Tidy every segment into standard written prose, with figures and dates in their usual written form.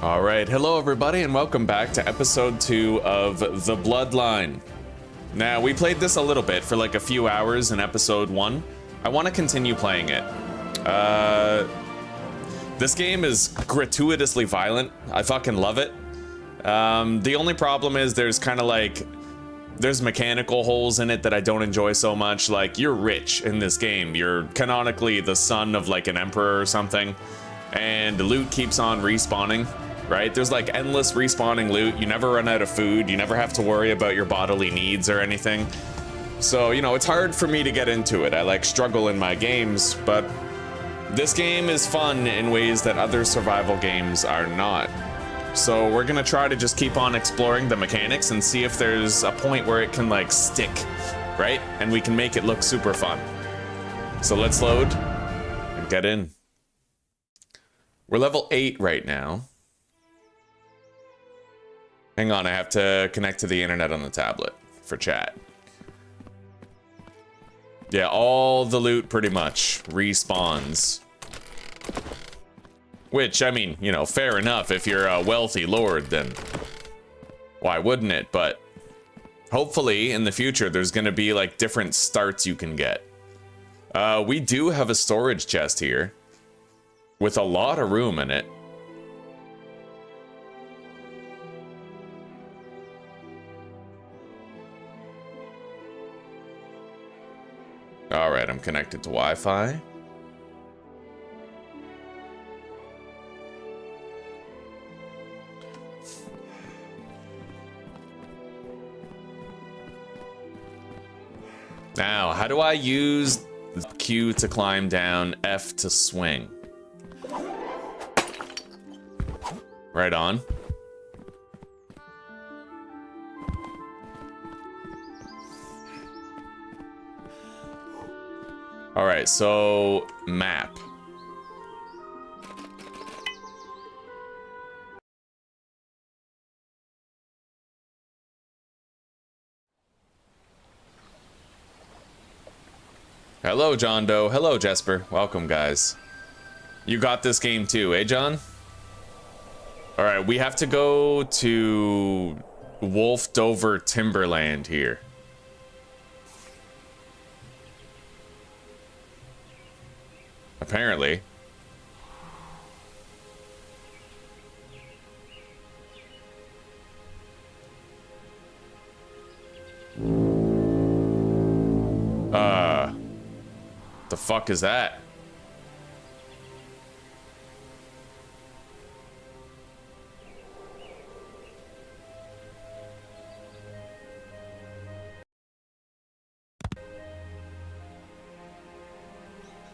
All right, hello everybody and welcome back to episode 2 of The Bloodline. Now, we played this a little bit for like a few hours in episode 1. I want to continue playing it. This game is gratuitously violent. I fucking love it. The only problem is there's kind of like, there's mechanical holes in it that I don't enjoy so much. Like, you're rich in this game. You're canonically the son of like an emperor or something. And the loot keeps on respawning, right? There's like endless respawning loot. You never run out of food. You never have to worry about your bodily needs or anything. So, you know, it's hard for me to get into it. I like struggle in my games, but this game is fun in ways that other survival games are not. So we're gonna try to just keep on exploring the mechanics and see if there's a point where it can like stick, right? And we can make it look super fun. So let's load and get in. We're level 8 right now. Hang on, I have to connect to the internet on the tablet for chat. Yeah, all the loot pretty much respawns. Which, I mean, you know, fair enough. If you're a wealthy lord, then why wouldn't it? But hopefully in the future, there's gonna be like different starts you can get. We do have a storage chest here with a lot of room in it. All right, I'm connected to Wi-Fi. Now, how do I use Q to climb down, F to swing? Right on. All right, so map. Hello, John Doe. Hello, Jesper. Welcome, guys. You got this game too, eh, John? All right, we have to go to Wolf Dover Timberland here. Apparently. The fuck is that?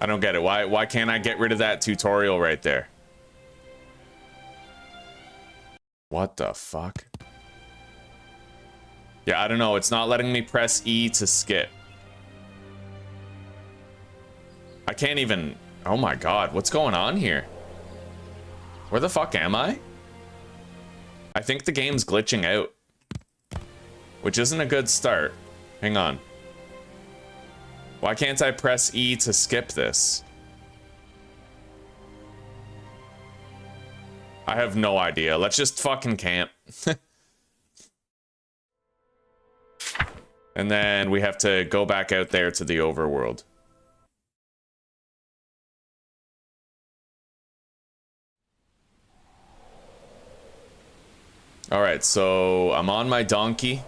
I don't get it. Why can't I get rid of that tutorial right there? What the fuck? Yeah, I don't know. It's not letting me press E to skip. I can't even... Oh my god, what's going on here? Where the fuck am I? I think the game's glitching out. Which isn't a good start. Hang on. Why can't I press E to skip this? I have no idea. Let's just fucking camp. And then we have to go back out there to the overworld. All right, so I'm on my donkey.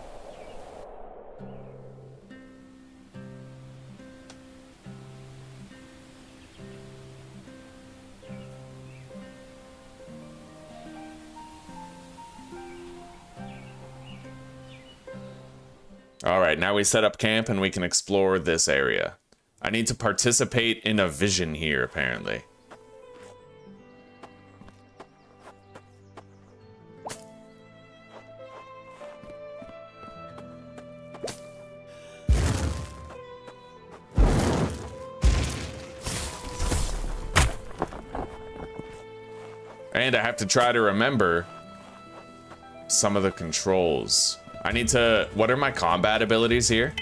All right, now we set up camp and we can explore this area. I need to participate in a vision here, apparently. And I have to try to remember some of the controls. I need to... What are my combat abilities here?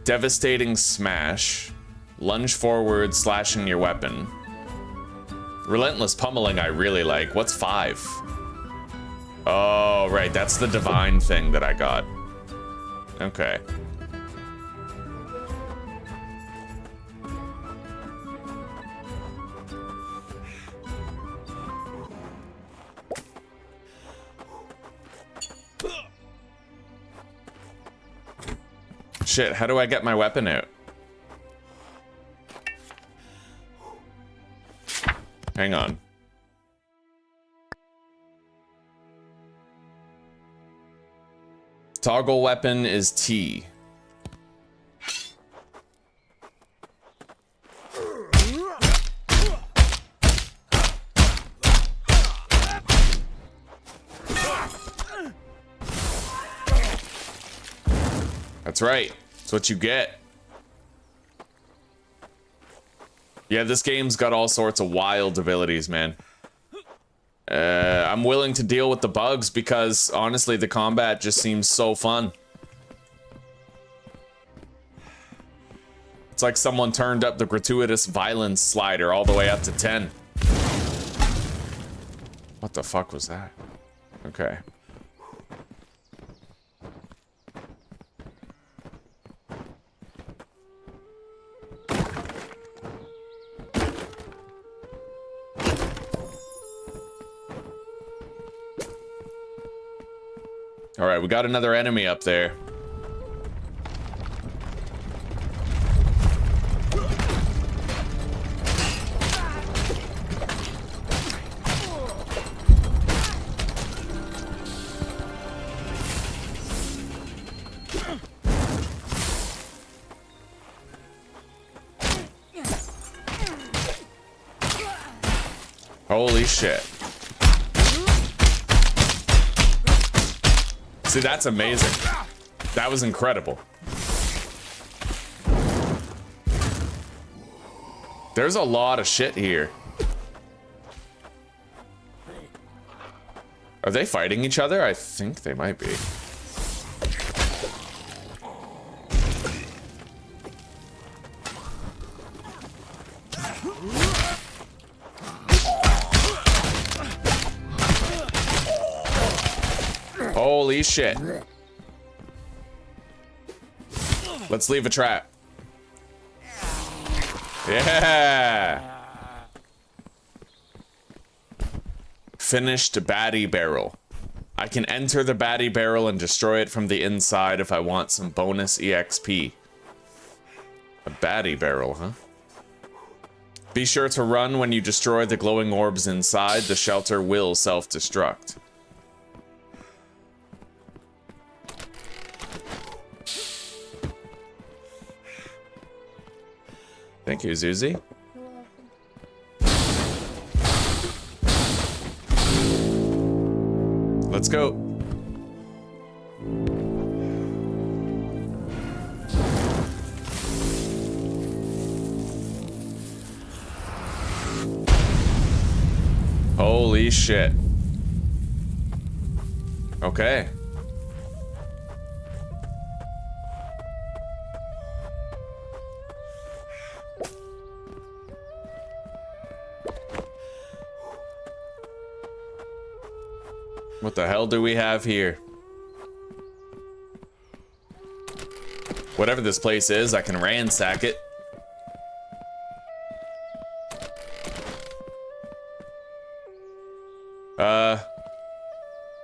Devastating smash. Lunge forward, slashing your weapon. Relentless pummeling I really like. What's 5? Oh, right. That's the divine thing that I got. Okay. Shit, how do I get my weapon out? Hang on. Toggle weapon is T. That's right. That's what you get. Yeah, this game's got all sorts of wild abilities, man. I'm willing to deal with the bugs because, honestly, the combat just seems so fun. It's like someone turned up the gratuitous violence slider all the way up to 10. What the fuck was that? Okay. All right, we got another enemy up there. Holy shit. See, that's amazing. That was incredible. There's a lot of shit here. Are they fighting each other? I think they might be. Holy shit. Let's leave a trap. Yeah. Finished baddie barrel. I can enter the baddie barrel and destroy it from the inside if I want some bonus EXP. A baddie barrel, huh? Be sure to run when you destroy the glowing orbs inside. The shelter will self-destruct. Thank you, Zuzi. Let's go. Holy shit. Okay. What the hell do we have here? Whatever this place is, I can ransack it.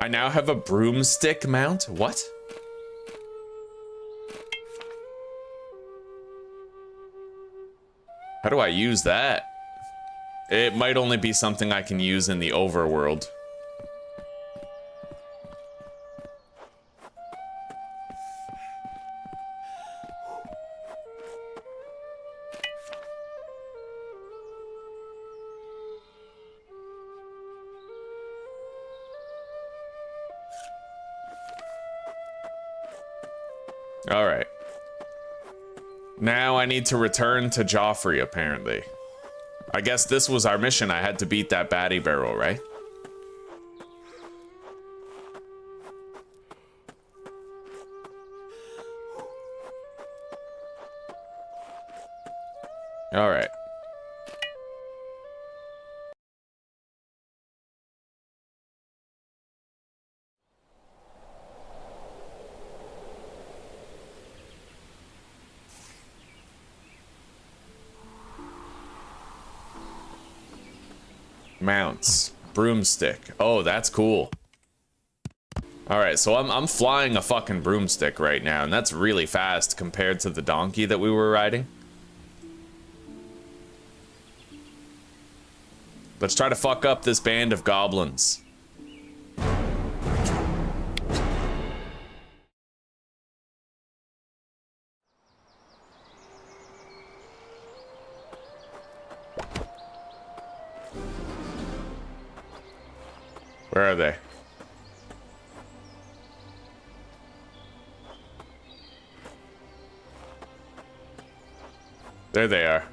I now have a broomstick mount? What? How do I use that? It might only be something I can use in the overworld. All right. Now I need to return to Joffrey, apparently. I guess this was our mission. I had to beat that baddie barrel, right? All right. Mounts. Broomstick. Oh, that's cool. Alright, so I'm flying a fucking broomstick right now, and that's really fast compared to the donkey that we were riding. Let's try to fuck up this band of goblins. Where are they? There they are.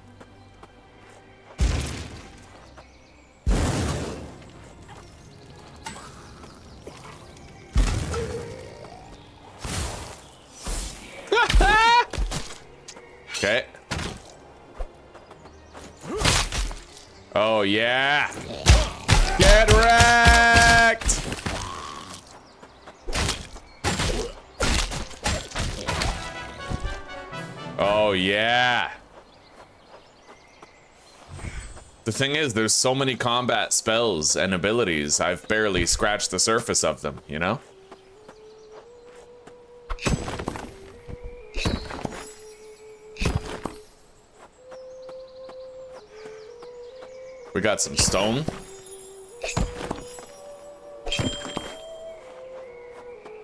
Okay. Oh yeah. Get wrecked. Oh yeah. The thing is, there's so many combat spells and abilities, I've barely scratched the surface of them, you know? We got some stone.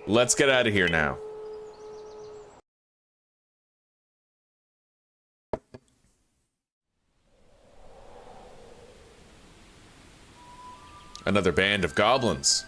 Let's get out of here now. Another band of goblins.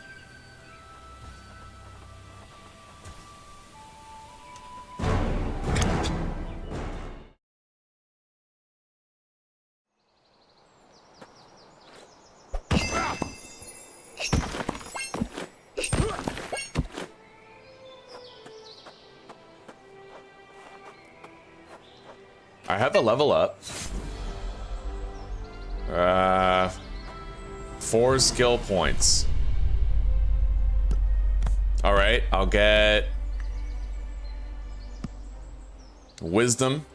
I have a level up. 4 skill points. All right, I'll get wisdom.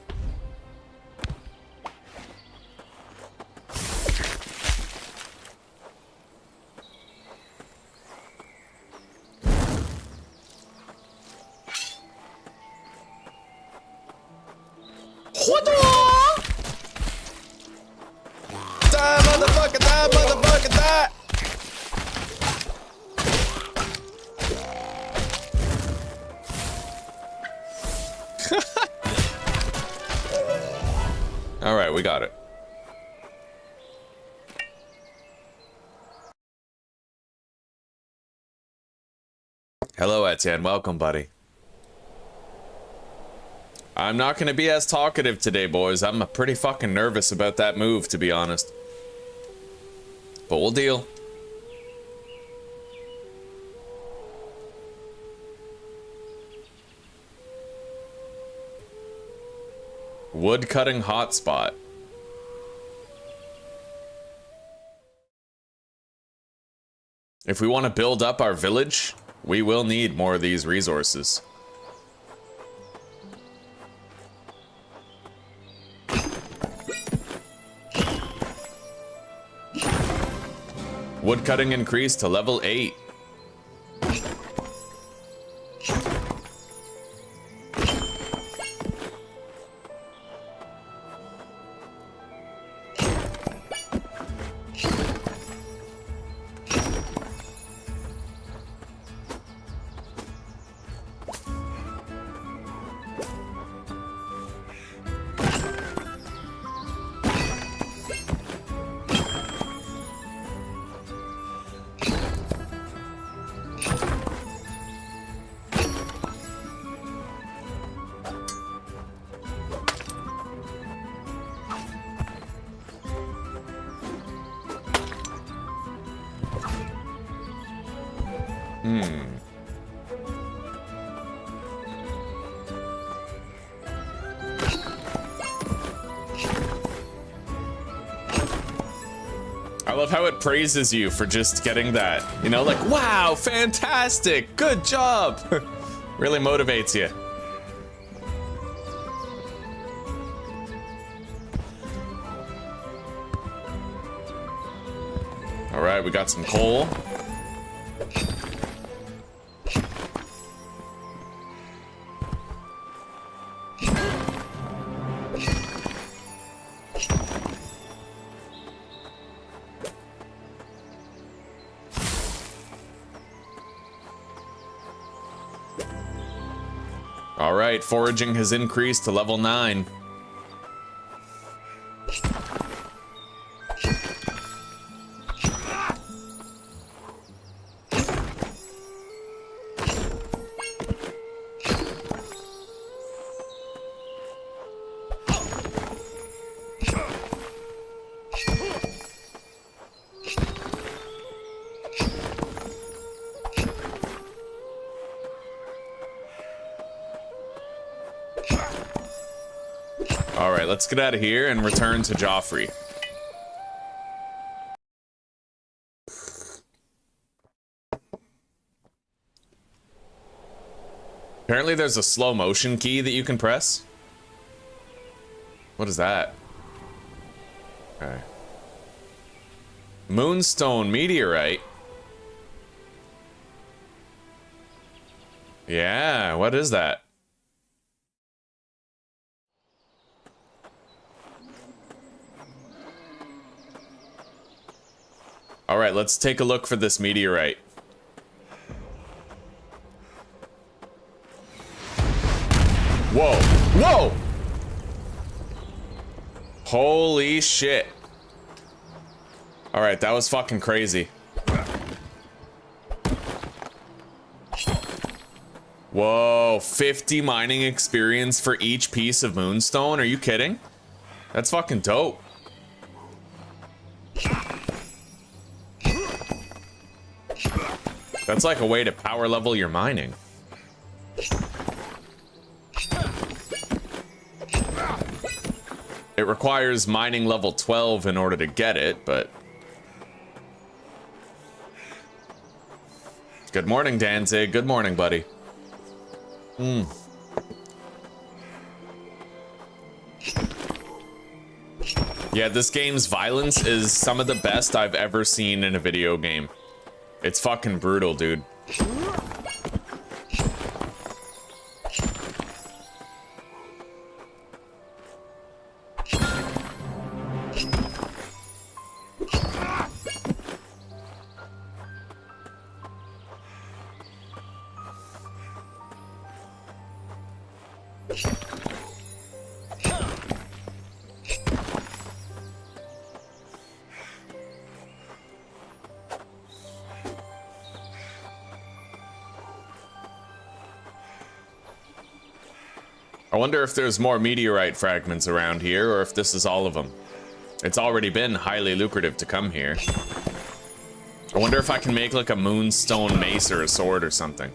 Alright, we got it. Hello, Etienne. Welcome, buddy. I'm not gonna be as talkative today, boys. I'm pretty fucking nervous about that move, to be honest. But we'll deal. Wood cutting hotspot. If we want to build up our village, we will need more of these resources. Wood cutting increased to level 8. I love how it praises you for just getting that. You know, like, wow, fantastic, good job. Really motivates you. All right, we got some coal. All right, foraging has increased to level 9. All right, let's get out of here and return to Joffrey. Apparently there's a slow motion key that you can press. What is that? Okay. Moonstone meteorite. Yeah, what is that? All right, let's take a look for this meteorite. Whoa, whoa! Holy shit. All right, that was fucking crazy. Whoa, 50 mining experience for each piece of moonstone? Are you kidding? That's fucking dope. That's like a way to power level your mining. It requires mining level 12 in order to get it, but... Good morning, Danzig. Good morning, buddy. Yeah, this game's violence is some of the best I've ever seen in a video game. It's fucking brutal, dude. I wonder if there's more meteorite fragments around here, or if this is all of them. It's already been highly lucrative to come here. I wonder if I can make like a moonstone mace or a sword or something.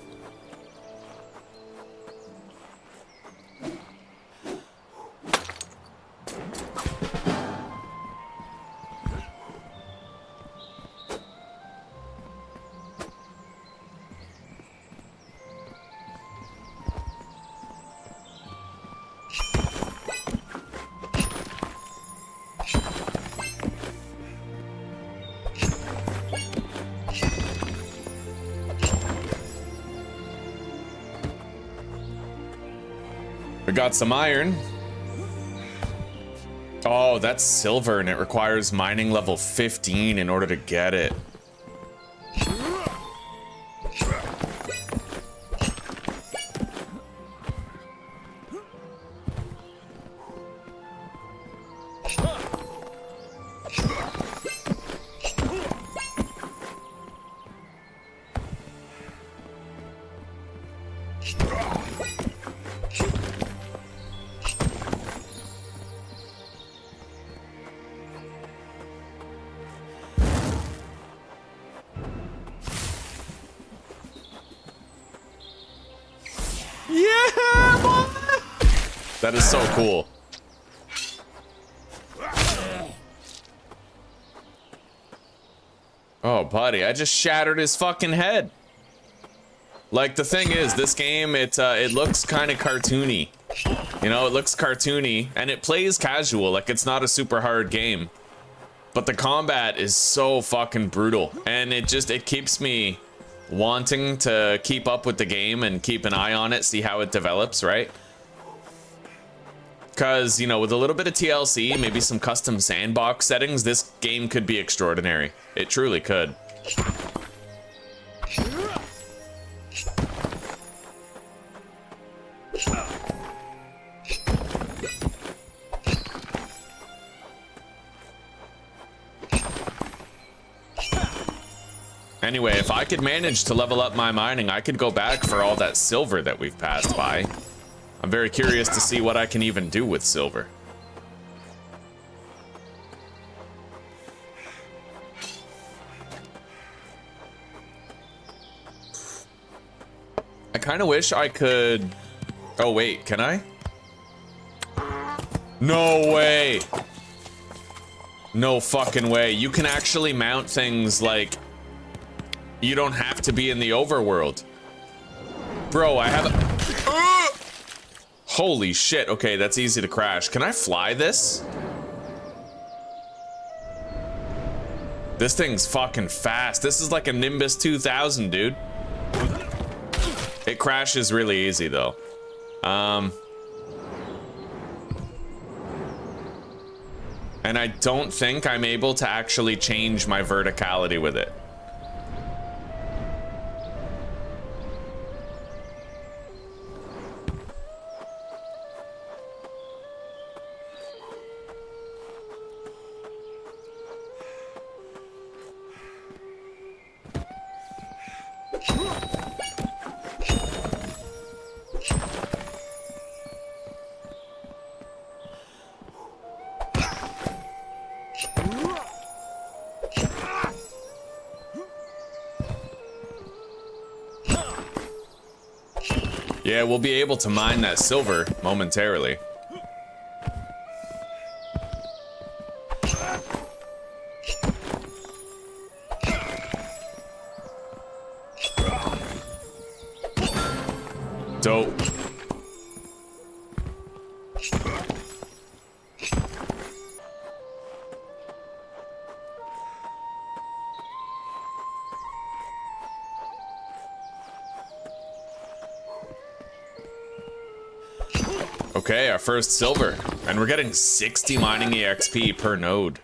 Got some iron. Oh, that's silver, and it requires mining level 15 in order to get it. That is so cool. Oh, buddy, I just shattered his fucking head. Like, the thing is, this game, it looks kind of cartoony. You know, it looks cartoony, and it plays casual, like it's not a super hard game. But the combat is so fucking brutal, and it keeps me wanting to keep up with the game and keep an eye on it, see how it develops, right? Because, you know, with a little bit of TLC, maybe some custom sandbox settings, this game could be extraordinary. It truly could. Anyway, if I could manage to level up my mining, I could go back for all that silver that we've passed by. I'm very curious to see what I can even do with silver. I kind of wish I could... Oh, wait, can I? No way! No fucking way. You can actually mount things like... You don't have to be in the overworld. Bro, I have a... Holy shit. Okay, that's easy to crash. Can I fly this? This thing's fucking fast. This is like a Nimbus 2000, dude. It crashes really easy, though. And I don't think I'm able to actually change my verticality with it. Yeah, we'll be able to mine that silver momentarily. Dope. Okay, our first silver, and we're getting 60 mining EXP per node.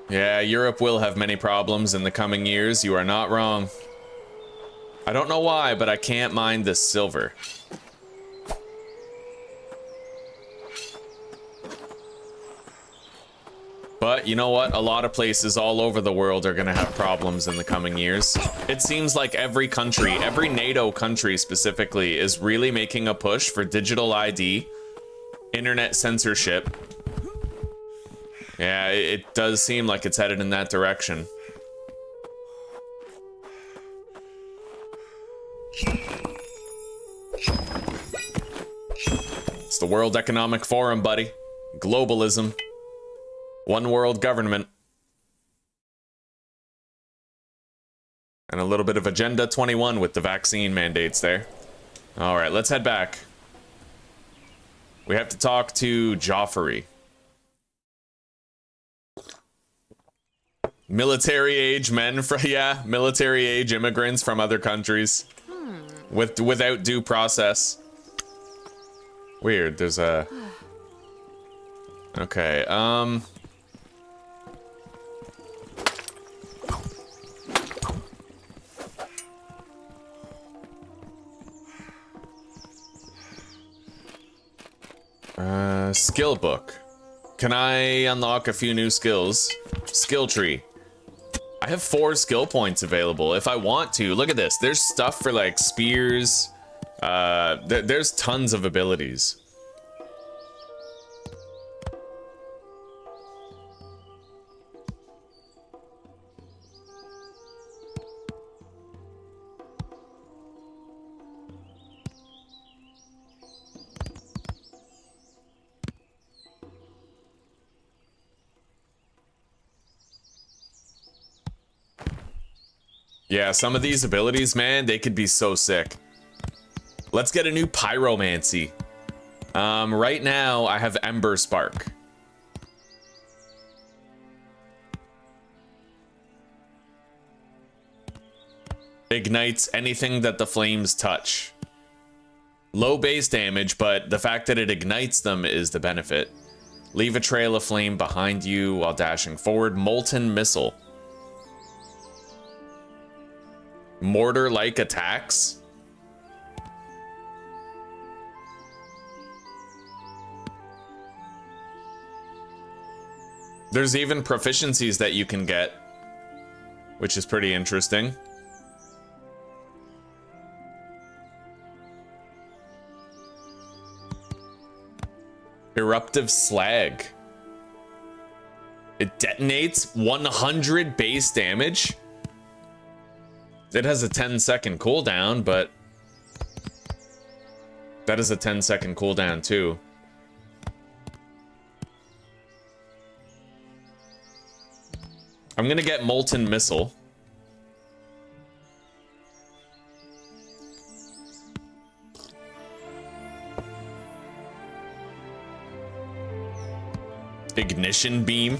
Yeah, Europe will have many problems in the coming years. You are not wrong. I don't know why, but I can't mine this silver. But you know what? A lot of places all over the world are gonna have problems in the coming years. It seems like every country, every NATO country specifically, is really making a push for digital ID, internet censorship. Yeah, it does seem like it's headed in that direction. It's the World Economic Forum, buddy. Globalism. One world government. And a little bit of Agenda 21 with the vaccine mandates there. All right, let's head back. We have to talk to Joffrey. Military age men from, yeah, military age immigrants from other countries. Without due process. Weird, there's a... Okay, skill book. Can I unlock a few new skills? Skill tree. I have 4 skill points available if I want to. Look at this. There's stuff for like spears. There's tons of abilities. Yeah, some of these abilities, man, they could be so sick. Let's get a new pyromancy. Right now, I have Ember Spark. Ignites anything that the flames touch. Low base damage, but the fact that it ignites them is the benefit. Leave a trail of flame behind you while dashing forward. Molten Missile. Mortar-like attacks. There's even proficiencies that you can get, which is pretty interesting. Eruptive Slag. It detonates 100 base damage. It has a 10-second cooldown, but that is a 10-second cooldown too. I'm gonna get Molten Missile. Ignition Beam.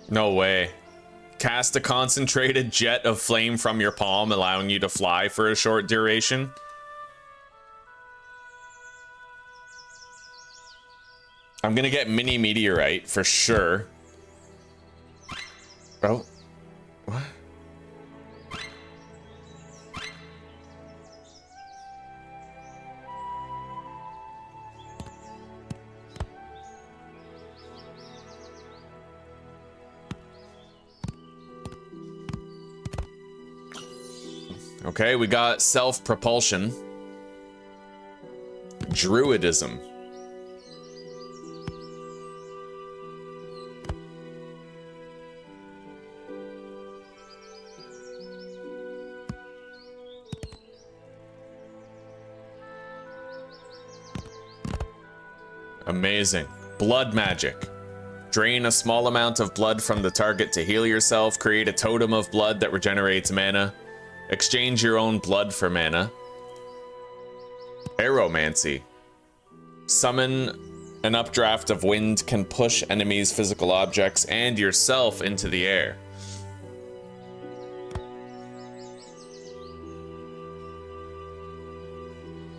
No way. Cast a concentrated jet of flame from your palm, allowing you to fly for a short duration. I'm gonna get Mini Meteorite for sure. Oh. What? Okay, we got self-propulsion. Druidism. Amazing. Blood magic. Drain a small amount of blood from the target to heal yourself. Create a totem of blood that regenerates mana. Exchange your own blood for mana. Aeromancy. Summon an updraft of wind, can push enemies, physical objects, and yourself into the air.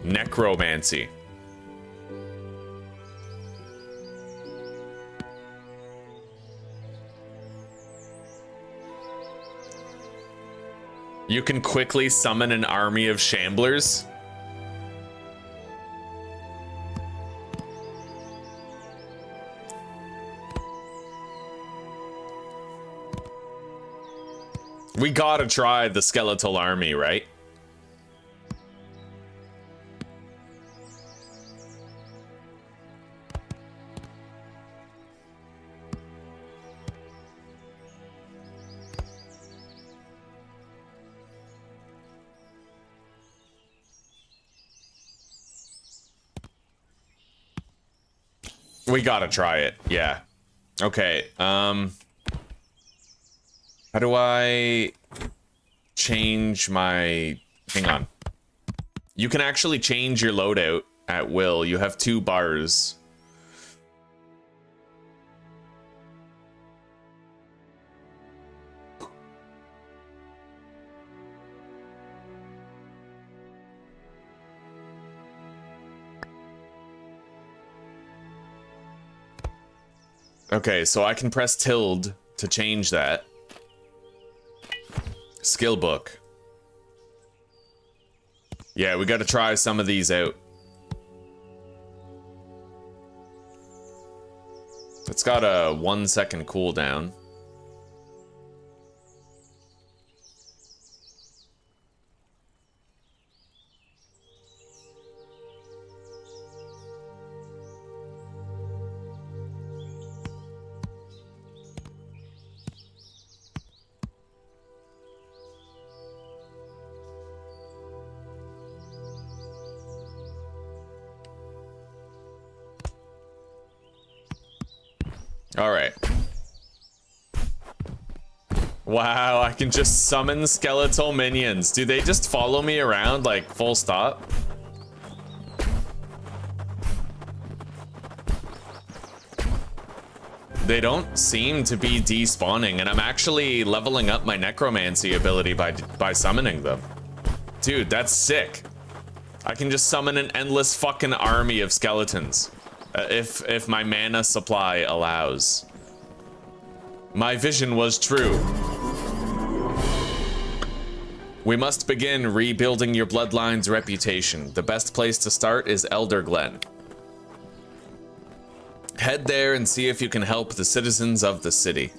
Necromancy. You can quickly summon an army of shamblers. We gotta try the skeletal army, right? We gotta try it, yeah. Okay, how do I change my... Hang on. You can actually change your loadout at will. You have 2 bars. Okay, so I can press tilde to change that. Skill book. Yeah, we gotta try some of these out. It's got a 1-second cooldown. All right. Wow, I can just summon skeletal minions. Do they just follow me around, like, full stop? They don't seem to be despawning, and I'm actually leveling up my necromancy ability by summoning them. Dude, that's sick. I can just summon an endless fucking army of skeletons. If my mana supply allows. My vision was true. We must begin rebuilding your bloodline's reputation. The best place to start is Elder Glen. Head there and see if you can help the citizens of the city.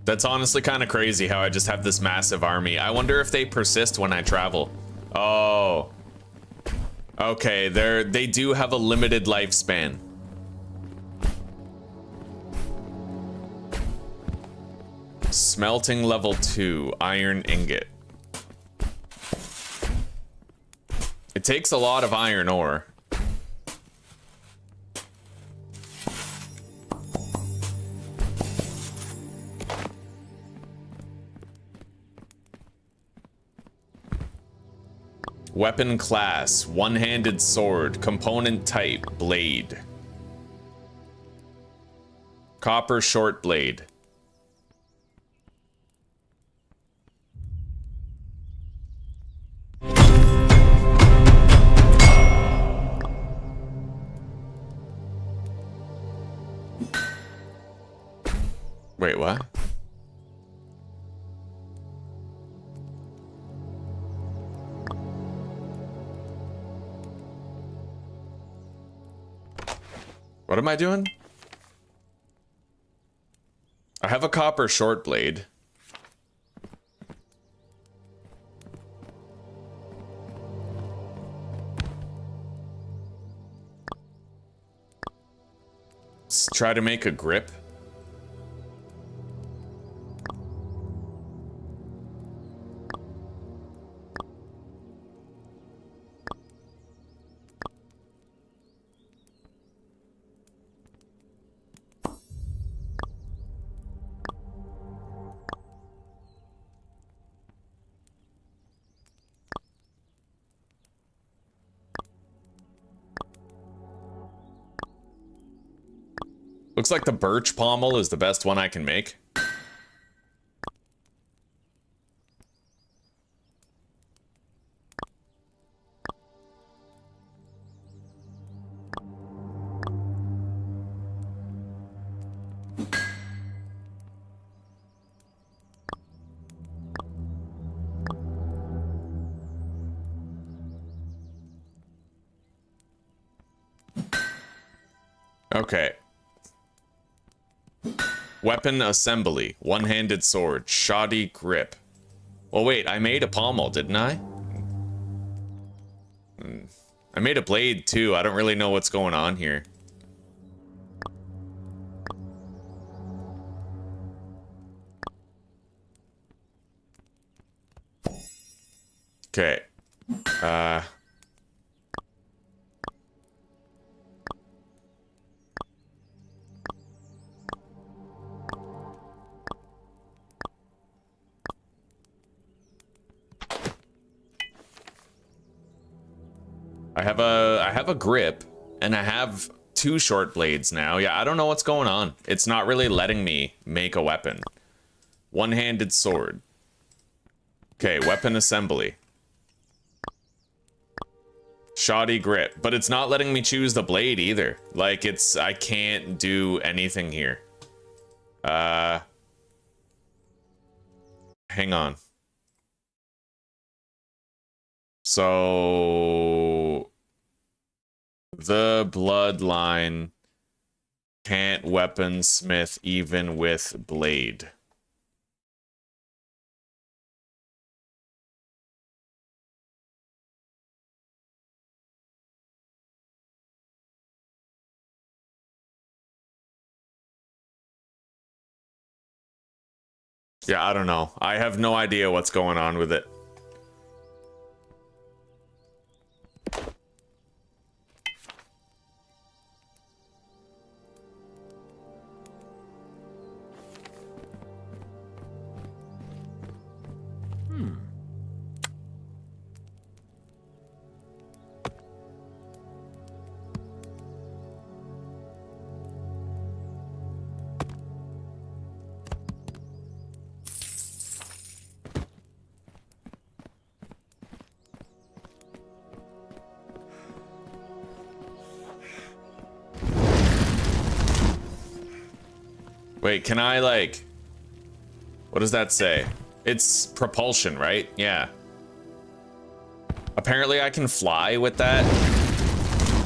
That's honestly kind of crazy how I just have this massive army. I wonder if they persist when I travel. Oh. Okay, they do have a limited lifespan. Smelting level 2, iron ingot. It takes a lot of iron ore. Weapon class, one-handed sword, component type, blade. Copper short blade. Wait, what? What am I doing? I have a copper short blade. Let's try to make a grip. Looks like the birch pommel is the best one I can make. Okay. Weapon assembly. One-handed sword. Shoddy grip. Well, wait, I made a pommel, didn't I? I made a blade, too. I don't really know what's going on here. Okay. I have a grip, and I have 2 short blades now. Yeah, I don't know what's going on. It's not really letting me make a weapon. One-handed sword. Okay, weapon assembly. Shoddy grip, but it's not letting me choose the blade either. Like, I can't do anything here. Hang on. So the bloodline can't weaponsmith even with blade. Yeah, I don't know. I have no idea what's going on with it. Wait, can I, like... What does that say? It's propulsion, right? Yeah. Apparently I can fly with that.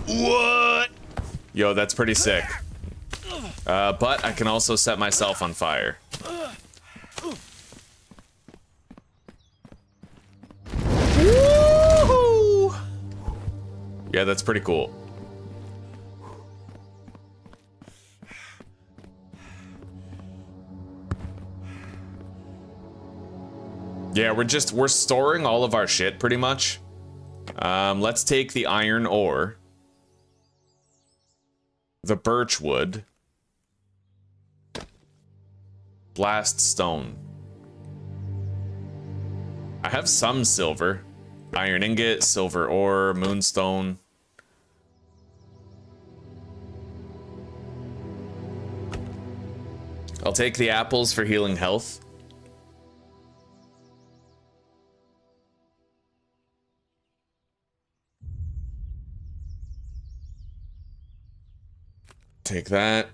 What? Yo, that's pretty sick. But I can also set myself on fire. Woohoo! Yeah, that's pretty cool. Yeah, we're storing all of our shit pretty much. Let's take the iron ore, the birch wood, blast stone. I have some silver, iron ingot, silver ore, moonstone. I'll take the apples for healing health. Take that.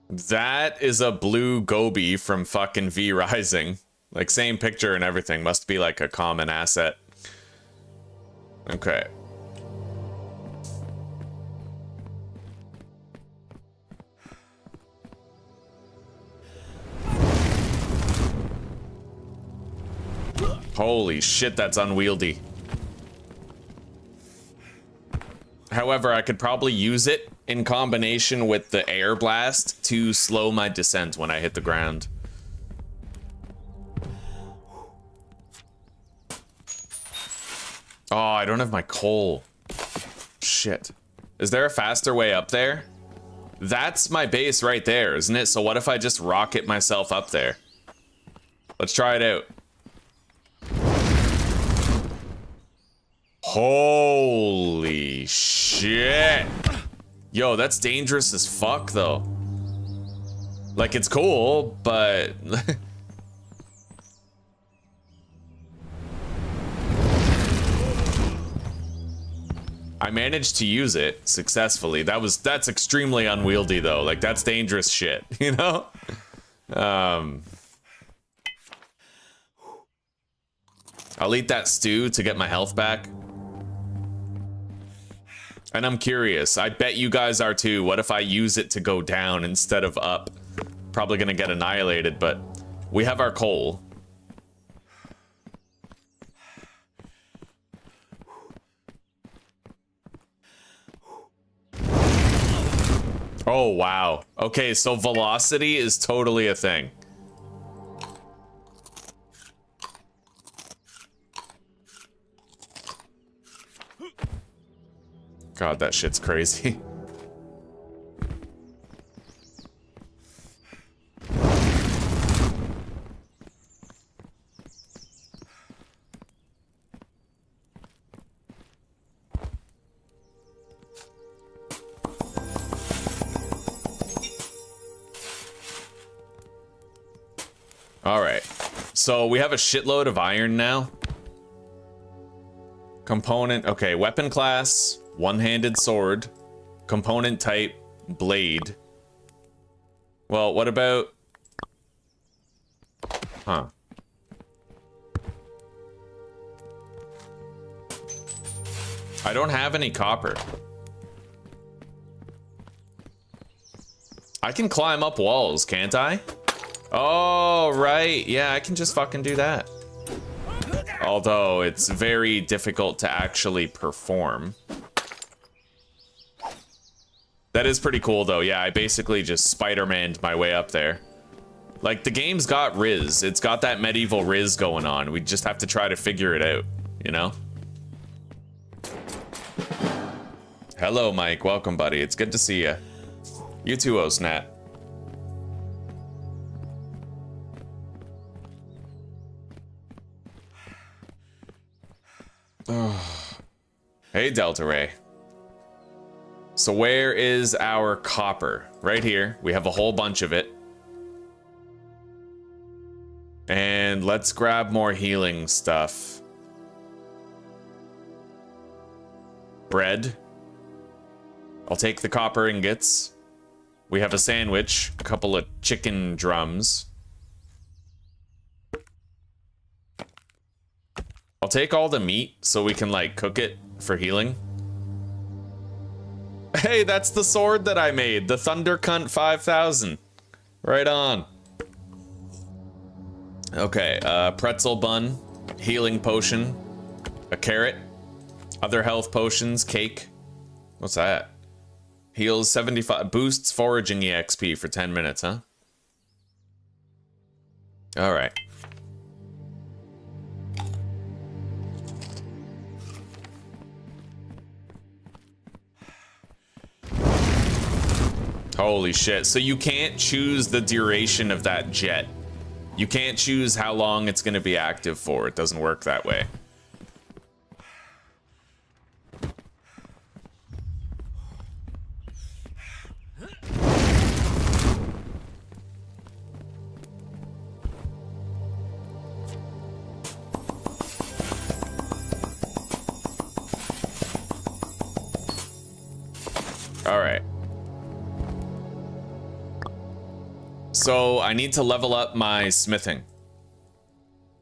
That is a blue goby from fucking V Rising. Like, same picture and everything. Must be like a common asset. Okay. Holy shit, that's unwieldy. However, I could probably use it in combination with the air blast to slow my descent when I hit the ground. Oh, I don't have my coal. Shit. Is there a faster way up there? That's my base right there, isn't it? So what if I just rocket myself up there? Let's try it out. Holy shit. Yo, that's dangerous as fuck, though. Like, it's cool, but... I managed to use it successfully. That's extremely unwieldy, though. Like, that's dangerous shit, you know? I'll eat that stew to get my health back. And I'm curious, I bet you guys are too. What if I use it to go down instead of up? Probably gonna get annihilated, but we have our coal. Oh, wow. Okay, so velocity is totally a thing. God, that shit's crazy. All right, so we have a shitload of iron now. Component, okay, weapon class, one-handed sword, component type, blade. Well, what about... Huh. I don't have any copper. I can climb up walls, can't I? Oh, right. Yeah, I can just fucking do that. Although it's very difficult to actually perform. That is pretty cool, though. Yeah, I basically just Spider-Man'd my way up there. Like, the game's got Riz. It's got that medieval Riz going on. We just have to try to figure it out, you know? Hello, Mike. Welcome, buddy. It's good to see you. You too, Osnat. Hey, Delta Ray. So where is our copper? Right here. We have a whole bunch of it. And let's grab more healing stuff. Bread. I'll take the copper ingots. We have a sandwich, a couple of chicken drums. I'll take all the meat so we can, like, cook it for healing. Hey, that's the sword that I made, the Thunder Cunt 5000. Right on. Okay, pretzel bun, healing potion, a carrot, other health potions, cake. What's that? Heals 75, boosts foraging EXP for 10 minutes, huh? All right. Holy shit. So you can't choose the duration of that jet. You can't choose how long it's going to be active for. It doesn't work that way. All right. So I need to level up my smithing.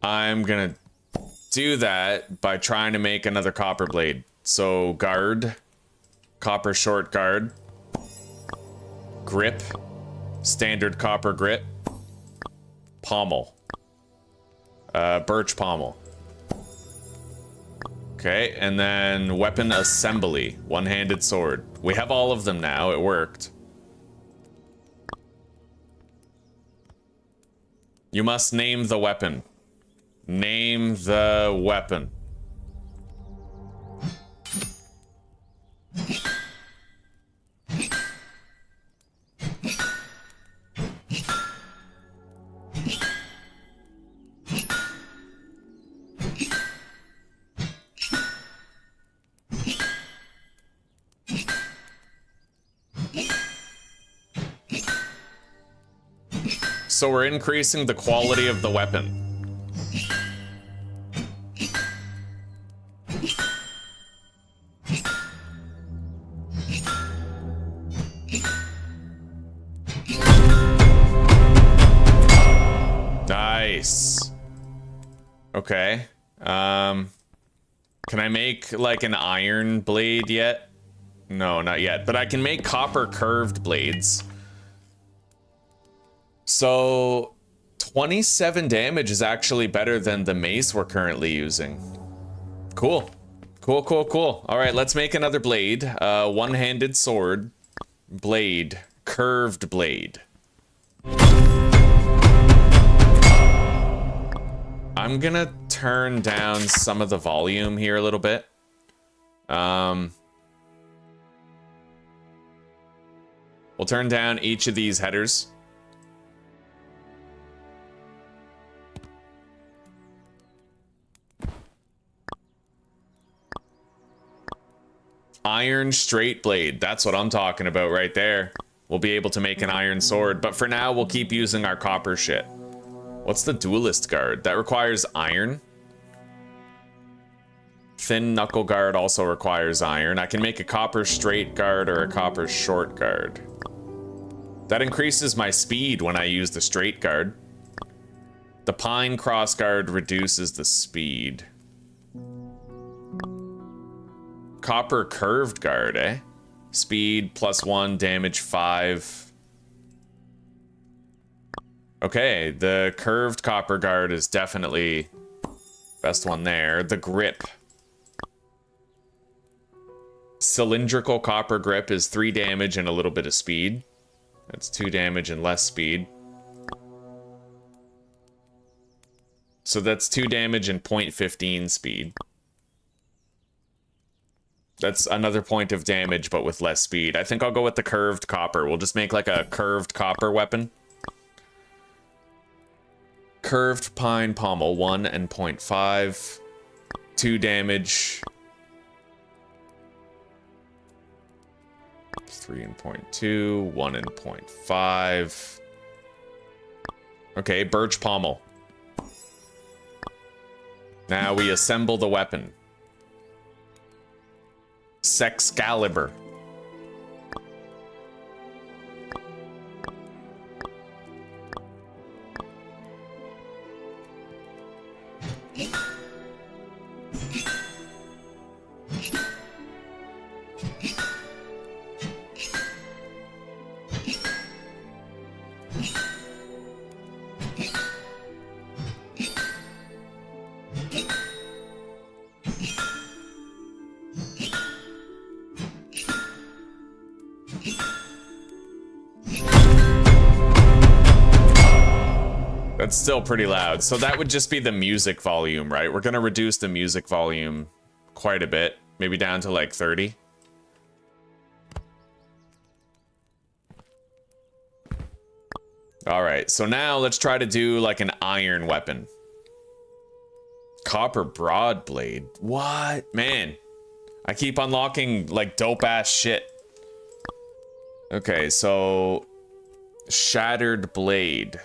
I'm gonna do that by trying to make another copper blade. So guard, copper short guard, grip, standard copper grip, pommel, birch pommel. Okay, and then weapon assembly, one-handed sword. We have all of them now, it worked. You must name the weapon. Name the weapon. So we're increasing the quality of the weapon. Nice. Okay. Can I make like an iron blade yet? No, not yet. But I can make copper curved blades. So 27 damage is actually better than the mace we're currently using. Cool. Cool, cool, cool. All right, let's make another blade. One-handed sword. Blade. Curved blade. I'm gonna turn down some of the volume here a little bit. We'll turn down each of these headers. Iron straight blade. That's what I'm talking about right there. We'll be able to make an iron sword, but for now we'll keep using our copper shit. What's the duelist guard? That requires iron. Thin knuckle guard also requires iron. I can make a copper straight guard or a copper short guard. That increases my speed when I use the straight guard. The pine cross guard reduces the speed. Copper curved guard, eh? Speed +1, damage 5. Okay, the curved copper guard is definitely best one there. The grip. Cylindrical copper grip is 3 damage and a little bit of speed. That's 2 damage and less speed. So that's 2 damage and 0.15 speed. That's another point of damage, but with less speed. I think I'll go with the curved copper. We'll just make like a curved copper weapon. Curved pine pommel, 1 and 0.5. 2 damage. 3 and 0.2, 1 and 0.5. Okay, birch pommel. Now we assemble the weapon. Sexcalibur. That's still pretty loud. So that would just be the music volume, right? We're gonna reduce the music volume quite a bit. Maybe down to like 30. Alright, so now let's try to do like an iron weapon. Copper broad blade. What? Man. I keep unlocking like dope ass shit. Okay, so shattered blade.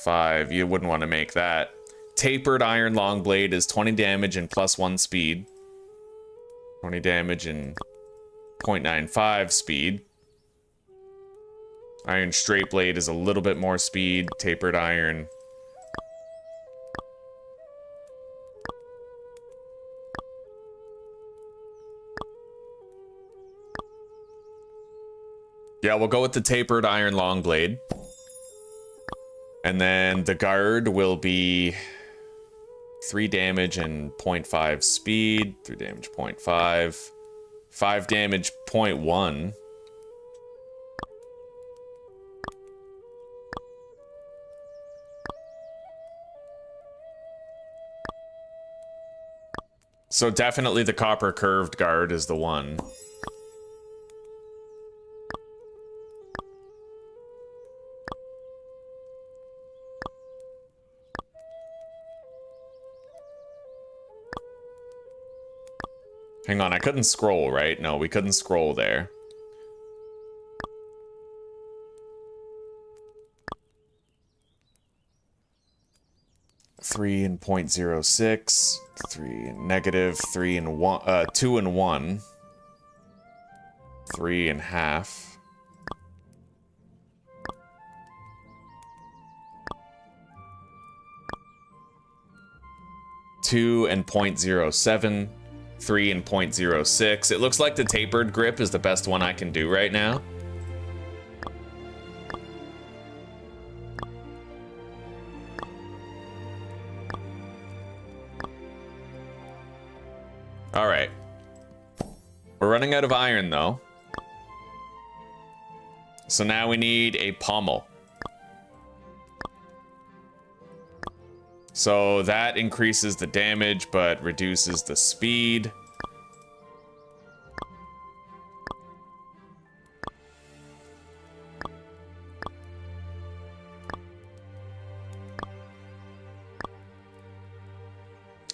5. You wouldn't want to make that. Tapered iron long blade is 20 damage and +1 speed. 20 damage and 0.95 speed. Iron straight blade is a little bit more speed. Tapered iron. Yeah, we'll go with the tapered iron long blade. And then the guard will be 3 damage and 0.5 speed. 3 damage, 0.5. 5 damage, 0.1. So definitely the copper curved guard is the one. Hang on, I couldn't scroll, right? No, we couldn't scroll there. Three and 0.06, 3 and negative, 3 and 1, 2 and 1, 3 and half. Two and 0.07. 3 and 0.06. It looks like the tapered grip is the best one I can do right now. All right. We're running out of iron though. So now we need a pommel. So that increases the damage, but reduces the speed.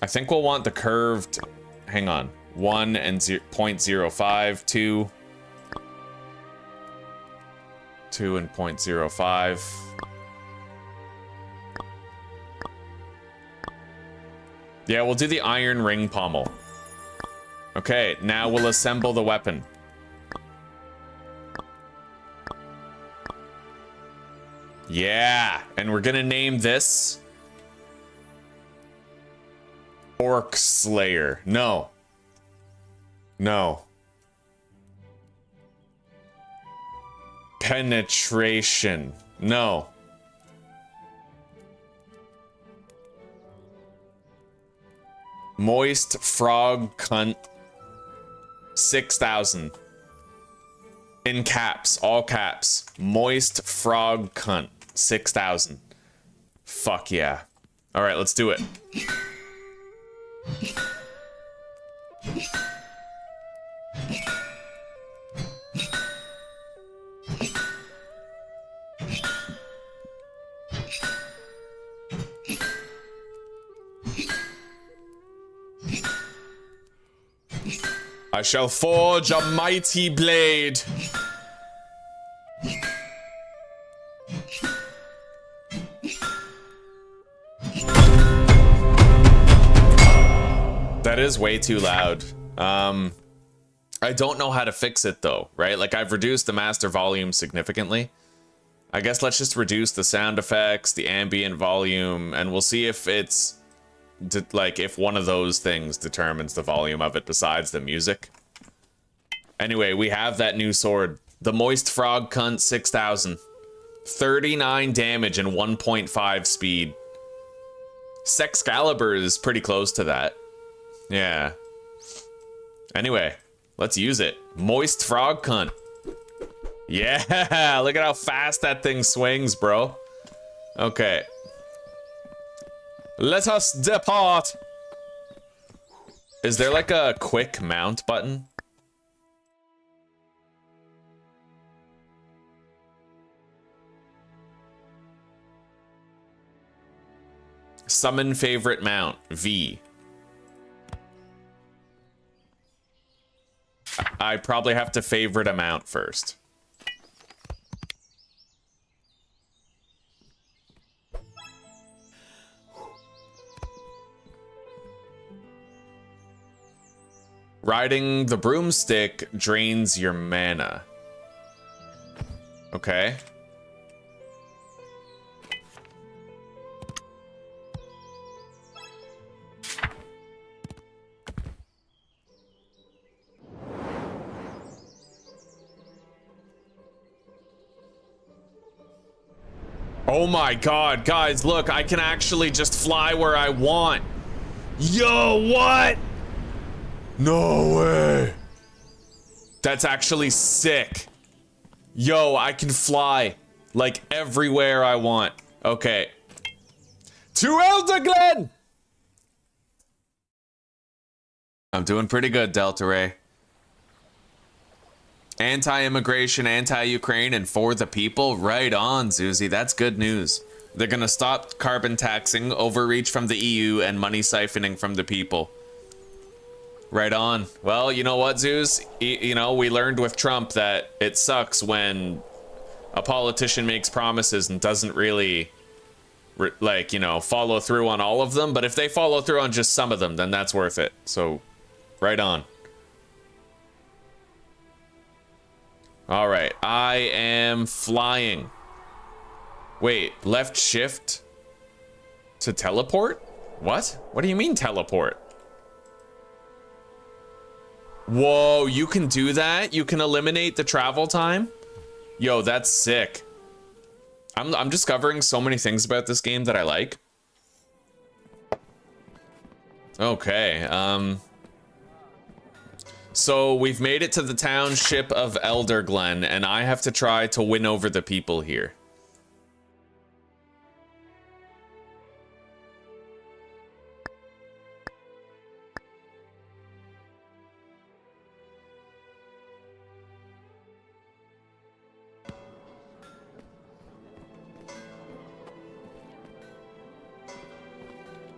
I think we'll want the curved, hang on, 1 and 0.05, 2. 2 and 0.05. Yeah, we'll do the iron ring pommel. Okay, now we'll assemble the weapon. Yeah, and we're gonna name this Orc Slayer. No. No. Penetration. No. Moist frog cunt 6,000. In caps, all caps. Moist frog cunt 6,000. Fuck yeah. All right, let's do it. I shall forge a mighty blade. That is way too loud. I don't know how to fix it though, right? Like I've reduced the master volume significantly. I guess let's just reduce the sound effects, the ambient volume, and we'll see if it's like if one of those things determines the volume of it besides the music. Anyway, we have that new sword. The Moist Frog Cunt 6,000. 39 damage and 1.5 speed. Sexcalibur is pretty close to that. Yeah. Anyway, let's use it. Moist Frog Cunt. Yeah, look at how fast that thing swings, bro. Okay. Let us depart. Is there like a quick mount button? Summon favorite mount, V. I probably have to favorite a mount first. Riding the broomstick drains your mana. Okay. Oh my god, guys, look, I can actually just fly where I want. Yo, what? No way. That's actually sick. Yo, I can fly like everywhere I want. Okay. To Elderglen! I'm doing pretty good, Delta Ray. Anti-immigration, anti-Ukraine, and for the people? Right on, Zuzi. That's good news. They're gonna stop carbon taxing, overreach from the EU, and money siphoning from the people. Right on. Well, you know what, Zeus? You know, we learned with Trump that it sucks when a politician makes promises and doesn't really, like, you know, follow through on all of them. But if they follow through on just some of them, then that's worth it. So, right on. All right, I am flying. Wait, left shift to teleport? What? What do you mean teleport? Whoa, you can do that? You can eliminate the travel time? Yo, that's sick. I'm discovering so many things about this game that I like. Okay, so we've made it to the township of Elderglen, and I have to try to win over the people here.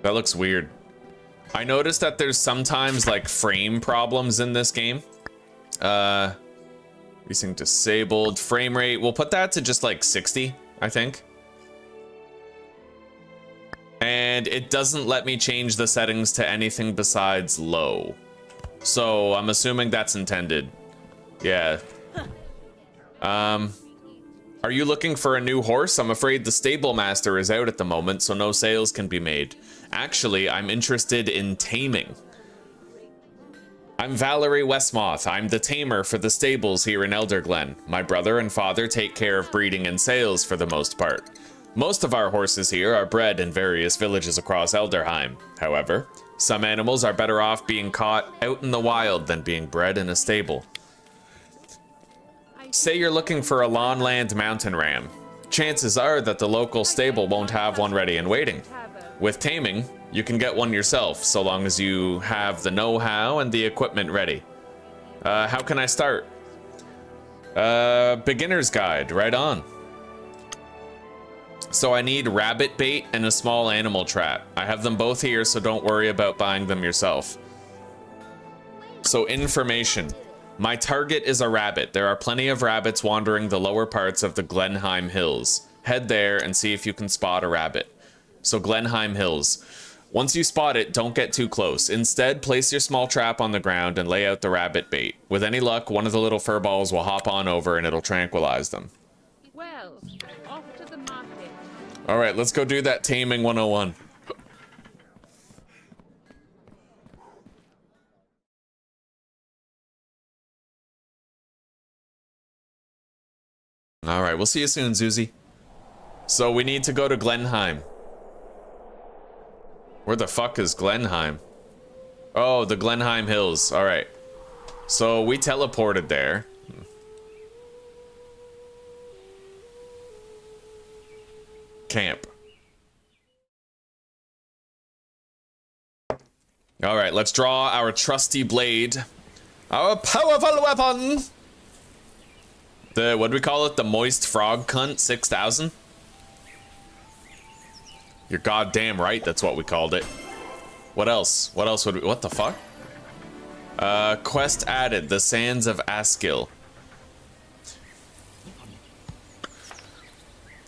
That looks weird. I noticed that there's sometimes like frame problems in this game. Recent disabled frame rate. We'll put that to just like 60, I think. And it doesn't let me change the settings to anything besides low. So I'm assuming that's intended. Yeah. Are you looking for a new horse? I'm afraid the stable master is out at the moment, so no sales can be made. Actually, I'm interested in taming. I'm Valerie Westmoth. I'm the tamer for the stables here in Elderglen. My brother and father take care of breeding and sales for the most part. Most of our horses here are bred in various villages across Elderheim. However, Some animals are better off being caught out in the wild than being bred in a stable. Say you're looking for a lawn-land mountain ram. Chances are that the local stable won't have one ready and waiting. With taming, you can get one yourself, so long as you have the know-how and the equipment ready. How can I start? Beginner's guide, right on. So I need rabbit bait and a small animal trap. I have them both here, so don't worry about buying them yourself. So information. My target is a rabbit. There are plenty of rabbits wandering the lower parts of the Glenheim Hills. Head there and see if you can spot a rabbit. So Glenheim Hills. Once you spot it, don't get too close. Instead, place your small trap on the ground and lay out the rabbit bait. With any luck, one of the little furballs will hop on over and it'll tranquilize them. Well, off to the market. All right, let's go do that taming 101. All right, we'll see you soon, Zuzi. So we need to go to Glenheim. Where the fuck is Glenheim? Oh, the Glenheim Hills. All right. So we teleported there. Camp. All right, let's draw our trusty blade. Our powerful weapon. What do we call it? The moist frog cunt 6000? You're goddamn right, that's what we called it. What else? What else would we... What the fuck? Quest added, the Sands of Askill.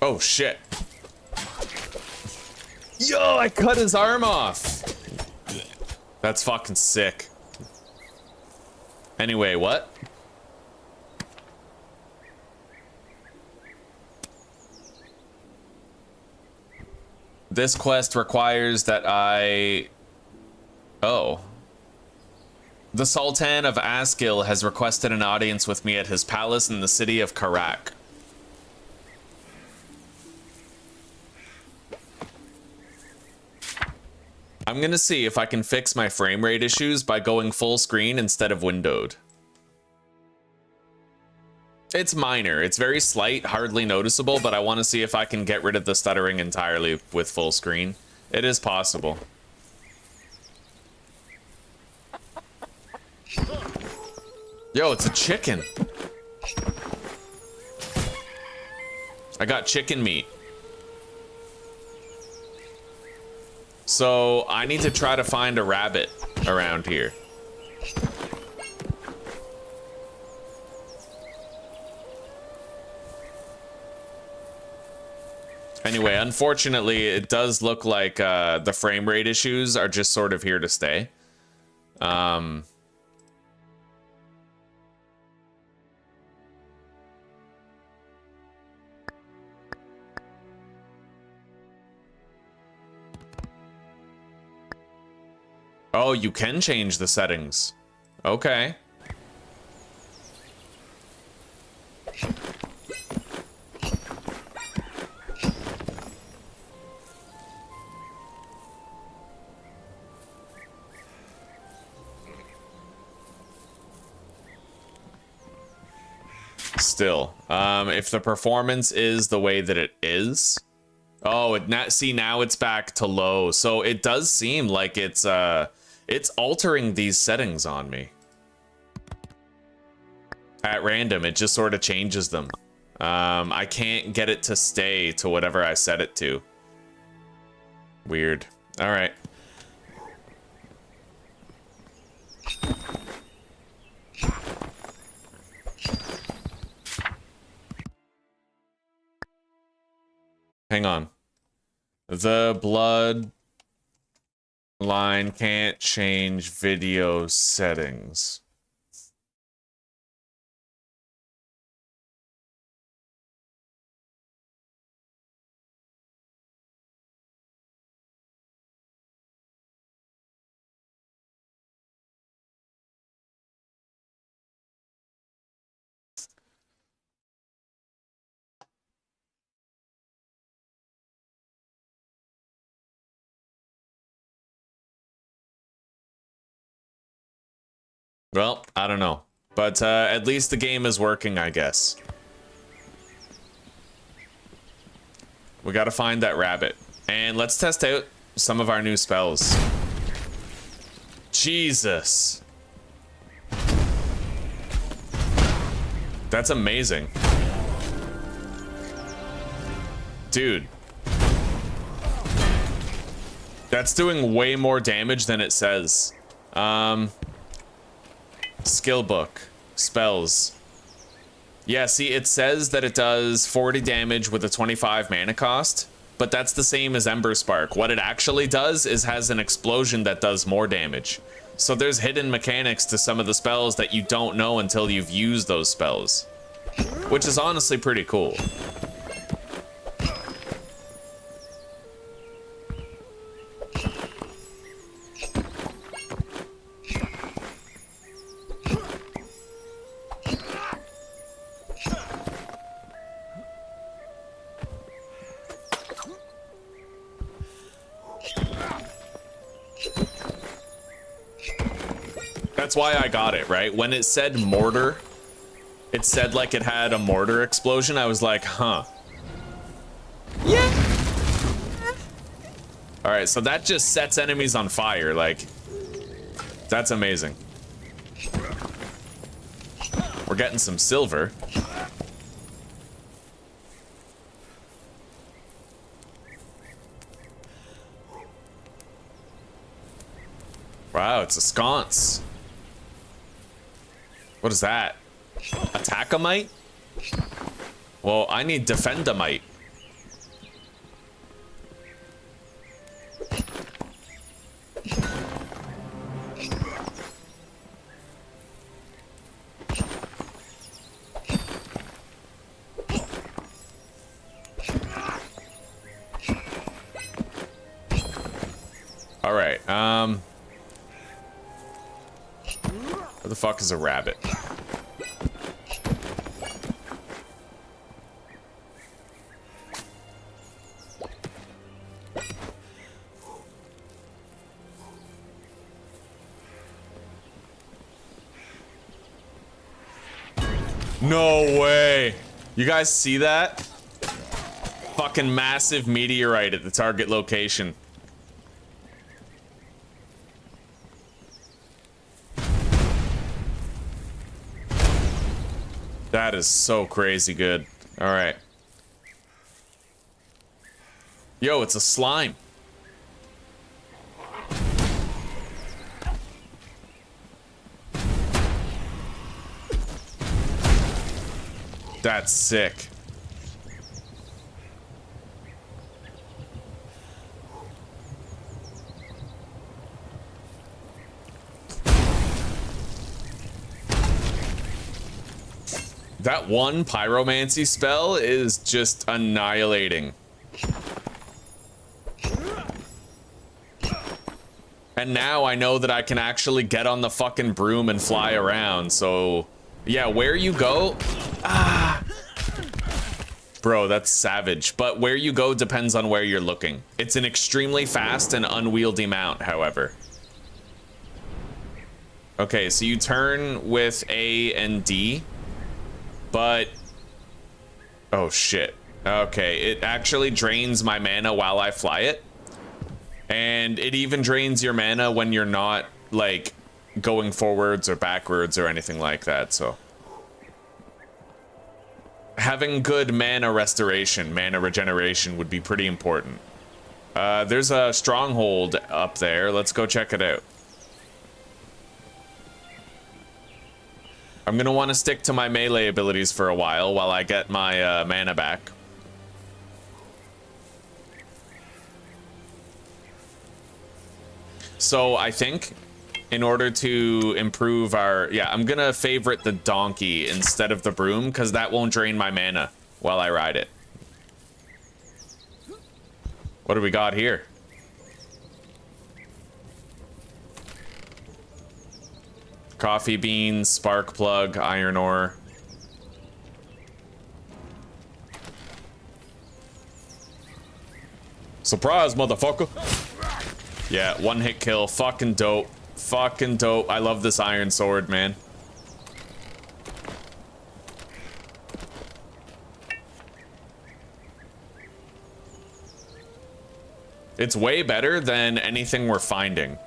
Oh, shit. Yo, I cut his arm off! That's fucking sick. Anyway, what? This quest requires that I... Oh. The Sultan of Askill has requested an audience with me at his palace in the city of Karak. I'm gonna see if I can fix my frame rate issues by going full screen instead of windowed. It's minor, it's very slight, hardly noticeable, but I want to see if I can get rid of the stuttering entirely with full screen. It is possible. Yo, it's a chicken. I got chicken meat. So I need to try to find a rabbit around here. Anyway, unfortunately, it does look like the frame rate issues are just sort of here to stay. Oh, you can change the settings. Okay. Still, if the performance is the way that it is, oh, see, now it's back to low. So it does seem like it's altering these settings on me at random. It just sort of changes them. I can't get it to stay to whatever I set it to. Weird. All right. Hang on. The Bloodline can't change video settings. Well, I don't know. But at least the game is working, I guess. We gotta find that rabbit. And let's test out some of our new spells. Jesus. That's amazing. Dude. That's doing way more damage than it says. Skill book. Spells. Yeah, see, it says that it does 40 damage with a 25 mana cost, but that's the same as Ember Spark. What it actually does is has an explosion that does more damage. So there's hidden mechanics to some of the spells that you don't know until you've used those spells, which is honestly pretty cool. That's why I got it, right? When it said mortar, it said like it had a mortar explosion. I was like, huh. Yeah. All right, so that just sets enemies on fire. Like, that's amazing. We're getting some silver. Wow, it's a sconce. What is that? Attack-a-mite? Well, I need defend-a-mite. All right, where the fuck is a rabbit? No way. You guys see that? Fucking massive meteorite at the target location. That is so crazy good. All right. Yo, it's a slime. That's sick. That one pyromancy spell is just annihilating. And now I know that I can actually get on the fucking broom and fly around, so... yeah, where you go... ah! Bro, that's savage. But where you go depends on where you're looking. It's an extremely fast and unwieldy mount, however. Okay, so you turn with A and D. But... oh, shit. Okay, it actually drains my mana while I fly it. And it even drains your mana when you're not, like, going forwards or backwards or anything like that, so... having good mana restoration, mana regeneration would be pretty important. There's a stronghold up there. Let's go check it out. I'm gonna want to stick to my melee abilities for a while I get my mana back. So I think in order to improve our... yeah, I'm gonna favorite the donkey instead of the broom because that won't drain my mana while I ride it. What do we got here? Coffee beans, spark plug, iron ore. Surprise, motherfucker. Yeah, one hit kill, fucking dope. Fucking dope. I love this iron sword, man. It's way better than anything we're finding.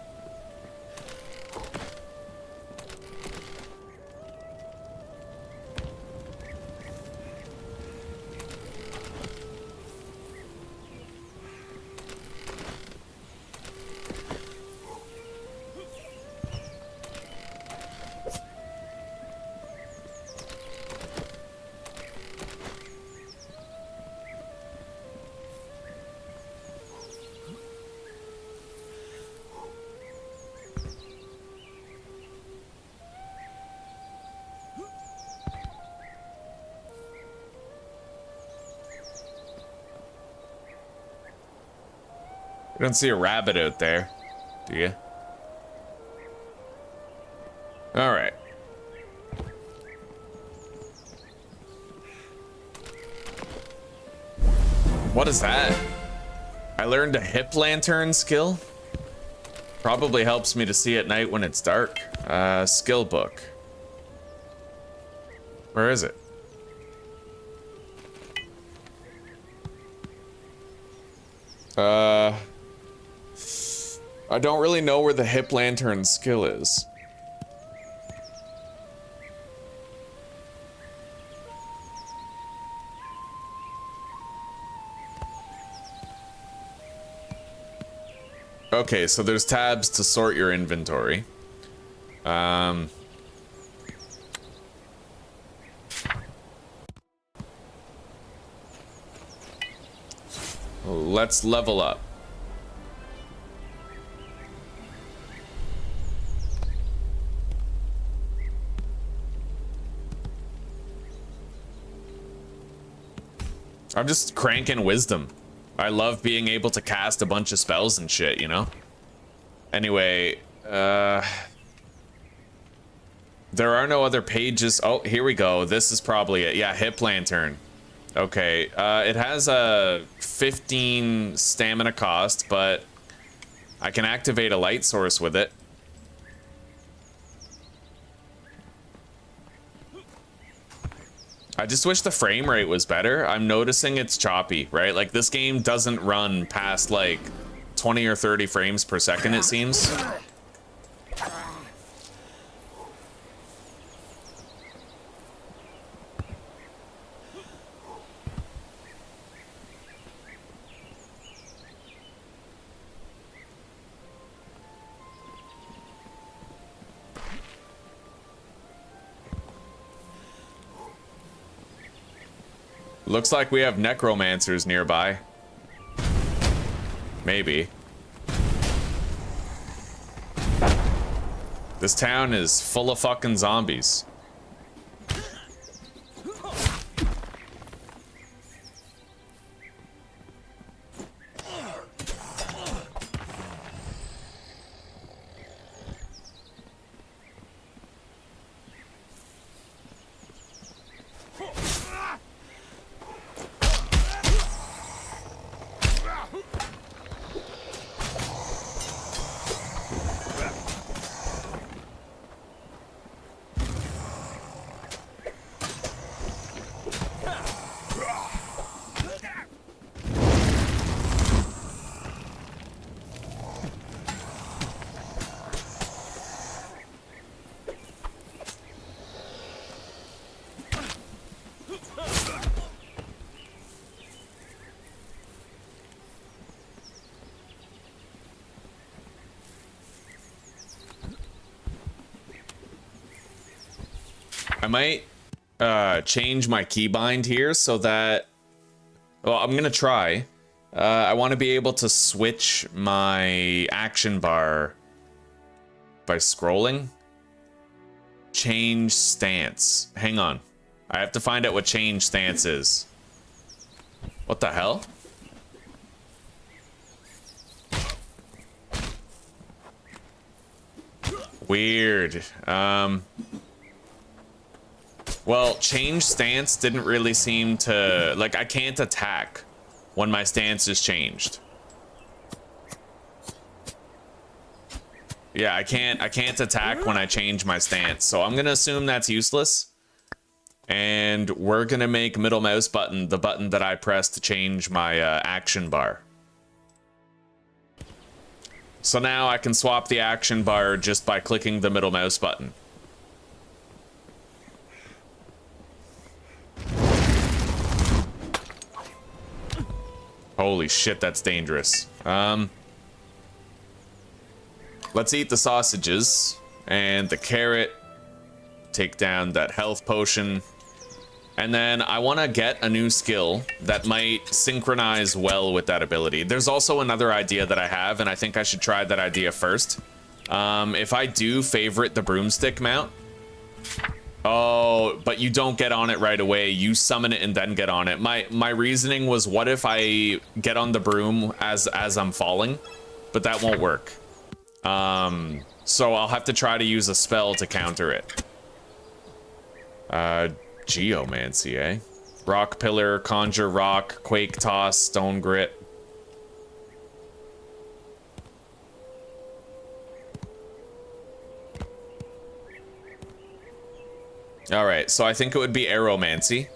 You don't see a rabbit out there, do you? All right. What is that? I learned a hip lantern skill. Probably helps me to see at night when it's dark. Skill book. Where is it? I don't really know where the hip lantern skill is. Okay, so there's tabs to sort your inventory. Let's level up. I'm just cranking wisdom. I love being able to cast a bunch of spells and shit, you know? Anyway, there are no other pages. Oh, here we go. This is probably it. Yeah, hip lantern. Okay, it has a 15 stamina cost, but I can activate a light source with it. I just wish the frame rate was better. I'm noticing it's choppy, right? Like, this game doesn't run past, like, 20 or 30 frames per second, it seems. Looks like we have necromancers nearby. Maybe. This town is full of fucking zombies. I might change my keybind here so that, well, I'm gonna try. I want to be able to switch my action bar by scrolling. Change stance. Hang on. I have to find out what change stance is. What the hell? Weird. Well, change stance didn't really seem to... Like, I can't attack when my stance is changed. Yeah, I can't attack when I change my stance, so I'm gonna assume that's useless. And we're gonna make middle mouse button the button that I press to change my action bar. So now I can swap the action bar just by clicking the middle mouse button. Holy shit, that's dangerous. Let's eat the sausages and the carrot. Take down that health potion. And then I want to get a new skill that might synchronize well with that ability. There's also another idea that I have, and I think I should try that idea first. If I do favorite the broomstick mount... Oh, but you don't get on it right away. You summon it and then get on it. My reasoning was, what if I get on the broom as I'm falling? But that won't work. So I'll have to try to use a spell to counter it. Geomancy, eh? Rock Pillar, Conjure Rock, Quake Toss, Stone Grit. Alright, so I think it would be Aeromancy.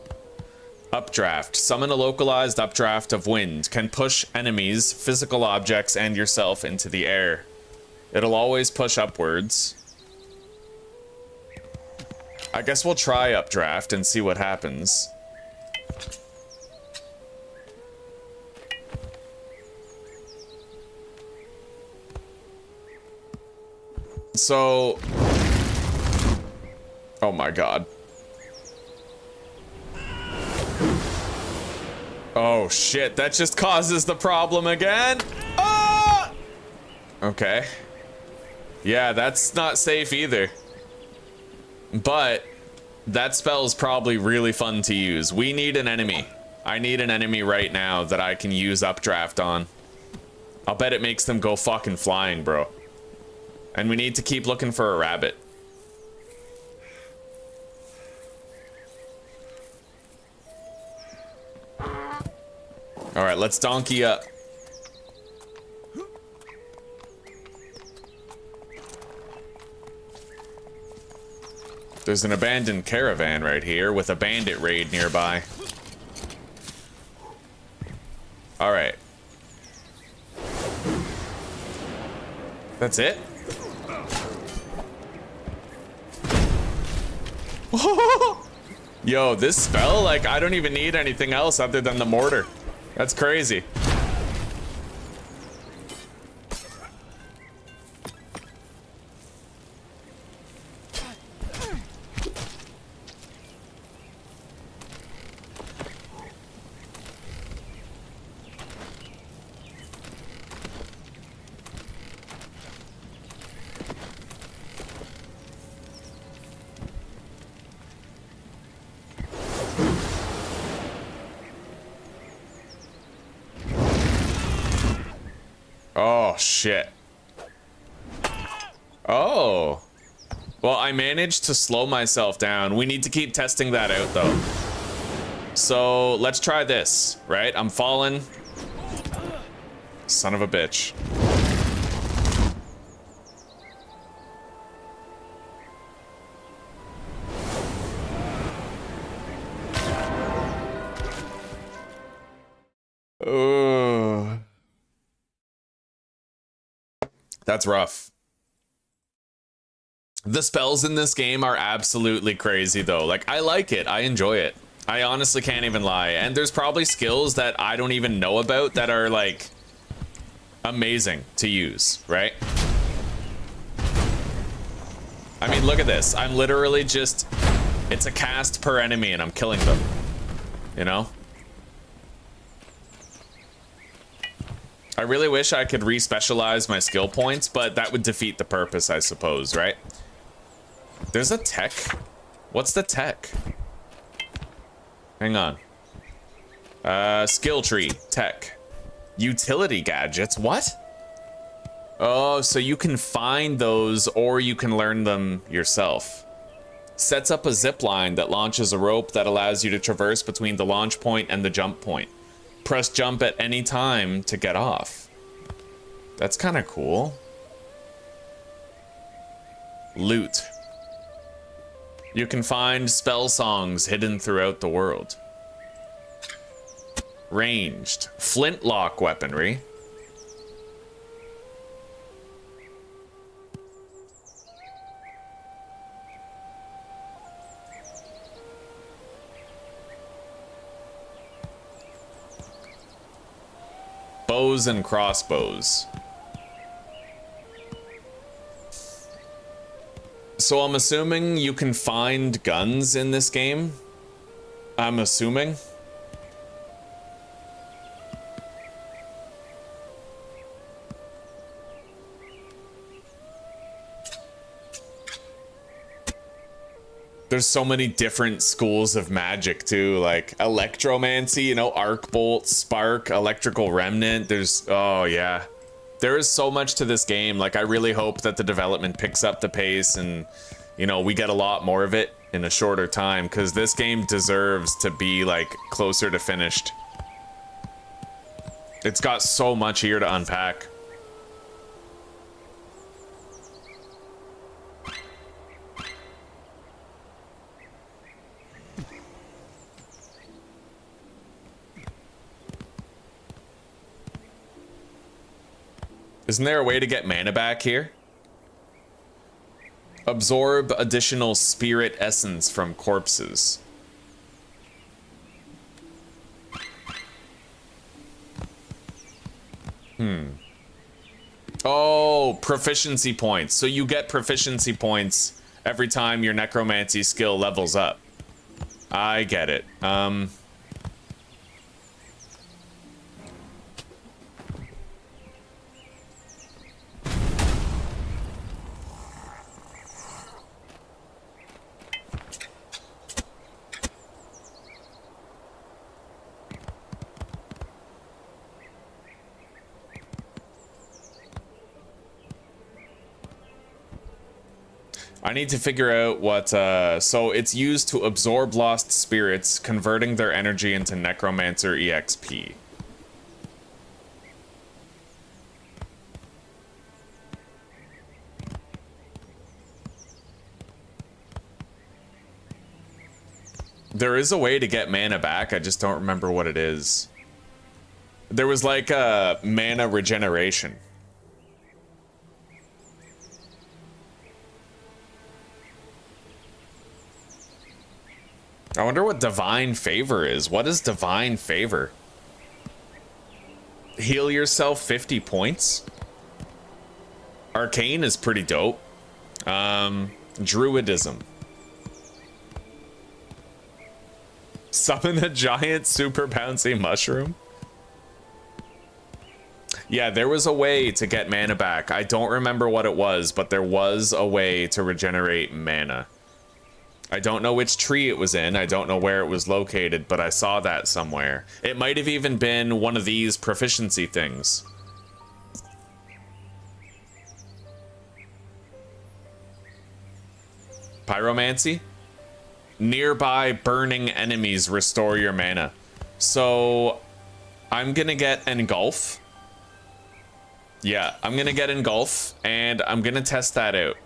Updraft. Summon a localized updraft of wind. Can push enemies, physical objects, and yourself into the air. It'll always push upwards. I guess we'll try updraft and see what happens. So... Oh my god. Oh shit, that just causes the problem again? Ah! Okay. Yeah, that's not safe either. But that spell is probably really fun to use. We need an enemy. I need an enemy right now that I can use updraft on. I'll bet it makes them go fucking flying, bro. And we need to keep looking for a rabbit. Alright, let's donkey up. There's an abandoned caravan right here with a bandit raid nearby. Alright. That's it? Yo, this spell, like, I don't even need anything else other than the mortar. That's crazy. Oh, shit. Oh. Well, I managed to slow myself down. We need to keep testing that out, though. So, let's try this, right? I'm falling. Son of a bitch. Oh. That's rough. The spells in this game are absolutely crazy, though. Like, I like it. I enjoy it. I honestly can't even lie. And there's probably skills that I don't even know about that are, like, amazing to use, right? I mean, look at this. I'm literally just... It's a cast per enemy, and I'm killing them. You know? I really wish I could re-specialize my skill points, but that would defeat the purpose, I suppose, right? There's a tech? What's the tech? Hang on. Skill tree, tech. Utility gadgets, what? Oh, so you can find those or you can learn them yourself. Sets up a zip line that launches a rope that allows you to traverse between the launch point and the jump point. Press jump at any time to get off. That's kind of cool. Loot. You can find spell songs hidden throughout the world. Ranged. Flintlock weaponry. Bows and crossbows. So I'm assuming you can find guns in this game. I'm assuming. There's so many different schools of magic too, like electromancy, you know, arc bolt, spark, electrical remnant. There's, oh yeah. There is so much to this game. Like, I really hope that the development picks up the pace and, you know, we get a lot more of it in a shorter time, because this game deserves to be, like, closer to finished. It's got so much here to unpack. Isn't there a way to get mana back here? Absorb additional spirit essence from corpses. Oh, proficiency points. So you get proficiency points every time your necromancy skill levels up. I get it. I need to figure out what, so it's used to absorb lost spirits, converting their energy into necromancer EXP. There is a way to get mana back, I just don't remember what it is. There was like a mana regeneration. I wonder what Divine Favor is. What is Divine Favor? Heal yourself 50 points? Arcane is pretty dope. Druidism. Summon a giant super bouncy mushroom? Yeah, there was a way to get mana back. I don't remember what it was, but there was a way to regenerate mana. I don't know which tree it was in, I don't know where it was located, but I saw that somewhere. It might have even been one of these proficiency things. Pyromancy? Nearby burning enemies restore your mana. So, I'm gonna get Engulf. Yeah, I'm gonna get Engulf, and I'm gonna test that out.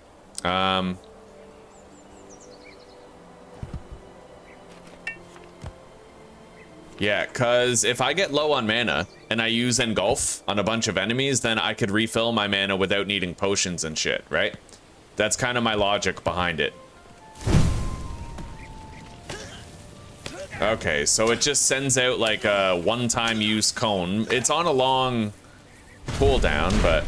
Yeah, because if I get low on mana and I use Engulf on a bunch of enemies, then I could refill my mana without needing potions and shit, right? That's kind of my logic behind it. Okay, so it just sends out like a one-time use cone. It's on a long cooldown, but...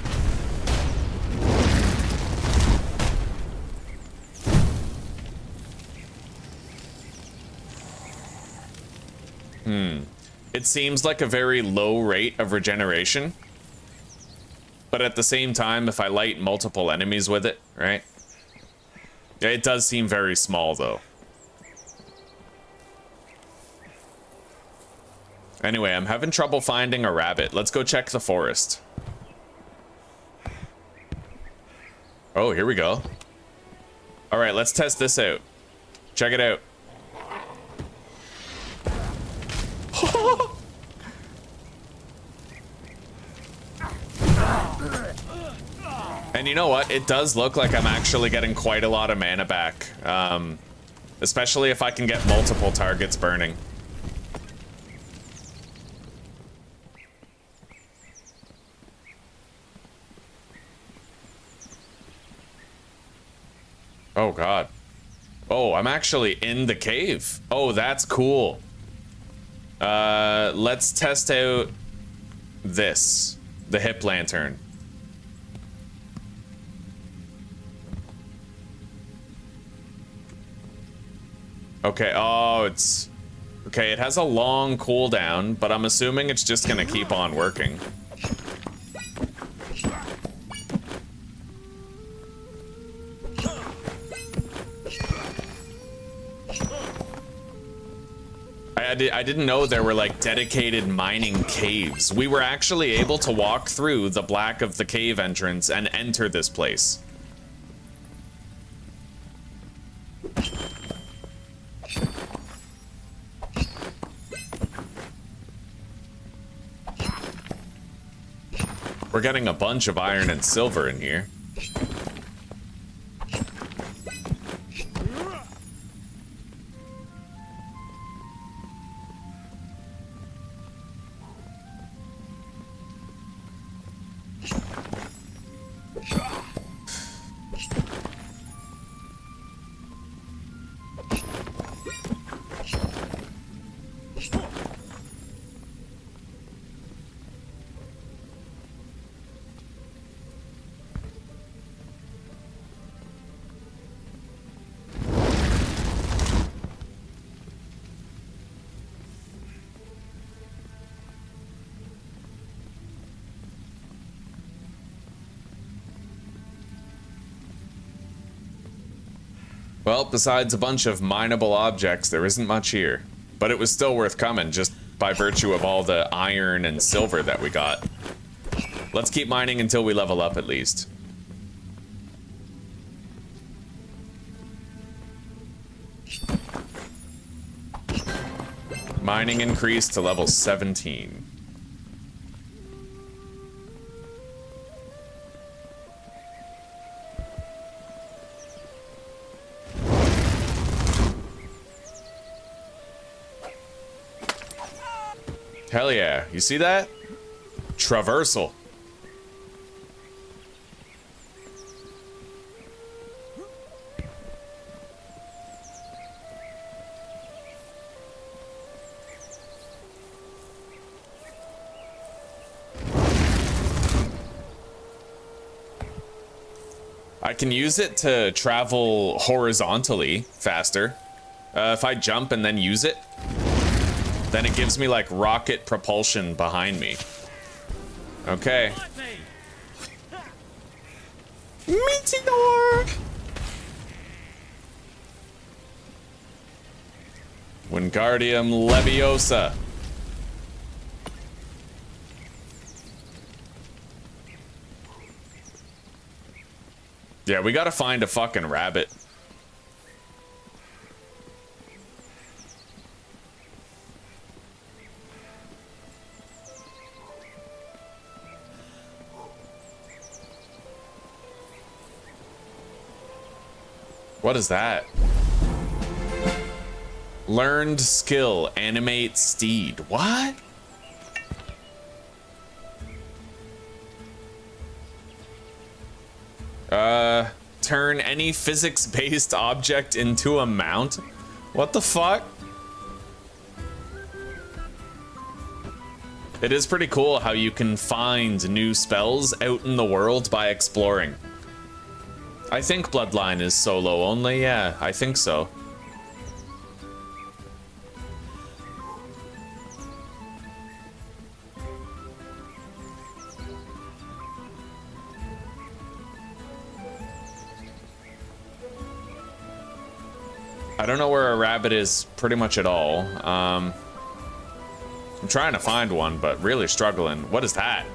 It seems like a very low rate of regeneration. But at the same time, if I light multiple enemies with it, right? It does seem very small, though. Anyway, I'm having trouble finding a rabbit. Let's go check the forest. Oh, here we go. All right, let's test this out. Check it out. And you know what? It does look like I'm actually getting quite a lot of mana back. Especially if I can get multiple targets burning. Oh god. Oh, I'm actually in the cave. Oh, that's cool. Let's test out this. The hip lantern. Okay, oh, it's... Okay, it has a long cooldown, but I'm assuming it's just gonna keep on working. I didn't know there were like dedicated mining caves. We were actually able to walk through the black of the cave entrance and enter this place. We're getting a bunch of iron and silver in here. Well, besides a bunch of mineable objects, there isn't much here. But it was still worth coming, just by virtue of all the iron and silver that we got. Let's keep mining until we level up, at least. Mining increased to level 17. Hell yeah, you see that? Traversal. I can use it to travel horizontally faster. If I jump and then use it, then it gives me like rocket propulsion behind me. Okay. Meteor! Wingardium Leviosa. Yeah, we gotta find a fucking rabbit. What is that? Learned skill, animate steed. What? Turn any physics-based object into a mount? What the fuck? It is pretty cool how you can find new spells out in the world by exploring. I think Bloodline is solo only, yeah, I think so. I don't know where a rabbit is pretty much at all. I'm trying to find one, but really struggling. What is that?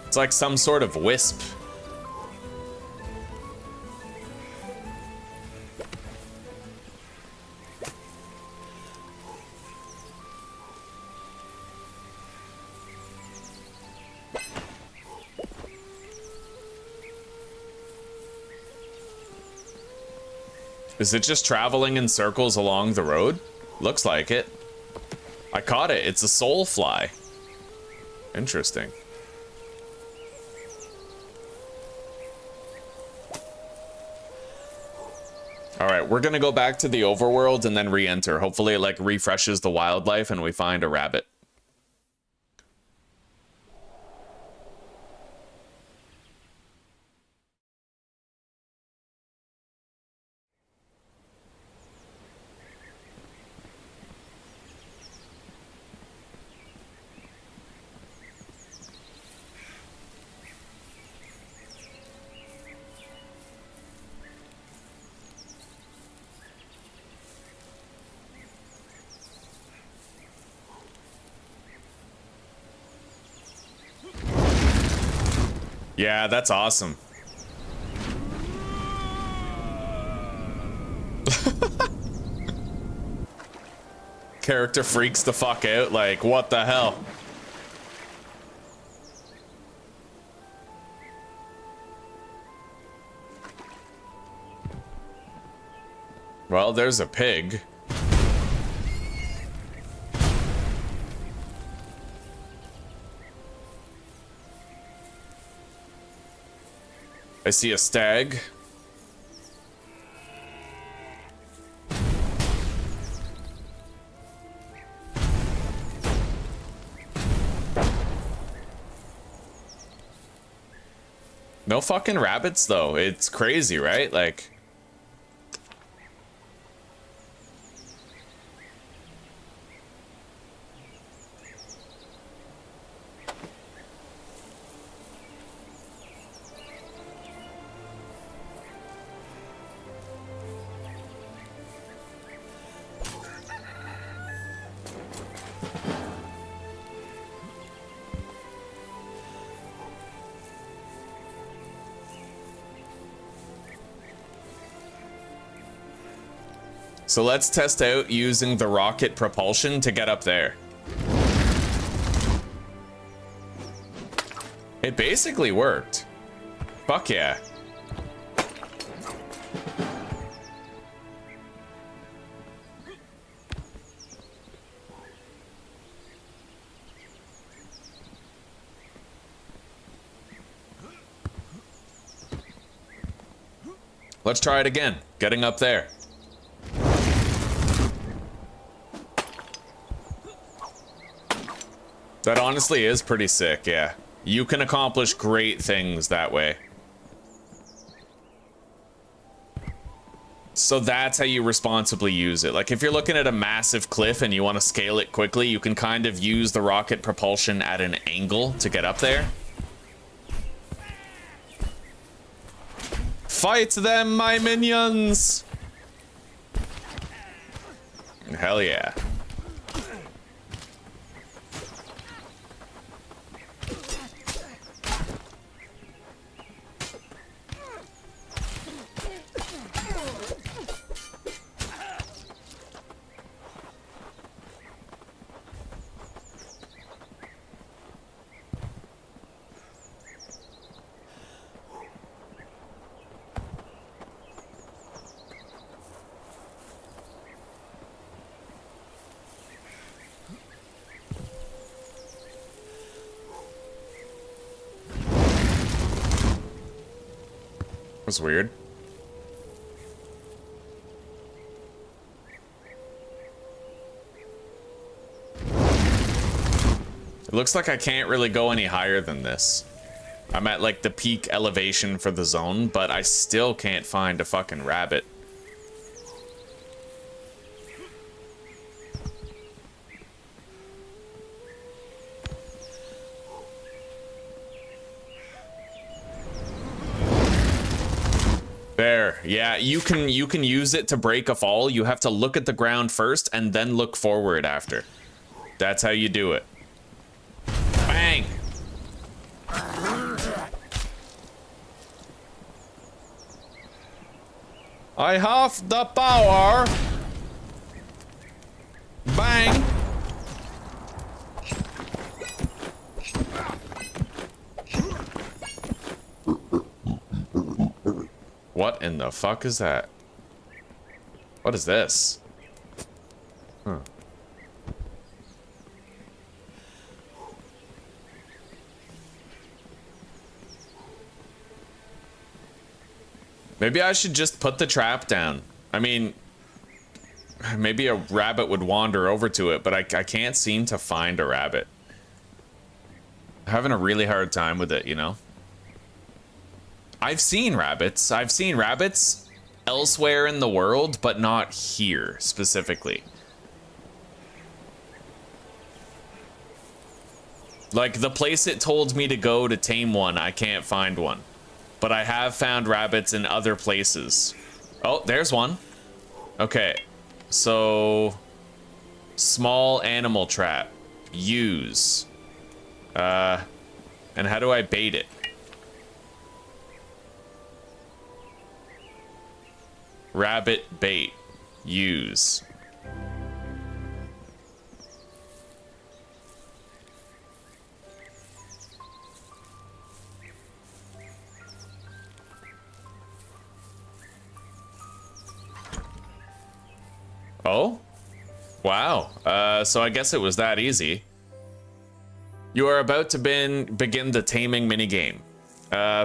It's like some sort of wisp. Is it just traveling in circles along the road? Looks like it. I caught it. It's a soul fly. Interesting. Alright, we're gonna go back to the overworld and then re-enter. Hopefully it like refreshes the wildlife and we find a rabbit. Yeah, that's awesome. Character freaks the fuck out, like, what the hell? Well, there's a pig. I see a stag. No fucking rabbits though. It's crazy, right? Like, so let's test out using the rocket propulsion to get up there. It basically worked. Fuck yeah. Let's try it again, getting up there. That honestly is pretty sick, yeah. You can accomplish great things that way. So that's how you responsibly use it. Like if you're looking at a massive cliff and you want to scale it quickly, you can kind of use the rocket propulsion at an angle to get up there. Fight them, my minions! Hell yeah. That's weird. It looks like I can't really go any higher than this. I'm at like the peak elevation for the zone, but I still can't find a fucking rabbit. There, yeah, you can use it to break a fall. You have to look at the ground first and then look forward after. That's how you do it. Bang! I have the power. Bang! What in the fuck is that? What is this? Huh. Maybe I should just put the trap down. I mean, maybe a rabbit would wander over to it, but I can't seem to find a rabbit. I'm having a really hard time with it, you know? I've seen rabbits. I've seen rabbits elsewhere in the world, but not here specifically. Like, the place it told me to go to tame one, I can't find one. But I have found rabbits in other places. Oh, there's one. Okay, so small animal trap. Use. And how do I bait it? Rabbit bait. Use. Oh? Wow. So I guess it was that easy. You are about to begin the taming minigame.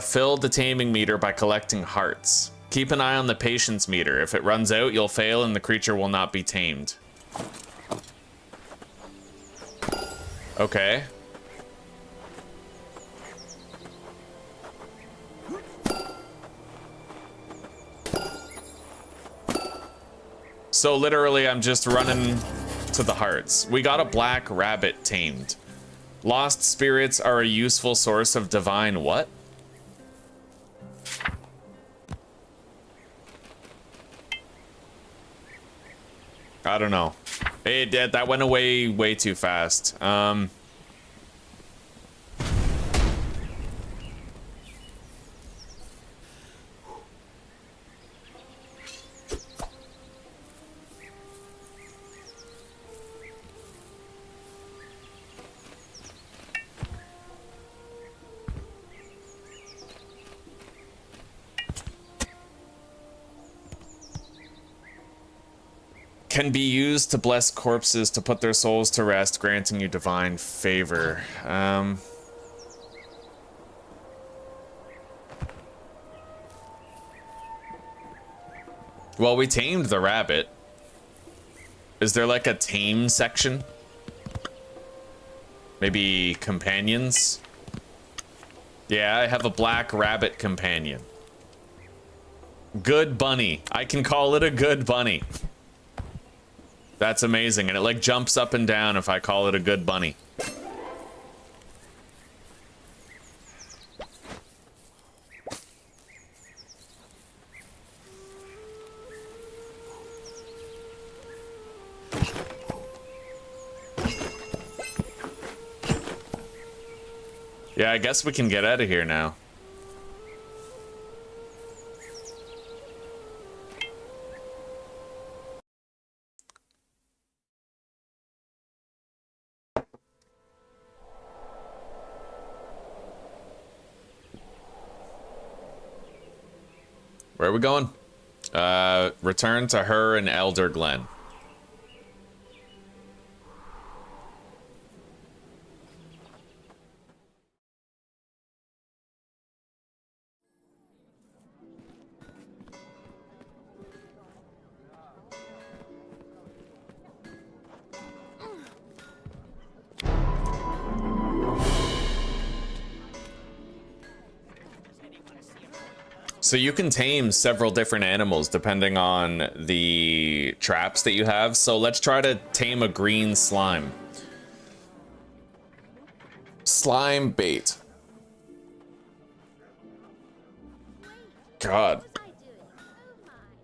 Fill the taming meter by collecting hearts. Keep an eye on the patience meter. If it runs out, you'll fail and the creature will not be tamed. Okay. So literally, I'm just running to the hearts. We got a black rabbit tamed. Lost spirits are a useful source of divine what? I don't know. Hey, that went away way too fast. Can be used to bless corpses to put their souls to rest, granting you divine favor. Well, we tamed the rabbit. Is there like a tame section? Maybe companions? Yeah, I have a black rabbit companion. Good bunny. I can call it a good bunny. That's amazing, and it like jumps up and down if I call it a good bunny. Yeah, I guess we can get out of here now. Where are we going? Return to her in Elder Glen. So you can tame several different animals depending on the traps that you have. So let's try to tame a green slime. Slime bait. God.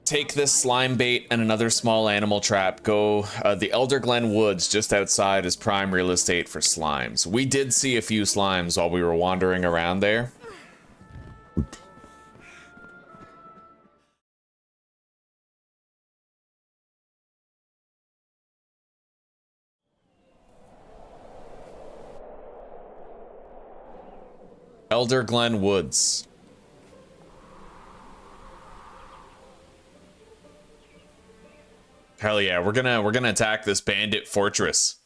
Take this slime bait and another small animal trap. Go, the Elder Glen Woods just outside is prime real estate for slimes. We did see a few slimes while we were wandering around there. Elder Glen Woods. Hell yeah, we're gonna attack this bandit fortress.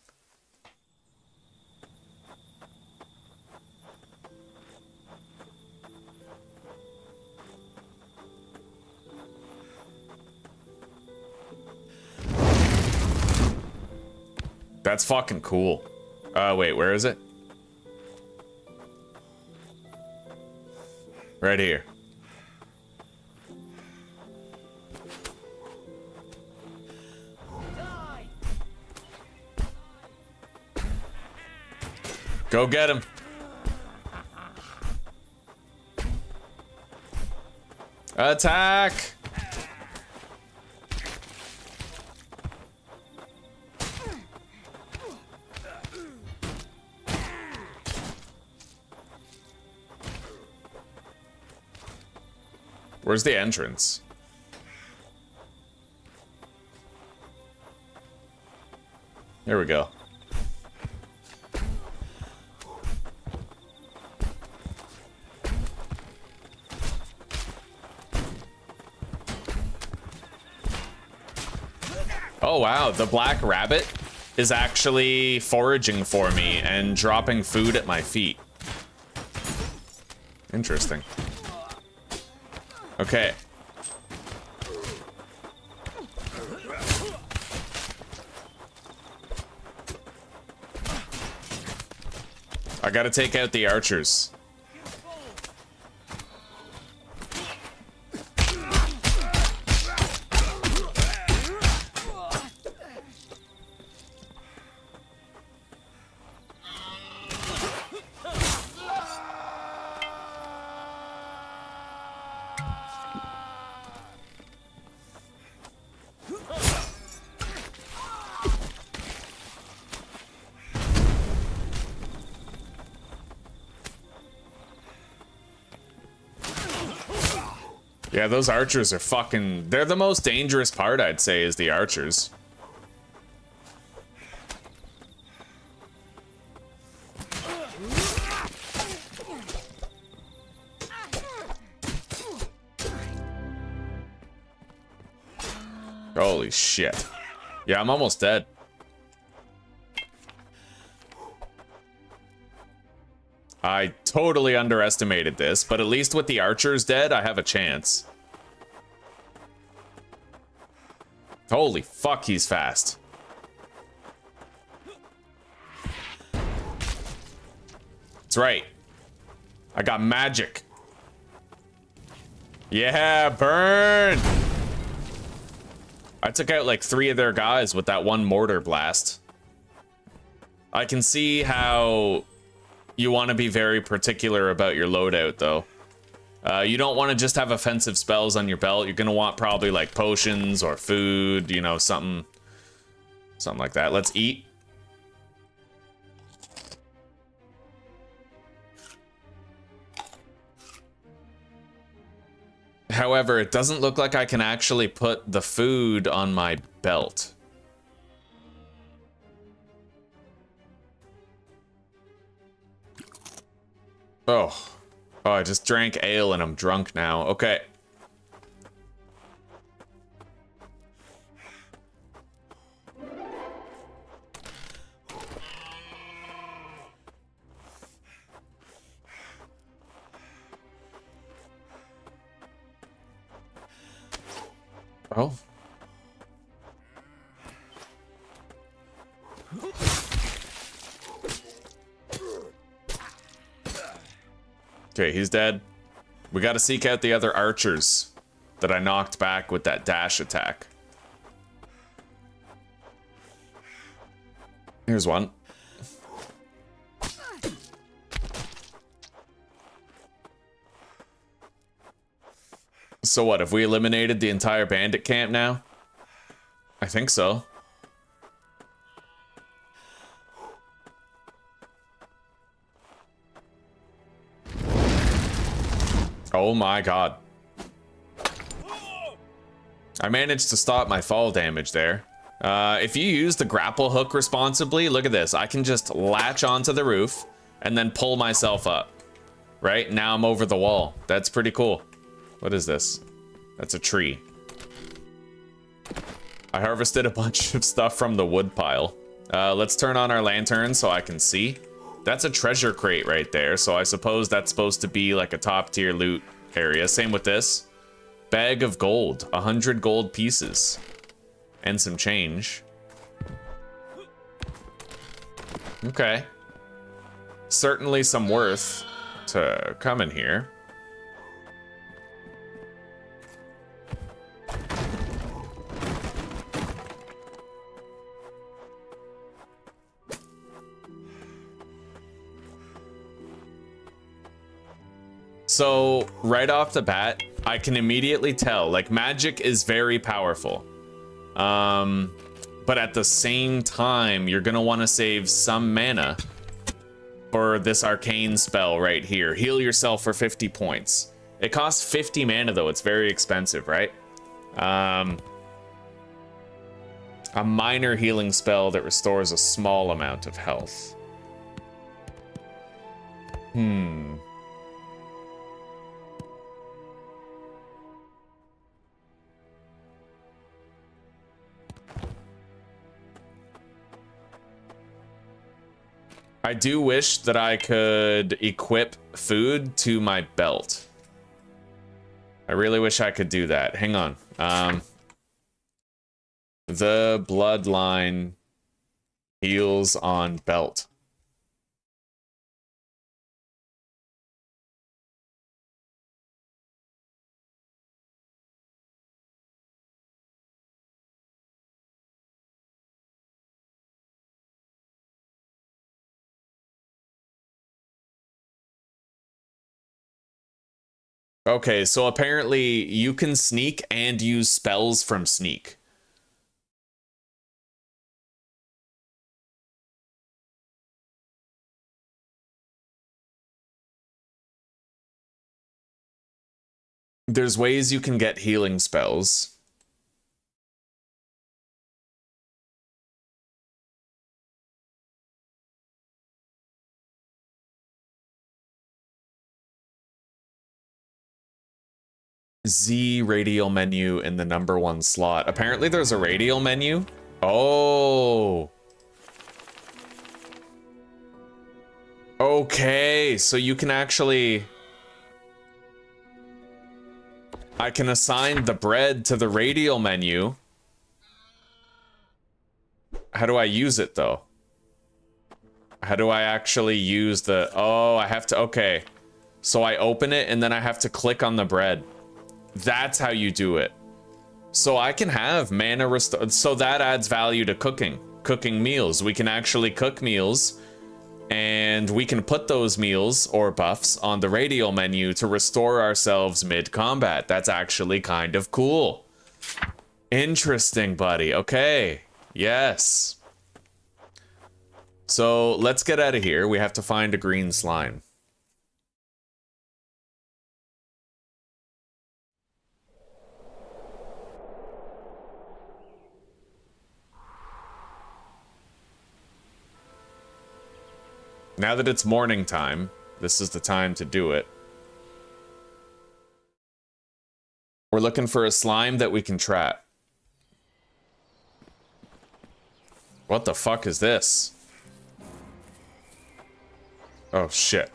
That's fucking cool. Wait, where is it? Right here. Go get him. Attack! Where's the entrance? There we go. Oh wow, the black rabbit is actually foraging for me and dropping food at my feet. Interesting. Okay. I gotta take out the archers. Yeah, those archers are fucking... They're the most dangerous part, I'd say, is the archers. Holy shit. Yeah, I'm almost dead. I totally underestimated this, but at least with the archers dead, I have a chance. Holy fuck, he's fast. That's right. I got magic. Yeah, burn! I took out like 3 of their guys with that one mortar blast. I can see how you want to be very particular about your loadout, though. You don't want to just have offensive spells on your belt. You're going to want probably like potions or food, you know, something like that. Let's eat. However, it doesn't look like I can actually put the food on my belt. Oh, I just drank ale and I'm drunk now. Okay. Oh. Okay, he's dead. We gotta seek out the other archers that I knocked back with that dash attack. Here's one. So what, have we eliminated the entire bandit camp now? I think so. Oh my god. I managed to stop my fall damage there. If you use the grapple hook responsibly, look at this. I can just latch onto the roof and then pull myself up. Right? Now I'm over the wall. That's pretty cool. What is this? That's a tree. I harvested a bunch of stuff from the wood pile. Let's turn on our lantern so I can see. That's a treasure crate right there, so I suppose that's supposed to be like a top tier loot area. Same with this. Bag of gold, 100 gold pieces. And some change. Okay. Certainly some worth to come in here. So, right off the bat, I can immediately tell, like, magic is very powerful. But at the same time, you're gonna want to save some mana for this arcane spell right here. Heal yourself for 50 points. It costs 50 mana, though. It's very expensive, right? A minor healing spell that restores a small amount of health. I do wish that I could equip food to my belt. I really wish I could do that. Hang on. The Bloodline heals on belt. Okay, so apparently you can sneak and use spells from sneak. There's ways you can get healing spells. Z radial menu in the #1 slot. Apparently there's a radial menu. Oh. Okay, so you can actually... I can assign the bread to the radial menu. How do I use it, though? How do I actually use the... Oh, I have to... Okay. So I open it, and then I have to click on the bread. That's how you do it. So I can have mana restore. So that adds value to cooking. Cooking meals. We can actually cook meals. And we can put those meals or buffs on the radial menu to restore ourselves mid-combat. That's actually kind of cool. Interesting, buddy. Okay. Yes. So let's get out of here. We have to find a green slime. Now that it's morning time, this is the time to do it. We're looking for a slime that we can trap. What the fuck is this? Oh shit.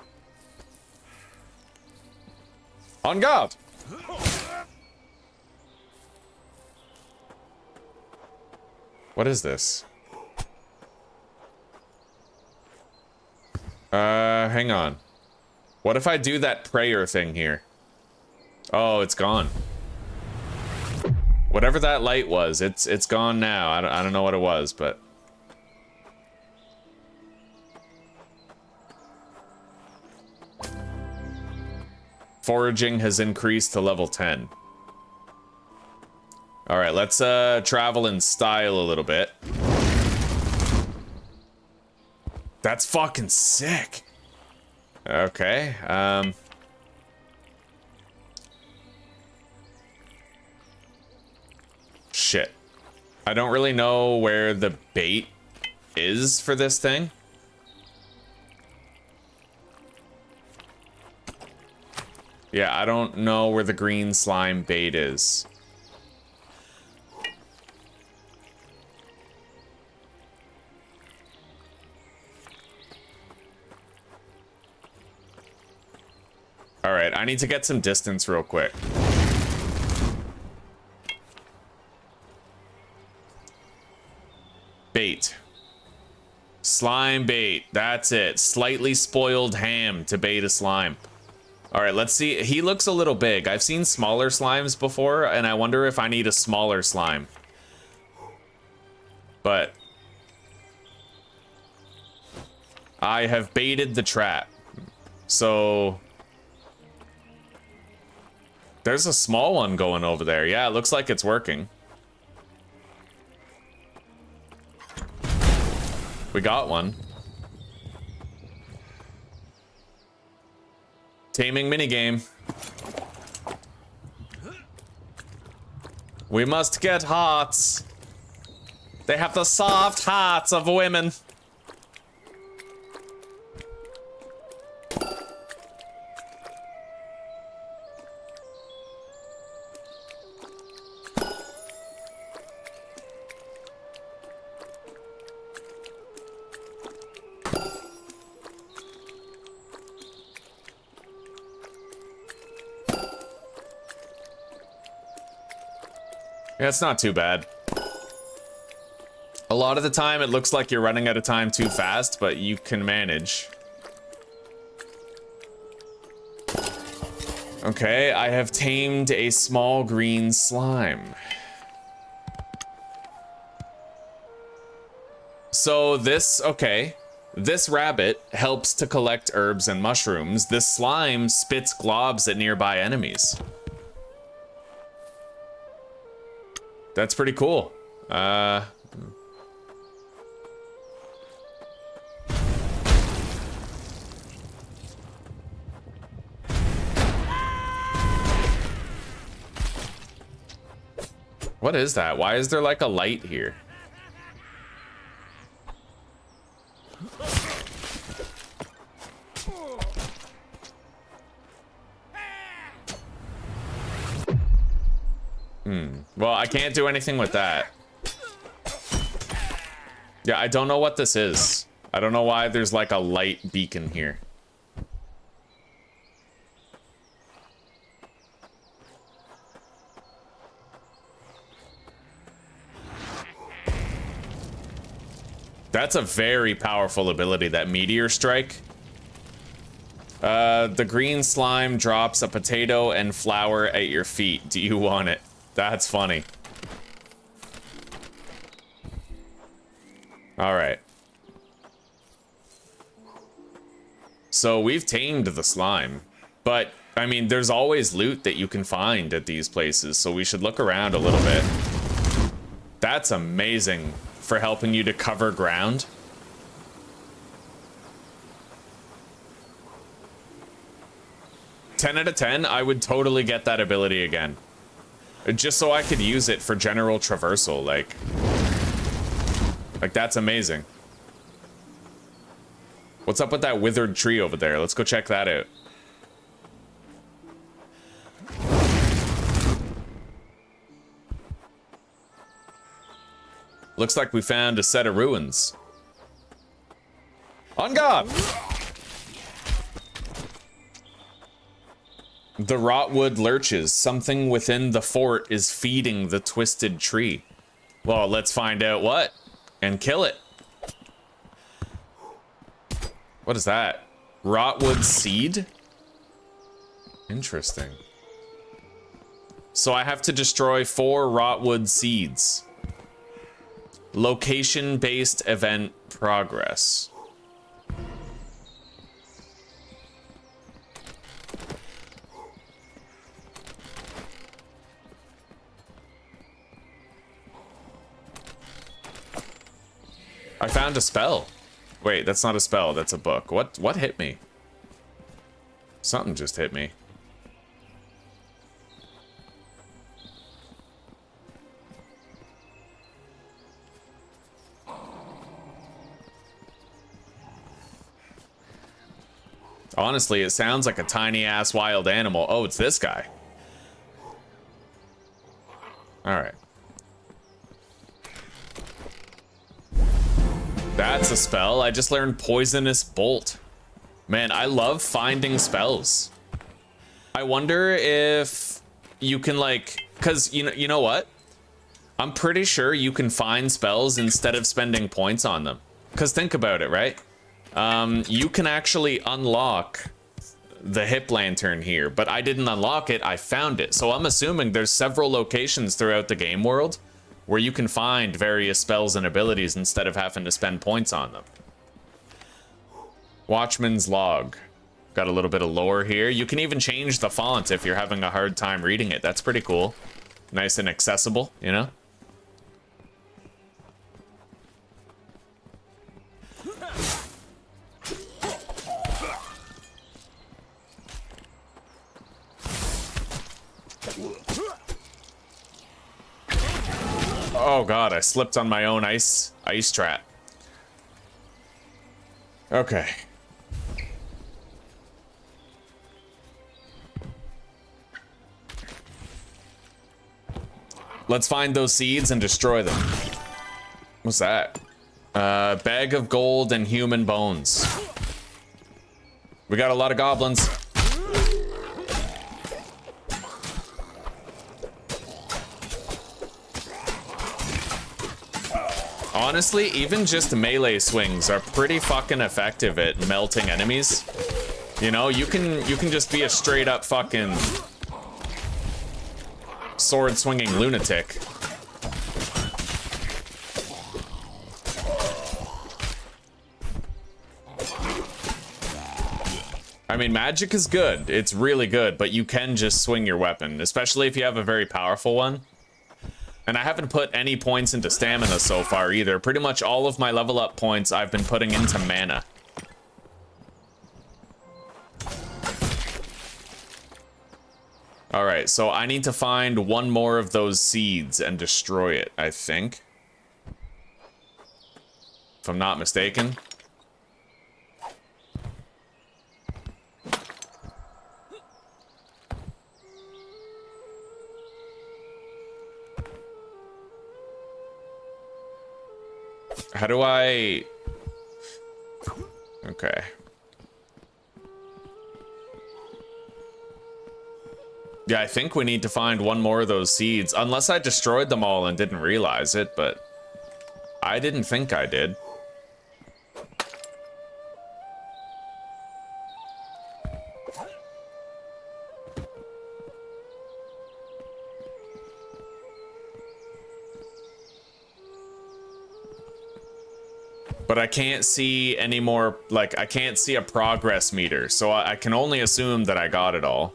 On guard! What is this? Hang on. What if I do that prayer thing here? Oh, it's gone. Whatever that light was, it's gone now. I don't know what it was, but... Foraging has increased to level 10. Alright, let's travel in style a little bit. That's fucking sick. Okay, shit. I don't really know where the bait is for this thing. Yeah, I don't know where the green slime bait is. All right, I need to get some distance real quick. Bait. Slime bait. That's it. Slightly spoiled ham to bait a slime. All right, let's see. He looks a little big. I've seen smaller slimes before, and I wonder if I need a smaller slime. But I have baited the trap. So there's a small one going over there. Yeah, it looks like it's working. We got one. Taming minigame. We must get hearts. They have the soft hearts of women. Yeah, it's not too bad. A lot of the time, it looks like you're running out of time too fast, but you can manage. Okay, I have tamed a small green slime. So this, okay. This rabbit helps to collect herbs and mushrooms. This slime spits globs at nearby enemies. That's pretty cool. What is that? Why is there like a light here? Well, I can't do anything with that. Yeah, I don't know what this is. I don't know why there's like a light beacon here. That's a very powerful ability, that meteor strike. The green slime drops a potato and flour at your feet. Do you want it? That's funny. All right. So we've tamed the slime, but I mean, there's always loot that you can find at these places, so we should look around a little bit. That's amazing for helping you to cover ground. Ten out of 10, I would totally get that ability again. Just so I could use it for general traversal, like that's amazing. What's up with that withered tree over there? Let's go check that out. Looks like we found a set of ruins. On guard! The rotwood lurches. Something within the fort is feeding the twisted tree. Well, let's find out what and kill it. What is that? Rotwood seed? Interesting. So I have to destroy 4 rotwood seeds. Location-based event progress. I found a spell. Wait, that's not a spell, that's a book. What hit me? Something just hit me. Honestly, it sounds like a tiny ass wild animal. Oh, it's this guy. All right. That's a spell. I just learned Poisonous Bolt. Man, I love finding spells. I wonder if you can like, cause you know what? I'm pretty sure you can find spells instead of spending points on them. Cause think about it, right? You can actually unlock the hip lantern here, but I didn't unlock it, I found it. So I'm assuming there's several locations throughout the game world where you can find various spells and abilities instead of having to spend points on them. Watchman's Log. Got a little bit of lore here. You can even change the font if you're having a hard time reading it. That's pretty cool. Nice and accessible, you know? Oh god, I slipped on my own ice trap. Okay. Let's find those seeds and destroy them. What's that? Bag of gold and human bones. We got a lot of goblins. Honestly, even just melee swings are pretty fucking effective at melting enemies. You know, you can just be a straight up fucking sword swinging lunatic. I mean, magic is good. It's really good, but you can just swing your weapon, especially if you have a very powerful one. And I haven't put any points into stamina so far either. Pretty much all of my level up points I've been putting into mana. Alright, so I need to find one more of those seeds and destroy it, I think. If I'm not mistaken. How do I... Okay. Yeah, I think we need to find one more of those seeds. Unless I destroyed them all and didn't realize it, but... I didn't think I did. But I can't see any more, like, I can't see a progress meter, so I can only assume that I got it all.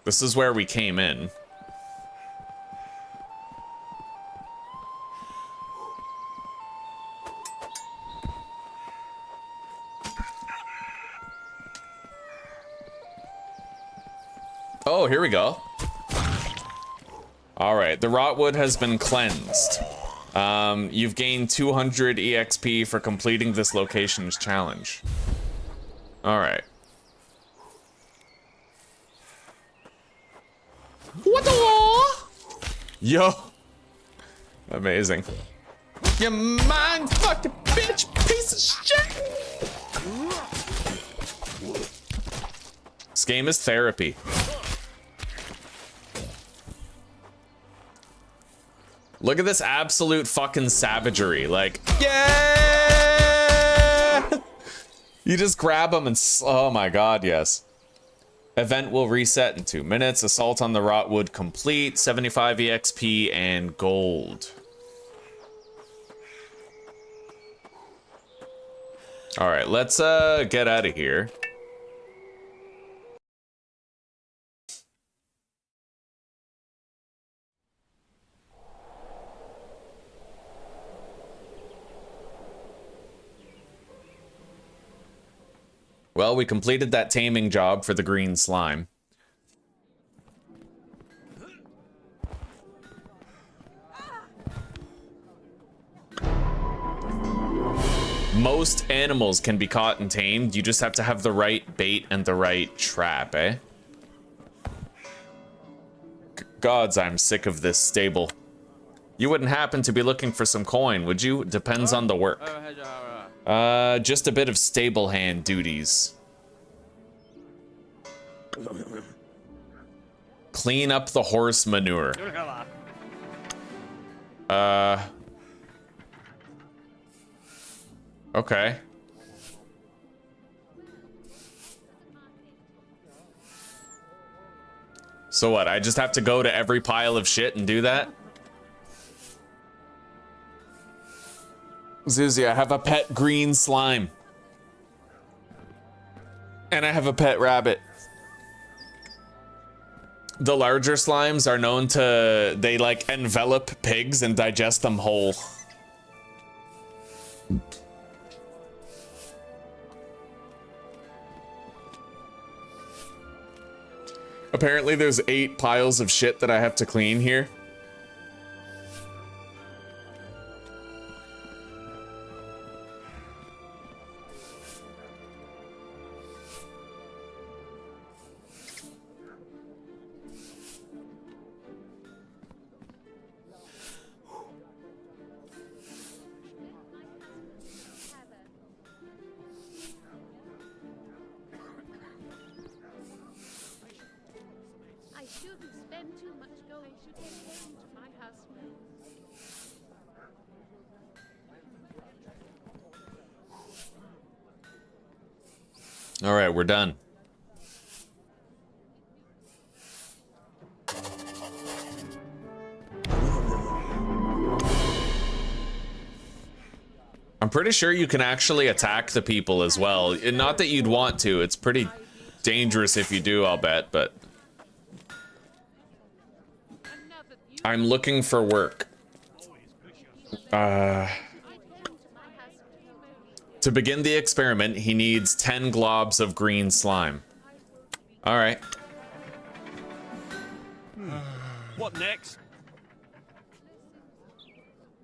This is where we came in. Oh, here we go. All right, the rotwood has been cleansed. You've gained 200 EXP for completing this location's challenge. Alright. What the law? Yo! Amazing. You mind fucking bitch, piece of shit! This game is therapy. Look at this absolute fucking savagery. Like, yeah! You just grab them and... Oh my god, yes. Event will reset in 2 minutes. Assault on the Rotwood complete. 75 EXP and gold. Alright, let's get out of here. Well, we completed that taming job for the green slime. Most animals can be caught and tamed. You just have to have the right bait and the right trap, eh? Gods, I'm sick of this stable. You wouldn't happen to be looking for some coin, would you? Depends on the work. Just a bit of stable hand duties. Clean up the horse manure. Okay. So what? I just have to go to every pile of shit and do that? Zuzi, I have a pet green slime. And I have a pet rabbit. The larger slimes are known to, they like envelop pigs and digest them whole. Apparently there's 8 piles of shit that I have to clean here. All right, we're done. I'm pretty sure you can actually attack the people as well. Not that you'd want to. It's pretty dangerous if you do, I'll bet, but... I'm looking for work. To begin the experiment, he needs 10 globs of green slime. All right. What next?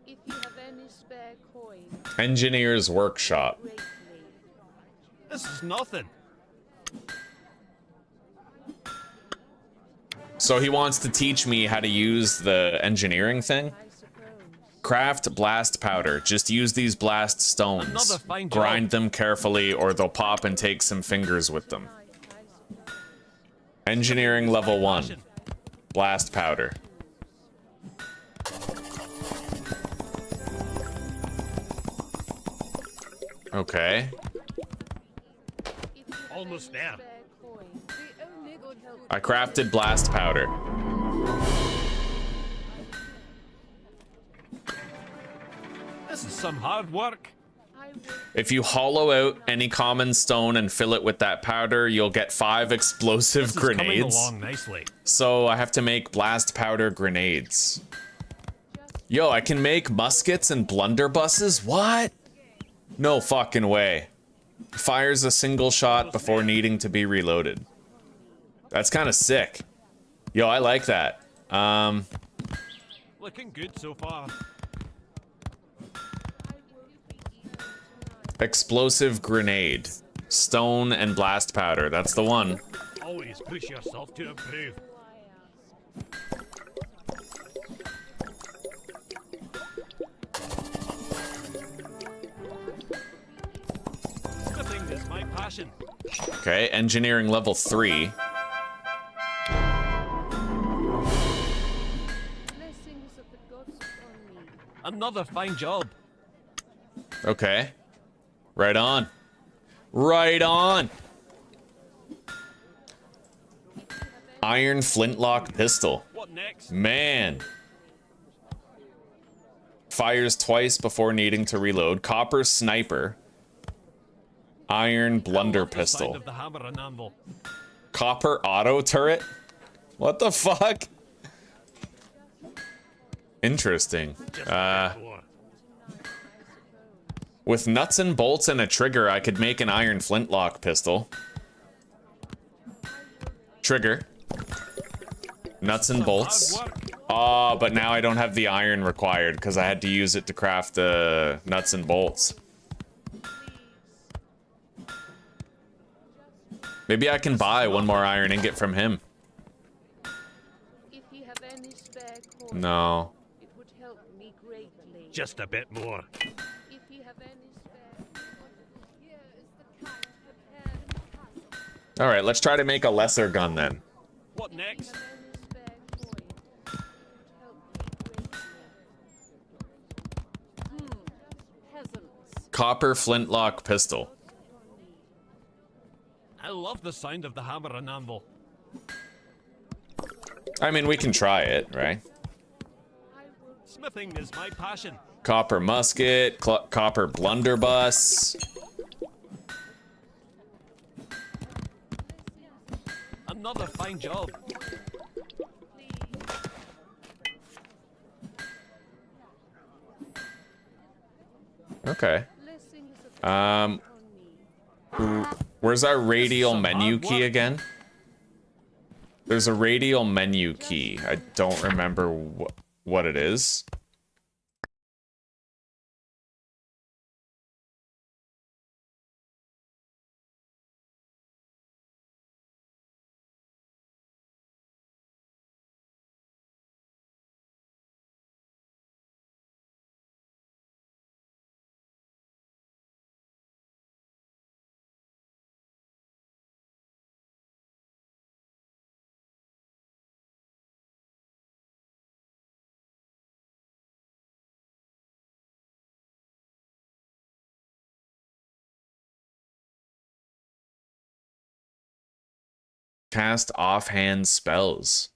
If you have any spare coin, Engineer's workshop. This is nothing. So he wants to teach me how to use the engineering thing? Craft blast powder. Just use these blast stones. Grind them carefully or they'll pop and take some fingers with them. Engineering level 1. Blast powder. Okay. Almost there. I crafted blast powder. This is some hard work. If you hollow out any common stone and fill it with that powder, you'll get 5 explosive grenades. Coming along nicely. So I have to make blast powder grenades. Yo, I can make muskets and blunderbusses? What? No fucking way. Fires a single shot before needing to be reloaded. That's kind of sick. Yo, I like that. Looking good so far. Explosive grenade. Stone and blast powder. That's the one. Always push yourself to improve. Scripting is my passion. Okay, engineering level 3. Another fine job. Okay. Right on. Right on. Iron flintlock pistol. What next? Man. Fires twice before needing to reload. Copper sniper. Iron blunder pistol. Of the hammer and anvil. Copper auto turret? What the fuck? Interesting. With nuts and bolts and a trigger, I could make an iron flintlock pistol. Trigger. Nuts and bolts. Oh, but now I don't have the iron required because I had to use it to craft the nuts and bolts. Maybe I can buy one more iron ingot from him. if you have any spare coin, No. it would help me greatly. Just a bit more. If you have any spare, here is the count prepared in the castle. All right, let's try to make a lesser gun then. What next? Copper flintlock pistol. I love the sound of the hammer and anvil. I mean, we can try it, right? Smithing is my passion. Copper musket, copper blunderbuss. Another fine job. Okay. Where's our radial menu key again? There's a radial menu key. I don't remember what it is. Cast offhand spells.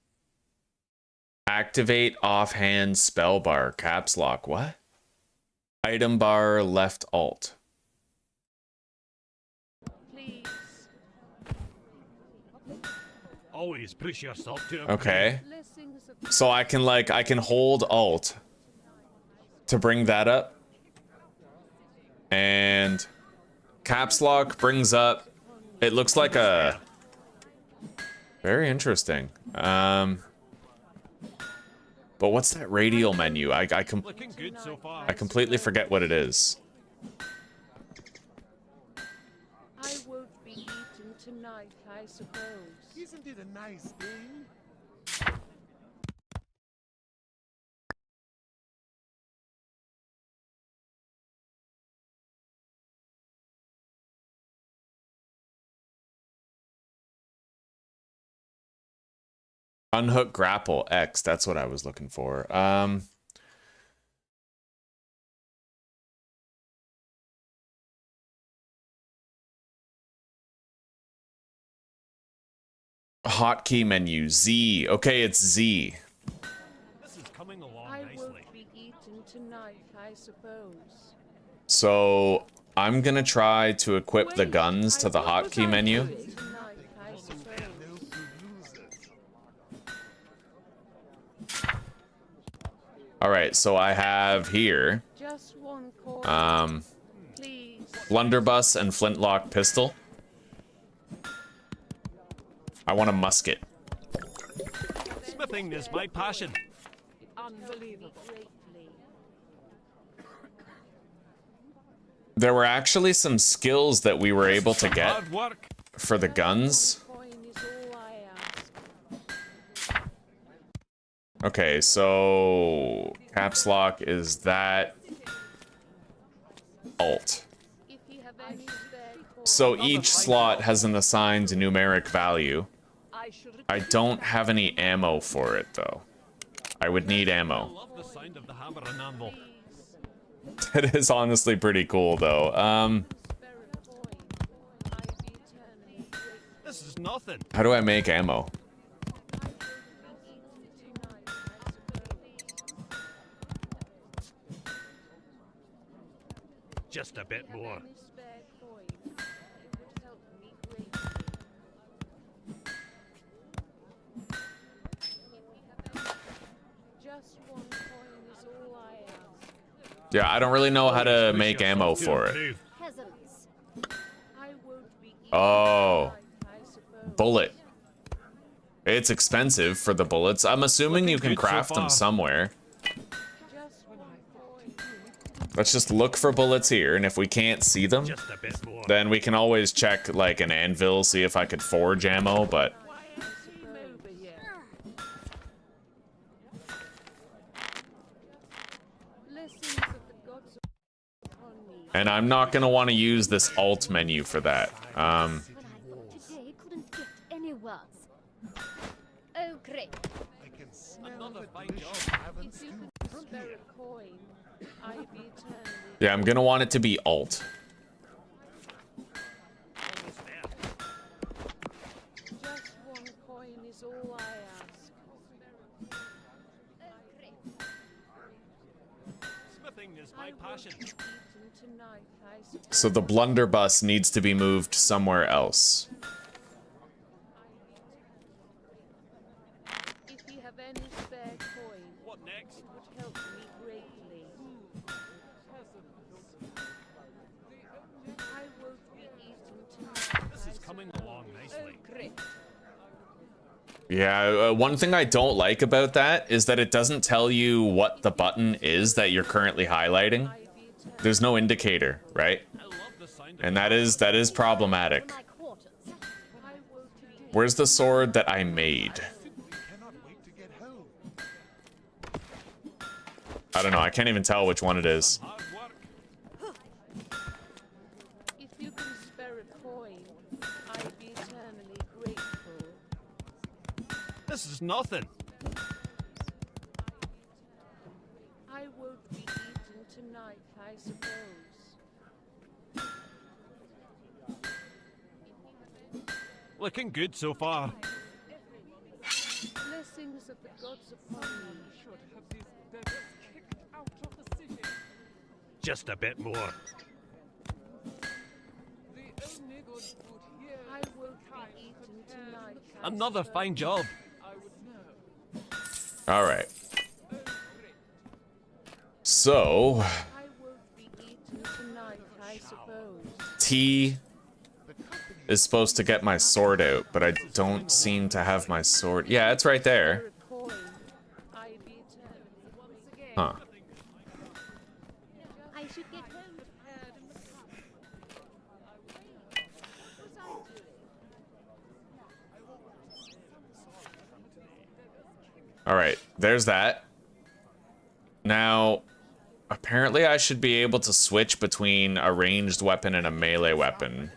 Activate offhand spell bar. Caps lock. What? Item bar left alt. Please. Always push yourself to a Okay. Blessings of So I can hold alt to bring that up. And caps lock brings up, it looks like a, very interesting. But what's that radial menu? I looking good so far. completely forget what it is. I won't be eaten tonight, I suppose. Isn't it a nice thing? Unhook grapple X, that's what I was looking for. Hotkey menu Z. Okay, it's Z. This is coming along I nicely. won't be eaten tonight, I suppose. So I'm gonna try to equip the guns to the hotkey menu. Tonight, I suppose. All right, so I have here Just one coin, please. blunderbuss and flintlock pistol. I want a musket. Smithing is my passion. Unbelievable. There were actually some skills that we were able to get Hard work. for the guns. Coin is all I ask. Okay, so caps lock is that alt. If you have any spare coin, So each slot has an assigned numeric value. I should I don't have any ammo for it though. I would need I ammo. love the sound of the hammer and anvil. That is honestly pretty cool though. spare a coin. I'd be eternally grateful. This is nothing. How do I make ammo? Just a bit more. Any spare coin, it would help me greatly. Just one coin is all I ask. Yeah, I don't really know how to Push make yourself ammo to for it. improve. Peasants. I won't be eaten Oh, tonight, I suppose. bullet. It's expensive for the bullets. I'm assuming you can Looking good so craft them far. somewhere. Just one coin. Let's just look for bullets here, and if we can't see them, Just a bit more. then we can always check like an anvil, see if I could forge ammo, but Team over here. Blessings of the gods upon me. and I'm not gonna want to use this alt menu for that. Oh, great. I can smell Another the fine delicious job. haven't If you stew could from spare here. a coin, I'd be eternally. Yeah, I'm gonna want it to be alt. Almost there. Just one coin is all I ask. Oh, great. Smithing is my I won't passion. be eaten tonight, I suppose. So the blunderbuss needs to be moved somewhere else. If you have any spare coin, What next? it would help me greatly. I won't be eaten tonight. This I is coming suppose. along Oh, nicely. great. Yeah, one thing I don't like about that is that it doesn't tell you what the button is that you're currently highlighting. I'd be eternally. There's no indicator, right? I love the sound of And that is problematic. I won't be Where's the sword that I made? Simply cannot wait to get home. I don't know. I can't even tell which one it is. hard work. If you can spare a coin, I'd be eternally grateful. This is nothing. I won't be eaten tonight, I suppose. Looking good so far. Blessings of the gods upon me. Just a bit more. I won't be eaten tonight. I Another suppose. fine job. All right. So, I won't be eaten tonight, I suppose. T is supposed to get my sword out, but I don't seem to have my sword. Yeah, it's right there. For a coin, I'd be eternally once again. Huh. I should get home. All right, there's that. Now, apparently I should be able to switch between a ranged weapon and a melee weapon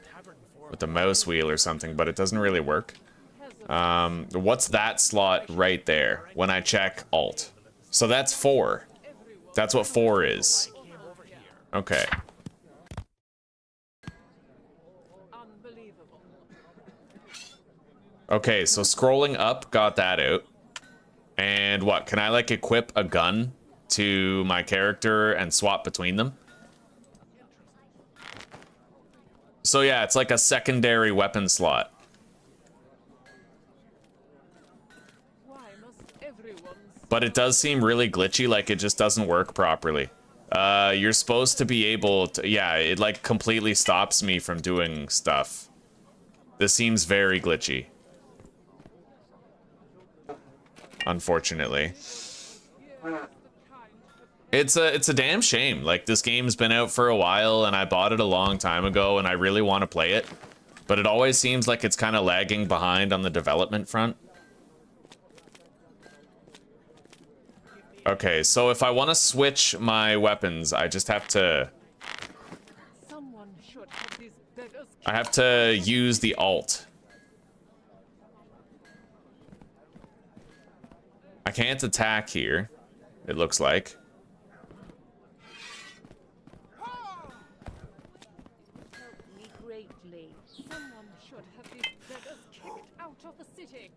with the mouse wheel or something, but it doesn't really work. What's that slot right there when I check alt? So that's 4. That's what 4 is. Okay. Okay, so scrolling up got that out. And what, can I like equip a gun to my character and swap between them? So yeah, it's like a secondary weapon slot. But it does seem really glitchy, like it just doesn't work properly. You're supposed to be able to, yeah, it like completely stops me from doing stuff. This seems very glitchy. Unfortunately. It's a damn shame. Like, this game's been out for a while and I bought it a long time ago and I really want to play it, but it always seems like it's kind of lagging behind on the development front. Okay, so if I want to switch my weapons, I just have to I have to use the alt. I can't attack here, it looks like. Help me greatly. Someone should have these beggars kicked out of the city.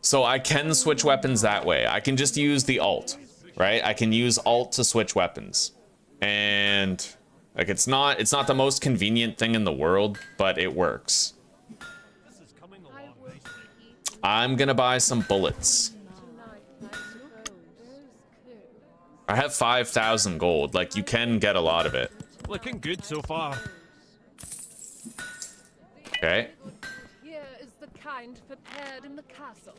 So I can switch weapons that way. I can just use the alt, right? I can use alt to switch weapons. And like it's not the most convenient thing in the world, but it works. This is coming I along will nicely. be eaten I'm gonna buy some bullets. tonight, I suppose. I have 5,000 gold. Like, you can get a lot of it. Looking good so far. Okay. Here is the kind prepared in the castle.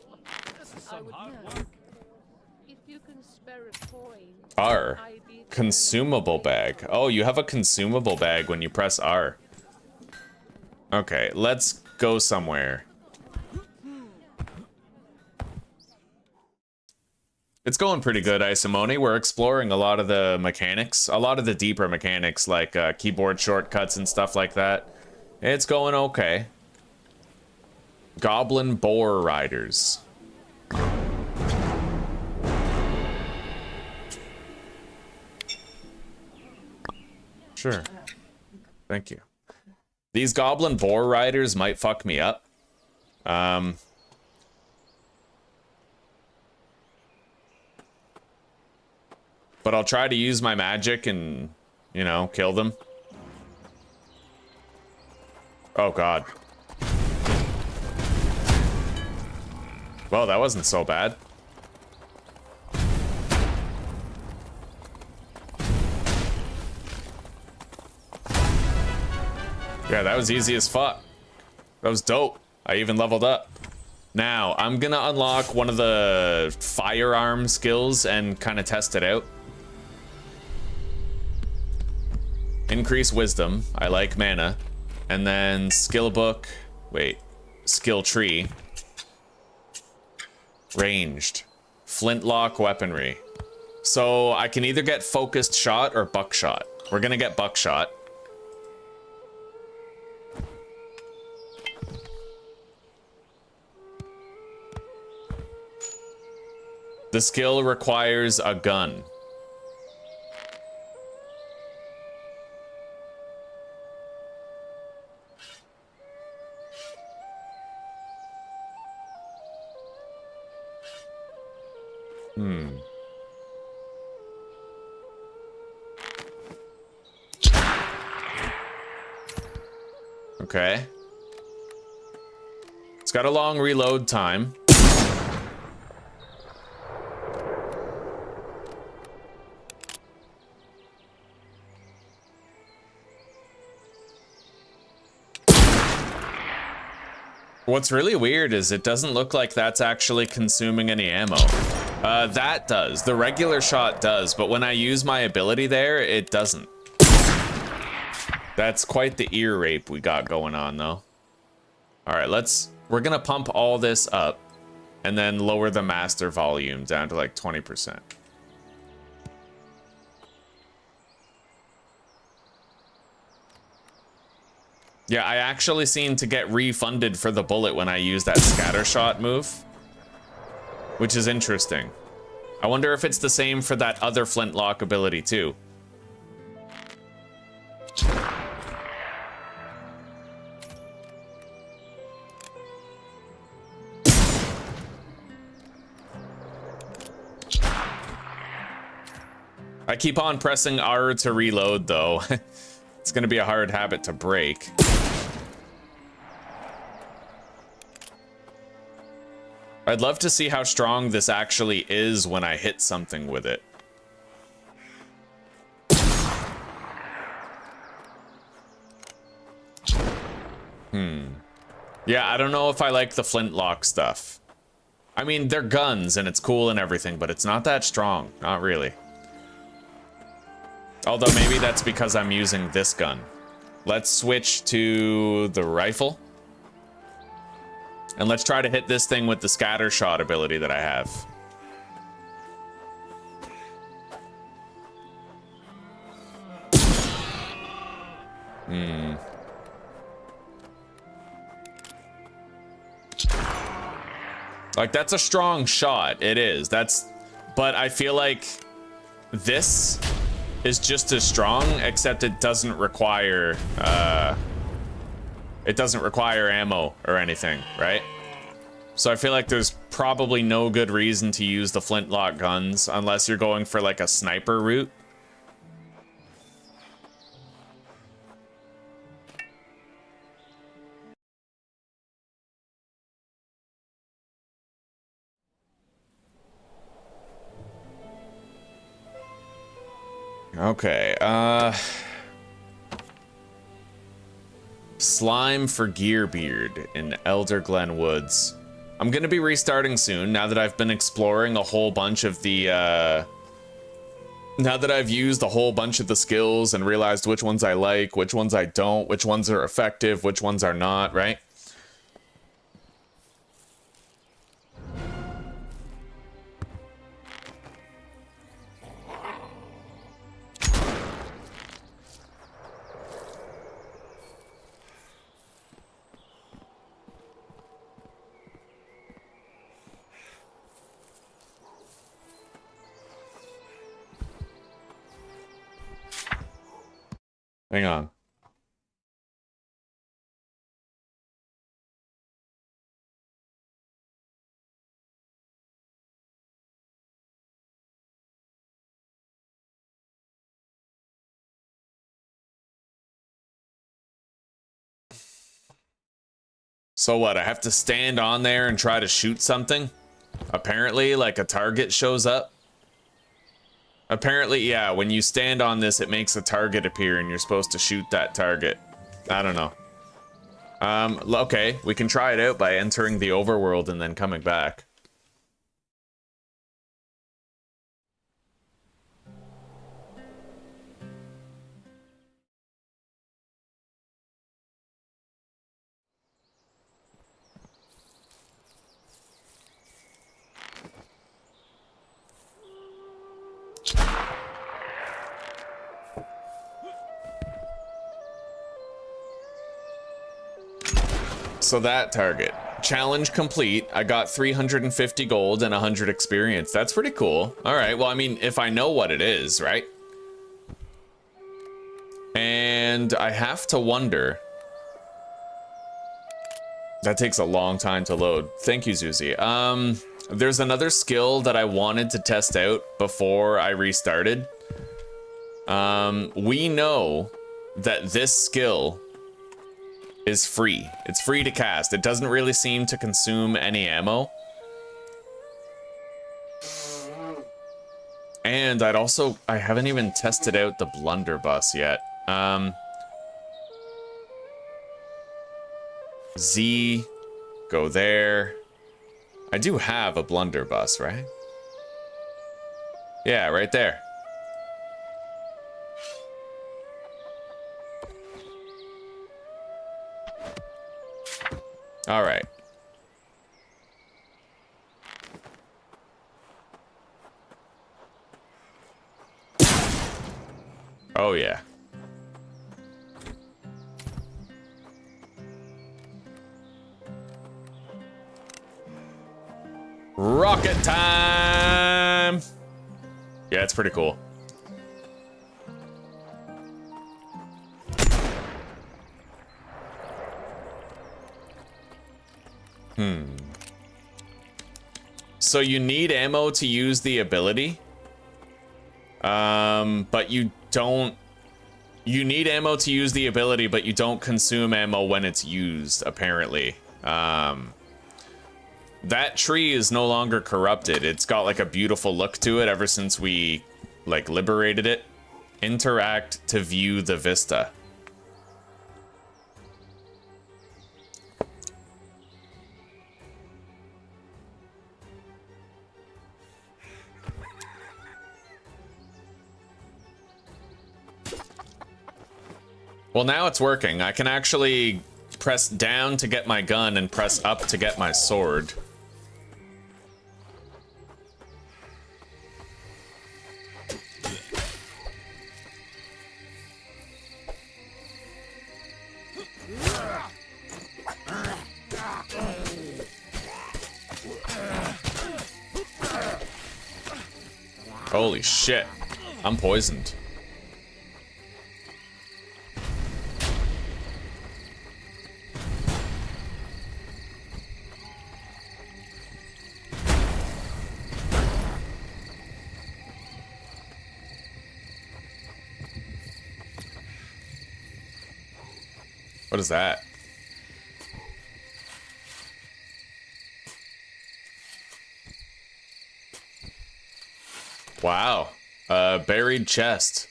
This is I some would hard know. work. If you can spare a coin, R. I'd be eternally Consumable bag. Oh, you have a consumable bag when you press R. Okay, let's go somewhere. It's going pretty good, Isimoni. We're exploring a lot of the mechanics, a lot of the deeper mechanics, like keyboard shortcuts and stuff like that. It's going okay. Goblin boar riders. Sure. Thank you. These goblin boar riders might fuck me up. But I'll try to use my magic and, you know, kill them. Oh god. Well, that wasn't so bad. Yeah, that was easy as fuck. That was dope. I even leveled up. Now, I'm gonna unlock one of the firearm skills and kind of test it out. Increase wisdom. I like mana. And then skill book. Wait. Skill tree. Ranged. Flintlock weaponry. So I can either get focused shot or buckshot. We're gonna get buckshot. The skill requires a gun. Okay. It's got a long reload time. What's really weird is it doesn't look like that's actually consuming any ammo. That does. The regular shot does, but when I use my ability there, it doesn't. That's quite the ear rape we got going on, though. All right, we're gonna pump all this up and then lower the master volume down to like 20%. Yeah, I actually seem to get refunded for the bullet when I use that scatter shot move, which is interesting. I wonder if it's the same for that other flintlock ability too. I keep on pressing R to reload though. It's gonna be a hard habit to break. I'd love to see how strong this actually is when I hit something with it. Yeah, I don't know if I like the flintlock stuff. I mean, they're guns and it's cool and everything, but it's not that strong. Not really. Although maybe that's because I'm using this gun. Let's switch to the rifle. And let's try to hit this thing with the scatter shot ability that I have. Like, that's a strong shot. It is. But I feel like this is just as strong, except it doesn't require ammo or anything, right? So I feel like there's probably no good reason to use the flintlock guns unless you're going for like a sniper route. Okay, Slime for Gearbeard in Elder Glen Woods. I'm gonna be restarting soon now that I've been exploring a whole bunch of the, now that I've used a whole bunch of the skills and realized which ones I like, which ones I don't, which ones are effective, which ones are not, right? Hang on. So what, I have to stand on there and try to shoot something? Apparently, like a target shows up? Apparently, yeah, when you stand on this, it makes a target appear and you're supposed to shoot that target. I don't know. Okay, we can try it out by entering the overworld and then coming back. So that target. Challenge complete. I got 350 gold and 100 experience. That's pretty cool. All right, well, I mean, if I know what it is, right? And I have to wonder. That takes a long time to load. Thank you, Zuzi. There's another skill that I wanted to test out before I restarted. We know that this skill is free. It's free to cast. It doesn't really seem to consume any ammo. And I haven't even tested out the blunderbuss yet. Z, go there. I do have a blunderbuss, right? Yeah, right there. All right. Oh, yeah. Rocket time! Yeah, it's pretty cool. So you need ammo to use the ability. But you don't... You need ammo to use the ability, but you don't consume ammo when it's used, apparently. That tree is no longer corrupted. It's got like a beautiful look to it ever since we like liberated it. Interact to view the vista. Well, now it's working. I can actually press down to get my gun and press up to get my sword. Holy shit. I'm poisoned. What is that? Wow. Buried chest.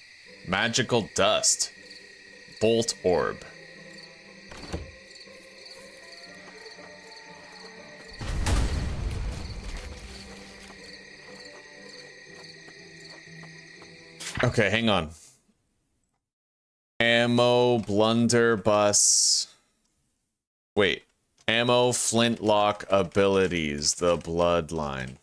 Magical dust. Bolt orb. Okay, hang on. Ammo, blunderbuss. Wait. Ammo, flintlock abilities, the bloodline.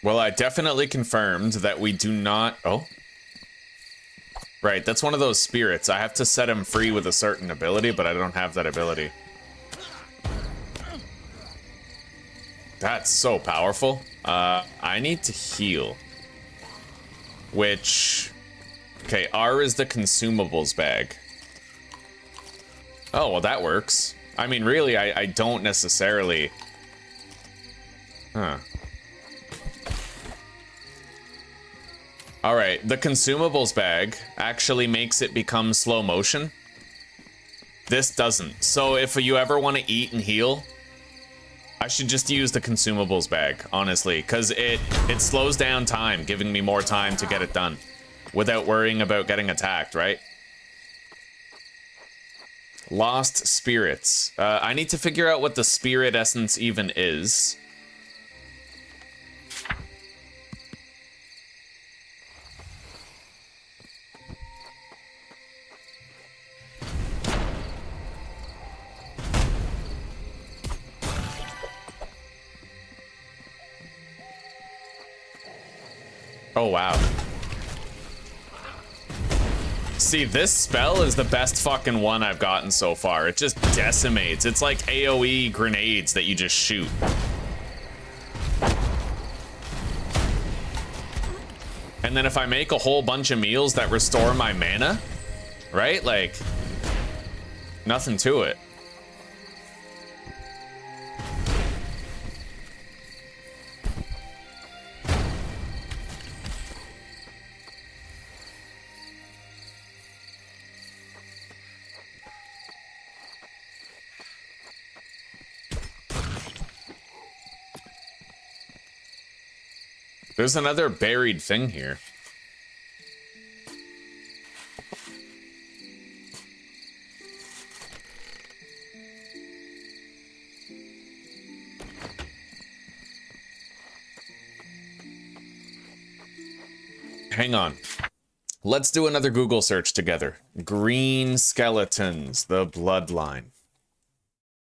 Well, I definitely confirmed that we do not... Oh. Right, that's one of those spirits. I have to set him free with a certain ability, but I don't have that ability. That's so powerful. I need to heal. Which... Okay, R is the consumables bag. Oh, well, that works. I mean, really, I don't necessarily... Huh. Alright, the consumables bag actually makes it become slow motion. This doesn't. So if you ever want to eat and heal, I should just use the consumables bag, honestly, because it slows down time, giving me more time to get it done without worrying about getting attacked, right? Lost spirits. I need to figure out what the spirit essence even is. Oh, wow. See, this spell is the best fucking one I've gotten so far. It just decimates. It's like AoE grenades that you just shoot. And then if I make a whole bunch of meals that restore my mana, right? Like, nothing to it. There's another buried thing here. Hang on. Let's do another Google search together. Green skeletons, the bloodline.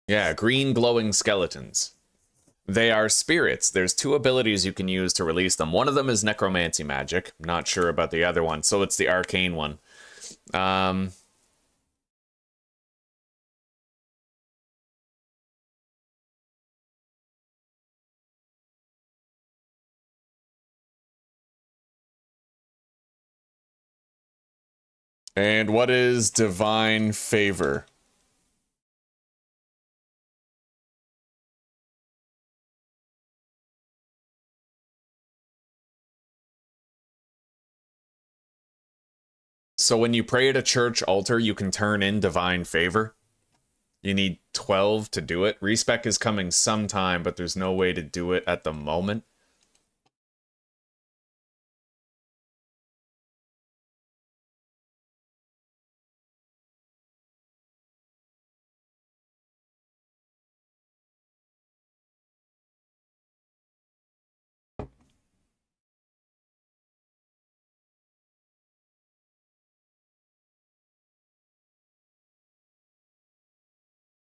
Yeah, green glowing skeletons. They are spirits. There's two abilities you can use to release them. One of them is necromancy magic. I'm not sure about the other one, so it's the arcane one. And what is divine favor? So when you pray at a church altar, you can turn in divine favor. You need 12 to do it. Respec is coming sometime, but there's no way to do it at the moment.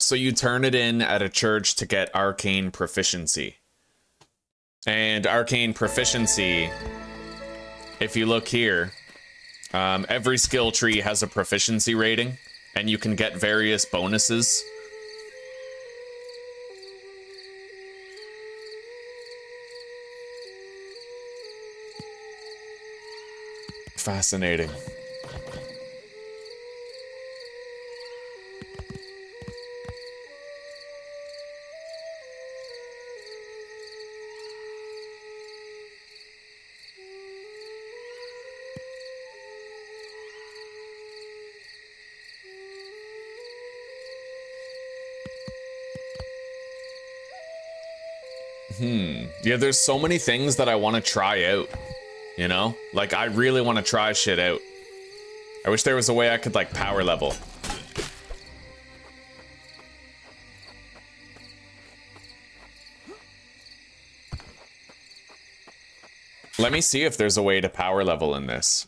So you turn it in at a church to get arcane proficiency. And arcane proficiency, if you look here, every skill tree has a proficiency rating, and you can get various bonuses. Fascinating. Yeah, there's so many things that I want to try out, you know? Like, I really want to try shit out. I wish there was a way I could, like, power level. Let me see if there's a way to power level in this.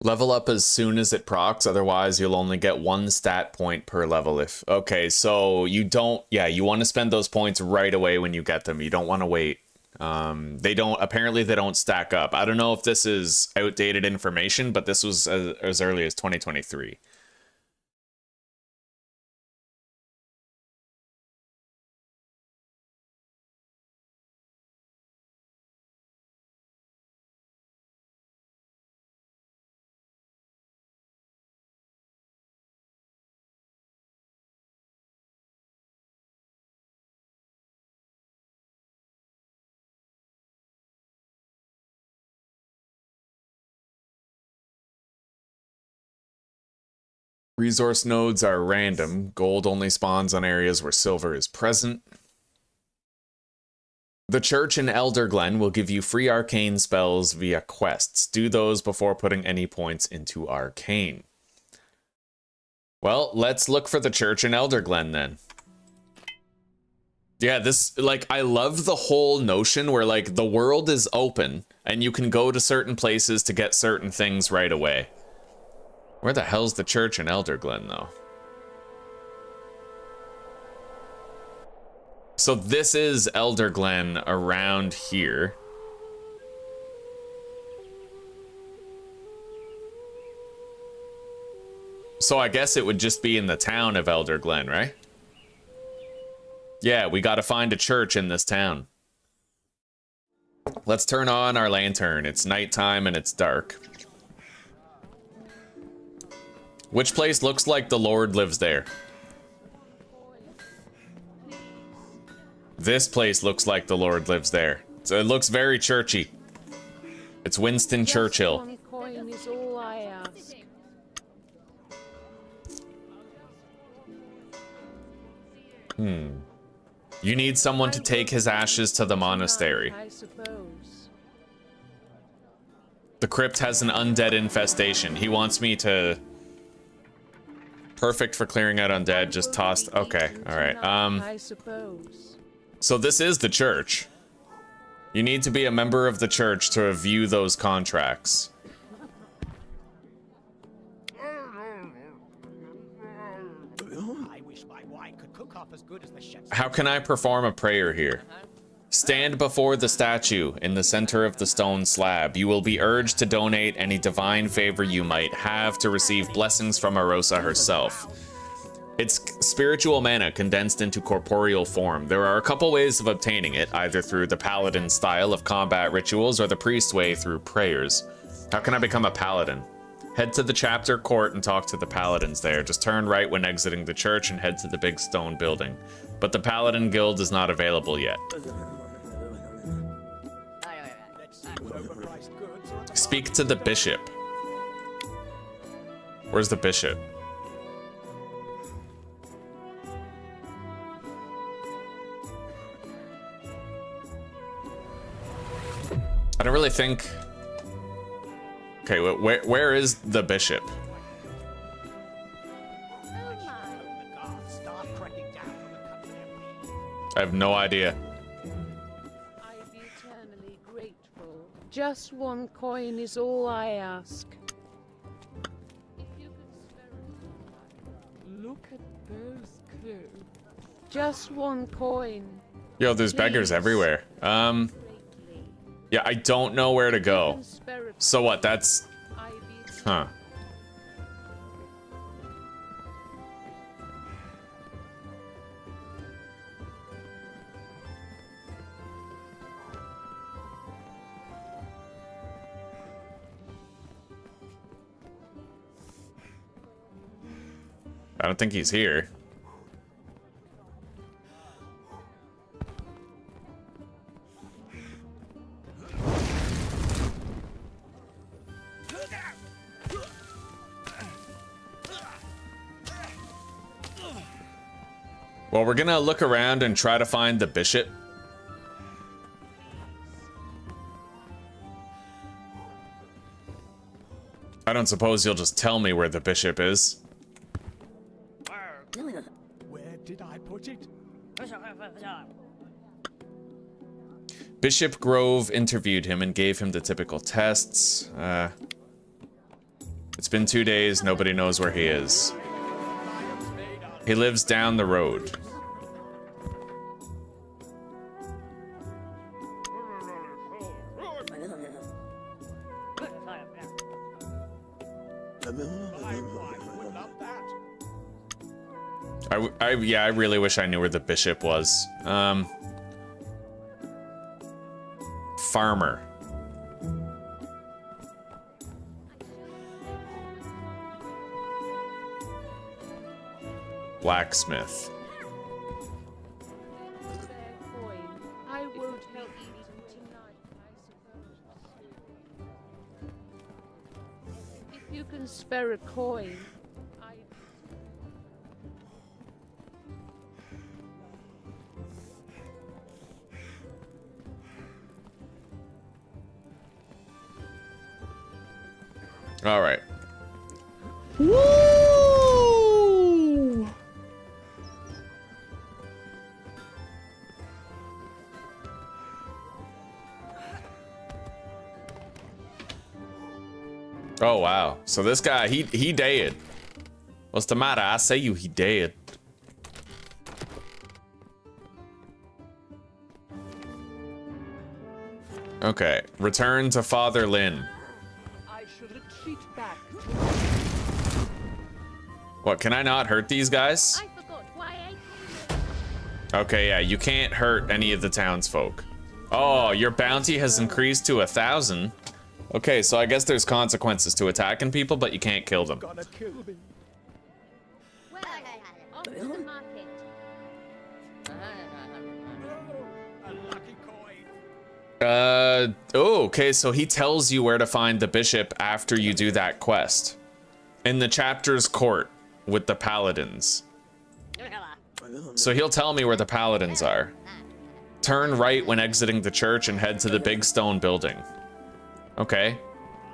Level up as soon as it procs, otherwise you'll only get 1 stat point per level if... Okay, so you don't... Yeah, you want to spend those points right away when you get them. You don't want to wait. They don't... Apparently they don't stack up. I don't know if this is outdated information, but this was as early as 2023. Resource nodes are random. Gold only spawns on areas where silver is present. The Church in Elderglen will give you free arcane spells via quests. Do those before putting any points into arcane. Well, let's look for the Church in Elderglen then. Yeah, this, like, I love the whole notion where, like, the world is open and you can go to certain places to get certain things right away. Where the hell's the church in Elderglen, though? So this is Elderglen around here. So I guess it would just be in the town of Elderglen, right? Yeah, we gotta find a church in this town. Let's turn on our lantern. It's nighttime and it's dark. Which place looks like the Lord lives there? This place looks like the Lord lives there. So it looks very churchy. It's Winston Churchill. One coin is all I ask. You need someone to take his ashes to the monastery. I suppose. The crypt has an undead infestation. He wants me to... Perfect for clearing out undead, just tossed. Okay, alright. I suppose. So this is the church. You need to be a member of the church to review those contracts. I wish my wine could cook up as good as the chef's. How can I perform a prayer here? Stand before the statue in the center of the stone slab. You will be urged to donate any divine favor you might have to receive blessings from Arosa herself. It's spiritual mana condensed into corporeal form. There are a couple ways of obtaining it, either through the paladin style of combat rituals or the priest way through prayers. How can I become a paladin? Head to the chapter court and talk to the paladins there. Just turn right when exiting the church and head to the big stone building. But the paladin guild is not available yet. Speak to the bishop. Where's the bishop? I don't really think... Okay, where is the bishop? I have no idea. I'd be eternally grateful. Just one coin is all I ask. If you could spare Look at those clues. Just one coin. Yo, there's beggars everywhere. Yeah, I don't know where to go. So what, that's... Huh. I don't think he's here. Well, we're gonna look around and try to find the bishop. I don't suppose you'll just tell me where the bishop is. Where did I put it? Bishop Grove interviewed him and gave him the typical tests. It's been 2 days, nobody knows where he is. He lives down the road. Yeah, I really wish I knew where the bishop was. Farmer. Blacksmith. I won't help you tonight, I suppose. If you can spare a coin, All right. Woo! Oh wow. So this guy, he dead. What's the matter? I say he dead. Okay. Return to Father Lynn. I should retreat back. What, can I not hurt these guys? I forgot why I came. Okay, yeah, you can't hurt any of the townsfolk. Oh, your bounty has increased to 1,000. Okay, so I guess there's consequences to attacking people, but you can't kill them. Gonna kill me. Well, on to the market. A lucky coin. Oh, okay, so he tells you where to find the bishop after you do that quest. In the chapter's court with the paladins. So he'll tell me where the paladins are. Turn right when exiting the church and head to the big stone building. Okay.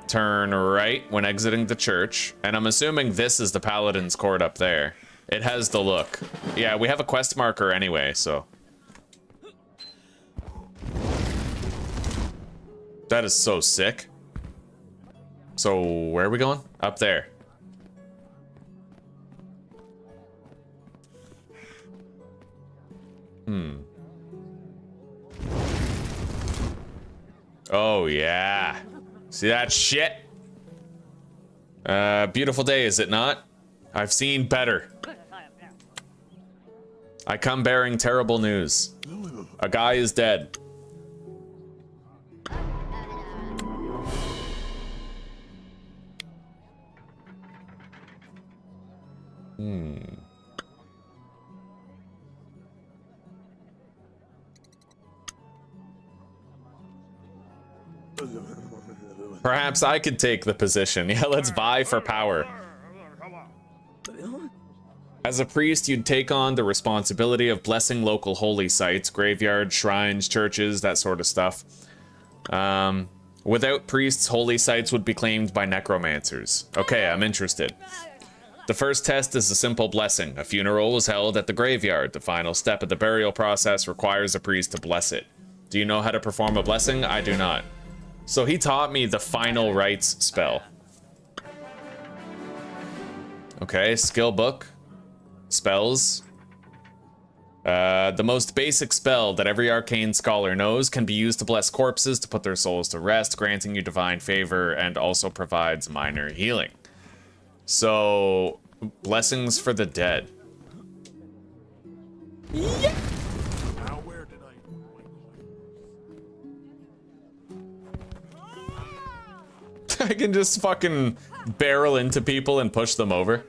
Turn right when exiting the church. And I'm assuming this is the paladin's court up there. It has the look. Yeah, we have a quest marker anyway, so. That is so sick. So where are we going? Up there. Oh yeah. See that shit? Beautiful day, is it not? I've seen better. I come bearing terrible news. A guy is dead. Perhaps I could take the position. Yeah, let's vie for power. As a priest, you'd take on the responsibility of blessing local holy sites, graveyards, shrines, churches, that sort of stuff. Without priests, holy sites would be claimed by necromancers. Okay, I'm interested. The first test is a simple blessing. A funeral is held at the graveyard. The final step of the burial process requires a priest to bless it. Do you know how to perform a blessing? I do not. So he taught me the final rites spell. Okay, skill book. Spells. The most basic spell that every arcane scholar knows can be used to bless corpses to put their souls to rest, granting you divine favor, and also provides minor healing. So, blessings for the dead. Yeah. Now where did I can just fucking barrel into people and push them over.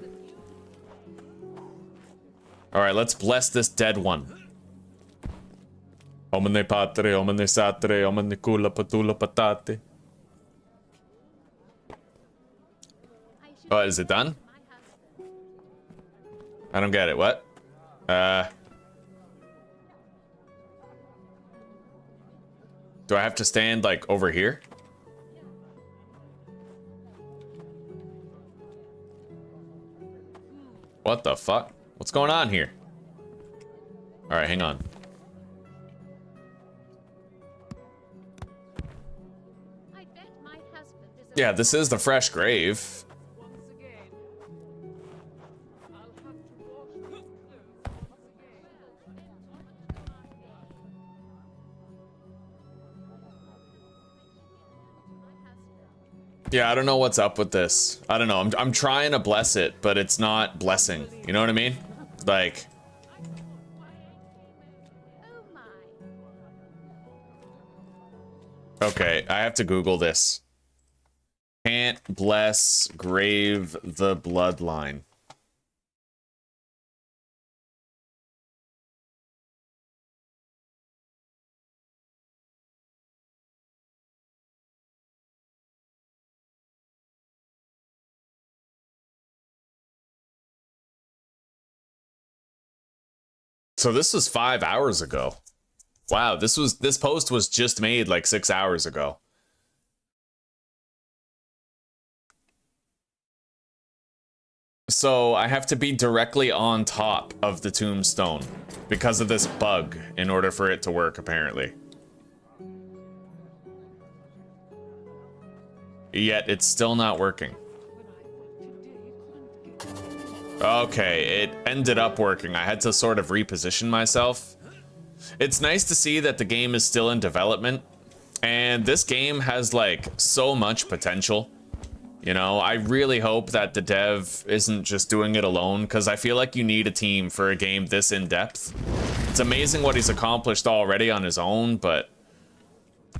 Alright, let's bless this dead one. Omne patre, omne satre, omne kula patula patate. Oh, is it done? I don't get it. What? Do I have to stand, like, over here? What the fuck? What's going on here? Alright, hang on. I bet my husband is Yeah, this is the fresh grave. Yeah, I don't know what's up with this. I don't know. I'm trying to bless it, but it's not blessing. You know what I mean? Like... Okay, I have to Google this. Can't bless grave the bloodline. So this was 5 hours ago. Wow, this post was just made like 6 hours ago. So I have to be directly on top of the tombstone because of this bug in order for it to work, apparently. Yet it's still not working. Okay, it ended up working. I had to sort of reposition myself. It's nice to see that the game is still in development, and this game has like so much potential. You know, I really hope that the dev isn't just doing it alone, because I feel like you need a team for a game this in-depth. It's amazing what he's accomplished already on his own, but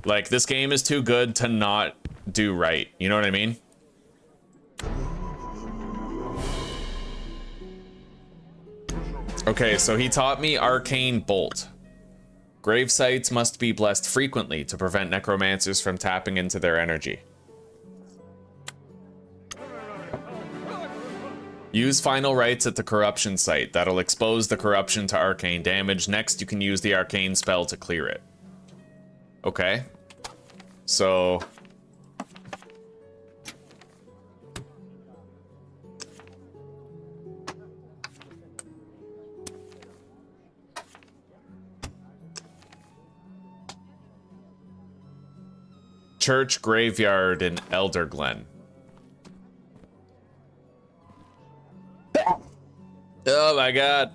like this game is too good to not do right. You know what I mean? Okay, so he taught me Arcane Bolt. Grave sites must be blessed frequently to prevent necromancers from tapping into their energy. Use final rites at the corruption site. That'll expose the corruption to arcane damage. Next, you can use the arcane spell to clear it. Okay. So... Church graveyard in Elder Glen. Oh my god.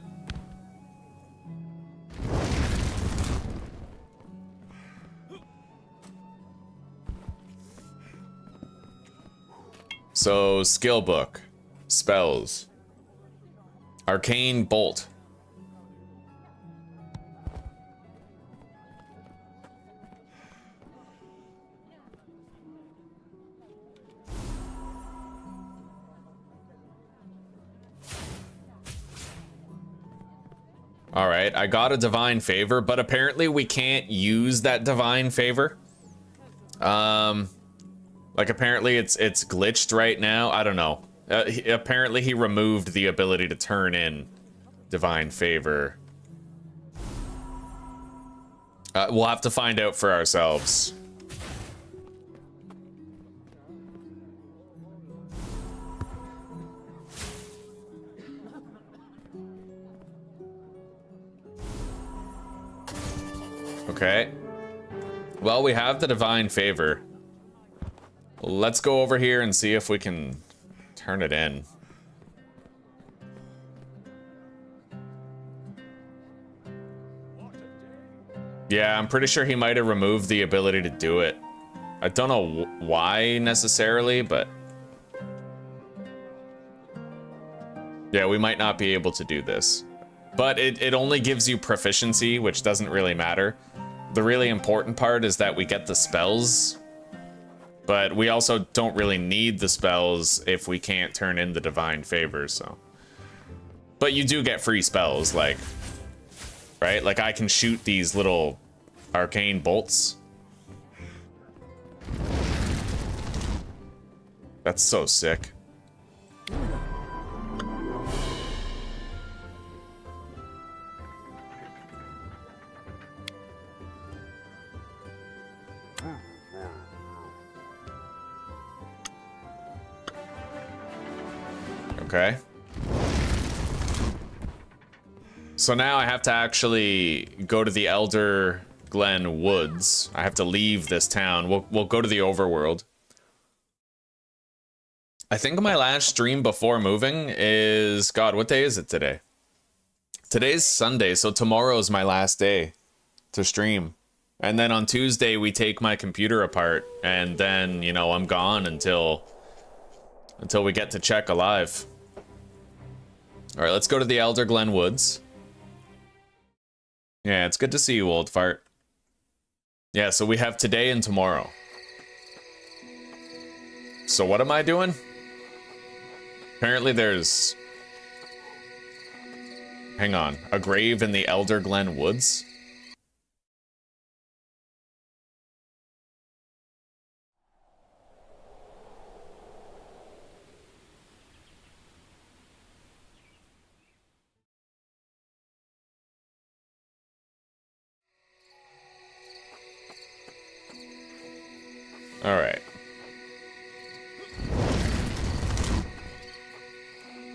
So, skill book. Spells. Arcane Bolt. All right, I got a divine favor, but apparently we can't use that divine favor. Like apparently it's glitched right now. I don't know. Apparently he removed the ability to turn in divine favor. We'll have to find out for ourselves. Okay. Well, we have the divine favor. Let's go over here and see if we can turn it in. Yeah, I'm pretty sure he might have removed the ability to do it. I don't know why necessarily, but... yeah, we might not be able to do this. But it only gives you proficiency, which doesn't really matter. The really important part is that we get the spells, but we also don't really need the spells if we can't turn in the divine favor, so. But you do get free spells, like, right? Like I can shoot these little arcane bolts. That's so sick. Okay. So now I have to actually go to the Elder Glen Woods. I have to leave this town. We'll go to the overworld. I think my last stream before moving is... God, what day is it today? Today's Sunday, so tomorrow is my last day to stream. And then on Tuesday, we take my computer apart, and then, you know, I'm gone until we get to check alive. All right, let's go to the Elder Glen Woods. Yeah, it's good to see you, old fart. Yeah, so we have today and tomorrow. So what am I doing? Apparently there's... Hang on, a grave in the Elder Glen Woods? All right.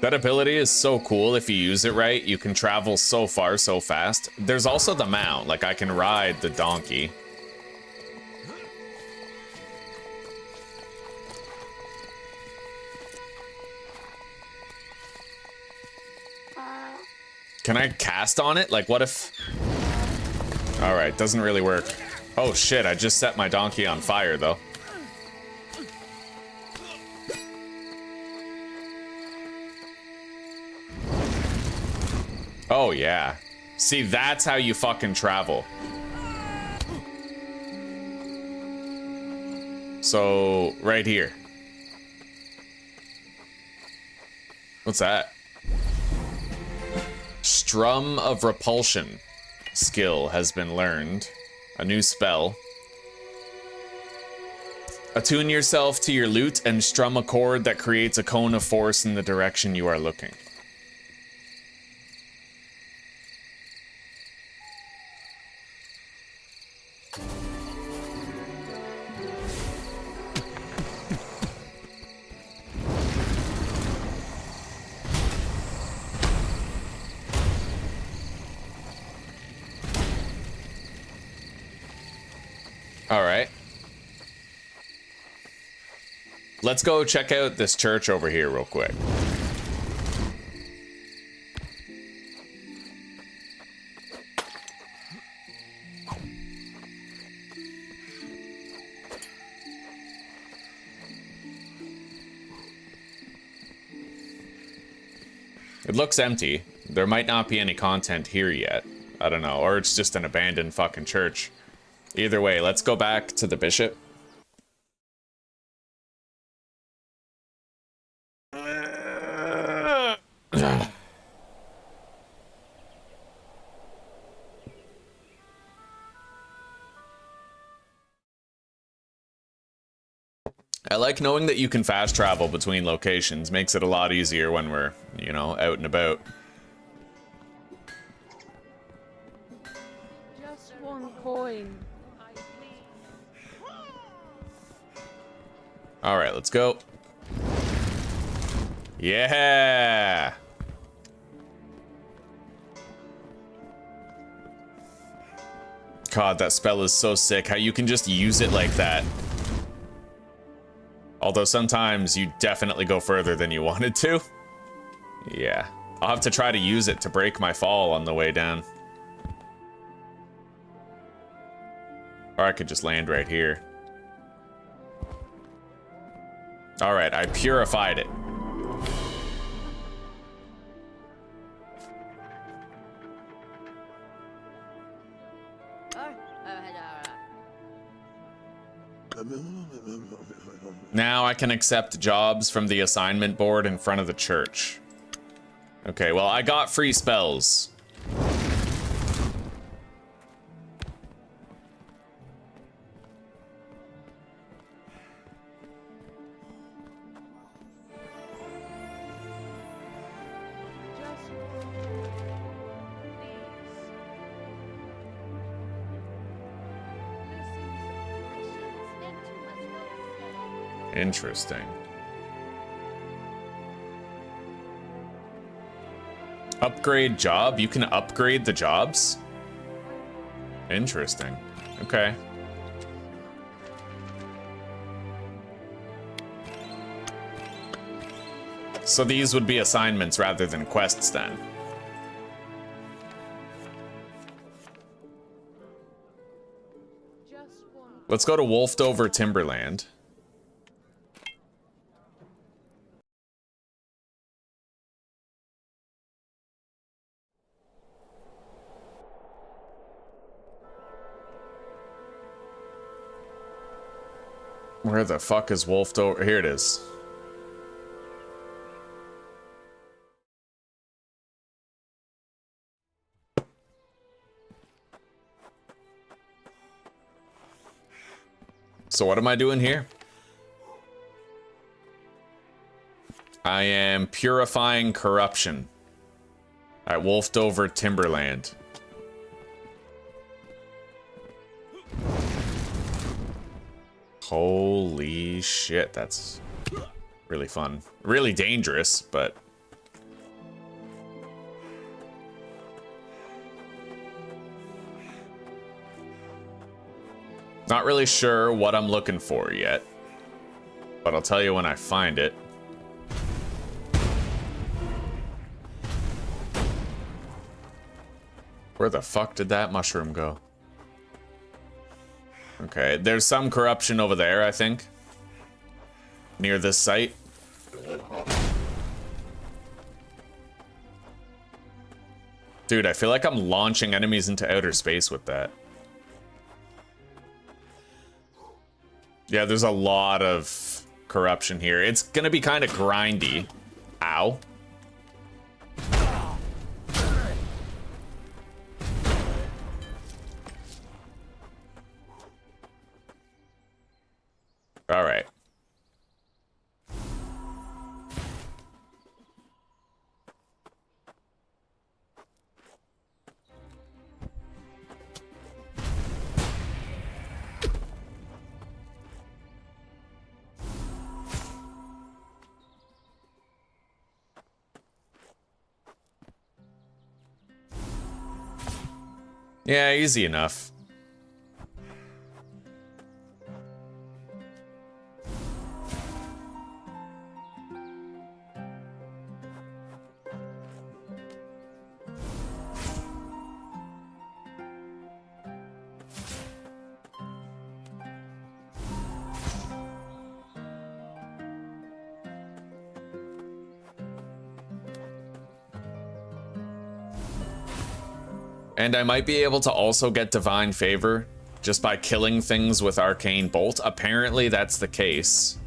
That ability is so cool if you use it right. You can travel so far so fast. There's also the mount, like I can ride the donkey. Can I cast on it? Like what if... All right, doesn't really work. Oh shit, I just set my donkey on fire though. Oh yeah. See, that's how you fucking travel. So, right here. What's that? Strum of Repulsion skill has been learned. A new spell. Attune yourself to your lute and strum a chord that creates a cone of force in the direction you are looking. All right. Let's go check out this church over here real quick. It looks empty. There might not be any content here yet. I don't know, or it's just an abandoned fucking church. Either way, let's go back to the bishop. I like knowing that you can fast travel between locations. Makes it a lot easier when we're, you know, out and about. Just one coin. All right, let's go. Yeah. God, that spell is so sick. How you can just use it like that. Although sometimes you definitely go further than you wanted to. Yeah. I'll have to try to use it to break my fall on the way down. Or I could just land right here. All right, I purified it. Now I can accept jobs from the assignment board in front of the church. Okay, well, I got free spells. Interesting. Upgrade job? You can upgrade the jobs? Interesting. Okay. So these would be assignments rather than quests then. Let's go to Wolfed Over Timberland. Where the fuck is Wolfed Over? Here it is. So what am I doing here? I am purifying corruption at Wolfed Over Timberland. Holy shit, that's really fun. Really dangerous, but... Not really sure what I'm looking for yet, but I'll tell you when I find it. Where the fuck did that mushroom go? Okay, there's some corruption over there, I think. Near this site. Dude, I feel like I'm launching enemies into outer space with that. Yeah, there's a lot of corruption here. It's gonna be kind of grindy. Ow. All right. Yeah, easy enough. And I might be able to also get Divine Favor just by killing things with Arcane Bolt. Apparently that's the case.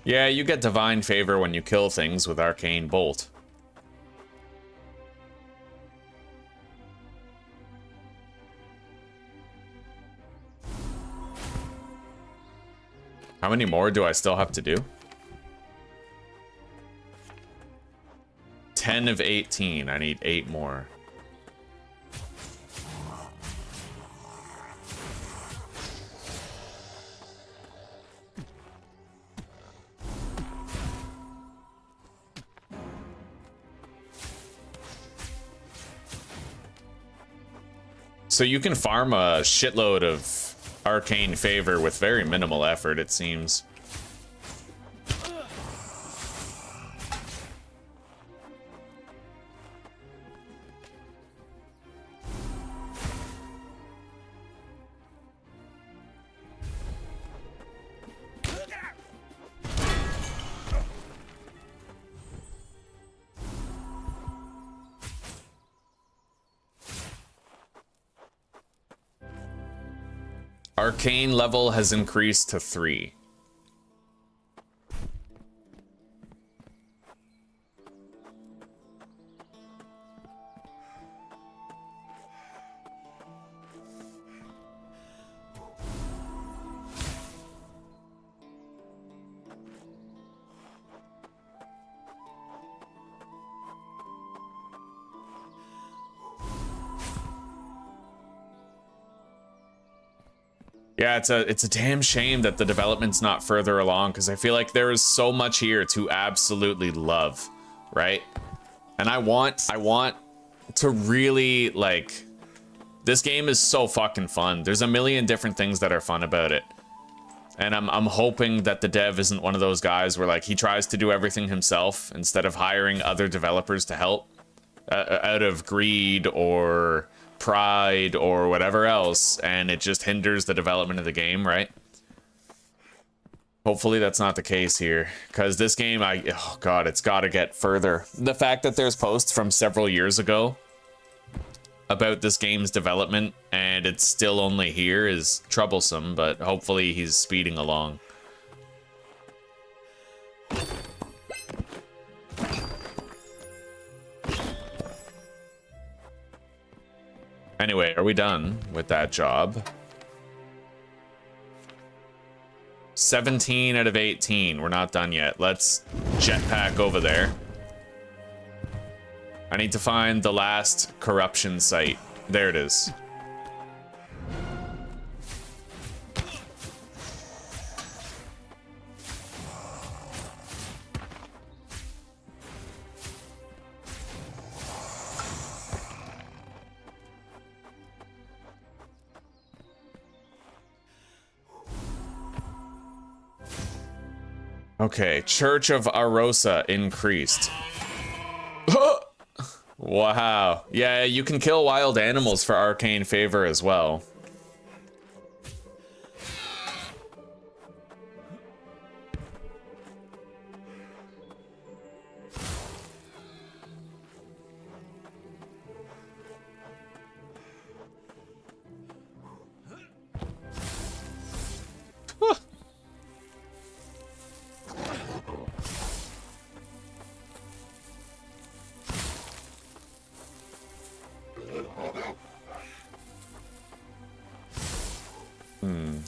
Yeah, you get Divine Favor when you kill things with Arcane Bolt. How many more do I still have to do? 10 of 18. I need 8 more. So you can farm a shitload of Arcane Favor with very minimal effort, it seems. Arcane level has increased to 3. Yeah, it's a damn shame that the development's not further along, because I feel like there is so much here to absolutely love, right? And I want to really, like, this game is so fucking fun. There's a million different things that are fun about it. And I'm hoping that the dev isn't one of those guys where, like, he tries to do everything himself instead of hiring other developers to help out of greed or pride or whatever else, and it just hinders the development of the game, right? Hopefully that's not the case here, because this game, oh god, it's got to get further. The fact that there's posts from several years ago about this game's development and it's still only here is troublesome, but hopefully he's speeding along. Anyway, are we done with that job? 17 out of 18. We're not done yet. Let's jetpack over there. I need to find the last corruption site. There it is. Okay, Church of Arosa increased. Wow. Yeah, you can kill wild animals for arcane favor as well.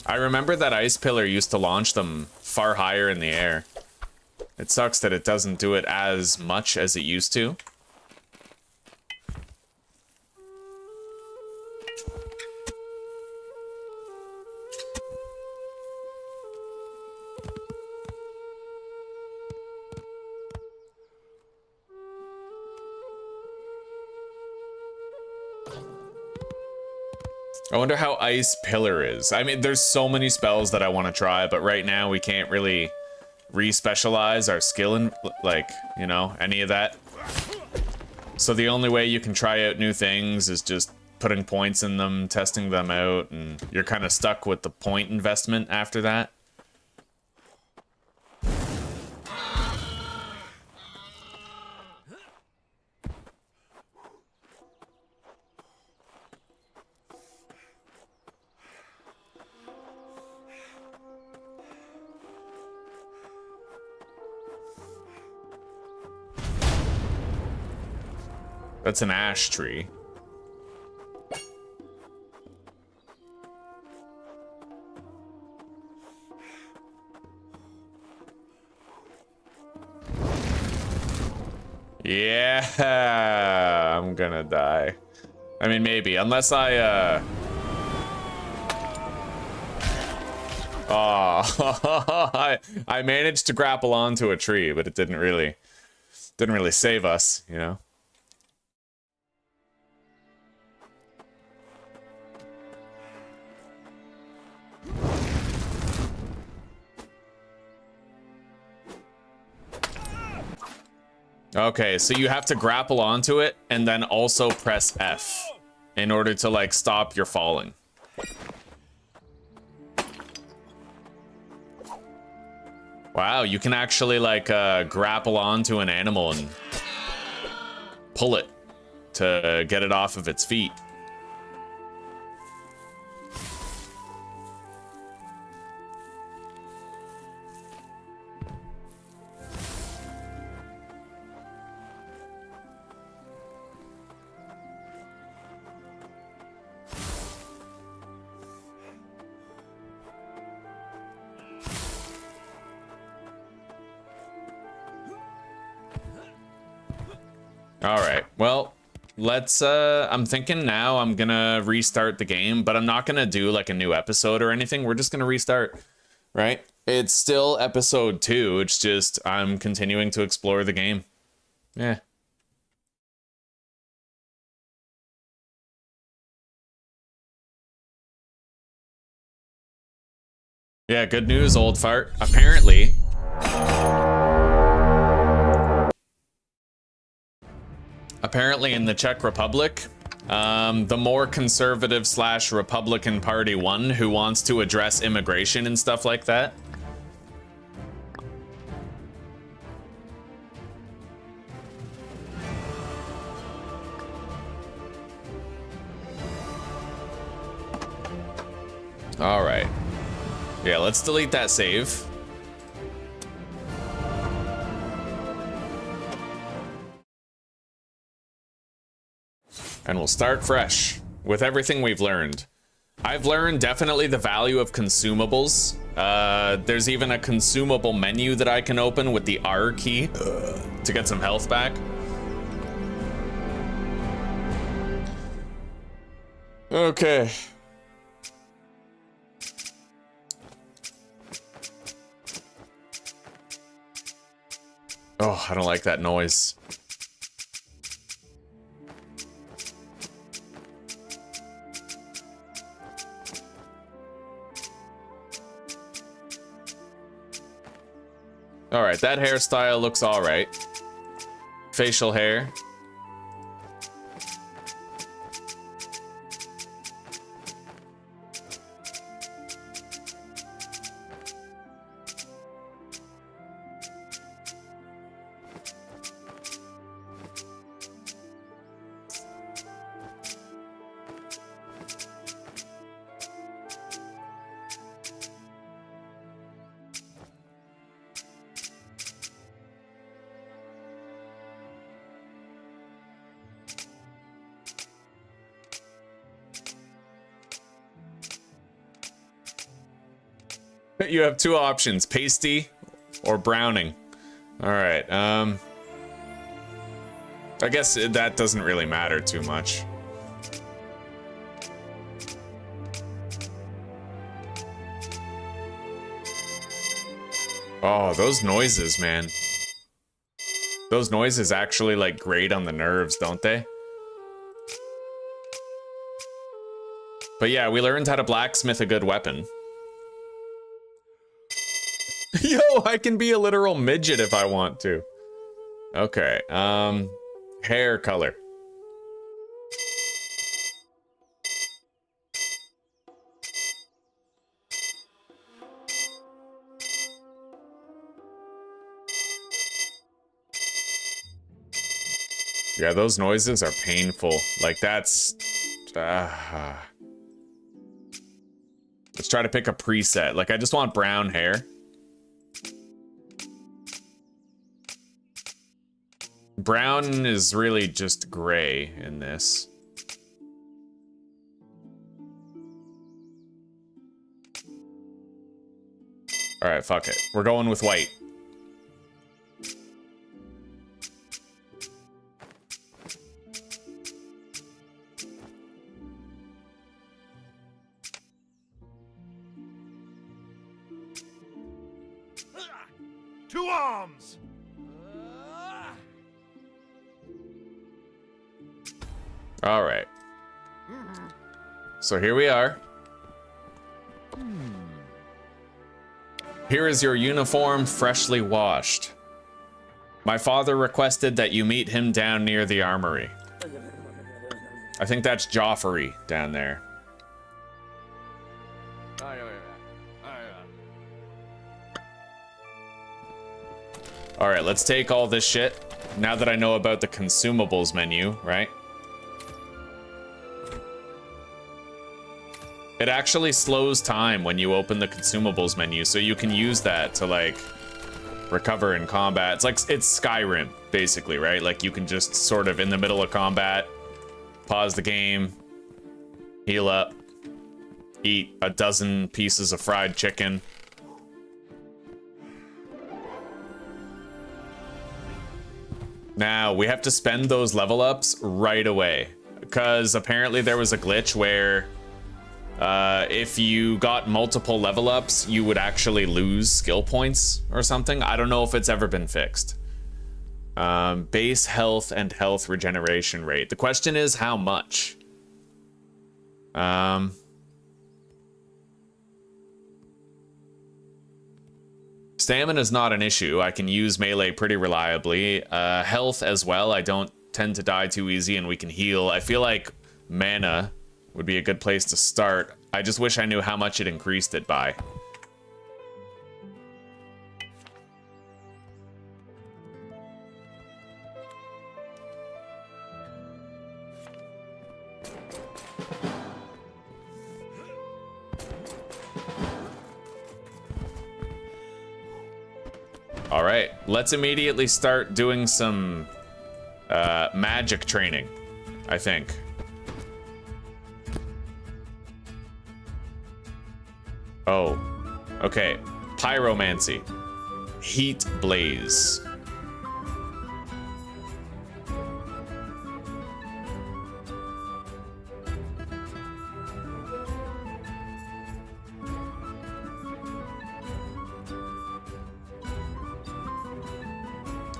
I remember that ice pillar used to launch them far higher in the air. It sucks that it doesn't do it as much as it used to. I wonder how Ice Pillar is. I mean, there's so many spells that I want to try, but right now we can't really re-specialize our skill in, like, you know, any of that. So the only way you can try out new things is just putting points in them, testing them out, and you're kind of stuck with the point investment after that. That's an ash tree. Yeah, I'm gonna die. I mean, maybe, unless I, oh, I managed to grapple onto a tree, but it didn't really save us, you know? Okay, so you have to grapple onto it and then also press F in order to, like, stop your falling. Wow, you can actually, like, grapple onto an animal and pull it to get it off of its feet. All right, well, let's I'm thinking now I'm gonna restart the game, but I'm not gonna do like a new episode or anything. We're just gonna restart, right? It's still episode 2. It's just I'm continuing to explore the game. Yeah. Yeah, good news, old fart. Apparently, in the Czech Republic, the more conservative / Republican Party won, who wants to address immigration and stuff like that. All right. Yeah, let's delete that save. And we'll start fresh with everything we've learned. I've learned definitely the value of consumables. There's even a consumable menu that I can open with the R key to get some health back. Okay. Oh, I don't like that noise. All right, that hairstyle looks all right. Facial hair. You have 2 options, pasty or browning. All right, I guess that doesn't really matter too much. Oh, those noises, man. Those noises actually like grate on the nerves, don't they? But yeah, we learned how to blacksmith a good weapon. Yo, I can be a literal midget if I want to. Okay, hair color. Yeah, those noises are painful. Like that's... Let's try to pick a preset. Like I just want brown hair. Brown is really just gray in this. All right, fuck it. We're going with white. Two arms! All right. So here we are. Here is your uniform, freshly washed. My father requested that you meet him down near the armory. I think that's Joffrey down there. All right, let's take all this shit. Now that I know about the consumables menu, right? It actually slows time when you open the consumables menu, so you can use that to like recover in combat. It's like, it's Skyrim, basically, right? Like you can just sort of in the middle of combat, pause the game, heal up, eat a dozen pieces of fried chicken. Now, we have to spend those level ups right away. Because apparently there was a glitch where if you got multiple level ups, you would actually lose skill points or something. I don't know if it's ever been fixed. Base health and health regeneration rate. The question is how much? Stamina is not an issue. I can use melee pretty reliably. Health as well. I don't tend to die too easy, and we can heal. I feel like mana would be a good place to start. I just wish I knew how much it increased it by. All right, let's immediately start doing some magic training, I think. Oh, okay. Pyromancy. Heat blaze.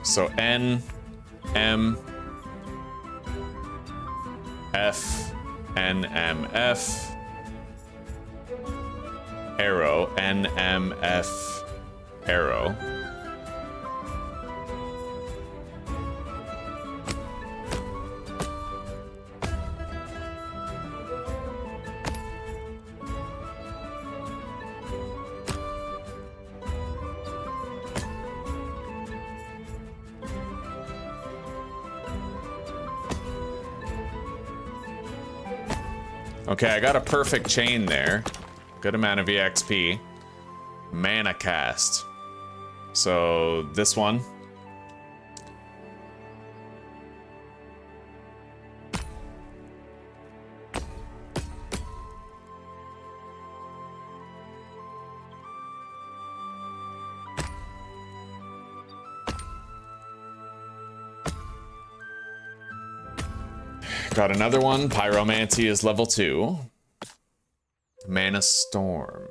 So N, M, F, N, M, F, arrow, N, M, F, arrow. Okay, I got a perfect chain there. Good amount of EXP. Mana cast. So this one. Got another one. Pyromancy is level 2. Mana Storm.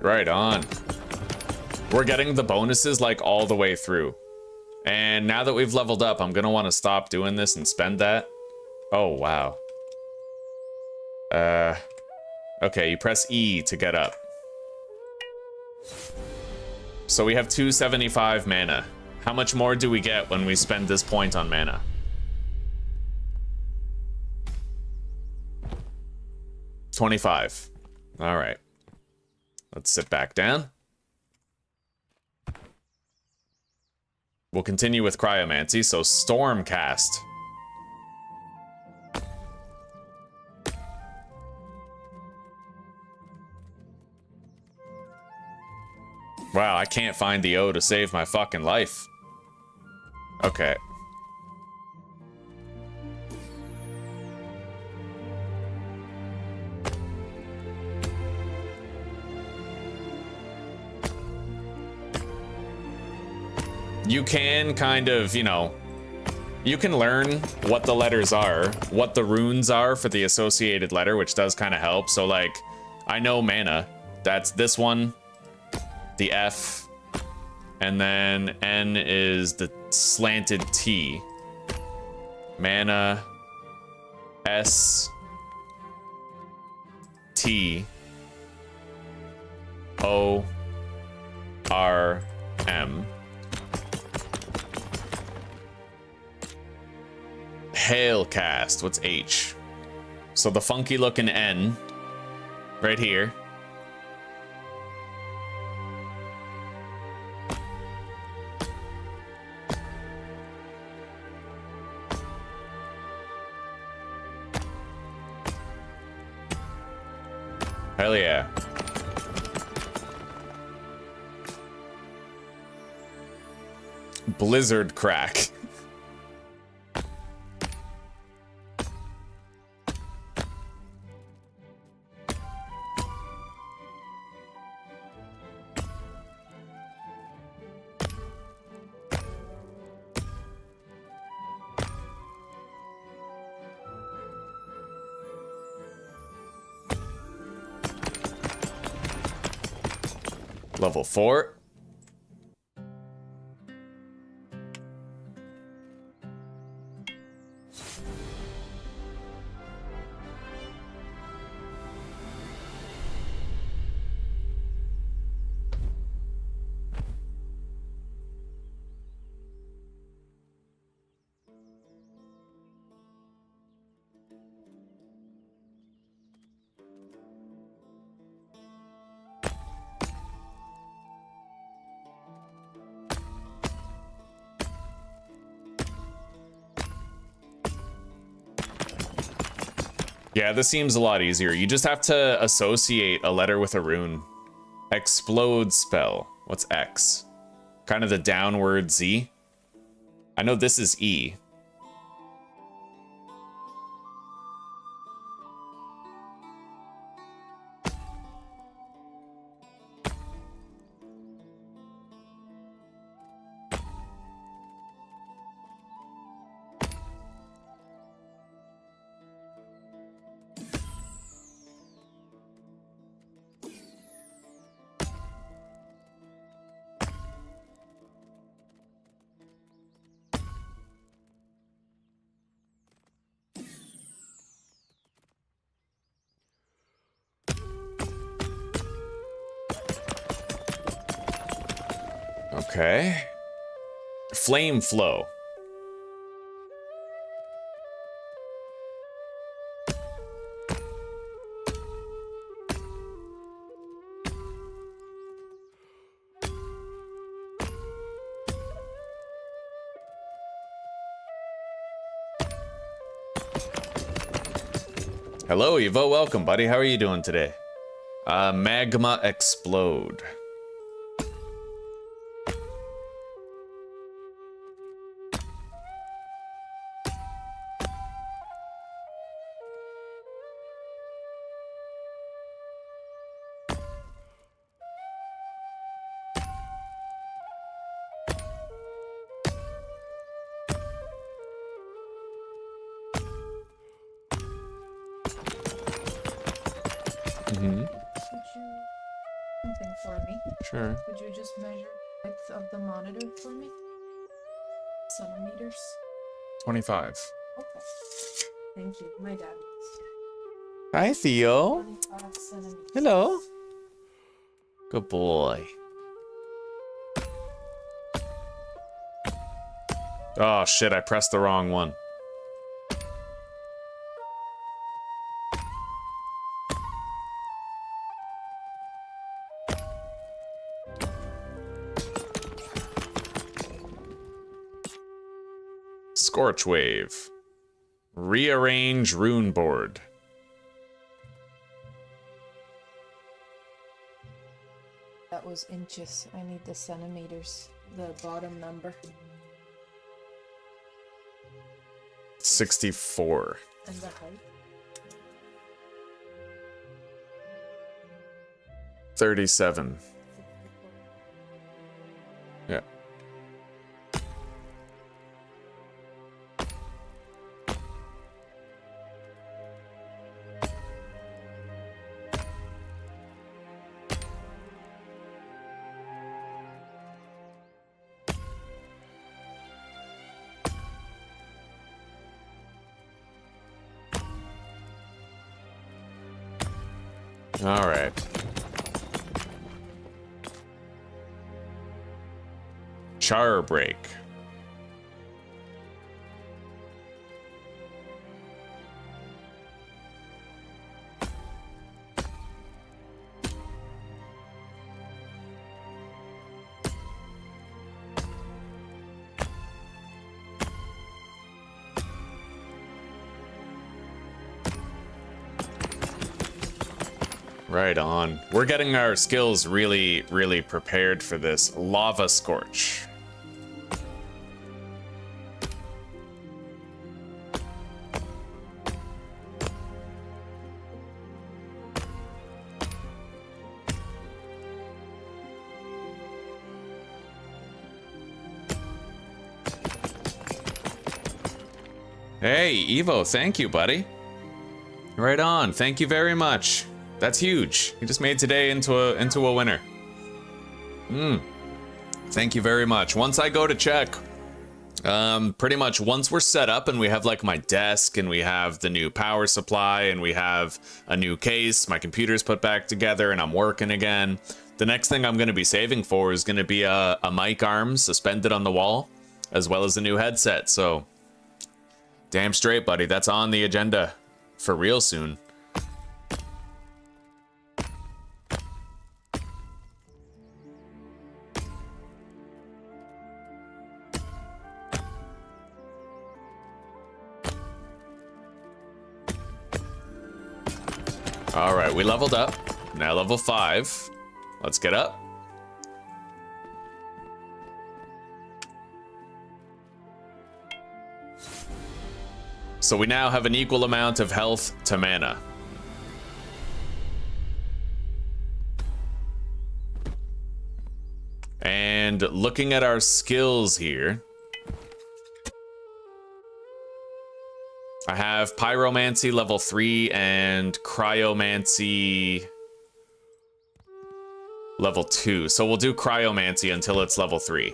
Right on. We're getting the bonuses like all the way through. And now that we've leveled up, I'm gonna want to stop doing this and spend that. Oh, wow. Okay, you press E to get up. So we have 275 mana. How much more do we get when we spend this point on mana? $25. All right. Let's sit back down. We'll continue with Cryomancy, so Stormcast. Wow, I can't find the O to save my fucking life. Okay. You can kind of, you know, you can learn what the letters are, what the runes are for the associated letter, which does kind of help. So, like, I know mana. That's this one, the F, and then N is the slanted T. Mana, S, T, O, R, M. Hailcast, what's H? So the funky looking N, right here. Hell yeah. Blizzard crack. Level 4. Yeah, this seems a lot easier. You just have to associate a letter with a rune. Explode spell. What's X? Kind of the downward Z. I know this is E. Okay. Flame flow. Hello, Evo. Welcome, buddy. How are you doing today? Magma explode. Sure. Would you just measure the width of the monitor for me? Centimeters? 25. Okay. Thank you. My dad needs Hi, Theo. 25 centimeters. Hello. Good boy. Oh, shit. I pressed the wrong one. Scorch Wave. Rearrange rune board. That was inches. I need the centimeters. The bottom number. 64. And the height. 37. Yeah. All right. Char break. Right on. We're getting our skills really prepared for this. Lava Scorch. Hey, Evo, thank you, buddy. Right on. Thank you very much. That's huge. You just made today into a winner. Thank you very much. Once I go to check, pretty much once we're set up and we have like my desk and we have the new power supply and we have a new case, my computer's put back together and I'm working again, the next thing I'm going to be saving for is going to be a mic arm suspended on the wall, as well as a new headset. So, damn straight, buddy. That's on the agenda for real soon. All right, we leveled up. Now level 5. Let's get up. So we now have an equal amount of health to mana. And looking at our skills here, I have Pyromancy level 3 and Cryomancy level 2. So we'll do Cryomancy until it's level 3.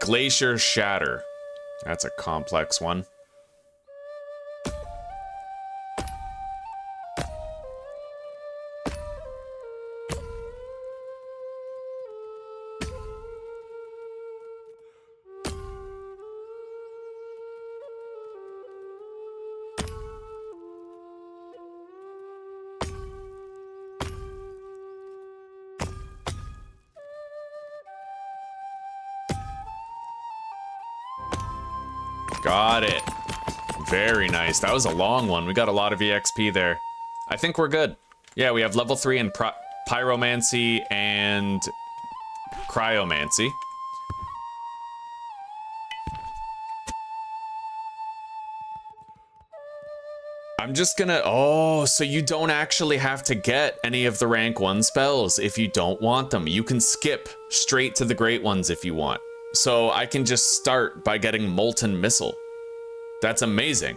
Glacier Shatter. That's a complex one. Got it. Very nice. That was a long one. We got a lot of EXP there. I think we're good. Yeah, we have level 3 in Pyromancy and Cryomancy. I'm just gonna... Oh, so you don't actually have to get any of the rank 1 spells if you don't want them. You can skip straight to the great ones if you want. So I can just start by getting Molten Missile. That's amazing.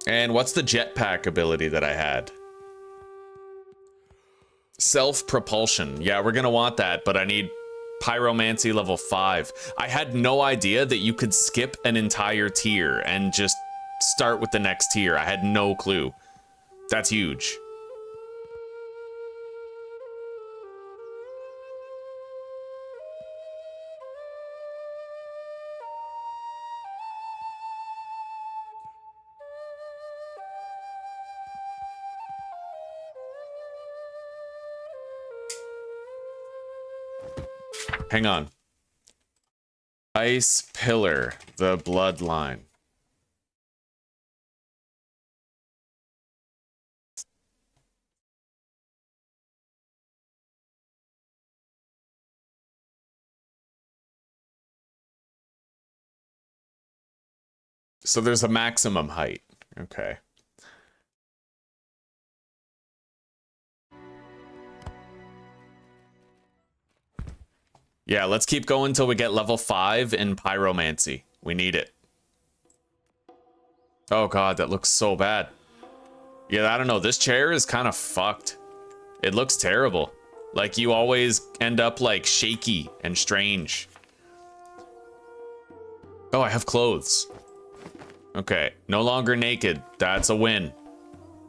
And what's the jetpack ability that I had? Self-propulsion. Yeah, we're gonna want that, but I need Pyromancy level 5. I had no idea that you could skip an entire tier and just start with the next tier. I had no clue. That's huge. Hang on. Ice Pillar, the Bloodline. So there's a maximum height. Okay. Yeah, let's keep going until we get level 5 in Pyromancy. We need it. Oh god, that looks so bad. Yeah, I don't know. This chair is kind of fucked. It looks terrible. Like, you always end up, like, shaky and strange. Oh, I have clothes. Okay, no longer naked. That's a win.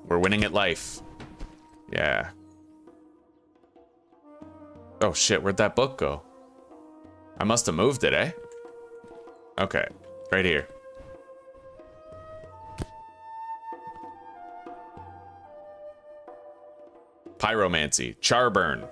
We're winning at life. Yeah. Oh shit, where'd that book go? I must have moved it, eh? Okay, right here. Pyromancy, Charburn.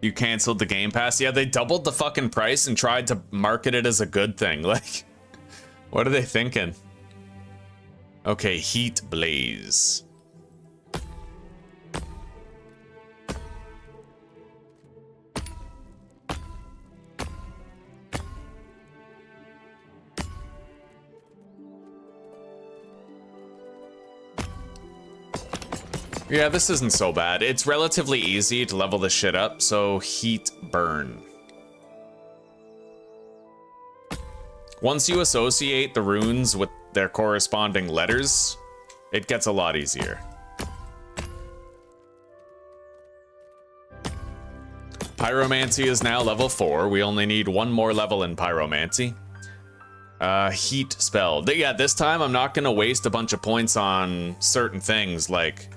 You canceled the Game Pass? Yeah, they doubled the fucking price and tried to market it as a good thing. Like, what are they thinking? Okay, Heat Blaze. Yeah, this isn't so bad. It's relatively easy to level this shit up, so Heat Burn. Once you associate the runes with their corresponding letters, it gets a lot easier. Pyromancy is now level 4. We only need one more level in Pyromancy. Heat spell. Yeah, this time I'm not gonna waste a bunch of points on certain things, like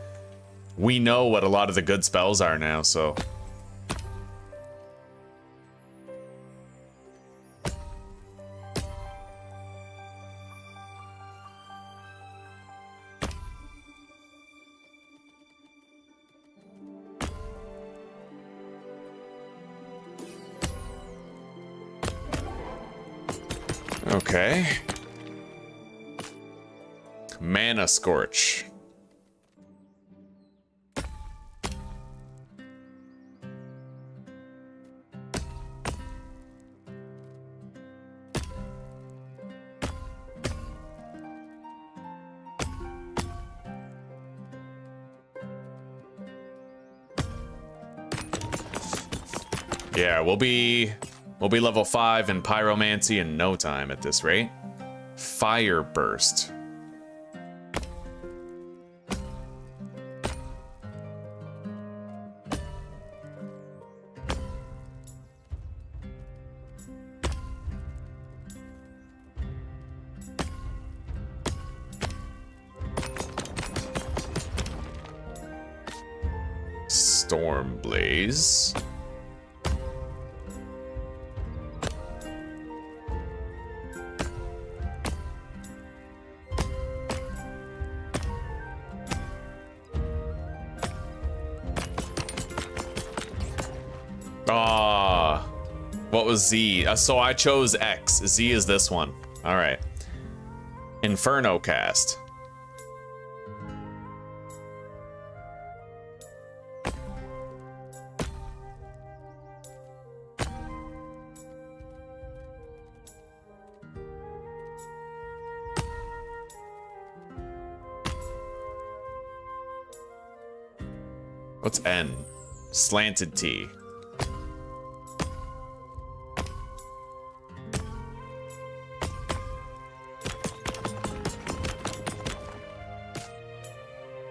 we know what a lot of the good spells are now, so. Okay. Mana Scorch. Yeah, we'll be level 5 in Pyromancy in no time at this rate. Fire Burst. Storm Blaze. What was Z? So I chose X. Z is this one. All right. Inferno Cast. What's N? Slanted T.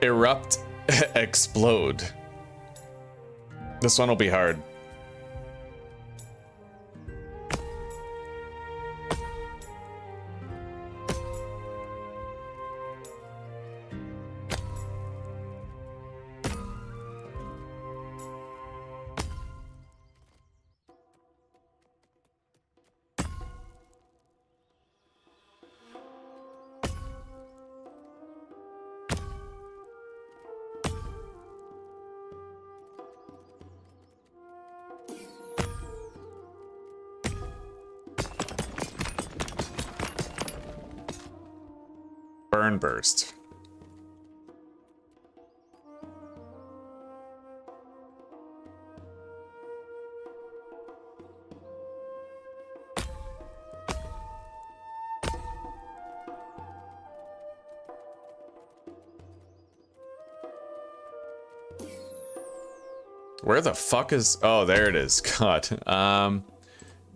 Erupt, explode. This one will be hard. Burn Burst. Where the fuck is... Oh, there it is. God.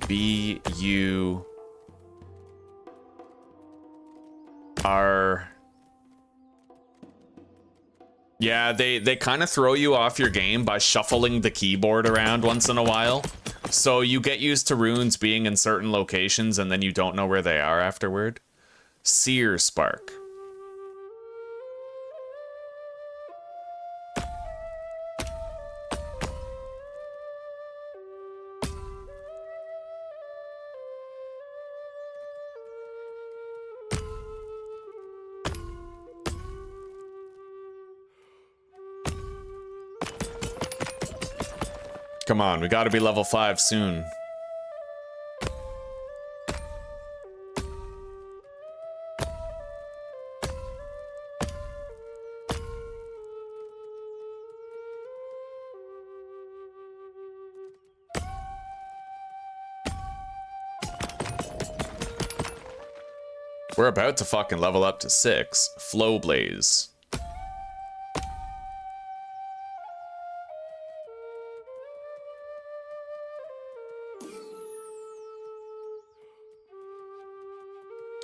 B-U... R... Yeah, they kind of throw you off your game by shuffling the keyboard around once in a while. So you get used to runes being in certain locations and then you don't know where they are afterward. Seer Spark. Come on, we gotta be level 5 soon. We're about to fucking level up to 6. Flow Blaze.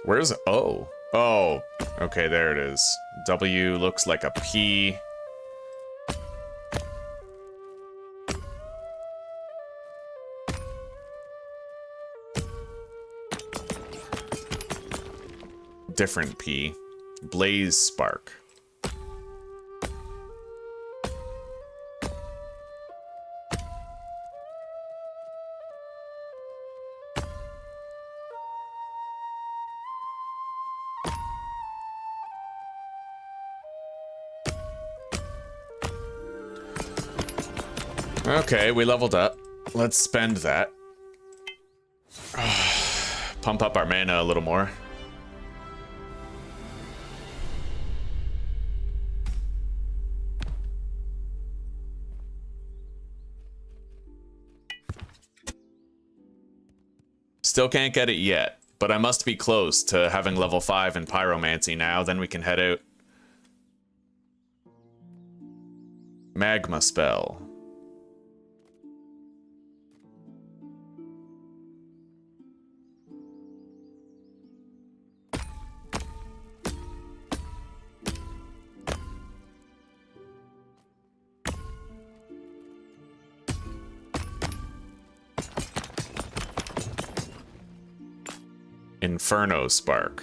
Where's O? Oh, okay, there it is. W looks like a P. Different P. Blaze Spark. Okay, we leveled up. Let's spend that. Pump up our mana a little more. Still can't get it yet, but I must be close to having level 5 in Pyromancy now, then we can head out. Magma Spell. Inferno Spark.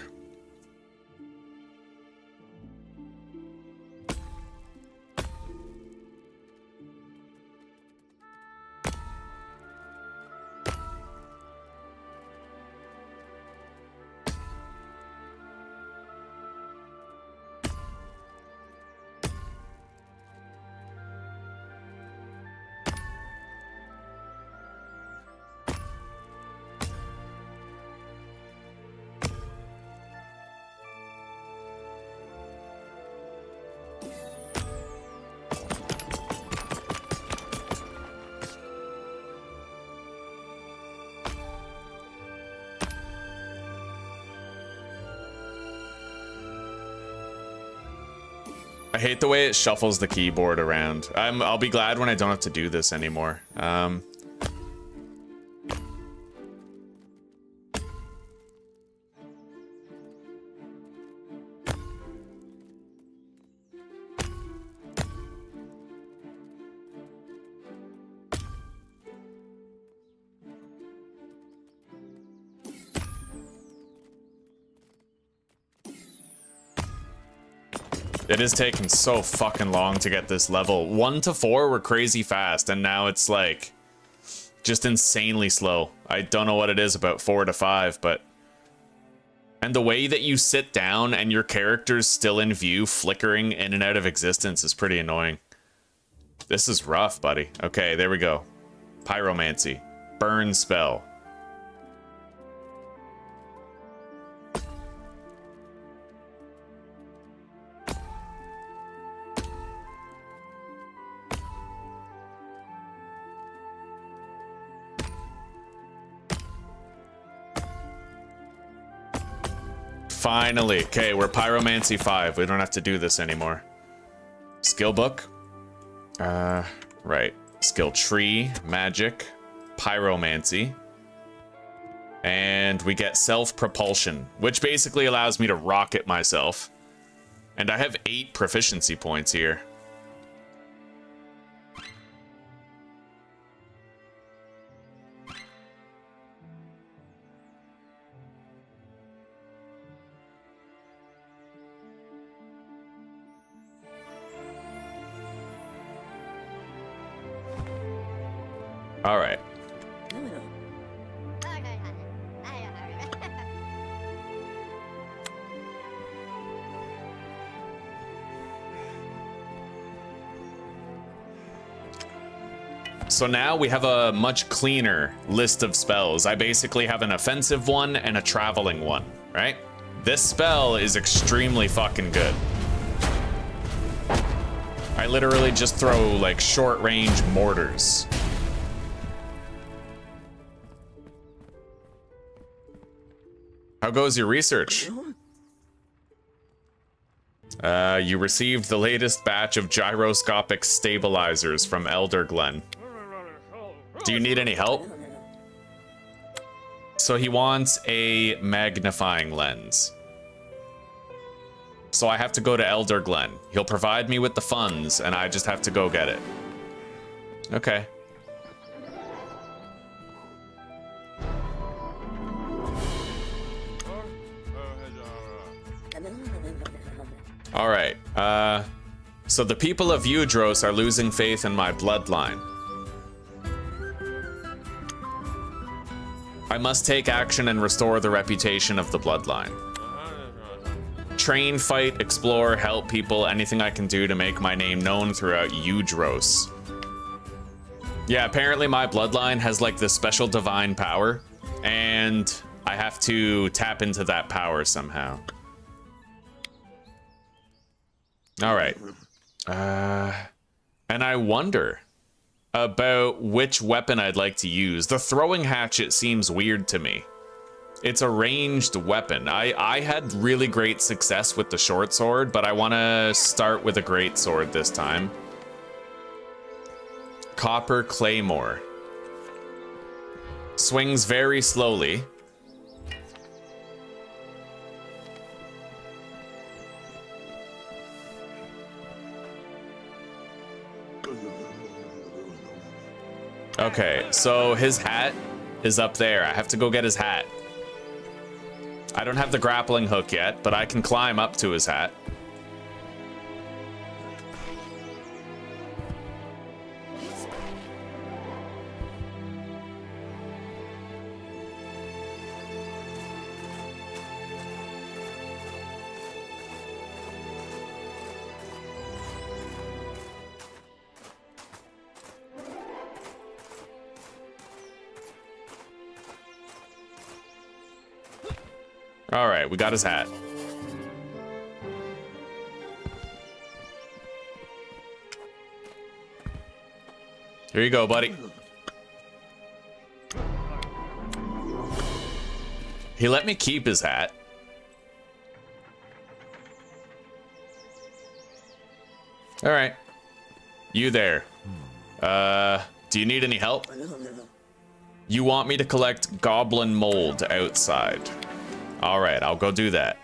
I hate the way it shuffles the keyboard around. I'll be glad when I don't have to do this anymore. It is taking so fucking long to get this level. 1 to 4 were crazy fast, and now it's like just insanely slow. I don't know what it is about 4 to 5, but... And the way that you sit down and your character's still in view, flickering in and out of existence is pretty annoying. This is rough, buddy. Okay, there we go. Pyromancy. Burn Spell. Finally. Okay, we're Pyromancy 5. We don't have to do this anymore. Skill book. Right. Skill tree, magic, pyromancy. And we get self-propulsion, which basically allows me to rocket myself. And I have 8 proficiency points here. All right. So now we have a much cleaner list of spells. I basically have an offensive one and a traveling one, right? This spell is extremely fucking good. I literally just throw like short range mortars. How goes your research? You received the latest batch of gyroscopic stabilizers from Elder Glen. Do you need any help? So he wants a magnifying lens. So I have to go to Elder Glen. He'll provide me with the funds, and I just have to go get it. Okay. All right. So the people of Udros are losing faith in my bloodline. I must take action and restore the reputation of the bloodline. Train, fight, explore, help people, anything I can do to make my name known throughout Udros. Yeah, apparently my bloodline has like this special divine power, and I have to tap into that power somehow. All right. And I wonder about which weapon I'd like to use. The throwing hatchet seems weird to me. It's a ranged weapon. I had really great success with the short sword, but I want to start with a great sword this time. Copper Claymore. Swings very slowly. Okay, so his hat is up there. I have to go get his hat. I don't have the grappling hook yet, but I can climb up to his hat. All right, we got his hat. Here you go, buddy. He let me keep his hat. All right. You there. Do you need any help? You want me to collect goblin mold outside. All right, I'll go do that.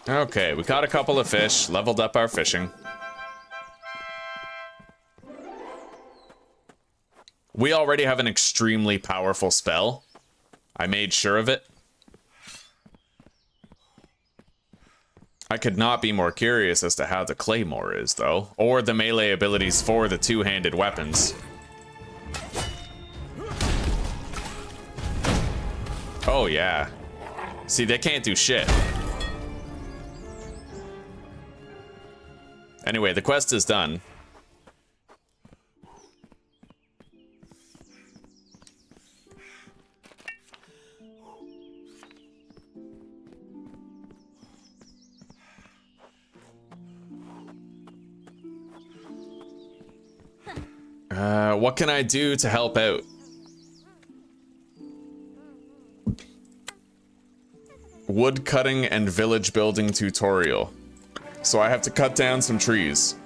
Okay, we caught a couple of fish, leveled up our fishing. We already have an extremely powerful spell. I made sure of it. I could not be more curious as to how the Claymore is, though, or the melee abilities for the two-handed weapons. Oh, yeah. See, they can't do shit. Anyway, the quest is done. What can I do to help out? Wood cutting and village building tutorial. So I have to cut down some trees.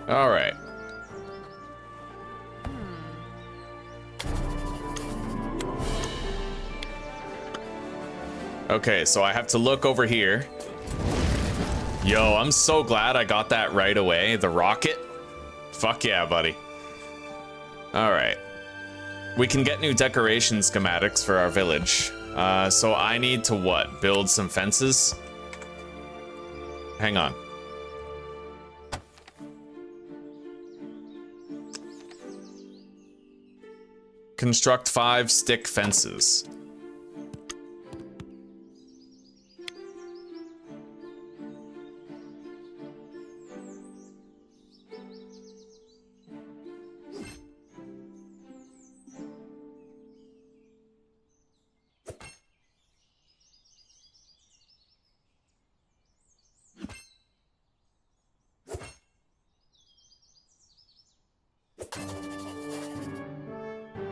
All right. Okay, so I have to look over here. Yo, I'm so glad I got that right away. The rocket. Fuck yeah, buddy. All right. We can get new decoration schematics for our village. So I need to what? Build some fences? Hang on. Construct 5 stick fences.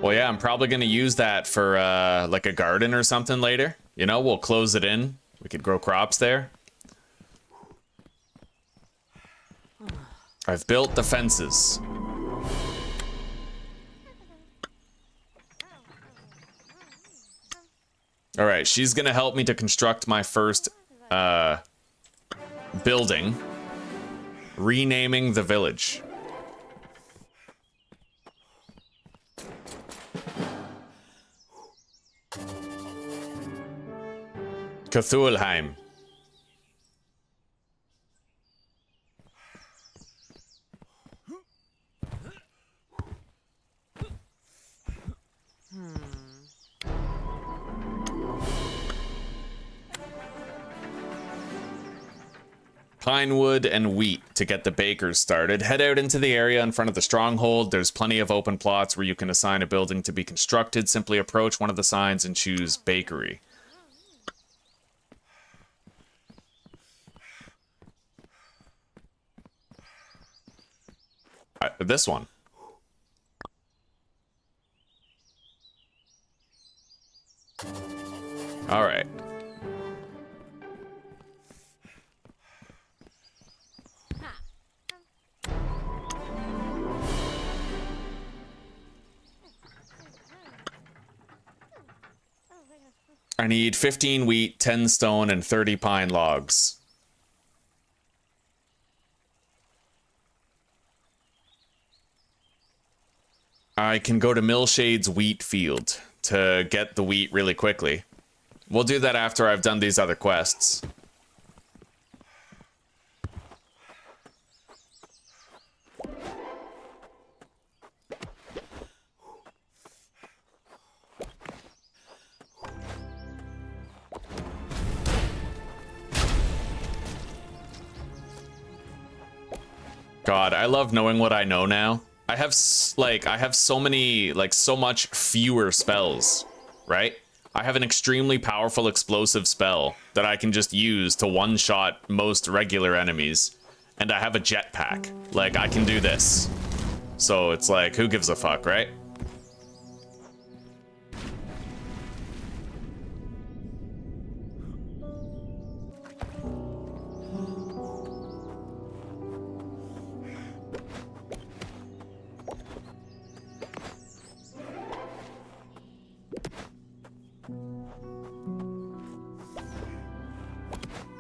Well, yeah, I'm probably going to use that for, like a garden or something later. You know, we'll close it in. We could grow crops there. I've built the fences. All right, she's going to help me to construct my first, building. Renaming the village. Cthulheim. Pine wood and wheat to get the bakers started. Head out into the area in front of the stronghold. There's plenty of open plots where you can assign a building to be constructed. Simply approach one of the signs and choose bakery. This one. All right. I need 15 wheat, 10 stone, and 30 pine logs. I can go to Millshade's wheat field to get the wheat really quickly. We'll do that after I've done these other quests. God, I love knowing what I know now. I have so many, so much fewer spells, right? I have an extremely powerful explosive spell that I can just use to one-shot most regular enemies. And I have a jetpack. Like, I can do this. So it's like, who gives a fuck, right?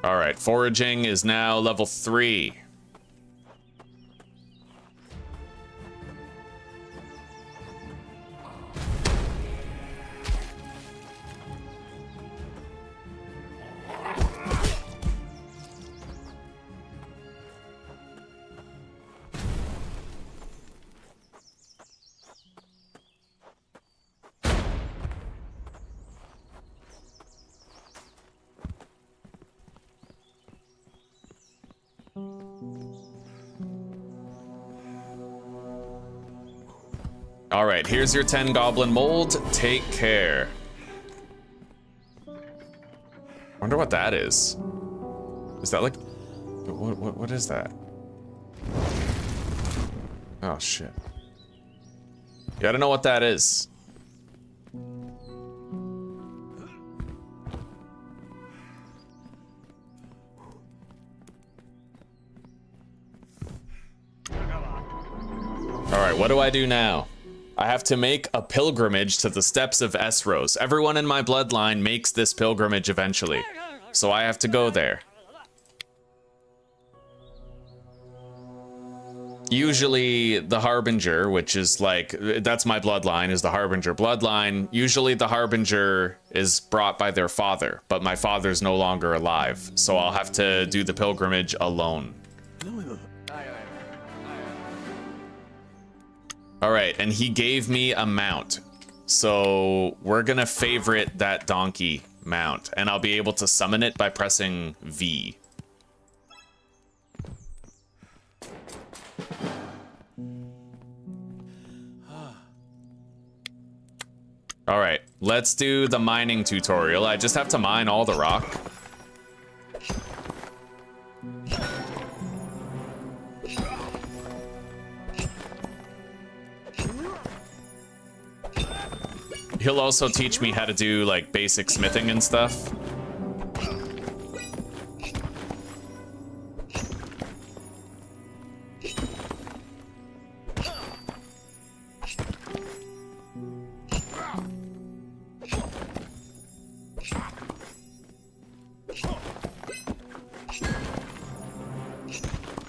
All right, foraging is now level 3. All right, here's your 10 goblin mold. Take care. Wonder what that is. Is that like, what is that? Oh shit. Yeah, I don't know what that is. All right, what do I do now? I have to make a pilgrimage to the steps of Esros. Everyone in my bloodline makes this pilgrimage eventually, so I have to go there. Usually the Harbinger, which is like, that's my bloodline, is the Harbinger bloodline. Usually the Harbinger is brought by their father, but my father's no longer alive, so I'll have to do the pilgrimage alone. All right, and he gave me a mount. So we're gonna favorite that donkey mount, and I'll be able to summon it by pressing V. All right, let's do the mining tutorial. I just have to mine all the rock. He'll also teach me how to do like basic smithing and stuff.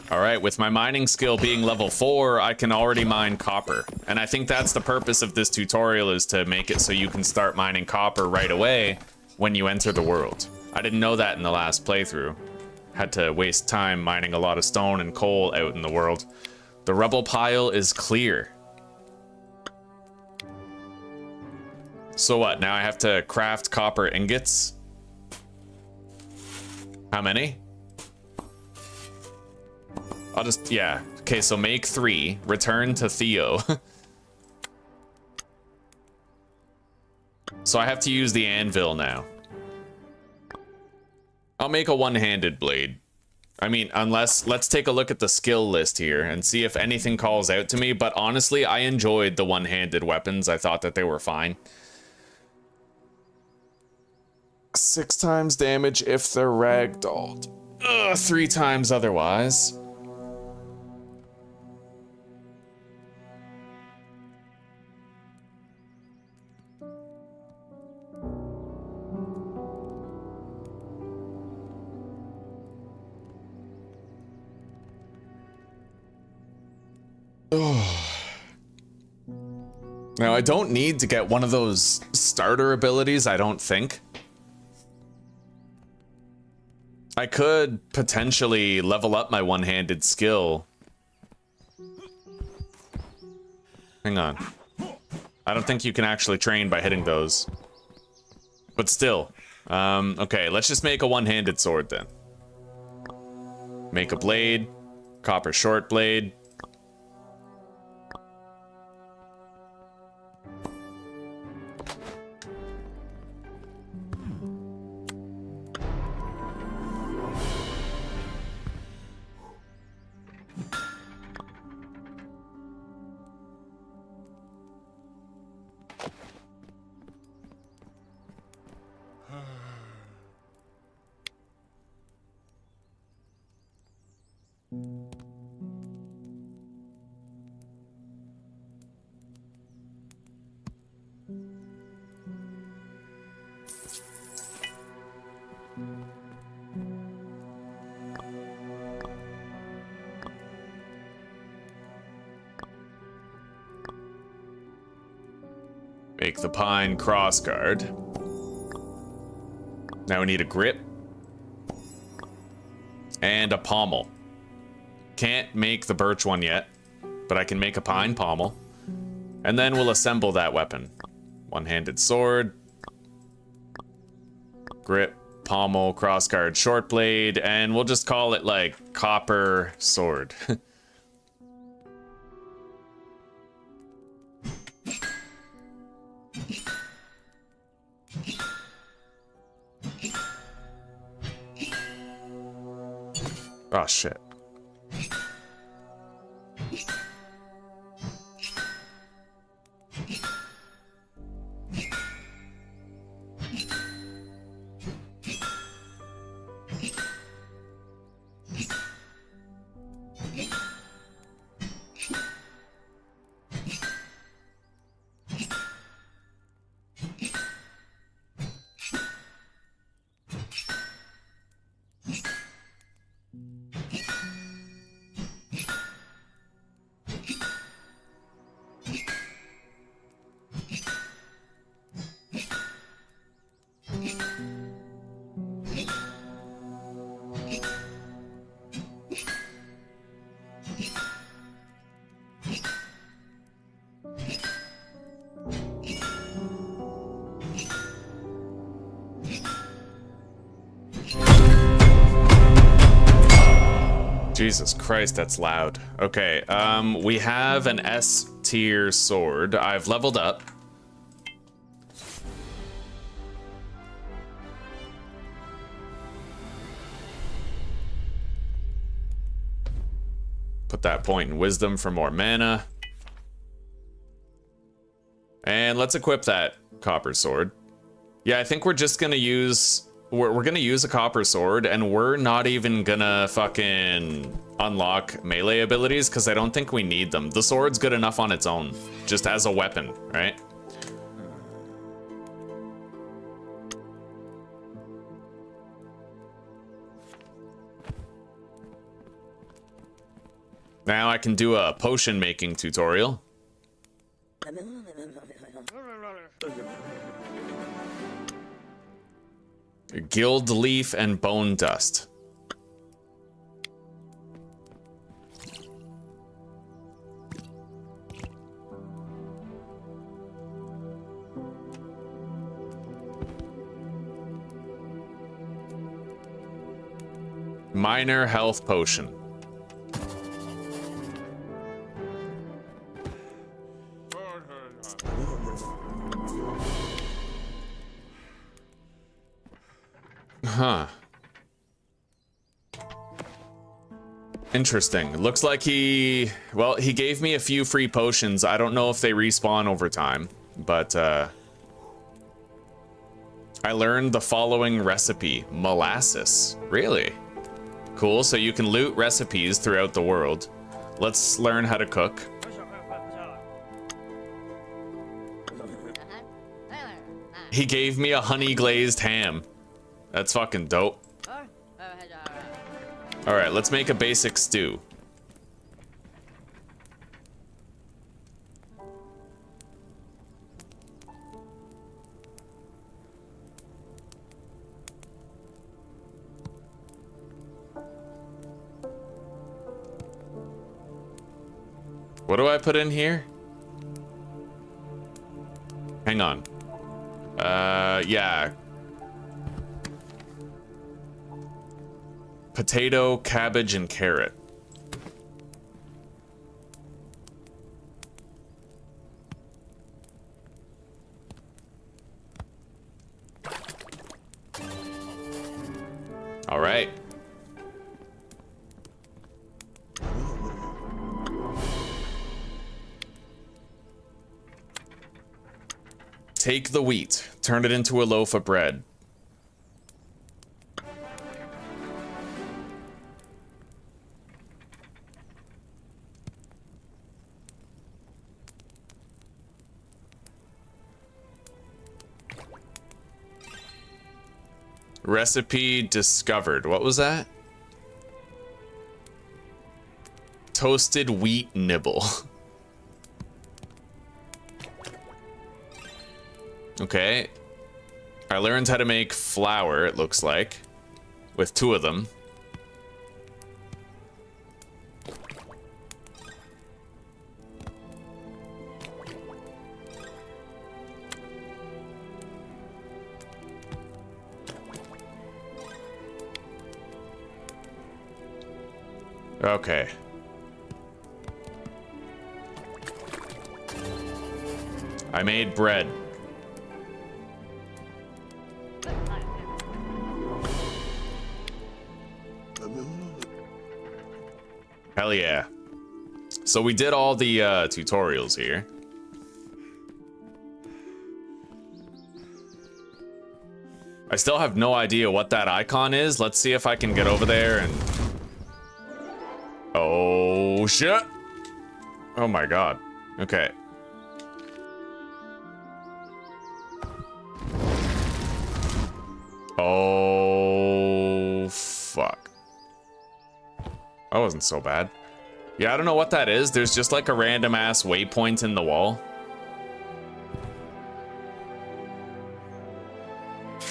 All right, with my mining skill being level 4, I can already mine copper. And I think that's the purpose of this tutorial, is to make it so you can start mining copper right away when you enter the world. I didn't know that in the last playthrough. Had to waste time mining a lot of stone and coal out in the world. The rubble pile is clear. So what, now I have to craft copper ingots? How many? I'll just, yeah. Okay, so make 3. Return to Theo. So I have to use the anvil now. I'll make a one-handed blade. I mean, unless, let's take a look at the skill list here and see if anything calls out to me, but honestly, I enjoyed the one-handed weapons. I thought that they were fine. 6 times damage if they're ragdolled. 3 times otherwise. Now, I don't need to get one of those starter abilities, I don't think. I could potentially level up my one-handed skill. Hang on. I don't think you can actually train by hitting those. But still. Okay, let's just make a one-handed sword then. Make a blade. Copper short blade. Make the pine crossguard. Now we need a grip. And a pommel. Can't make the birch one yet, but I can make a pine pommel. And then we'll assemble that weapon. One-handed sword. Grip, pommel, crossguard, short blade, and we'll just call it like copper sword. Oh shit. Jesus Christ, that's loud. Okay, we have an S tier sword. I've leveled up. Put that point in wisdom for more mana. And let's equip that copper sword. Yeah, I think we're just gonna use... We're gonna use a copper sword, and we're not even gonna fucking unlock melee abilities, because I don't think we need them. The sword's good enough on its own, just as a weapon, right? Now I can do a potion making tutorial. Guild leaf and bone dust. Minor health potion. Huh. Interesting. Looks like he gave me a few free potions. I don't know if they respawn over time, but I learned the following recipe. MaliCiouS. Really? Cool, so you can loot recipes throughout the world. Let's learn how to cook. He gave me a honey glazed ham. That's fucking dope. Alright, let's make a basic stew. What do I put in here? Hang on. Yeah. Potato, cabbage, and carrot. All right. Take the wheat, turn it into a loaf of bread. Recipe discovered. What was that? Toasted wheat nibble. Okay. I learned how to make flour, it looks like. With 2 of them. Okay. I made bread. Hell yeah. So we did all the tutorials here. I still have no idea what that icon is. Let's see if I can get over there and... Oh, shit. Oh my god. Okay. Oh, fuck. That wasn't so bad. Yeah, I don't know what that is. There's just like a random ass waypoint in the wall.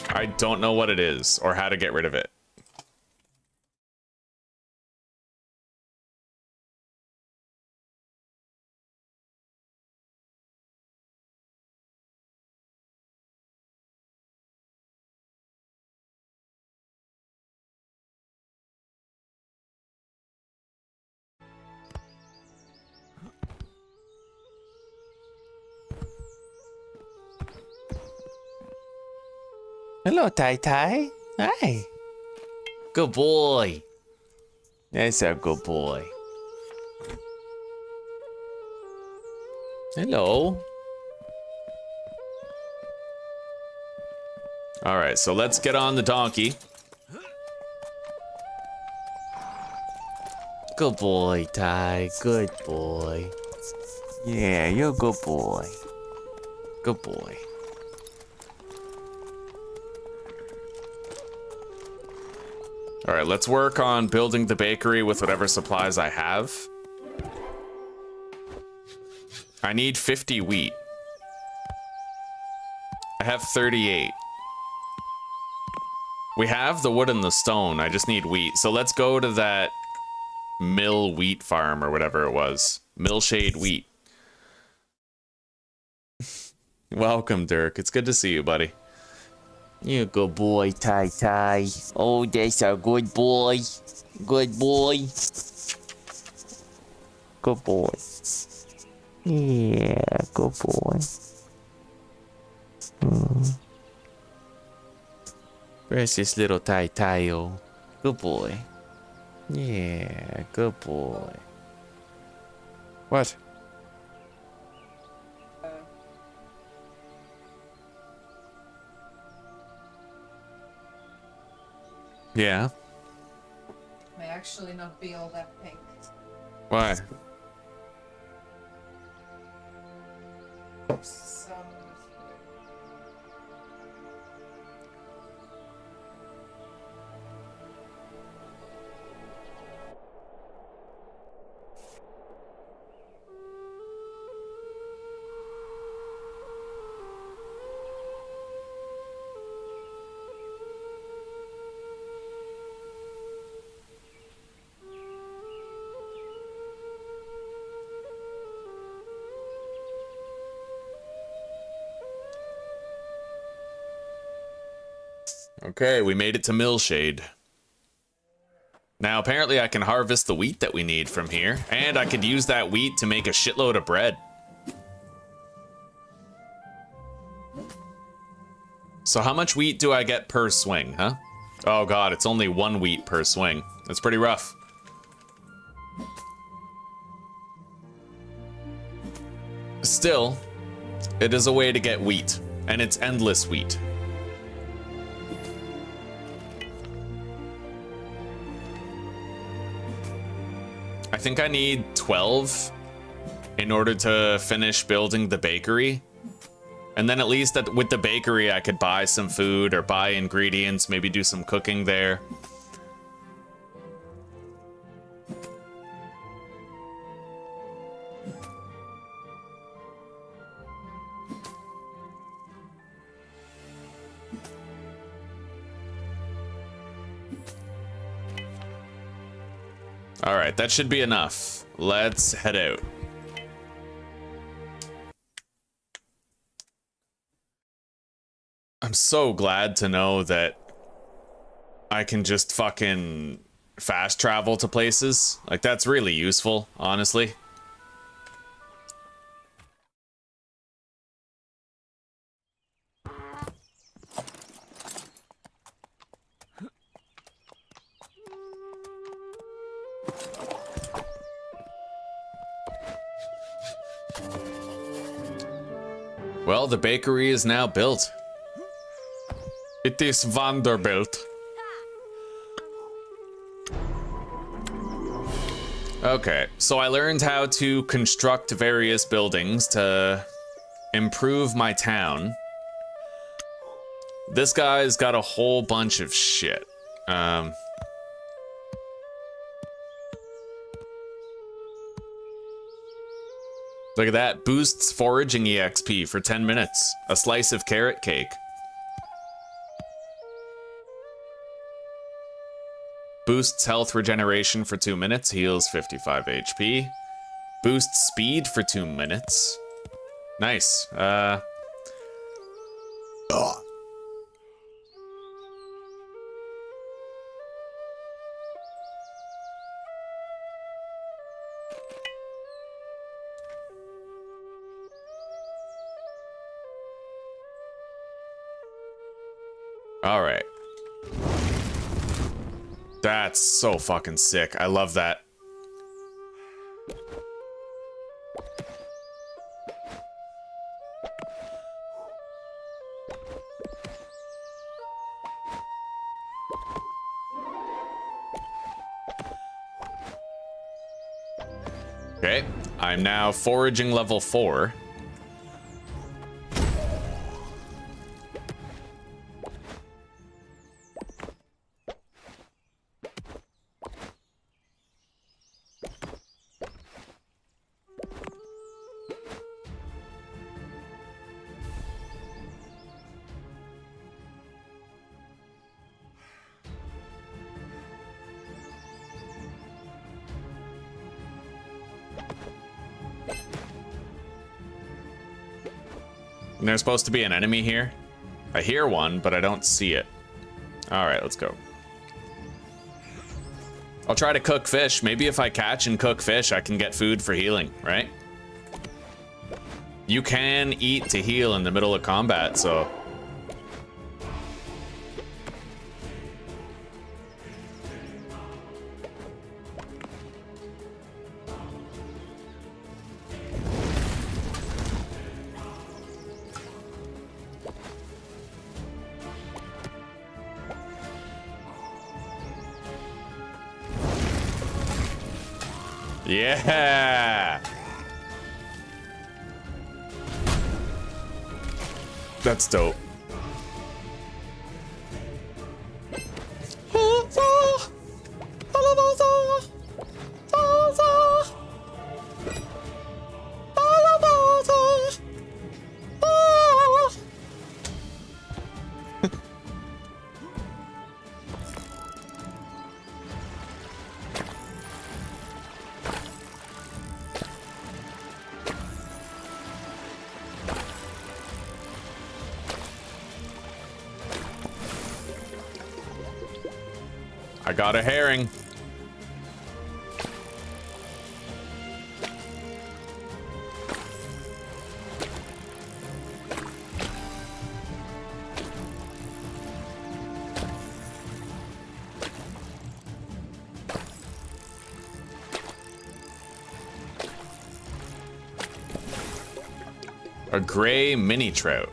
I don't know what it is or how to get rid of it. Hello, Tai Tai. Hi. Good boy. That's a good boy. Hello. All right, so let's get on the donkey. Good boy, Tai. Good boy. Yeah, you're a good boy. Good boy. All right, let's work on building the bakery with whatever supplies I have. I need 50 wheat. I have 38. We have the wood and the stone. I just need wheat. So let's go to that mill wheat farm or whatever it was. Millshade wheat. Welcome, Dirk. It's good to see you, buddy. You're a good boy, Tai Tai. Oh, that's a good boy. Good boy. Good boy. Yeah, good boy. Precious little Tai Tai. Oh, good boy. Yeah, good boy. What? Yeah. May actually not be all that pink. Why? Some... Okay, we made it to Millshade. Now, apparently I can harvest the wheat that we need from here, and I could use that wheat to make a shitload of bread. So how much wheat do I get per swing, huh? Oh god, it's only 1 wheat per swing. That's pretty rough. Still, it is a way to get wheat, and it's endless wheat. I think I need 12 in order to finish building the bakery. And then at least with the bakery, I could buy some food or buy ingredients, maybe do some cooking there. All right, that should be enough. Let's head out. I'm so glad to know that I can just fucking fast travel to places. Like, that's really useful, honestly. Well, the bakery is now built. It is Vanderbilt. Okay, so I learned how to construct various buildings to improve my town. This guy's got a whole bunch of shit. Look at that, boosts foraging EXP for 10 minutes. A slice of carrot cake. Boosts health regeneration for 2 minutes, heals 55 HP. Boosts speed for 2 minutes. Nice. All right. That's so fucking sick. I love that. Okay, I'm now foraging level 4. And there's supposed to be an enemy here. I hear one, but I don't see it. All right, let's go. I'll try to cook fish. Maybe if I catch and cook fish, I can get food for healing, right? You can eat to heal in the middle of combat, so... Yeah! That's dope. I got a herring. A gray mini trout.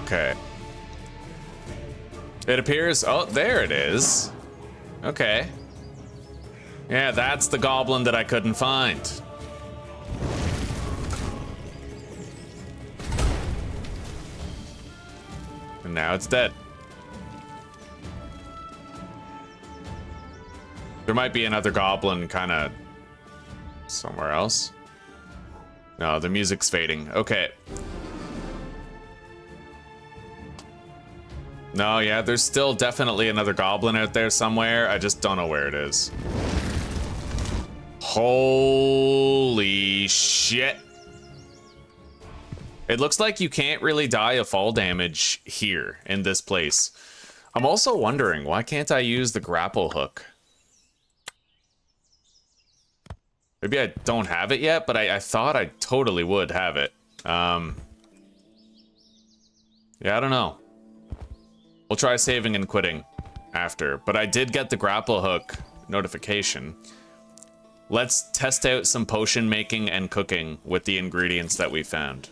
Okay. It appears, oh, there it is. Okay. Yeah, that's the goblin that I couldn't find. And now it's dead. There might be another goblin kind of somewhere else. No, the music's fading. Okay. No, yeah, there's still definitely another goblin out there somewhere. I just don't know where it is. Holy shit. It looks like you can't really die of fall damage here in this place. I'm also wondering, why can't I use the grapple hook? Maybe I don't have it yet, but I thought I totally would have it. Yeah, I don't know. We'll try saving and quitting after, but I did get the grapple hook notification. Let's test out some potion making and cooking with the ingredients that we found.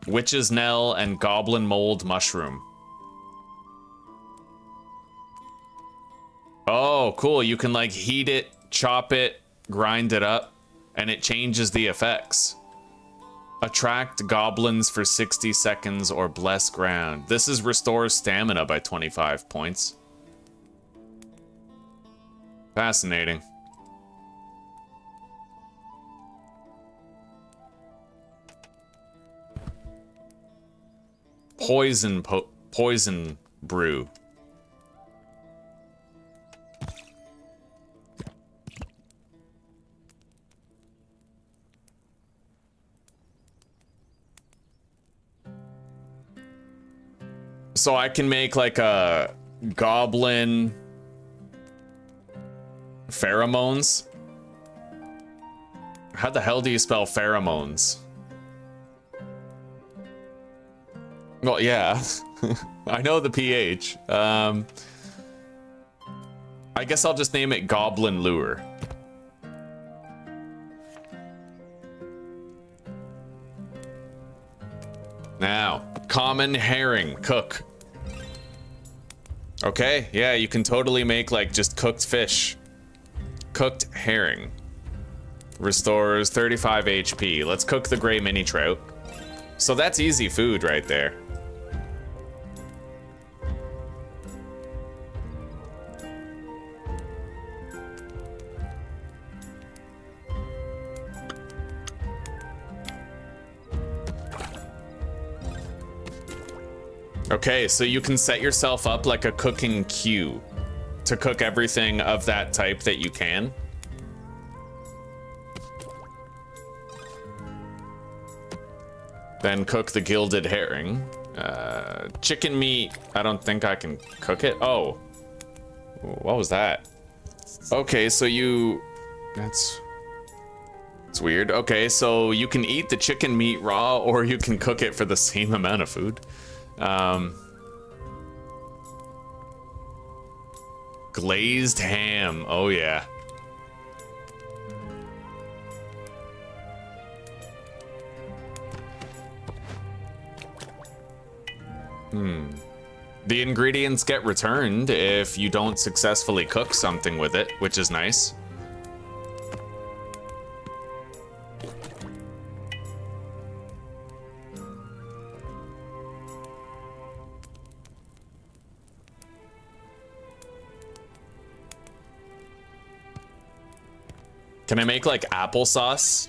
Witch's Knell and Goblin Mold Mushroom. Oh, cool. You can like heat it, chop it, grind it up, and it changes the effects. Attract goblins for 60 seconds or bless ground. This is restores stamina by 25 points. Fascinating. Poison brew. So I can make like a goblin pheromones. How the hell do you spell pheromones? Well, yeah, I know the PH. I guess I'll just name it Goblin Lure. Now, common herring, cook. Okay, yeah, you can totally make like just cooked fish. Cooked herring. Restores 35 HP. Let's cook the gray mini trout. So that's easy food right there. Okay, so you can set yourself up like a cooking queue to cook everything of that type that you can. Then cook the gilded herring. Chicken meat, I don't think I can cook it. Oh, what was that? Okay, so it's weird. Okay, so you can eat the chicken meat raw or you can cook it for the same amount of food. Glazed ham. Oh yeah. The ingredients get returned if you don't successfully cook something with it, which is nice. Can I make like applesauce?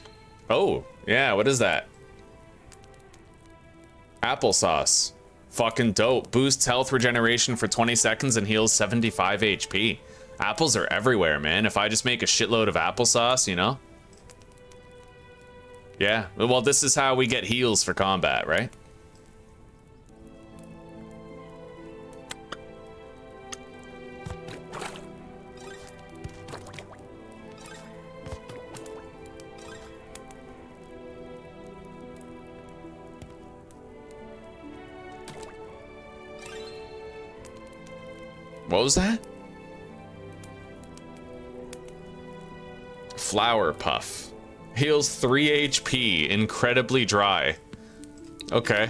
Oh, yeah, what is that? Applesauce. Fucking dope. Boosts health regeneration for 20 seconds and heals 75 HP. Apples are everywhere, man. If I just make a shitload of applesauce, you know? Yeah, well, this is how we get heals for combat, right? What was that? Flower puff. Heals 3 HP, incredibly dry. Okay.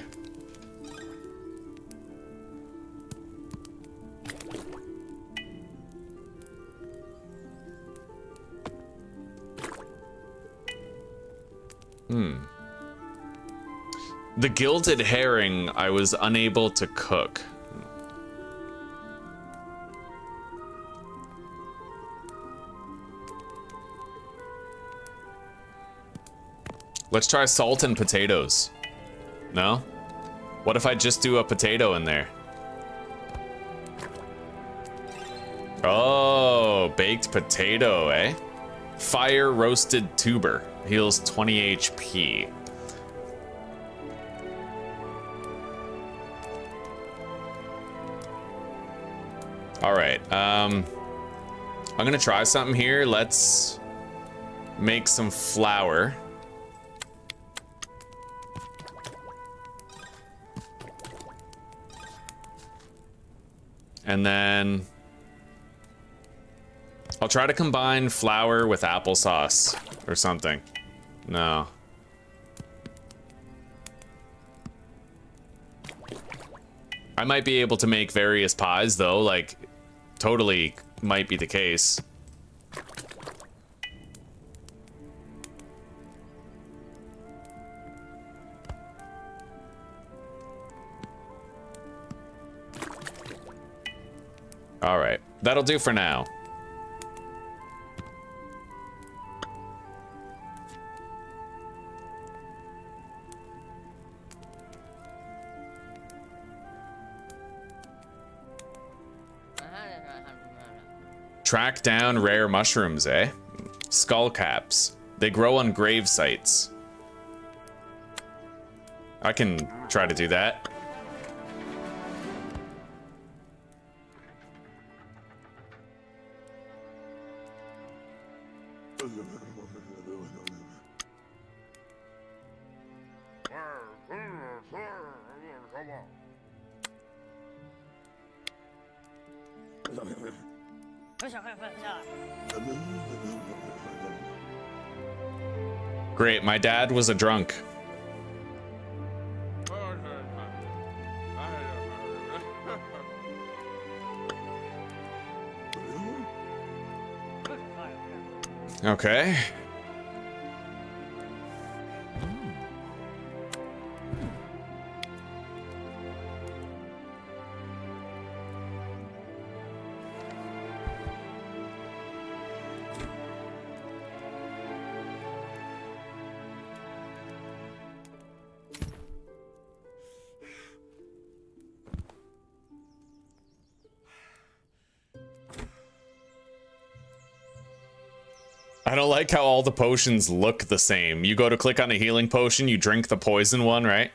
The gilded herring I was unable to cook. Let's try salt and potatoes. No? What if I just do a potato in there? Oh, baked potato, eh? Fire roasted tuber. Heals 20 HP. All right, I'm gonna try something here. Let's make some flour. And then I'll try to combine flour with applesauce or something. No. I might be able to make various pies though, like totally might be the case. All right, that'll do for now. Track down rare mushrooms, eh? Skull caps. They grow on grave sites. I can try to do that. Great, my dad was a drunk. Okay. I don't like how all the potions look the same. You go to click on a healing potion, you drink the poison one, right?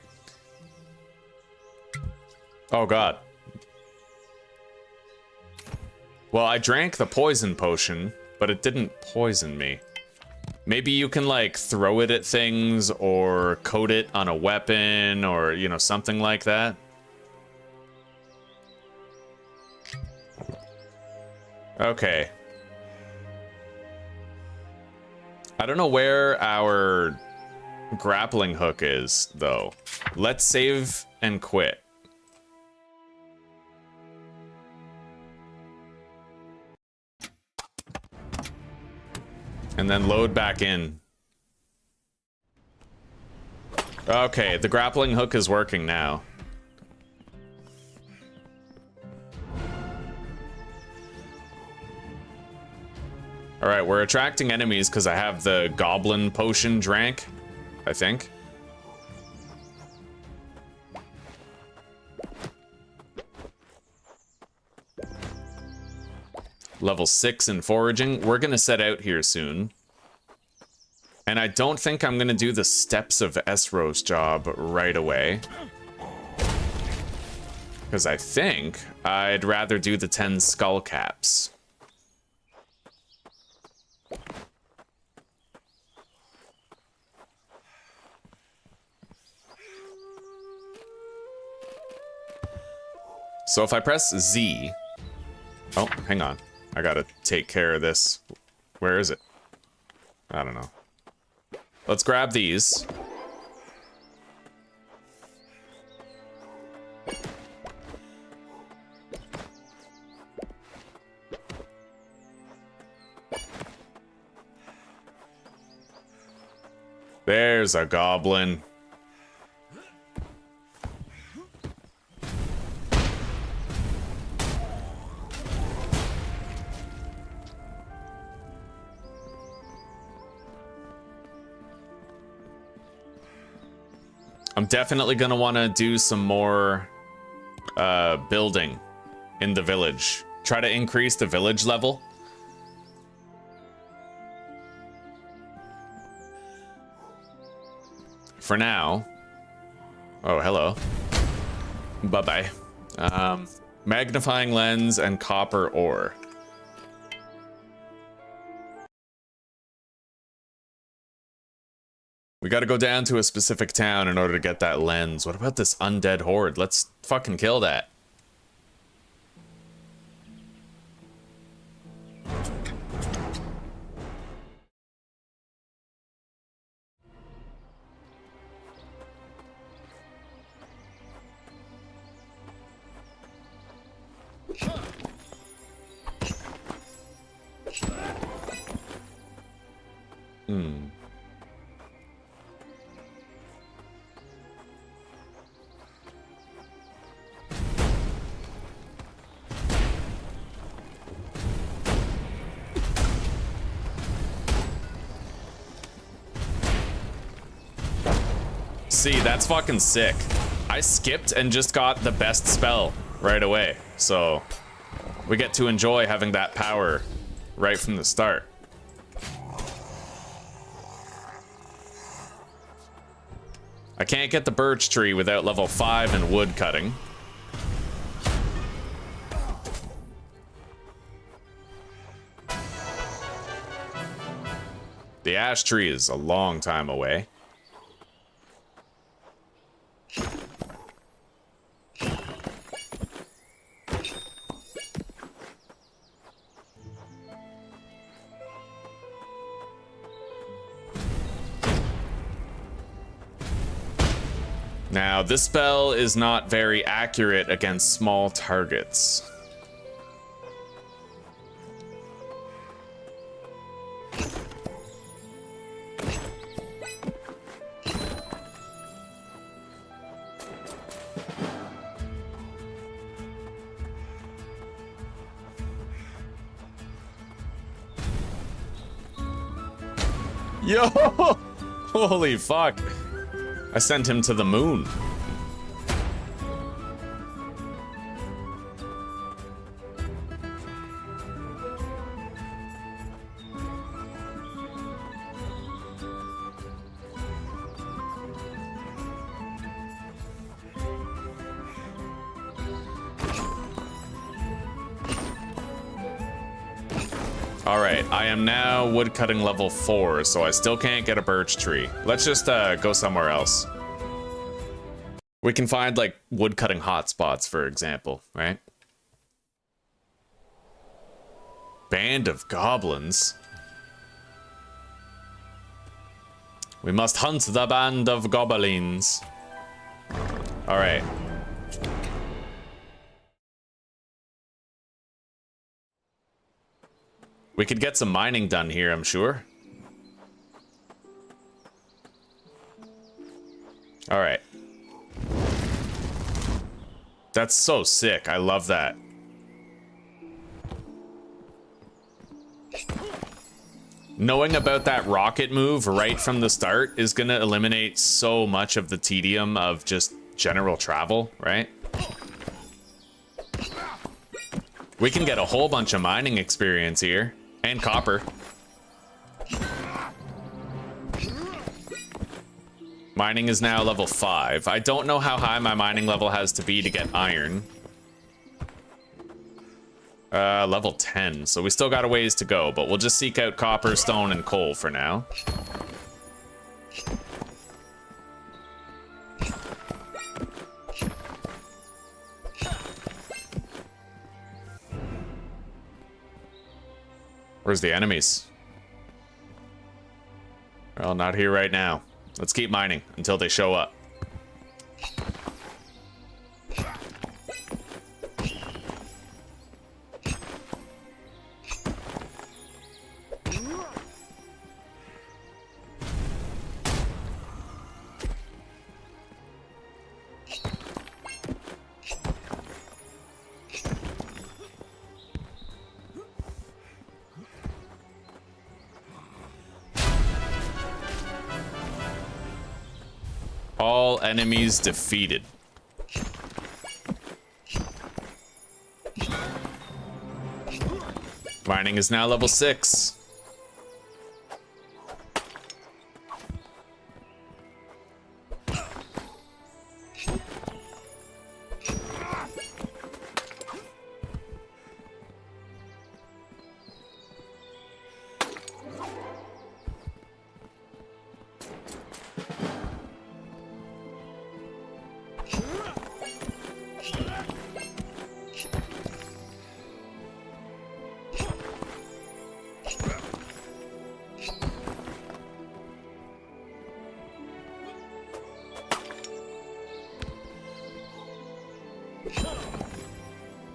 Oh god. Well, I drank the poison potion, but it didn't poison me. Maybe you can like throw it at things or coat it on a weapon or, you know, something like that. Okay. I don't know where our grappling hook is, though. Let's save and quit. And then load back in. Okay, the grappling hook is working now. All right, we're attracting enemies because I have the goblin potion drank, I think. Level 6 in foraging. We're gonna set out here soon. And I don't think I'm gonna do the Steps of Esros job right away. Because I think I'd rather do the 10 skull caps. So if I press Z... Oh, hang on. I gotta take care of this. Where is it? I don't know. Let's grab these. There's a goblin. I'm definitely gonna want to do some more building in the village. Try to increase the village level. For now. Oh, hello. Bye-bye. Magnifying lens and copper ore. We gotta go down to a specific town in order to get that lens. What about this undead horde? Let's fucking kill that. See, that's fucking sick. I skipped and just got the best spell right away. So we get to enjoy having that power right from the start. I can't get the birch tree without level 5 and wood cutting. The ash tree is a long time away. Now, this spell is not very accurate against small targets. Yo! Holy fuck. I sent him to the moon. Alright, I am now woodcutting level 4, so I still can't get a birch tree. Let's just go somewhere else. We can find, like, woodcutting hotspots, for example, right? Band of goblins. We must hunt the band of goblins. Alright. We could get some mining done here, I'm sure. All right. That's so sick. I love that. Knowing about that rocket move right from the start is going to eliminate so much of the tedium of just general travel, right? We can get a whole bunch of mining experience here. And copper. Mining is now level 5. I don't know how high my mining level has to be to get iron. Level 10. So we still got a ways to go, but we'll just seek out copper, stone, and coal for now. Where's the enemies? Well, not here right now. Let's keep mining until they show up. All enemies defeated. Mining is now level 6.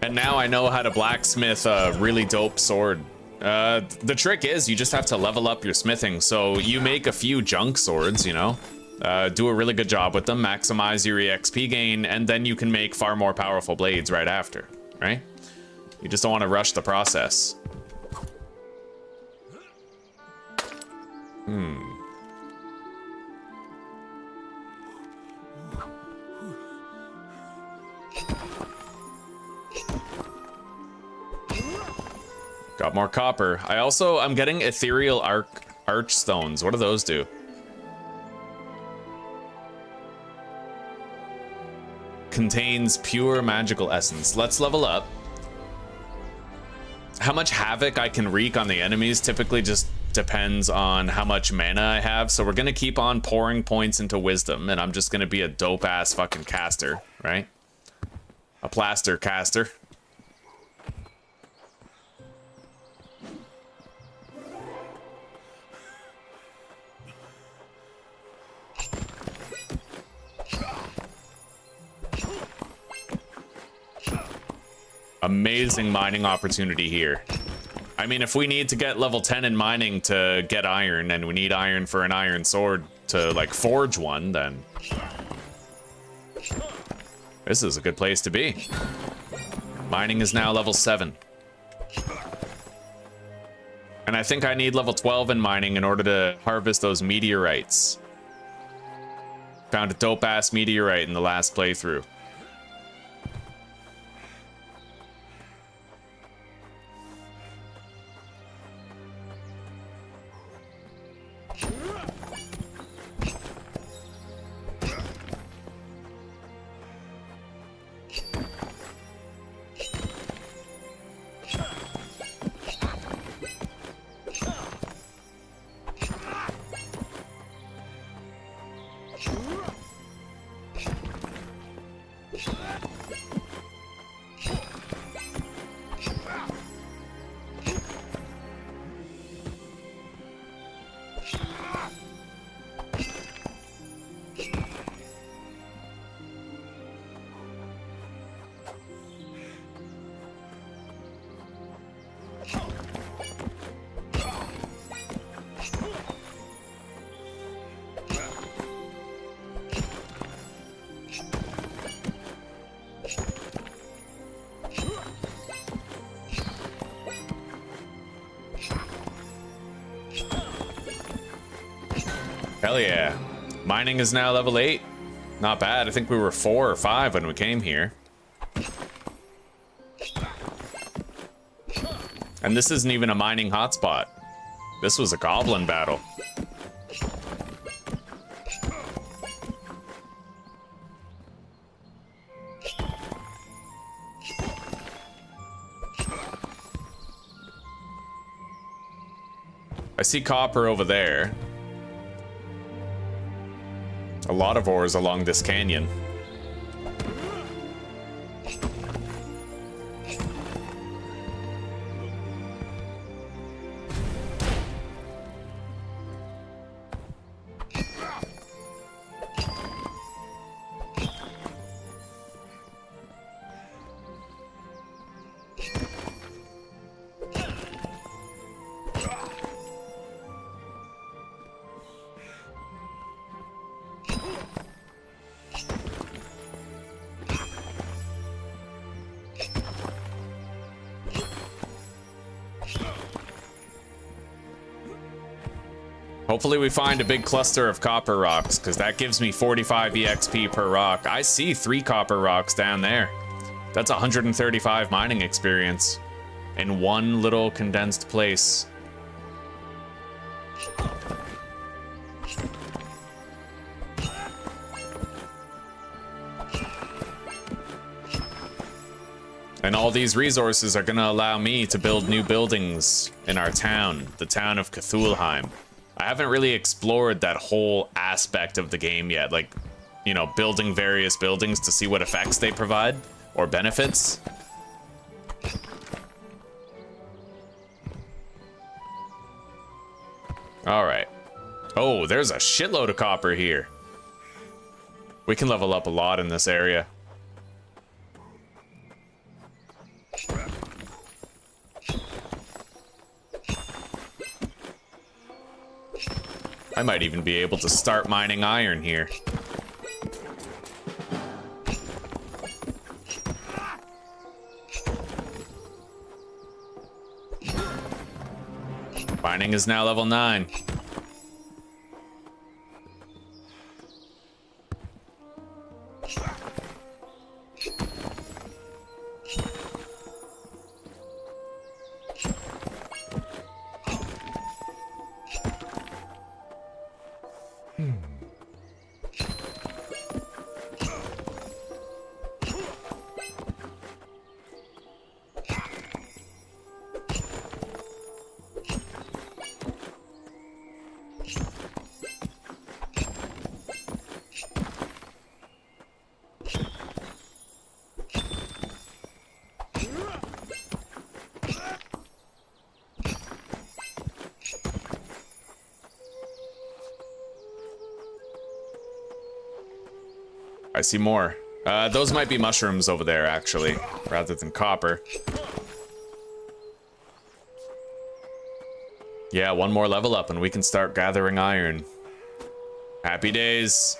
And now I know how to blacksmith a really dope sword. The trick is you just have to level up your smithing. So you make a few junk swords, you know, do a really good job with them, maximize your EXP gain, and then you can make far more powerful blades right after, right? You just don't want to rush the process. Got more copper. I'm getting ethereal arch stones. What do those do? Contains pure magical essence. Let's level up. How much havoc I can wreak on the enemies typically just depends on how much mana I have. So we're gonna keep on pouring points into wisdom, and I'm just gonna be a dope ass fucking caster, right? A plaster caster. Amazing mining opportunity here. I mean, if we need to get level 10 in mining to get iron, and we need iron for an iron sword to, like, forge one, then this is a good place to be. Mining is now level 7. And I think I need level 12 in mining in order to harvest those meteorites. Found a dope-ass meteorite in the last playthrough. Hell yeah. Mining is now level 8. Not bad. I think we were 4 or 5 when we came here. And this isn't even a mining hotspot. This was a goblin battle. I see copper over there. A lot of ores along this canyon. Hopefully we find a big cluster of copper rocks, because that gives me 45 EXP per rock. I see 3 copper rocks down there. That's 135 mining experience in one little condensed place. And all these resources are gonna allow me to build new buildings in our town, the town of Cthulheim. I haven't really explored that whole aspect of the game yet, like, you know, building various buildings to see what effects they provide or benefits. All right. Oh, there's a shitload of copper here. We can level up a lot in this area. I might even be able to start mining iron here. Mining is now level 9. I see more. Those might be mushrooms over there, actually, rather than copper. Yeah, one more level up and we can start gathering iron. Happy days.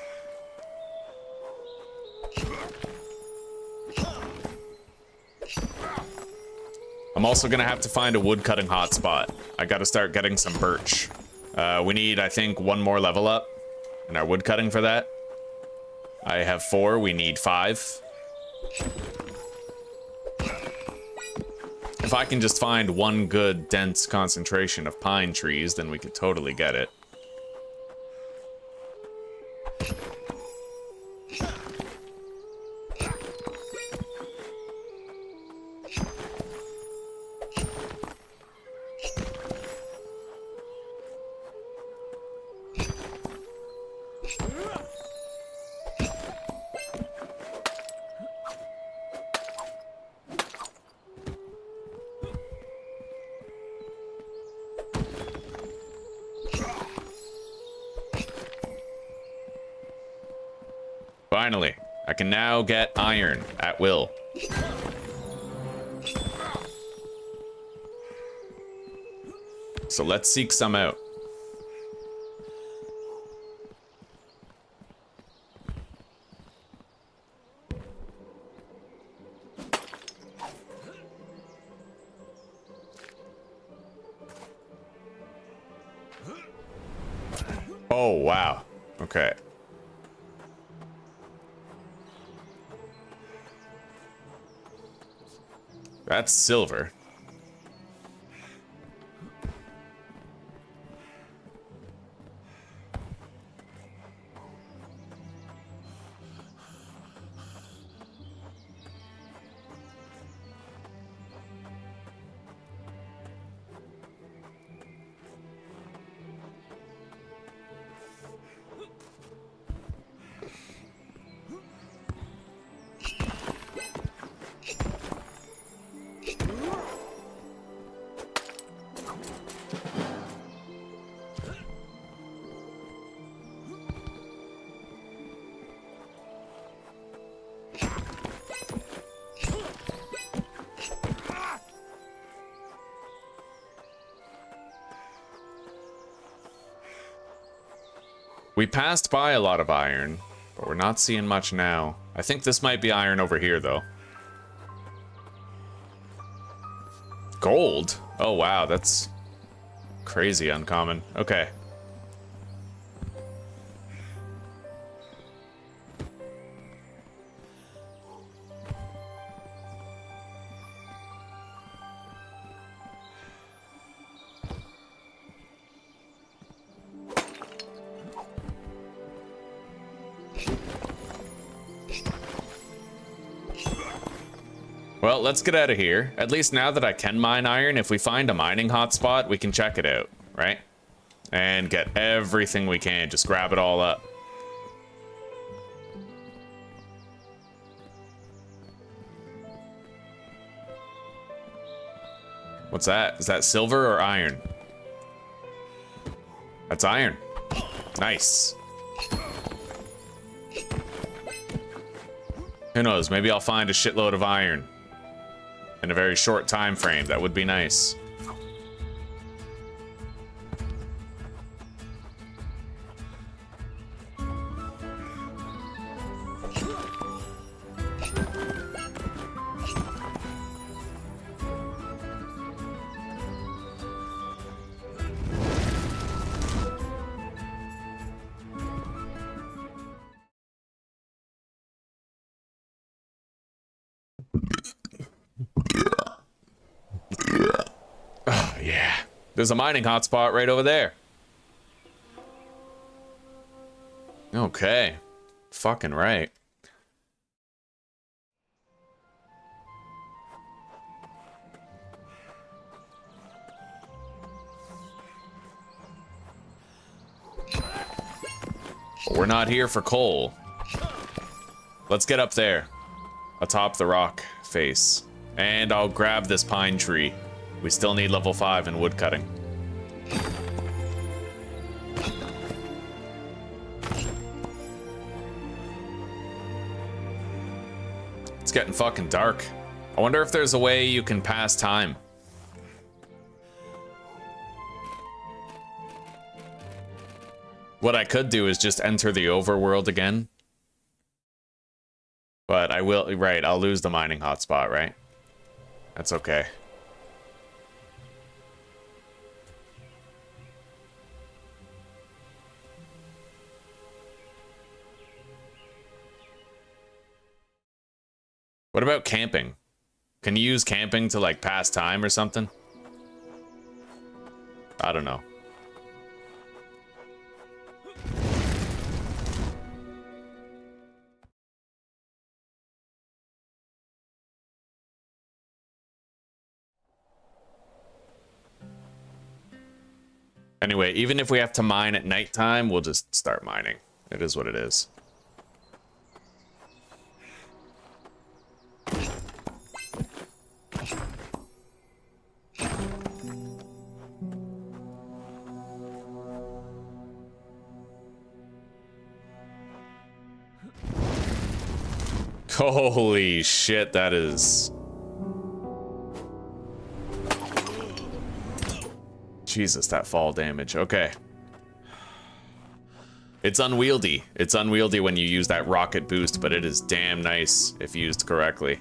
I'm also gonna have to find a wood cutting hotspot. I gotta start getting some birch. We need, I think, one more level up in our wood cutting for that. I have 4, we need 5. If I can just find one good, dense concentration of pine trees, then we could totally get it. Finally, I can now get iron at will. So let's seek some out. Oh, wow. Okay. That's silver. We passed by a lot of iron, but we're not seeing much now. I think this might be iron over here, though. Gold? Oh, wow, that's crazy uncommon. Okay. Well, let's get out of here. At least now that I can mine iron, if we find a mining hotspot, we can check it out, right? And get everything we can. Just grab it all up. What's that? Is that silver or iron? That's iron. Nice. Who knows? Maybe I'll find a shitload of iron in a very short time frame. That would be nice. Oh, yeah. There's a mining hotspot right over there. Okay. Fucking right. We're not here for coal. Let's get up there. Atop the rock face. And I'll grab this pine tree. We still need level 5 in woodcutting. It's getting fucking dark. I wonder if there's a way you can pass time. What I could do is just enter the overworld again. But I will, right, I'll lose the mining hotspot, right? That's okay. What about camping? Can you use camping to like pass time or something? I don't know. Anyway, even if we have to mine at nighttime, we'll just start mining. It is what it is. Holy shit, that is... Jesus, that fall damage. Okay. It's unwieldy. It's unwieldy when you use that rocket boost, but it is damn nice if used correctly.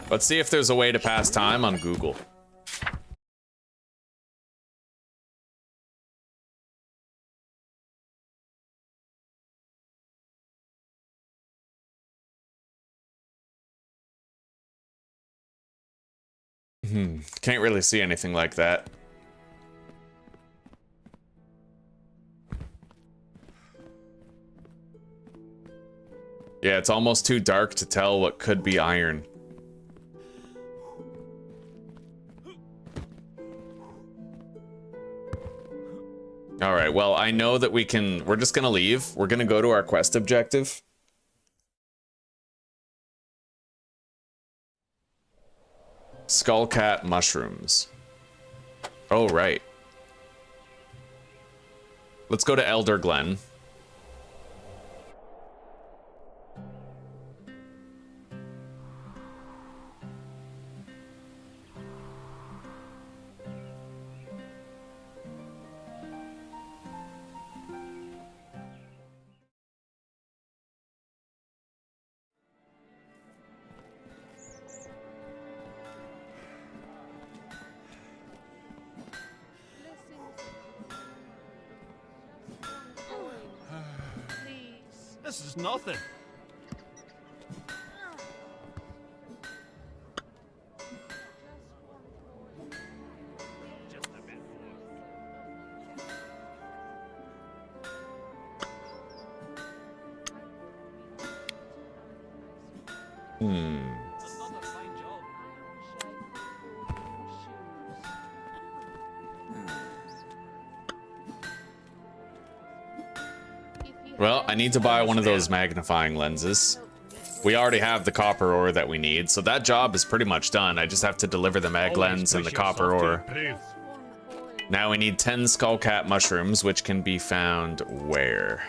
Let's see if there's a way to pass time on Google. Can't really see anything like that. Yeah, it's almost too dark to tell what could be iron. All right, well, I know that we're just gonna leave. We're gonna go to our quest objective. Skullcat mushrooms. Oh, right. Let's go to Elder Glen. This is nothing. Just a bit Another fine job. Well, I need to buy one of those magnifying lenses. We already have the copper ore that we need, so that job is pretty much done. I just have to deliver the mag lens and the copper ore. Now we need 10 skullcat mushrooms, which can be found where?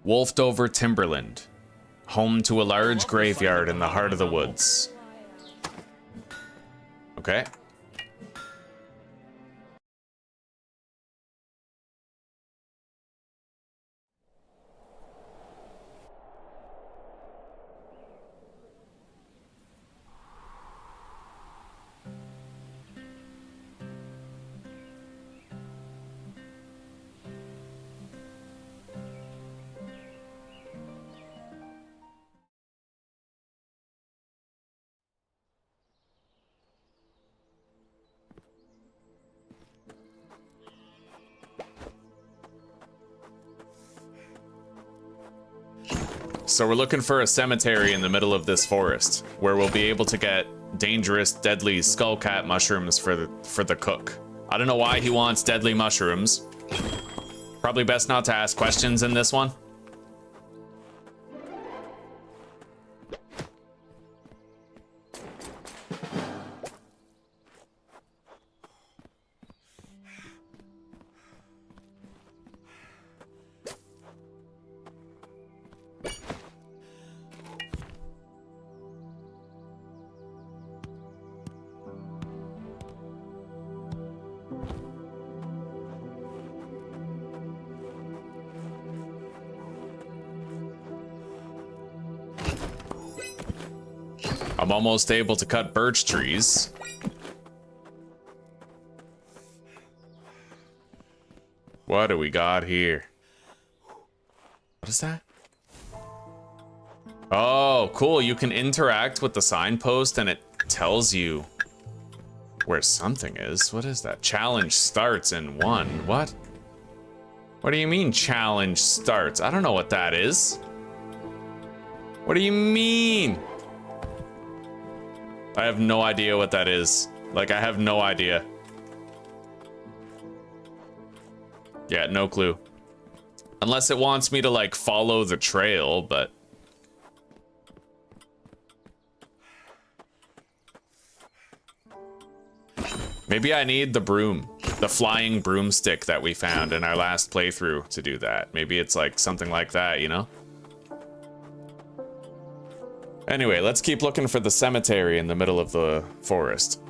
Wolfdover Timberland, home to a large graveyard in the heart of the woods. Okay. So we're looking for a cemetery in the middle of this forest where we'll be able to get dangerous, deadly skullcat mushrooms for the cook. I don't know why he wants deadly mushrooms. Probably best not to ask questions in this one. I'm almost able to cut birch trees. What do we got here? What is that? Oh, cool. You can interact with the signpost and it tells you where something is. What is that? Challenge starts in 1. What? What do you mean challenge starts? I don't know what that is. What do you mean? I have no idea what that is. Like, I have no idea. Yeah, no clue. Unless it wants me to, like, follow the trail, but... Maybe I need the broom. The flying broomstick that we found in our last playthrough to do that. Maybe it's, like, something like that, you know? Anyway, let's keep looking for the cemetery in the middle of the forest.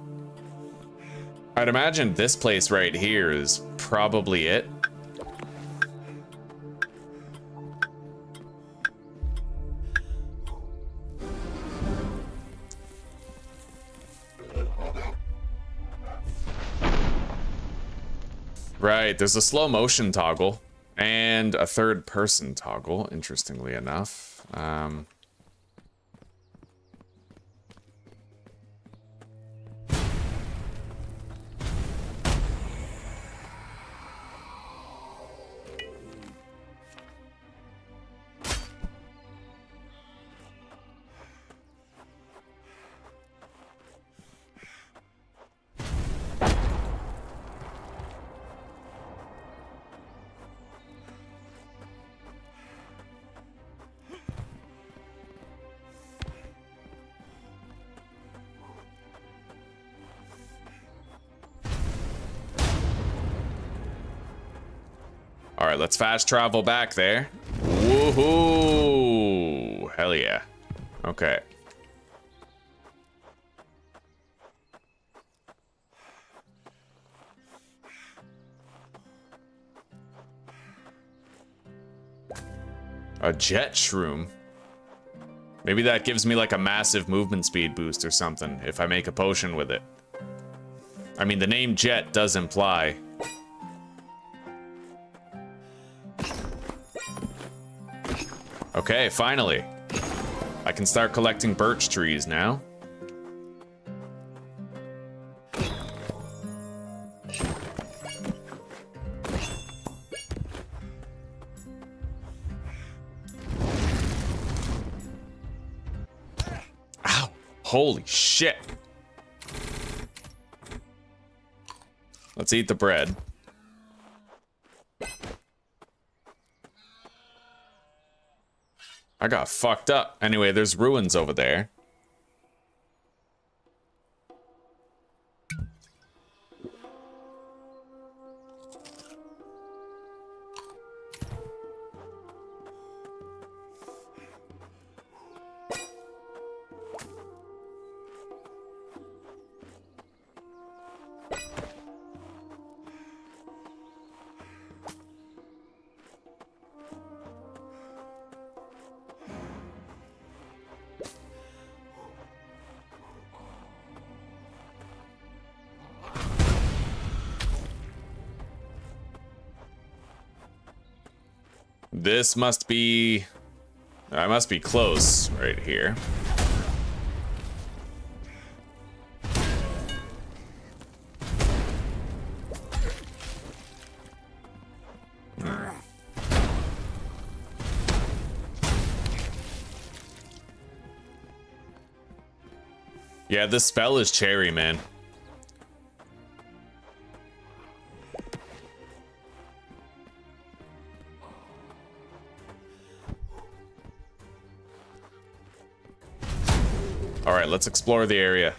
I'd imagine this place right here is probably it. Right, there's a slow motion toggle and a third person toggle, interestingly enough. All right, let's fast travel back there. Woohoo! Hell yeah. Okay. A jet shroom. Maybe that gives me like a massive movement speed boost or something if I make a potion with it. I mean, the name jet does imply. Okay, finally. I can start collecting birch trees now. Ow! Holy shit! Let's eat the bread. I got fucked up. Anyway, there's ruins over there. This must be... I must be close right here. Yeah, this spell is cherry, man. All right, let's explore the area.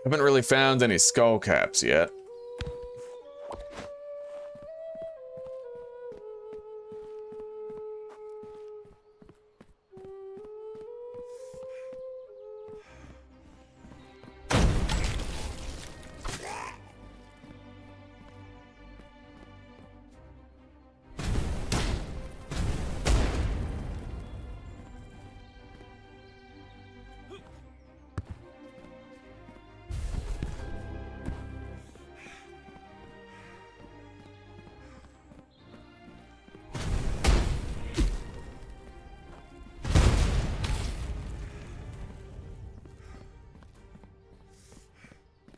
Haven't really found any skull caps yet.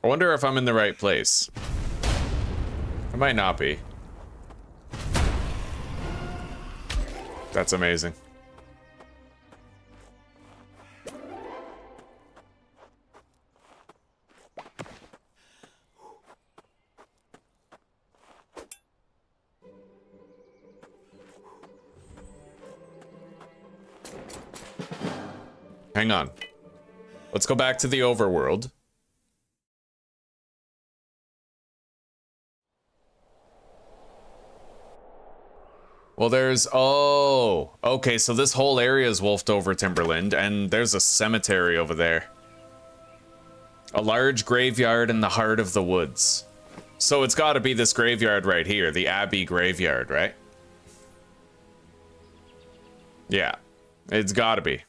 I wonder if I'm in the right place. I might not be. That's amazing. Hang on. Let's go back to the overworld. Well, there's... Oh, okay, so this whole area is wolfed over Timberland, and there's a cemetery over there. A large graveyard in the heart of the woods. So it's gotta be this graveyard right here, the Abbey graveyard, right? Yeah, it's gotta be.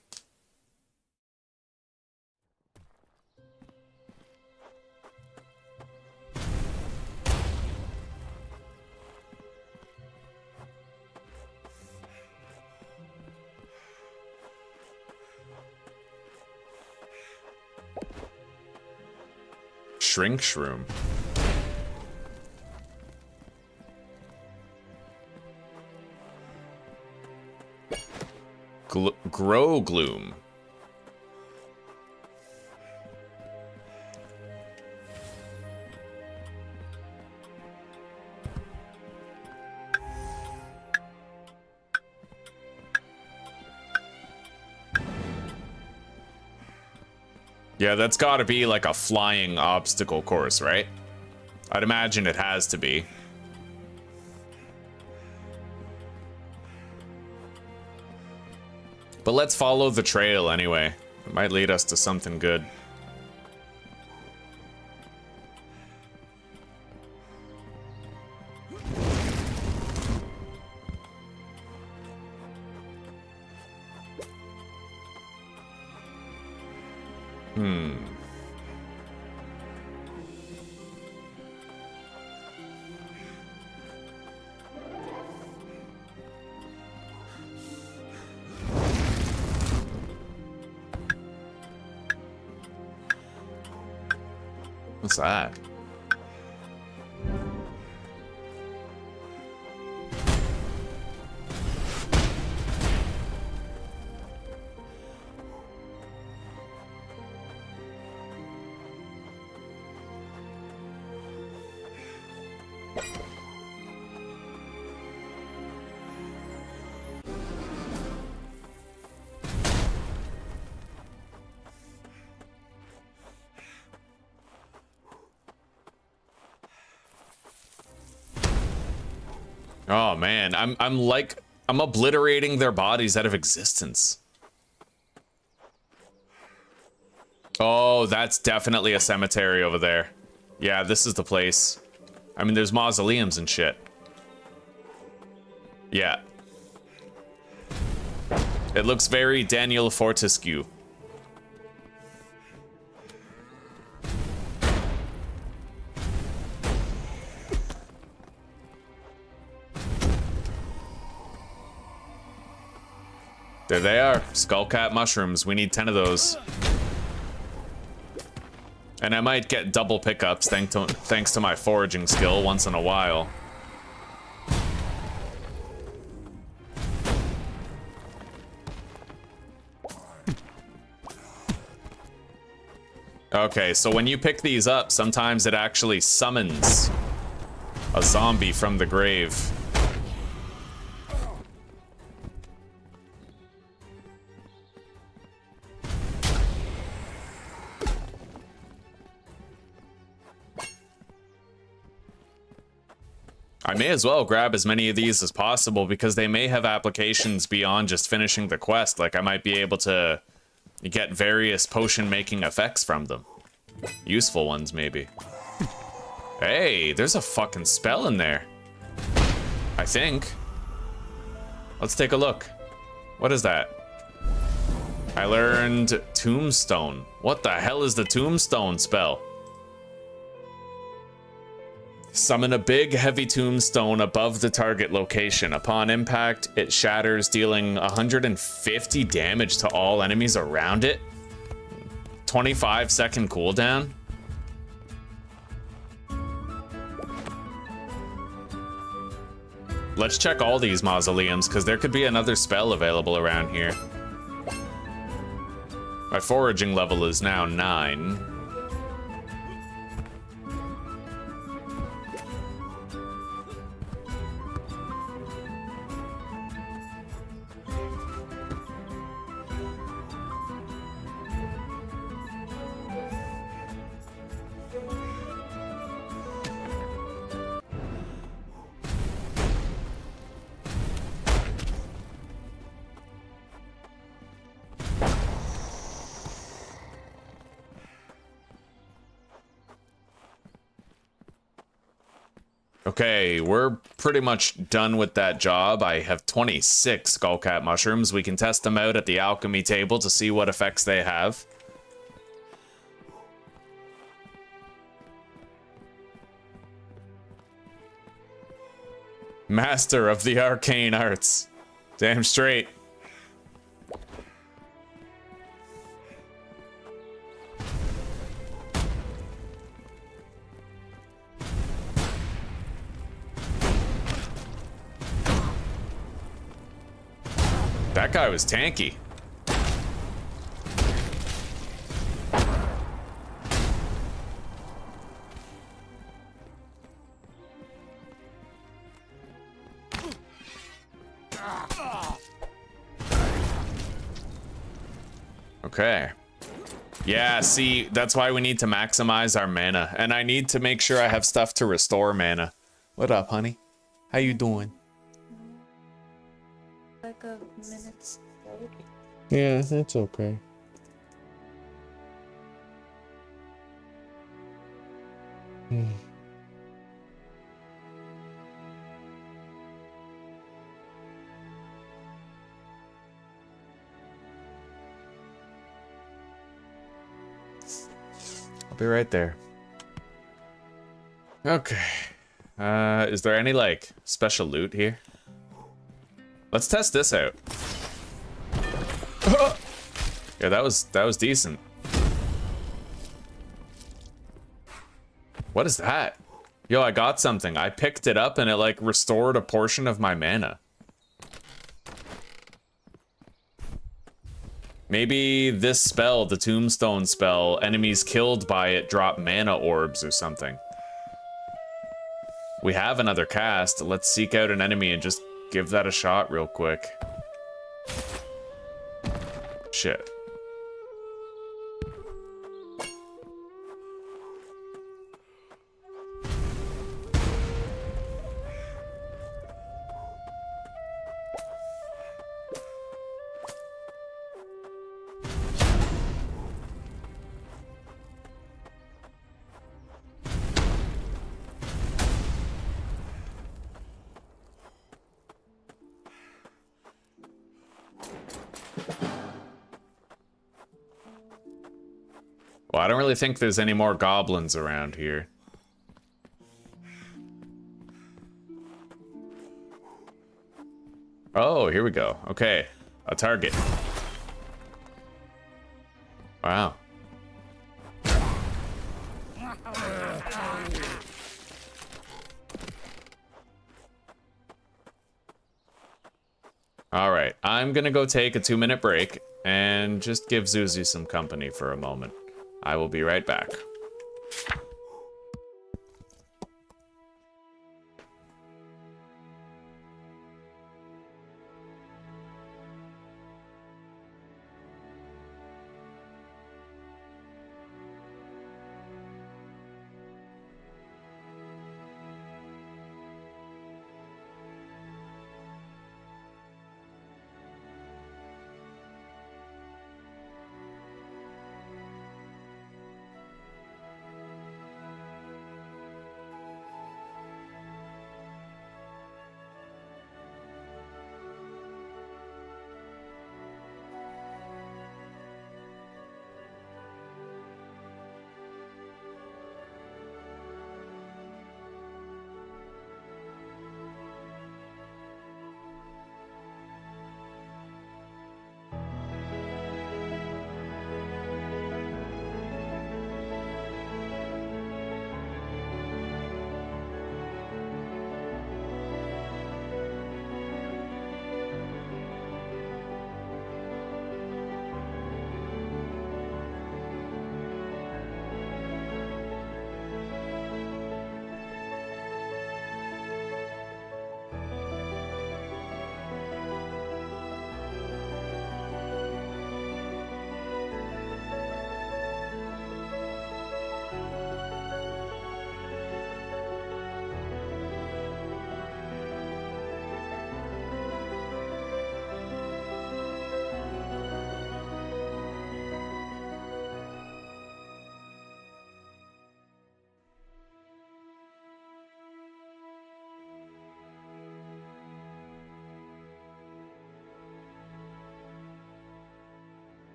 Shrink shroom. Grow gloom. Yeah, that's gotta be like a flying obstacle course, right? I'd imagine it has to be. But let's follow the trail anyway. It might lead us to something good. What's that? Oh man, I'm obliterating their bodies out of existence. Oh, that's definitely a cemetery over there. Yeah, this is the place. I mean, there's mausoleums and shit. Yeah. It looks very Daniel Fortescue. There they are, skullcap mushrooms. We need 10 of those. And I might get double pickups thanks to my foraging skill once in a while. Okay, so when you pick these up, sometimes it actually summons a zombie from the grave. I may as well grab as many of these as possible because they may have applications beyond just finishing the quest. Like I might be able to get various potion making effects from them. Useful ones, maybe. Hey, there's a fucking spell in there. I think. Let's take a look. What is that? I learned Tombstone. What the hell is the Tombstone spell? Summon a big, heavy tombstone above the target location. Upon impact, it shatters, dealing 150 damage to all enemies around it. 25-second cooldown. Let's check all these mausoleums, because there could be another spell available around here. My foraging level is now 9. Okay, we're pretty much done with that job. I have 26 skullcap mushrooms. We can test them out at the alchemy table to see what effects they have. Master of the arcane arts. Damn straight. That guy was tanky. Okay. Yeah, see, that's why we need to maximize our mana. And I need to make sure I have stuff to restore mana. What up, honey? How you doing? Like a minute's break. Yeah, that's okay. I'll be right there. Okay. Is there any, like, special loot here? Let's test this out. Yeah, that was decent. What is that? Yo, I got something. I picked it up and it, like, restored a portion of my mana. Maybe this spell, the Tombstone spell, enemies killed by it drop mana orbs or something. We have another cast. Let's seek out an enemy and just give that a shot real quick. Shit. Well, I don't really think there's any more goblins around here. Oh, here we go. Okay, a target. Wow. All right, I'm gonna go take a 2-minute break and just give Zuzu some company for a moment. I will be right back.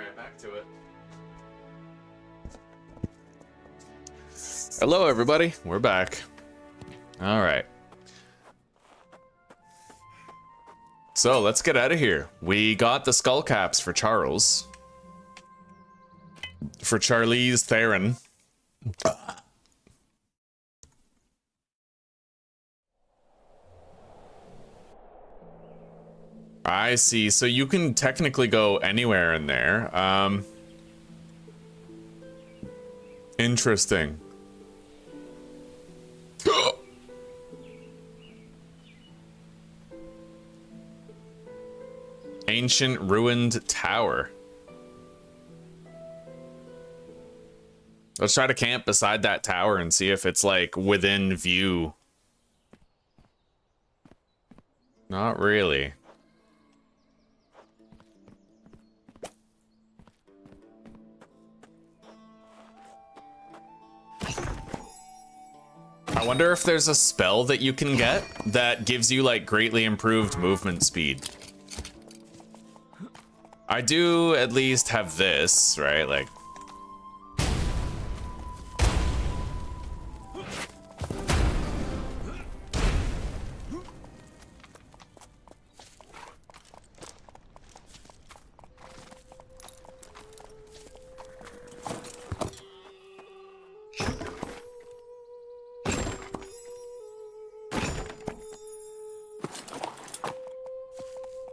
right, back to it. Hello, everybody. We're back. All right. So let's get out of here. We got the skull caps for Charles. For Charlize Theron. I see. So you can technically go anywhere in there. Interesting. Ancient ruined tower. Let's try to camp beside that tower and see if it's like within view. Not really. I wonder if there's a spell that you can get that gives you like greatly improved movement speed. I do at least have this, right? Like,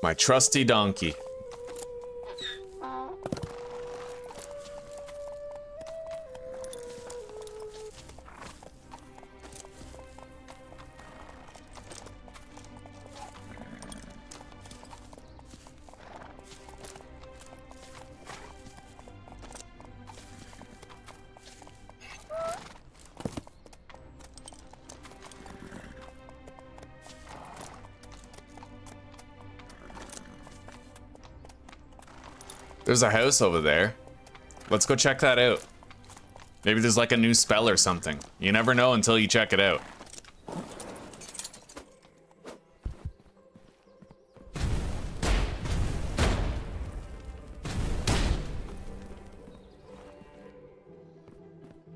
my trusty donkey. There's a house over there. Let's go check that out. Maybe there's like a new spell or something. You never know until you check it out.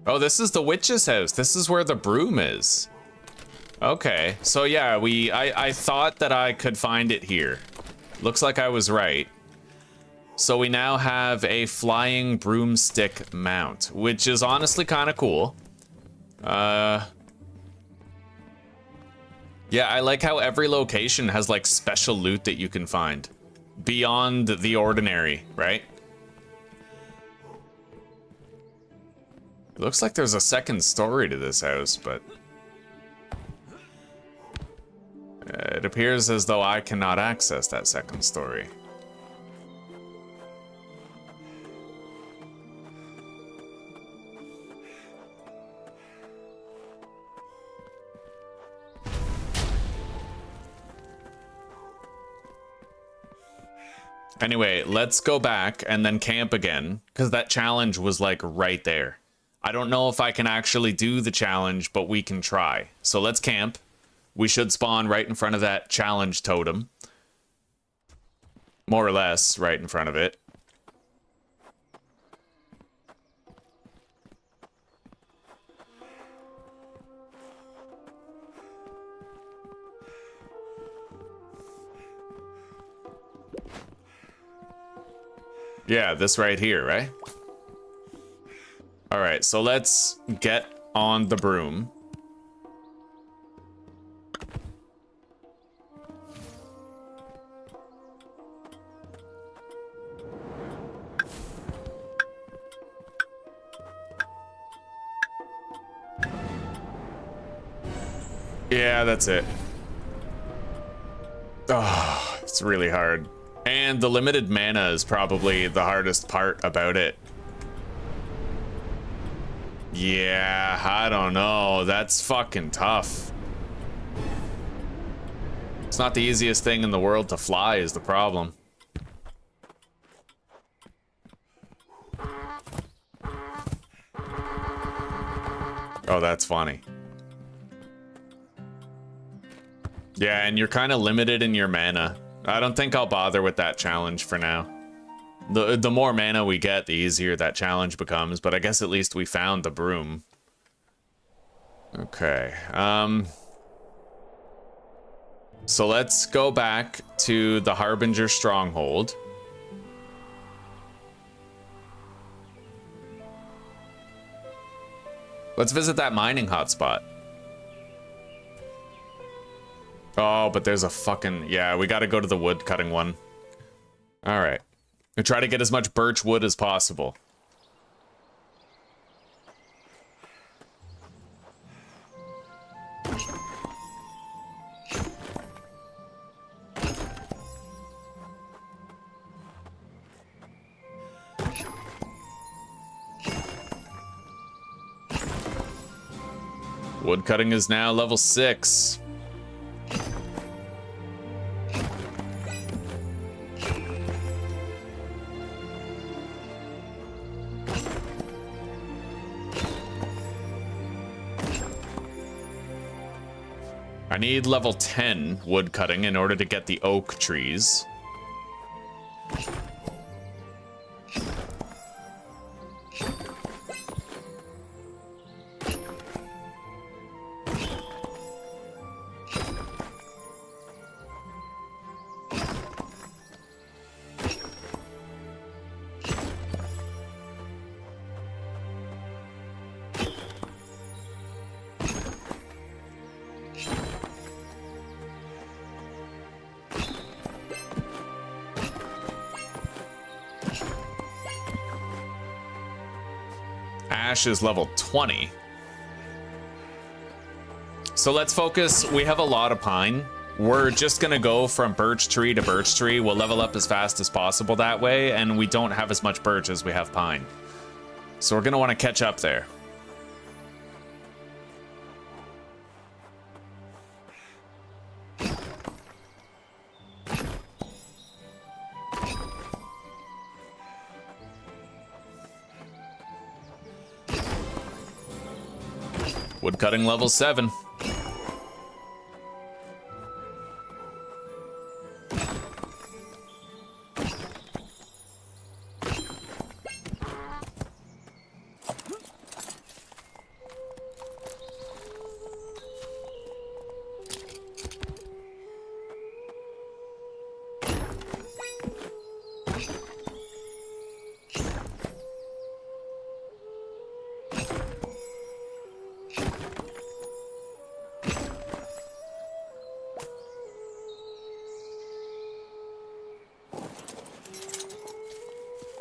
Oh, this is the witch's house. This is where the broom is. Okay, so yeah, I thought that I could find it here. Looks like I was right. So we now have a flying broomstick mount, which is honestly kind of cool. Yeah, I like how every location has like special loot that you can find beyond the ordinary, right? It looks like there's a second story to this house, but it appears as though I cannot access that second story. Anyway, let's go back and then camp again, because that challenge was like right there. I don't know if I can actually do the challenge, but we can try. So let's camp. We should spawn right in front of that challenge totem. More or less right in front of it. Yeah, this right here, right? All right, so let's get on the broom. Yeah, that's it. Oh, it's really hard. And the limited mana is probably the hardest part about it. Yeah, I don't know. That's fucking tough. It's not the easiest thing in the world to fly is the problem. Oh, that's funny. Yeah, and you're kind of limited in your mana. I don't think I'll bother with that challenge for now. The more mana we get, the easier that challenge becomes, but I guess at least we found the broom. Okay, so let's go back to the Harbinger Stronghold. Let's visit that mining hotspot. Oh, but there's a fucking... Yeah, we gotta go to the wood cutting one. Alright. We try to get as much birch wood as possible. Wood cutting is now level 6. I need level 10 wood cutting in order to get the oak trees. Ash is level 20. So let's focus. We have a lot of pine. We're just gonna go from birch tree to birch tree. We'll level up as fast as possible that way, and we don't have as much birch as we have pine. So we're gonna want to catch up there. Woodcutting level 7.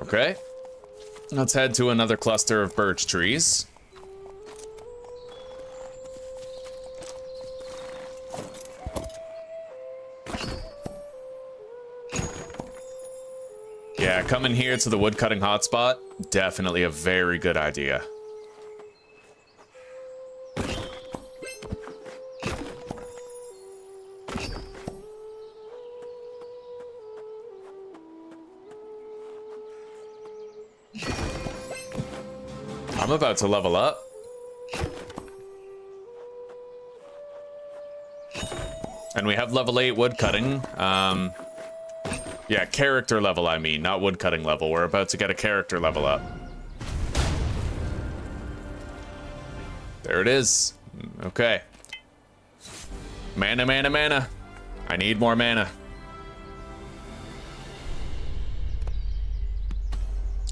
Okay, let's head to another cluster of birch trees. Yeah, coming here to the woodcutting hotspot, definitely a very good idea. I'm about to level up. And we have level 8 woodcutting. Yeah, character level, I mean, not woodcutting level. We're about to get a character level up. There it is. Okay. Mana, mana, mana. I need more mana.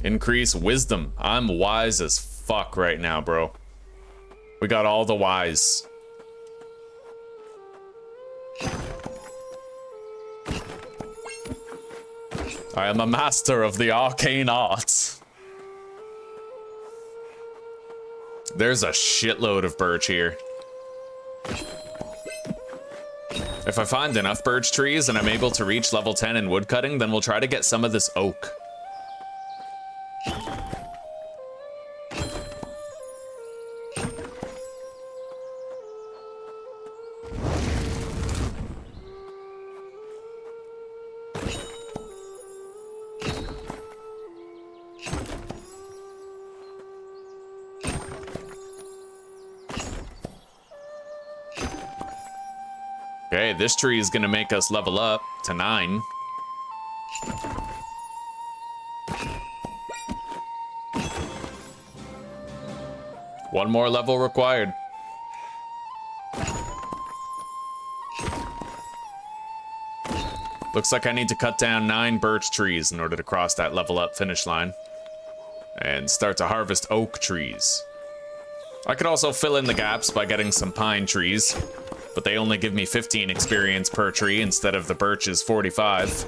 Increase wisdom. I'm wise as fuck right now, bro. We got all the wise. I am a master of the arcane arts. There's a shitload of birch here. If I find enough birch trees and I'm able to reach level 10 in woodcutting, then we'll try to get some of this oak. Okay, this tree is gonna make us level up to 9. One more level required. Looks like I need to cut down 9 birch trees in order to cross that level up finish line. And start to harvest oak trees. I could also fill in the gaps by getting some pine trees, but they only give me 15 experience per tree instead of the birch's 45.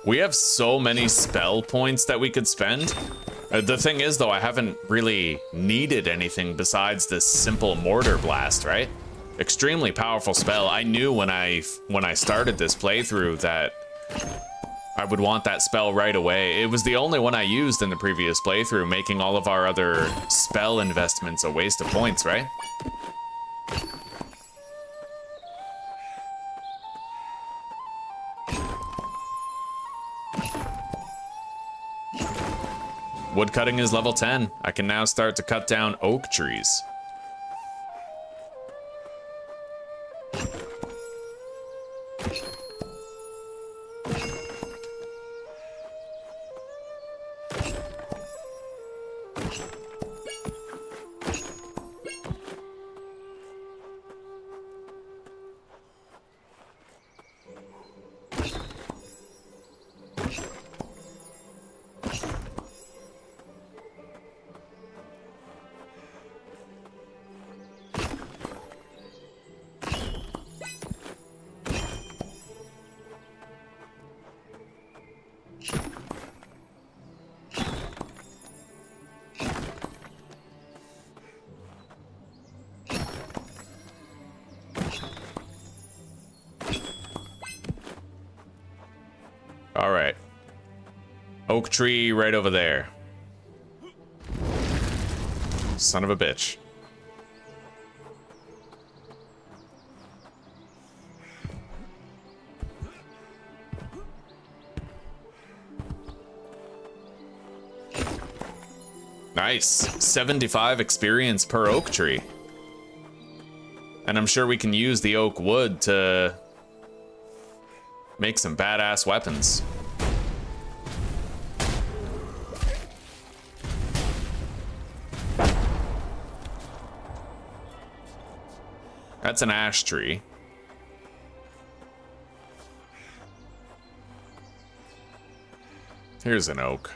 We have so many spell points that we could spend. The thing is, though, I haven't really needed anything besides this simple mortar blast, right? Extremely powerful spell. I knew when I started this playthrough that I would want that spell right away. It was the only one I used in the previous playthrough, making all of our other spell investments a waste of points, right? Woodcutting is level 10. I can now start to cut down oak trees. All right. Oak tree right over there. Son of a bitch. Nice. 75 experience per oak tree. And I'm sure we can use the oak wood to make some badass weapons. That's an ash tree. Here's an oak.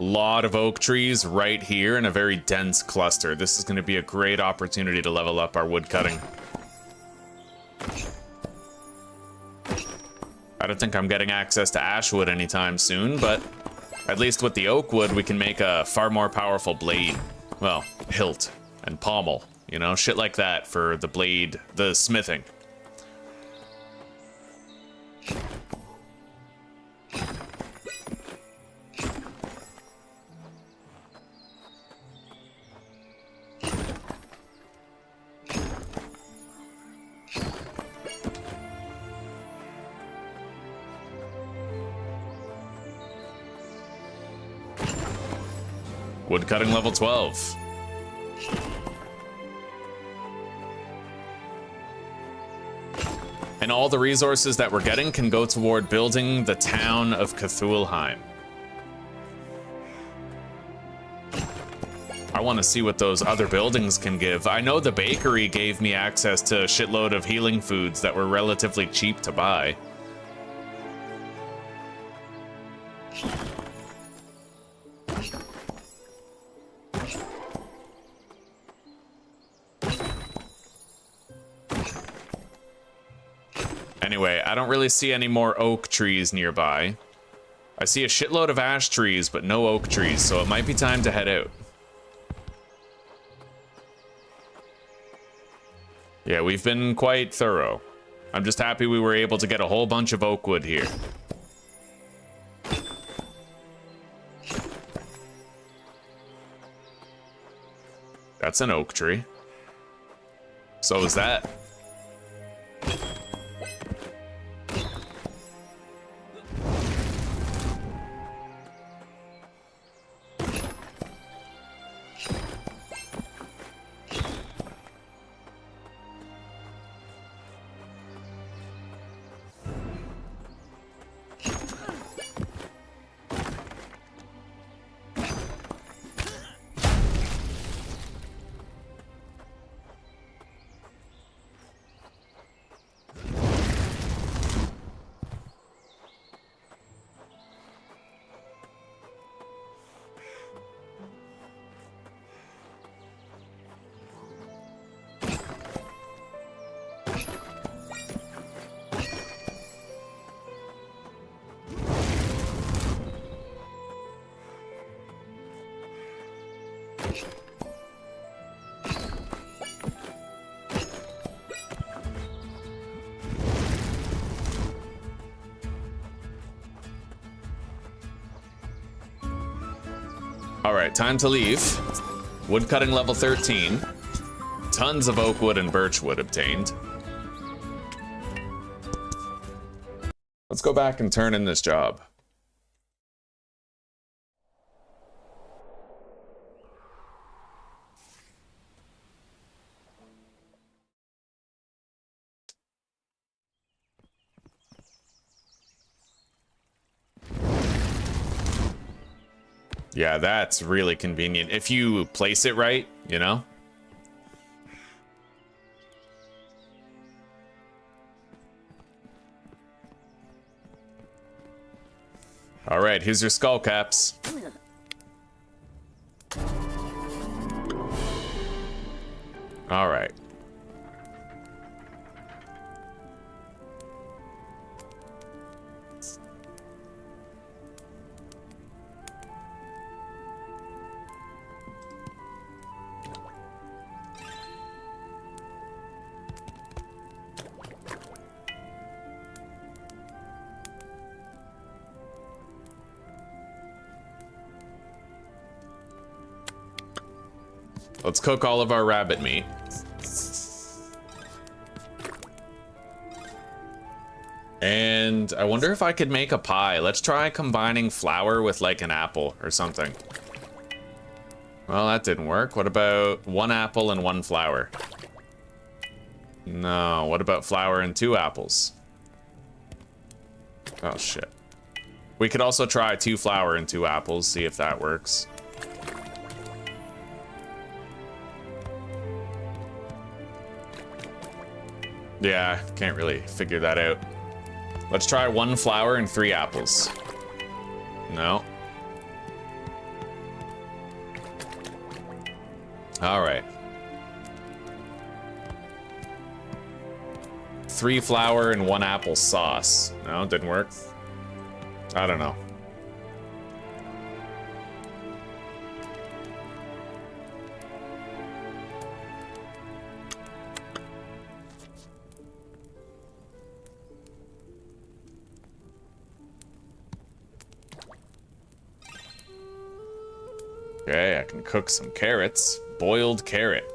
Lot of oak trees right here in a very dense cluster. This is going to be a great opportunity to level up our wood cutting. I don't think I'm getting access to ash wood anytime soon, but at least with the oak wood, we can make a far more powerful blade. Well, hilt and pommel, you know, shit like that for the blade, the smithing. Woodcutting level 12. And all the resources that we're getting can go toward building the town of Cthulheim. I want to see what those other buildings can give. I know the bakery gave me access to a shitload of healing foods that were relatively cheap to buy. Anyway, I don't really see any more oak trees nearby. I see a shitload of ash trees, but no oak trees, so it might be time to head out. Yeah, we've been quite thorough. I'm just happy we were able to get a whole bunch of oak wood here. That's an oak tree. So is that. Alright, time to leave. Woodcutting level 13. Tons of oak wood and birch wood obtained. Let's go back and turn in this job. Yeah, that's really convenient. If you place it right, you know? All right, here's your skull caps. All right. Let's cook all of our rabbit meat. And I wonder if I could make a pie. Let's try combining flour with like an apple or something. Well, that didn't work. What about 1 apple and 1 flour? No, what about flour and 2 apples? Oh shit. We could also try 2 flour and 2 apples, see if that works. Yeah, can't really figure that out. Let's try 1 flour and 3 apples. No. All right. 3 flour and 1 apple sauce. No, didn't work. I don't know. Okay, I can cook some carrots. Boiled carrot.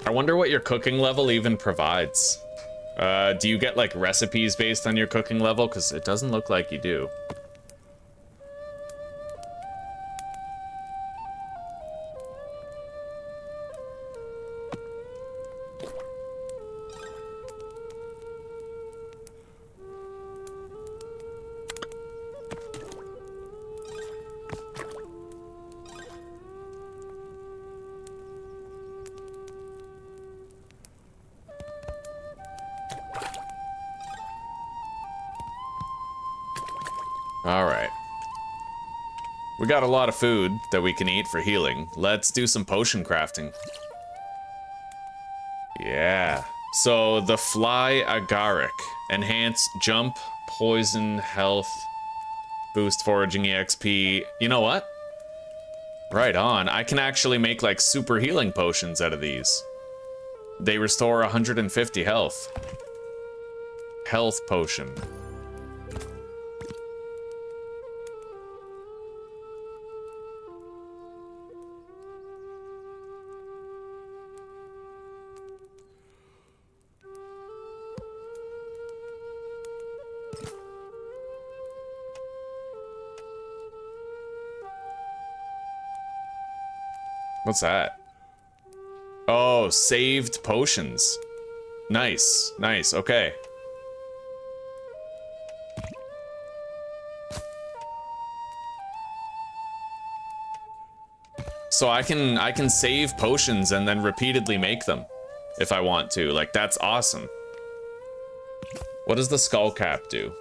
I wonder what your cooking level even provides. Do you get like recipes based on your cooking level? Because it doesn't look like you do. Alright. We got a lot of food that we can eat for healing. Let's do some potion crafting. Yeah. So, the Fly Agaric. Enhance jump, poison, health, boost foraging EXP. You know what? Right on. I can actually make like super healing potions out of these. They restore 150 health. Health potion. What's that? Oh, saved potions. Nice, nice, okay. So I can save potions and then repeatedly make them if I want to. Like, that's awesome. What does the skull cap do?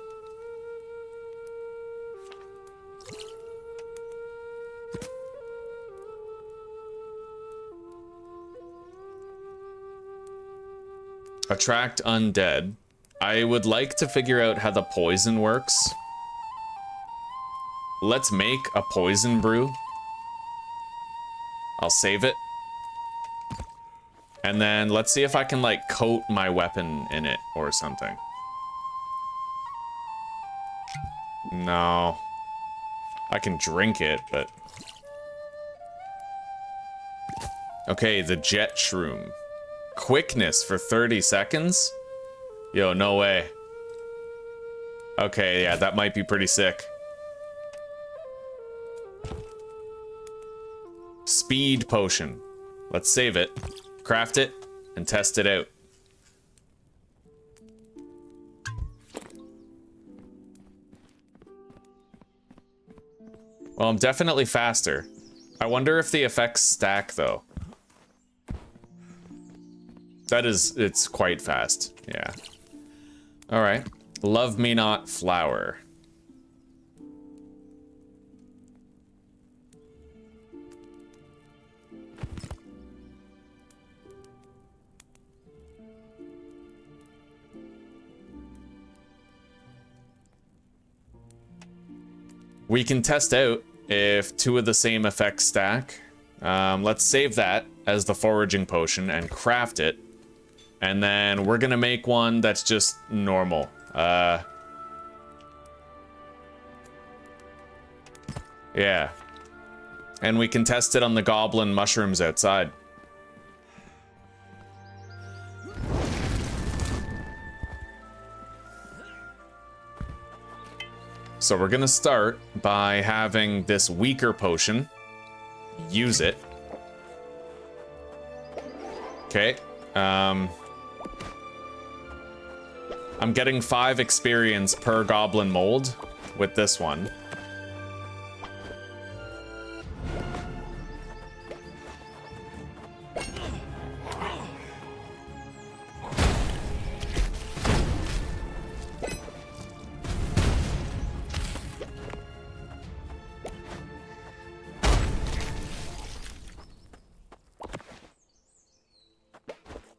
Attract undead. I would like to figure out how the poison works. Let's make a poison brew. I'll save it. And then let's see if I can like coat my weapon in it or something. No. I can drink it, but... Okay, the jet shroom. Quickness for 30 seconds? Yo, no way. Okay, yeah, that might be pretty sick. Speed potion. Let's save it, craft it, and test it out. Well, I'm definitely faster. I wonder if the effects stack, though. That is, it's quite fast, yeah. All right, Love Me Not flower. We can test out if two of the same effects stack. Let's save that as the foraging potion and craft it. And then we're gonna make one that's just normal. Yeah. And we can test it on the goblin mushrooms outside. So we're gonna start by having this weaker potion. Use it. Okay. I'm getting 5 experience per goblin mold with this one.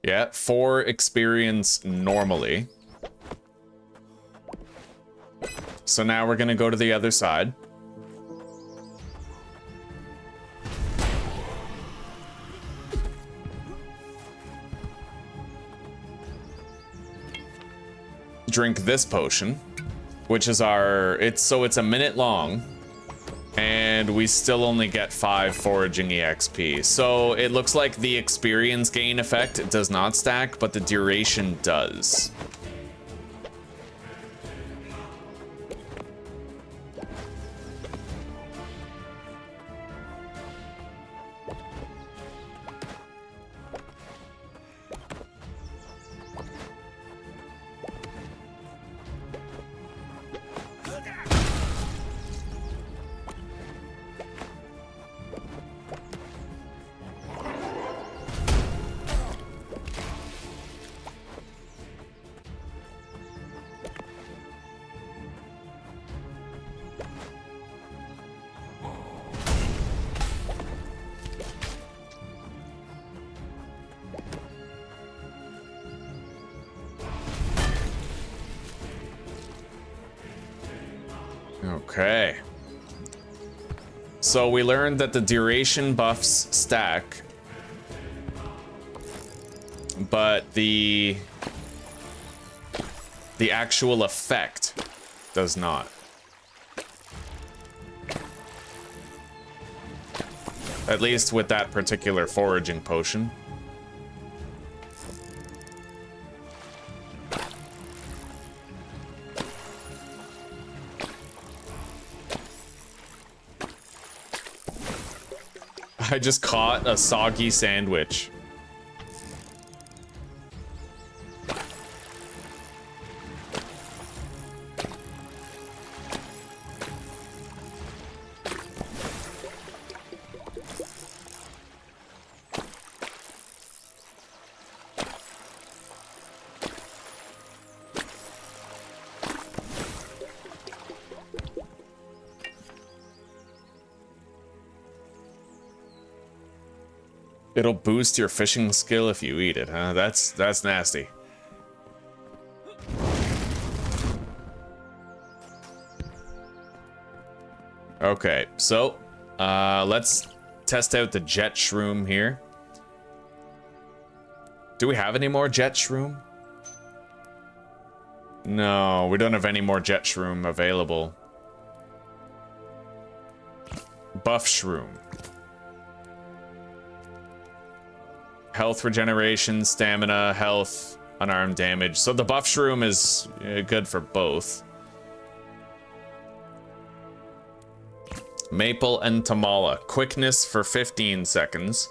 Yeah, 4 experience normally. So now we're gonna go to the other side. Drink this potion, which is our, it's a minute long. And we still only get 5 foraging EXP. So it looks like the experience gain effect does not stack, but the duration does. Okay. So we learned that the duration buffs stack, but the actual effect does not. At least with that particular foraging potion. I just caught a soggy sandwich. It'll boost your fishing skill if you eat it, huh? That's nasty. Okay, so let's test out the jet shroom here. Do we have any more jet shroom? No, we don't have any more jet shroom available. Buff shroom. Health regeneration, stamina, health, unarmed damage. So the buff shroom is good for both. Maple and Tamala. Quickness for 15 seconds.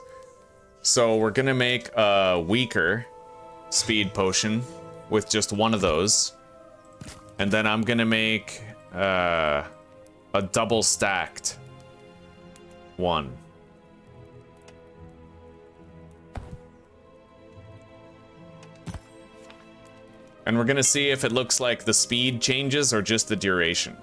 So we're gonna make a weaker speed potion with just one of those. And then I'm gonna make a double stacked one. And we're gonna see if it looks like the speed changes or just the duration.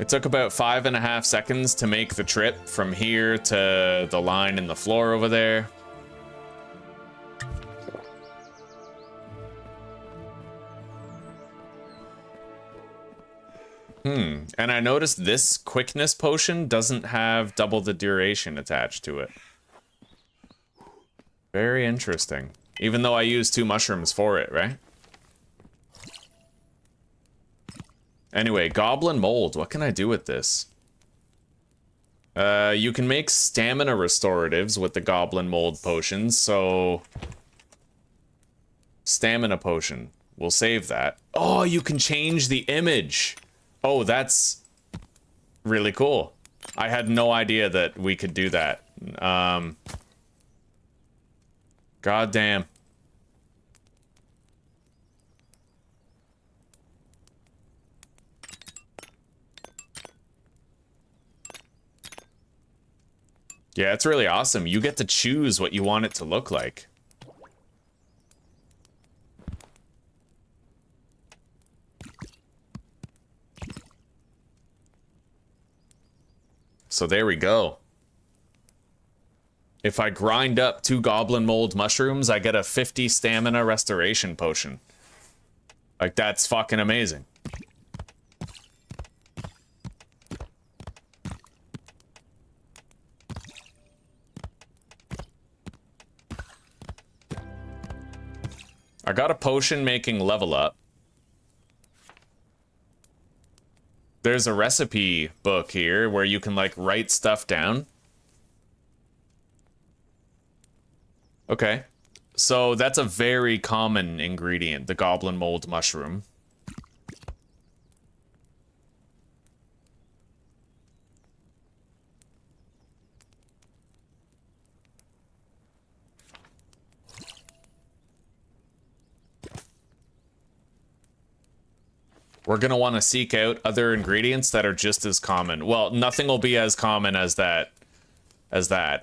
It took about 5.5 seconds to make the trip from here to the line in the floor over there. And I noticed this quickness potion doesn't have double the duration attached to it. Very interesting. Even though I use 2 mushrooms for it, right? Anyway, goblin mold. What can I do with this? You can make stamina restoratives with the goblin mold potions, so... Stamina potion. We'll save that. Oh, you can change the image! Oh, that's really cool. I had no idea that we could do that. God damn. Yeah, it's really awesome. You get to choose what you want it to look like. So there we go. If I grind up 2 goblin mold mushrooms, I get a 50 stamina restoration potion. Like, that's fucking amazing. I got a potion making level up. There's a recipe book here where you can like write stuff down. Okay. So that's a very common ingredient, the goblin mold mushroom. We're going to want to seek out other ingredients that are just as common. Well, nothing will be as common as that.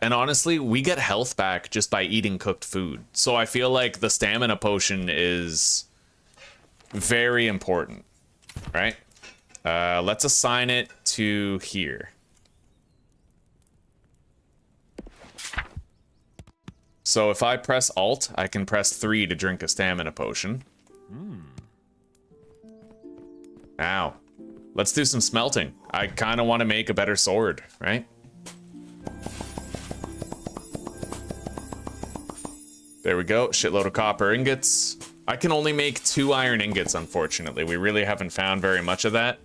And honestly, we get health back just by eating cooked food. So I feel like the stamina potion is very important, right? Let's assign it to here. So if I press Alt, I can press 3 to drink a stamina potion. Now, let's do some smelting. I kind of want to make a better sword, right? There we go, shitload of copper ingots. I can only make 2 iron ingots, unfortunately. We really haven't found very much of that.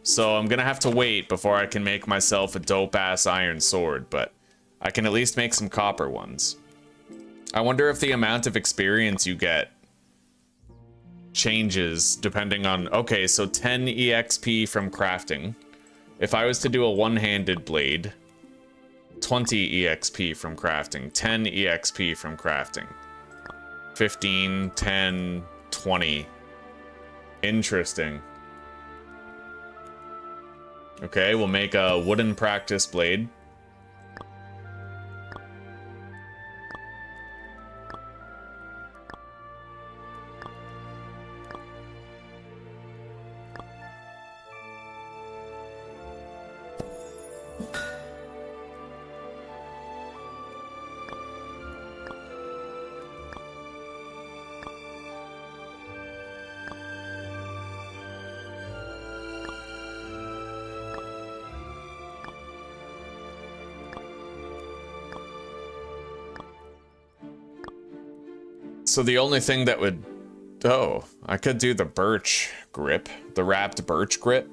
So I'm gonna have to wait before I can make myself a dope-ass iron sword, but I can at least make some copper ones. I wonder if the amount of experience you get changes depending on... Okay, so 10 EXP from crafting. If I was to do a one-handed blade, 20 EXP from crafting, 10 EXP from crafting, 15, 10, 20. Interesting. Okay, we'll make a wooden practice blade. So the only thing that would... Oh, I could do the birch grip. The wrapped birch grip.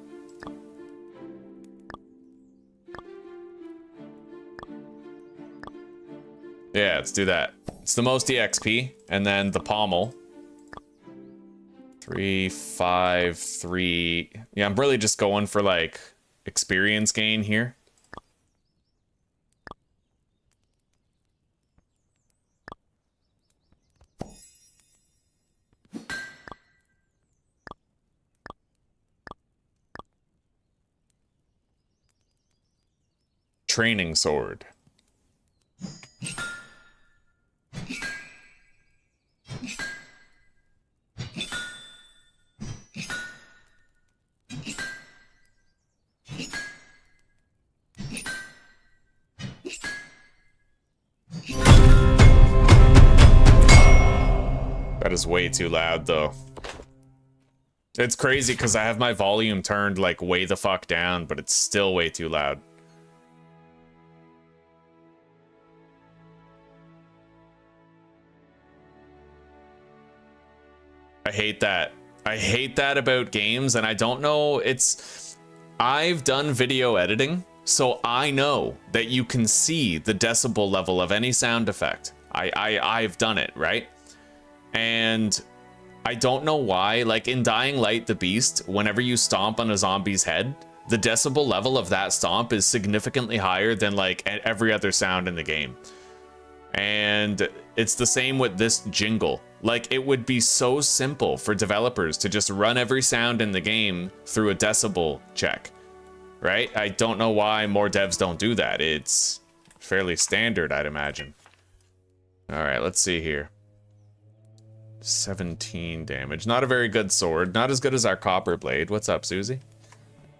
Yeah, let's do that. It's the most EXP. And then the pommel. 3, 5, 3... Yeah, I'm really just going for, like, experience gain here. Training sword. That is way too loud, though. It's crazy because I have my volume turned like way the fuck down, but it's still way too loud. I hate that. I hate that about games, and I don't know, I've done video editing, so I know that you can see the decibel level of any sound effect. I've done it, right? And I don't know why, like in Dying Light the Beast, whenever you stomp on a zombie's head, the decibel level of that stomp is significantly higher than like every other sound in the game. And it's the same with this jingle. Like, it would be so simple for developers to just run every sound in the game through a decibel check, right? I don't know why more devs don't do that. It's fairly standard, I'd imagine. All right, let's see here. 17 damage. Not a very good sword. Not as good as our copper blade. What's up, Susie?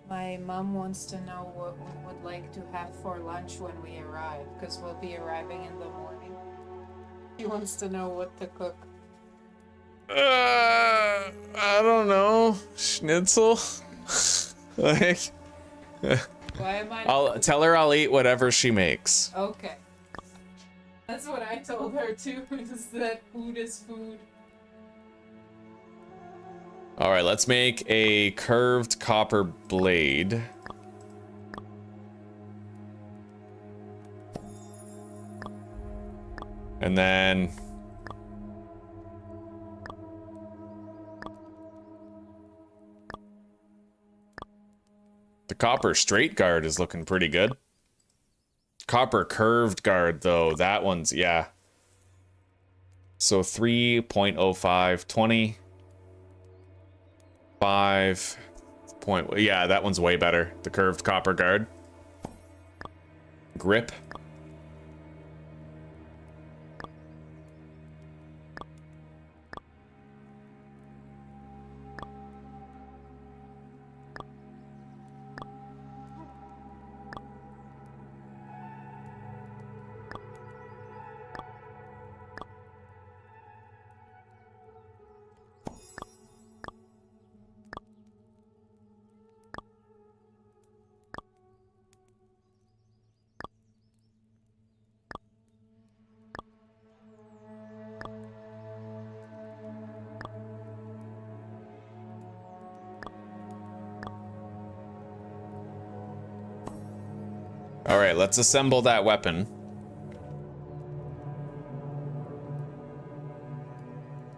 My mom wants to know what we would like to have for lunch when we arrive, because we'll be arriving in the morning. She wants to know what to cook. I don't know. Schnitzel? Like... Why am I... I'll tell her I'll eat whatever she makes. Okay. That's what I told her too, is that food is food. All right, let's make a curved copper blade. And then the copper straight guard is looking pretty good. Copper curved guard, though, that one's, yeah. So 3.05, 20. 5 point, yeah, that one's way better. The curved copper guard. Grip. All right, let's assemble that weapon.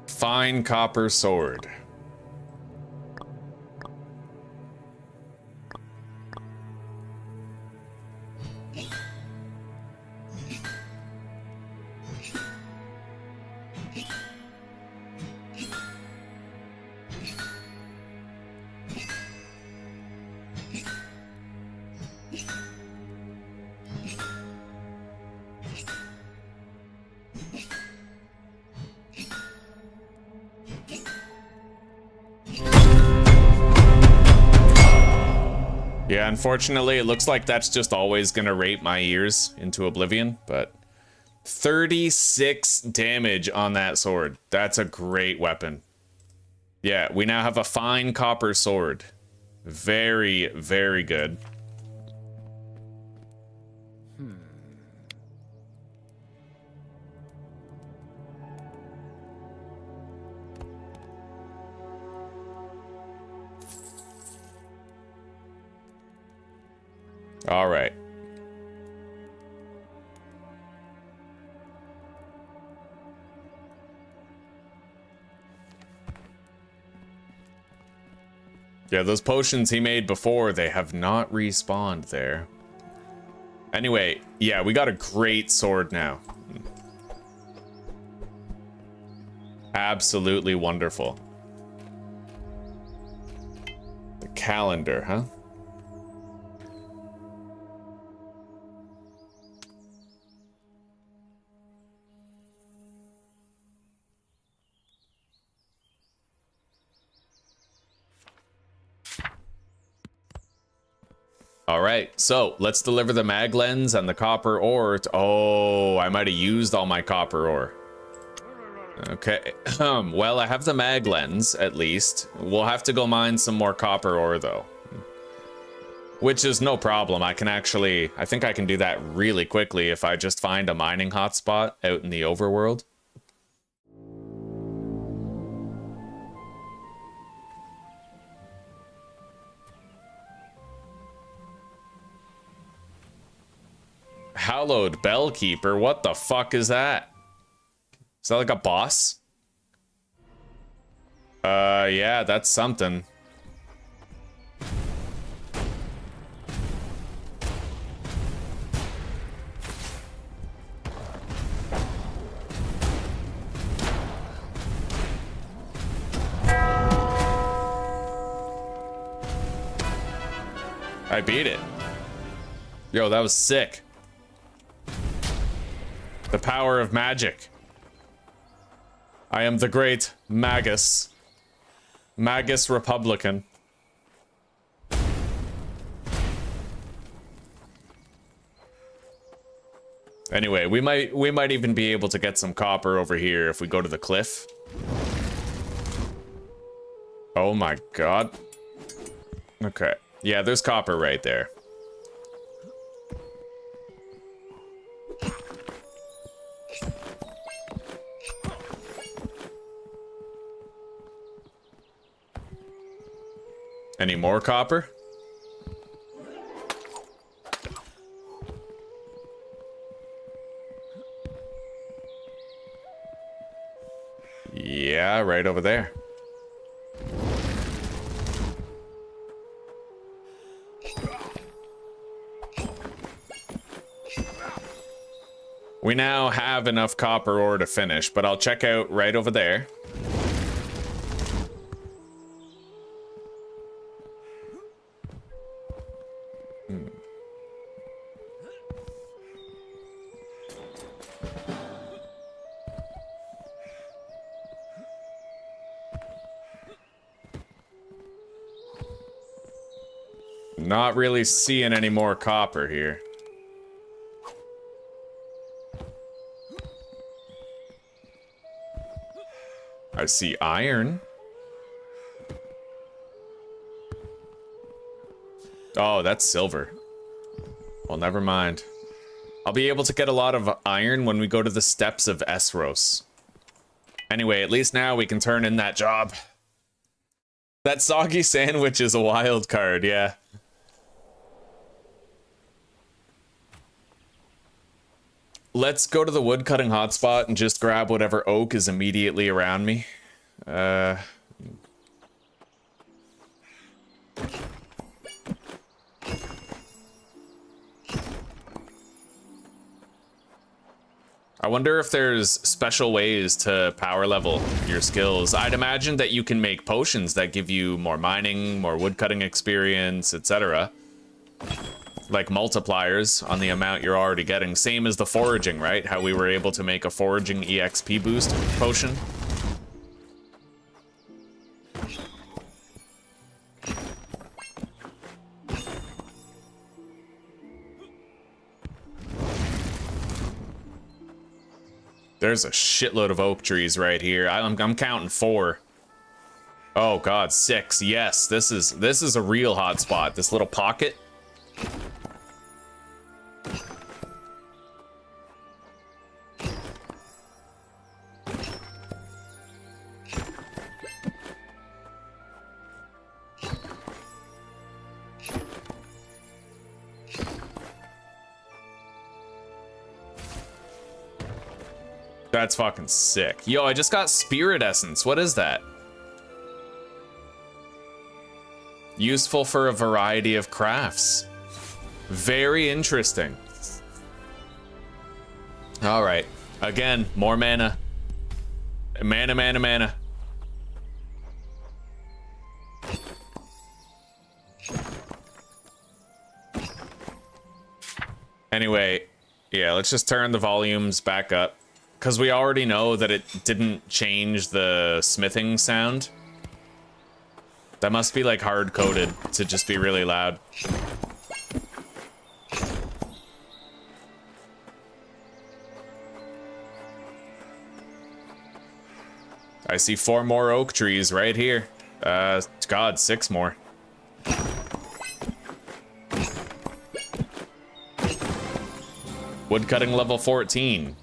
Fine copper sword. Yeah, unfortunately, it looks like that's just always gonna rape my ears into oblivion, but 36 damage on that sword. That's a great weapon. Yeah, we now have a fine copper sword. Very, very good. All right. Yeah, those potions he made before, they have not respawned there. Anyway, yeah, we got a great sword now. Absolutely wonderful. The calendar, huh? All right, so let's deliver the mag lens and the copper ore. Oh, I might have used all my copper ore. Okay, well, I have the mag lens at least. We'll have to go mine some more copper ore though. Which is no problem. I think I can do that really quickly if I just find a mining hotspot out in the overworld. Hallowed Bellkeeper, what the fuck is that? Is that like a boss? Yeah, that's something. I beat it. Yo, that was sick. The power of magic. I am the great Magus. Magus Republican. Anyway, we might even be able to get some copper over here if we go to the cliff. Oh my god. Okay. Yeah, there's copper right there. Any more copper? Yeah, right over there. We now have enough copper ore to finish, but I'll check out right over there. Not really seeing any more copper here. I see iron. Oh, that's silver. Well, never mind. I'll be able to get a lot of iron when we go to the steps of Esros. Anyway, at least now we can turn in that job. That soggy sandwich is a wild card, yeah. Let's go to the woodcutting hotspot and just grab whatever oak is immediately around me. I wonder if there's special ways to power level your skills. I'd imagine that you can make potions that give you more mining, more woodcutting experience, etc. Like multipliers on the amount you're already getting. Same as the foraging, right? How we were able to make a foraging EXP boost potion. There's a shitload of oak trees right here. I'm counting 4. Oh god, 6. Yes, this is a real hot spot. This little pocket. That's fucking sick. Yo, I just got spirit essence. What is that? Useful for a variety of crafts. Very interesting. All right. Again, more mana. Mana, mana, mana. Anyway, yeah, let's just turn the volumes back up. Because we already know that it didn't change the smithing sound. That must be like hard-coded to just be really loud. I see 4 more oak trees right here. God, 6 more. Woodcutting level 14.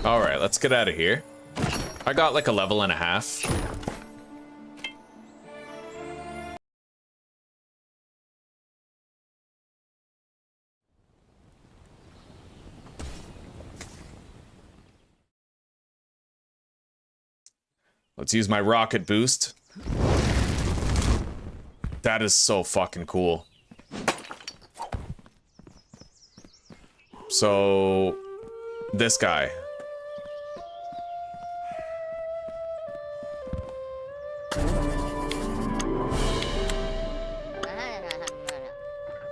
All right, let's get out of here. I got like a level and a half. Let's use my rocket boost. That is so fucking cool. So this guy.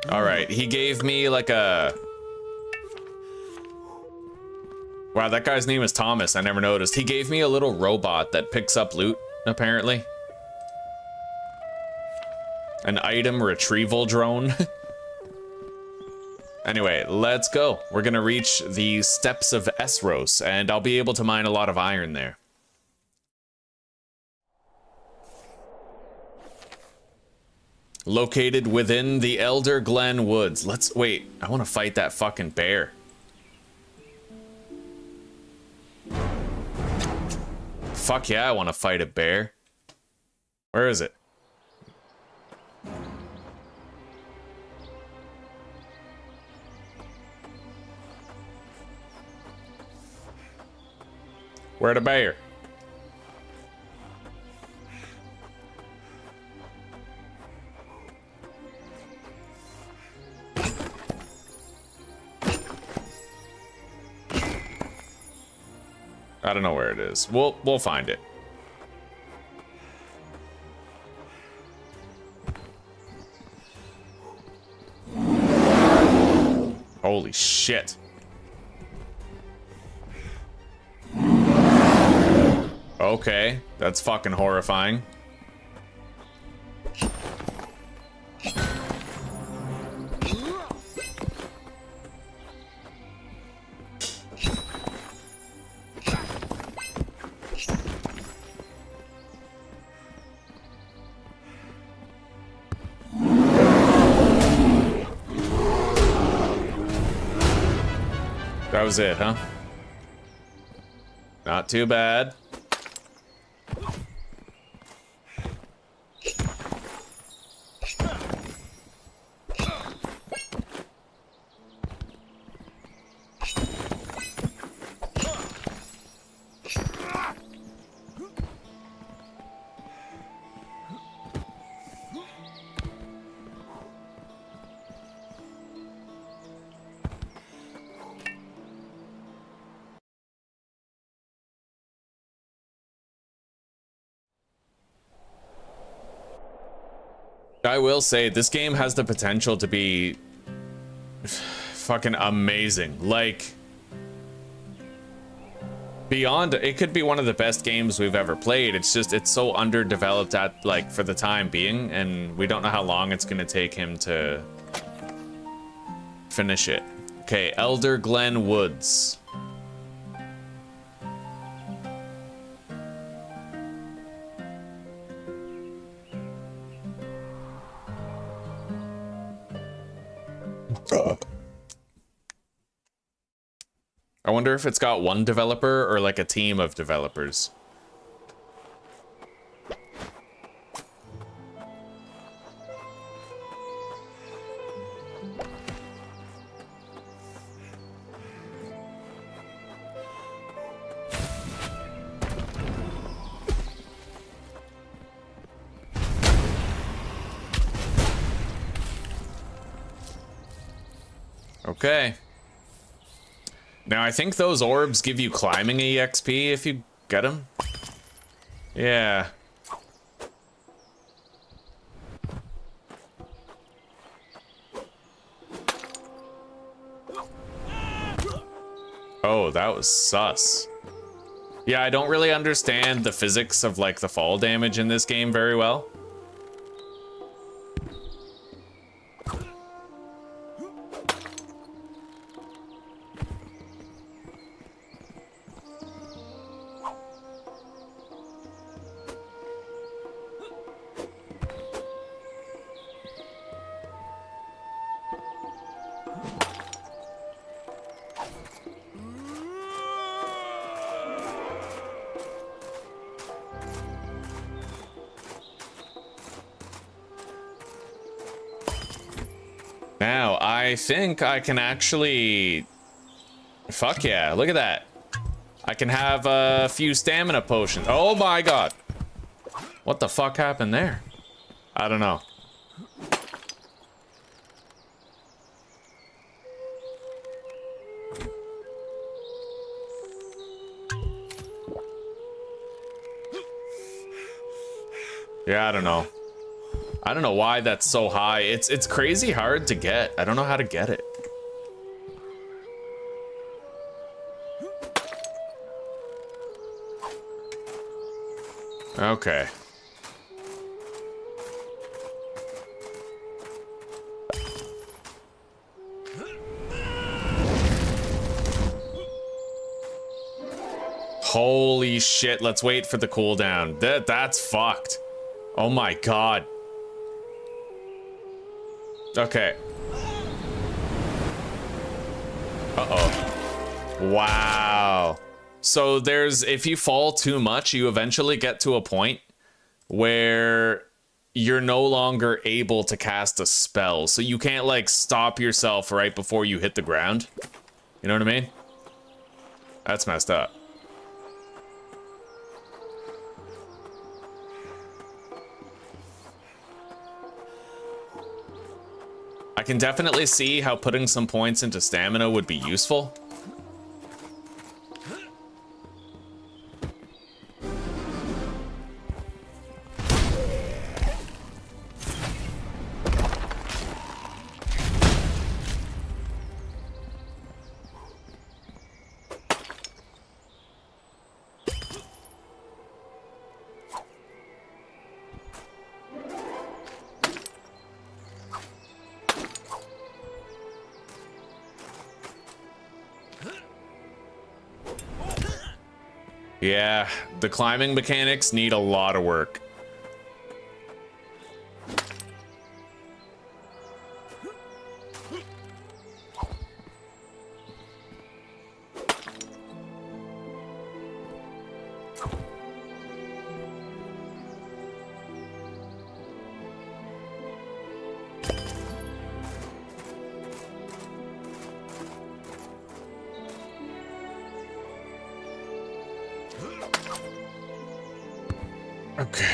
All right, he gave me like a... Wow, that guy's name is Thomas. I never noticed. He gave me a little robot that picks up loot, apparently. An item retrieval drone. Anyway, let's go. We're gonna reach the steps of Esros, and I'll be able to mine a lot of iron there. Located within the Elder Glen Woods. Let's wait. I want to fight that fucking bear. Fuck yeah, I want to fight a bear. Where is it? Where the bear? I don't know where it is. We'll find it. Holy shit. Okay, that's fucking horrifying. That was it, huh? Not too bad. I will say, this game has the potential to be fucking amazing. Like, beyond, it could be one of the best games we've ever played. It's just, it's so underdeveloped at, like, for the time being, and we don't know how long it's gonna take him to finish it. Okay, Elder Glen Woods. I wonder if it's got one developer or like a team of developers. Okay. Now, I think those orbs give you climbing EXP if you get them. Yeah. Oh, that was sus. Yeah, I don't really understand the physics of, like, the fall damage in this game very well. Now, I think I can actually... Fuck yeah, look at that. I can have a few stamina potions. Oh my god. What the fuck happened there? I don't know. Yeah, I don't know. I don't know why that's so high. It's crazy hard to get. I don't know how to get it. Okay. Holy shit, let's wait for the cooldown. That's fucked. Oh my god. Okay. Uh-oh. Wow. So if you fall too much, you eventually get to a point where you're no longer able to cast a spell. So you can't like stop yourself right before you hit the ground. You know what I mean? That's messed up. I can definitely see how putting some points into stamina would be useful. Yeah, the climbing mechanics need a lot of work. Okay.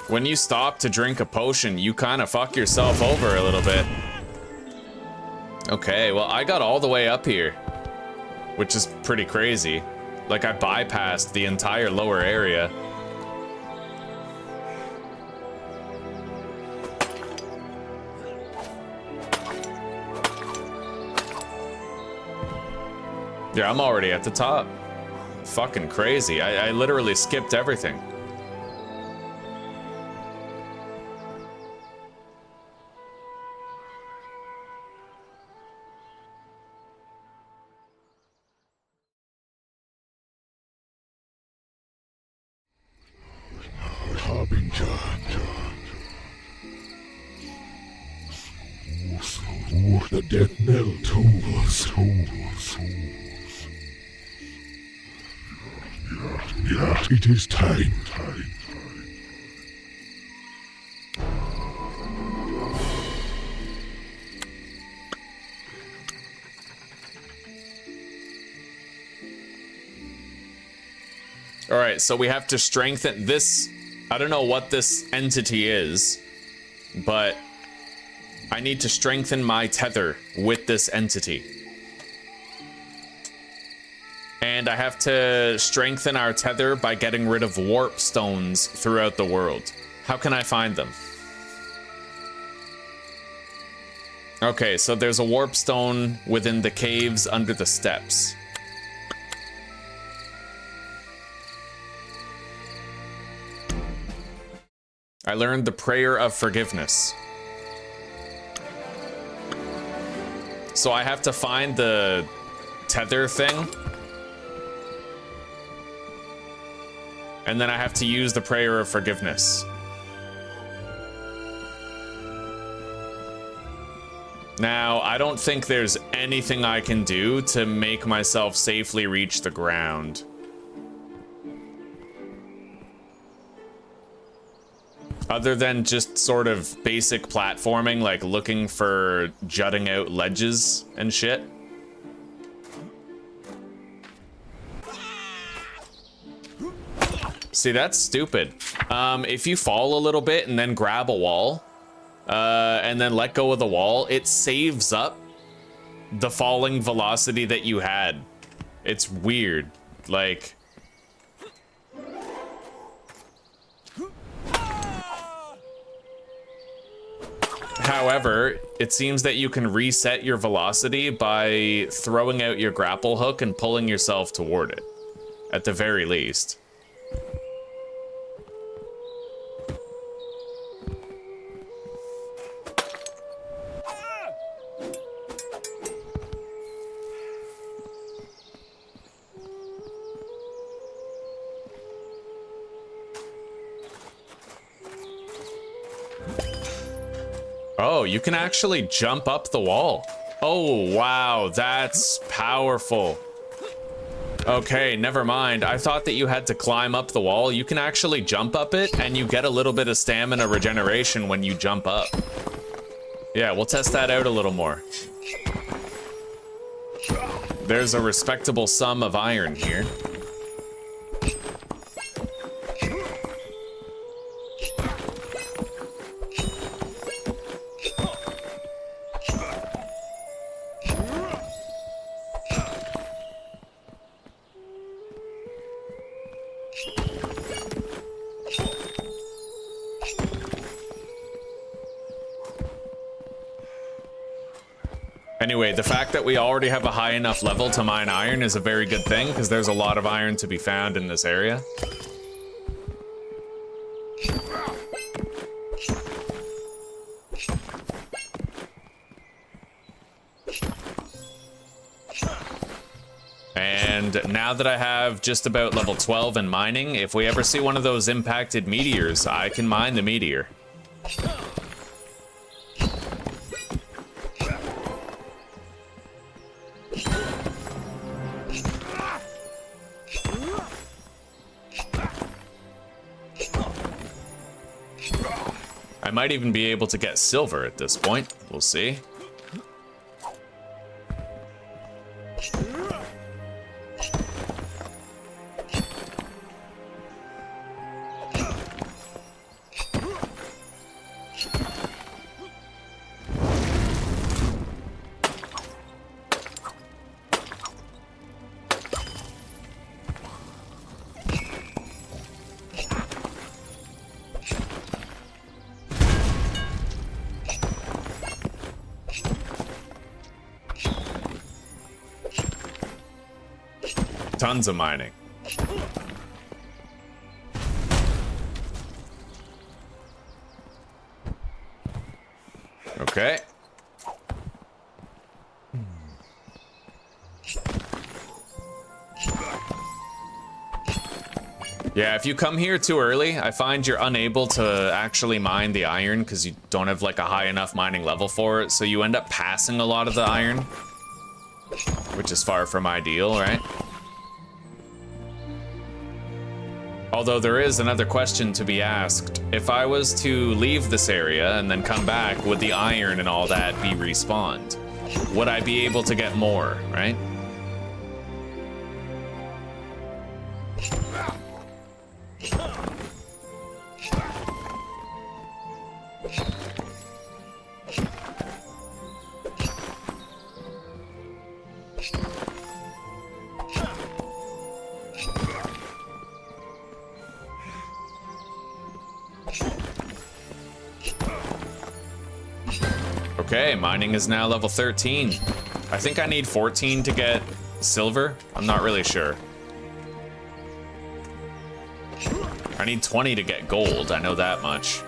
When you stop to drink a potion, you kind of fuck yourself over a little bit. Okay, well, I got all the way up here, which is pretty crazy. Like, I bypassed the entire lower area. Yeah, I'm already at the top. Fucking crazy. I literally skipped everything. The death knell tolls. Yet it is time. All right, so we have to strengthen this. I don't know what this entity is, but I need to strengthen my tether with this entity. And I have to strengthen our tether by getting rid of warp stones throughout the world. How can I find them? Okay, so there's a warp stone within the caves under the steps. I learned the prayer of forgiveness. So I have to find the tether thing. And then I have to use the prayer of forgiveness. Now, I don't think there's anything I can do to make myself safely reach the ground. Other than just sort of basic platforming, like looking for jutting out ledges and shit. See, that's stupid. If you fall a little bit and then grab a wall, and then let go of the wall, it saves up the falling velocity that you had. It's weird. Like... However, it seems that you can reset your velocity by throwing out your grapple hook and pulling yourself toward it, at the very least. Oh, you can actually jump up the wall. Oh, wow, that's powerful. Okay, never mind. I thought that you had to climb up the wall. You can actually jump up it, and you get a little bit of stamina regeneration when you jump up. Yeah, we'll test that out a little more. There's a respectable sum of iron here. Anyway, the fact that we already have a high enough level to mine iron is a very good thing, because there's a lot of iron to be found in this area. And now that I have just about level 12 in mining, if we ever see one of those impacted meteors, I can mine the meteor. I might even be able to get silver at this point. We'll see. Tons of mining. Okay. Yeah, if you come here too early, I find you're unable to actually mine the iron because you don't have like a high enough mining level for it, so you end up passing a lot of the iron, which is far from ideal, right? Although there is another question to be asked. If I was to leave this area and then come back, would the iron and all that be respawned? Would I be able to get more, right? Okay, mining is now level 13. I think I need 14 to get silver. I'm not really sure. I need 20 to get gold, I know that much.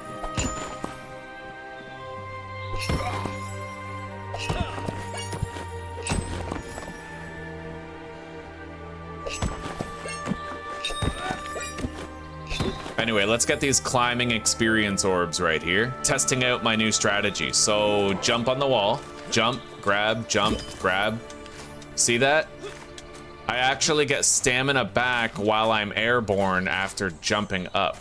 Anyway, let's get these climbing experience orbs right here. Testing out my new strategy. So jump on the wall, jump, grab, grab. See that? I actually get stamina back while I'm airborne after jumping up.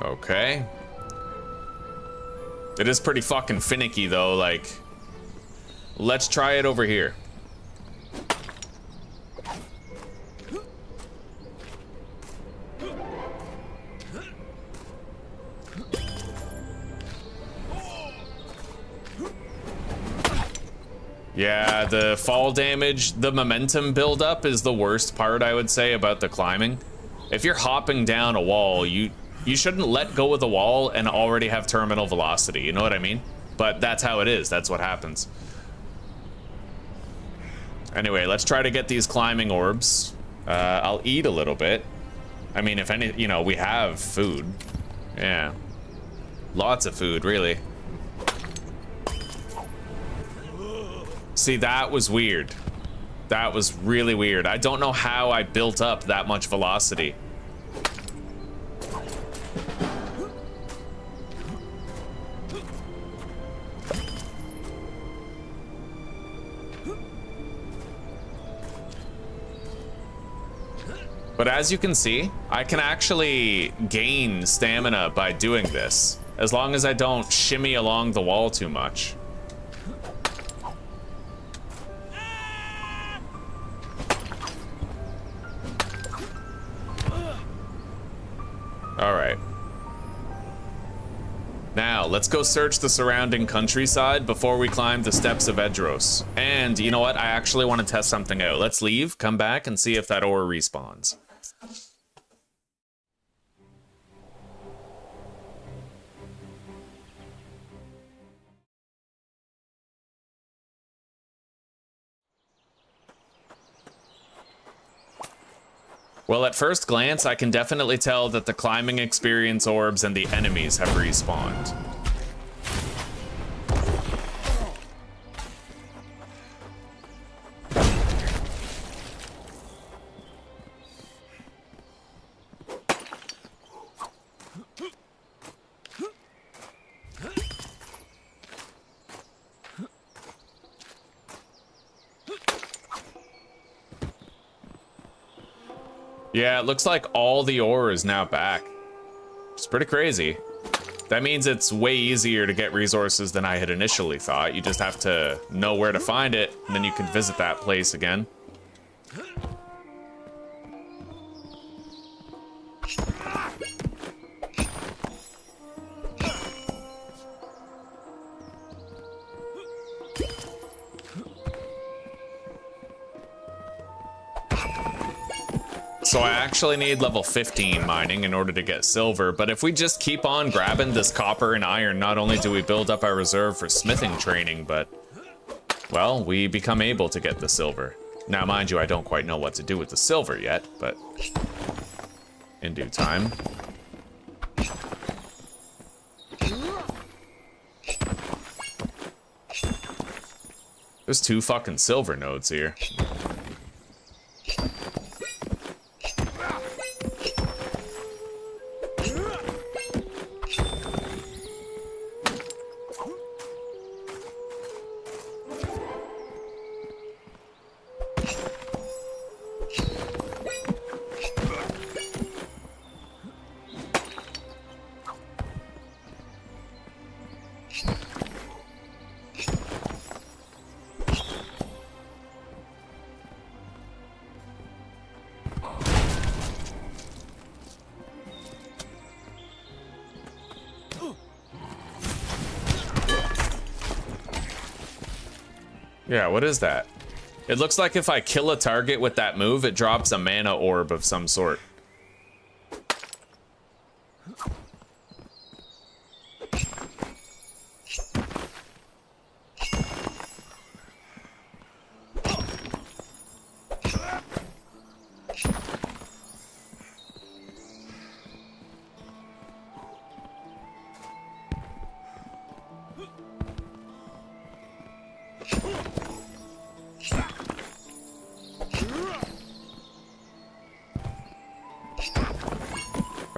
Okay. It is pretty fucking finicky though, like, let's try it over here. Yeah, the fall damage, the momentum buildup is the worst part, I would say, about the climbing. If you're hopping down a wall, you shouldn't let go of the wall and already have terminal velocity, you know what I mean? But that's how it is, that's what happens. Anyway, let's try to get these climbing orbs. I'll eat a little bit. I mean, if any, you know, we have food. Yeah. Lots of food, really. See, that was weird. That was really weird. I don't know how I built up that much velocity. But as you can see, I can actually gain stamina by doing this, as long as I don't shimmy along the wall too much. Alright. Now, let's go search the surrounding countryside before we climb the steps of Edros. And, you know what? I actually want to test something out. Let's leave, come back, and see if that ore respawns. Well, at first glance, I can definitely tell that the climbing experience orbs and the enemies have respawned. Yeah, it looks like all the ore is now back. It's pretty crazy. That means it's way easier to get resources than I had initially thought. You just have to know where to find it, and then you can visit that place again. So I actually need level 15 mining in order to get silver, but if we just keep on grabbing this copper and iron, not only do we build up our reserve for smithing training, but, well, we become able to get the silver. Now, mind you, I don't quite know what to do with the silver yet, but in due time. There's 2 fucking silver nodes here. Yeah, what is that? It looks like if I kill a target with that move, it drops a mana orb of some sort.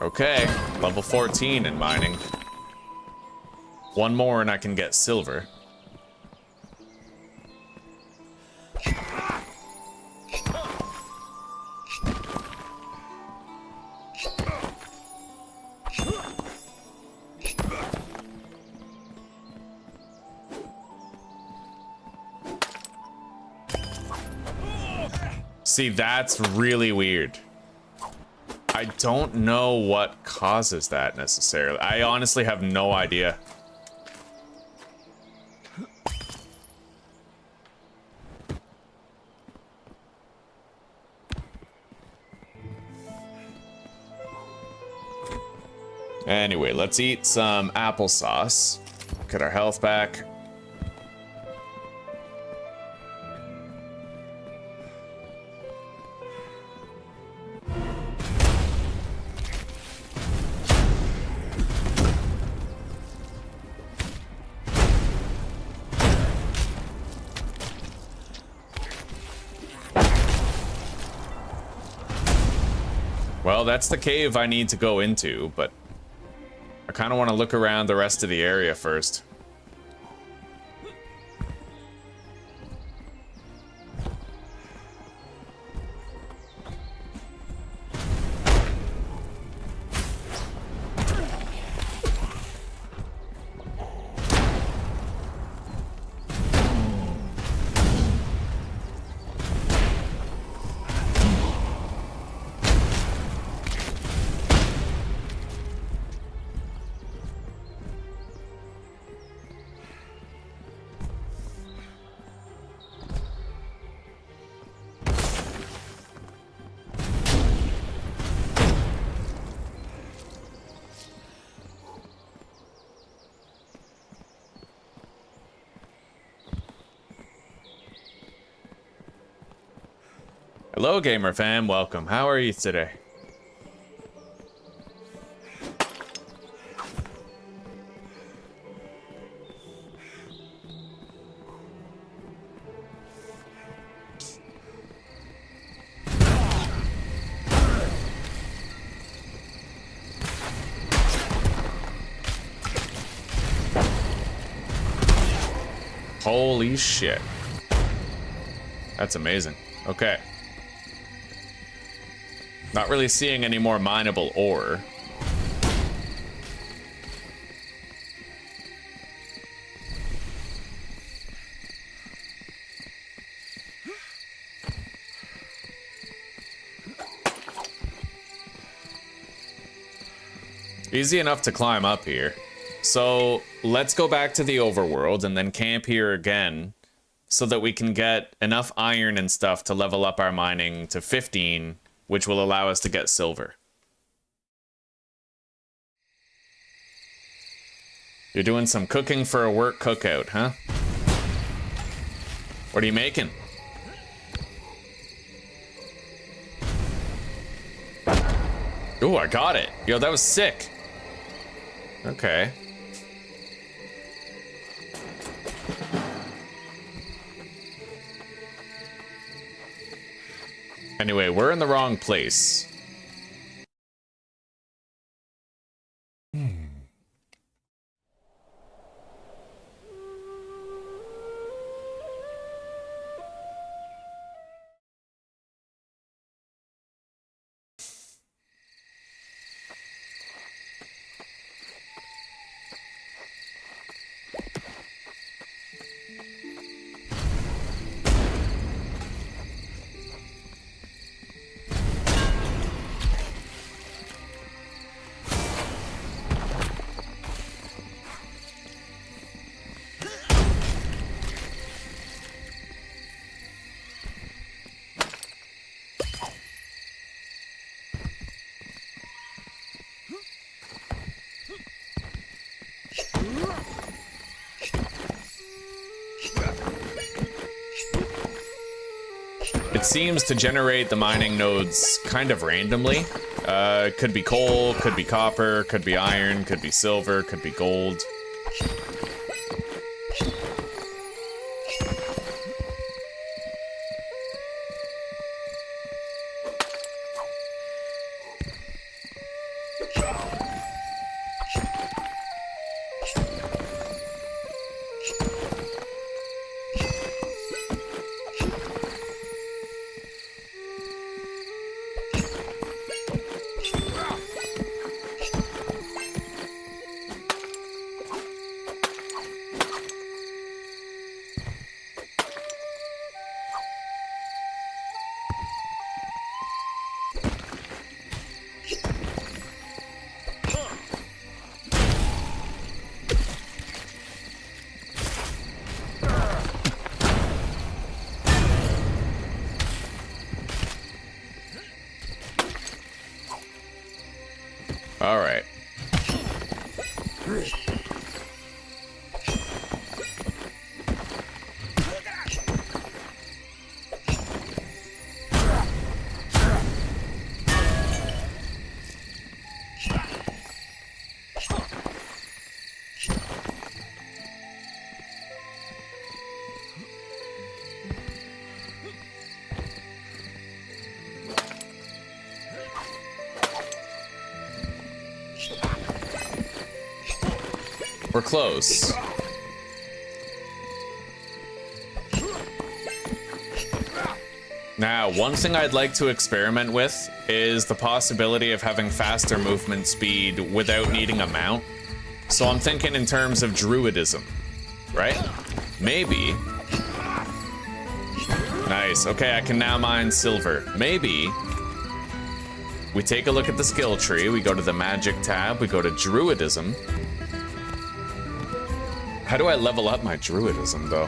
Okay, level 14 in mining. 1 more and I can get silver. See, that's really weird. I don't know what causes that necessarily. I honestly have no idea. Anyway, let's eat some applesauce. Get our health back. Well, that's the cave I need to go into, but I kind of want to look around the rest of the area first. Hello, gamer fam. Welcome. How are you today? Holy shit. That's amazing. Okay. Not really seeing any more mineable ore. Easy enough to climb up here. So let's go back to the overworld and then camp here again so that we can get enough iron and stuff to level up our mining to 15, which will allow us to get silver. You're doing some cooking for a work cookout, huh? What are you making? Ooh, I got it. Yo, that was sick. Okay. Anyway, we're in the wrong place. It seems to generate the mining nodes kind of randomly. Could be coal, could be copper, could be iron, could be silver, could be gold. All right. We're close. Now, one thing I'd like to experiment with is the possibility of having faster movement speed without needing a mount. So I'm thinking in terms of druidism, right? Maybe. Nice, okay, I can now mine silver. Maybe we take a look at the skill tree, we go to the magic tab, we go to druidism. How do I level up my druidism, though?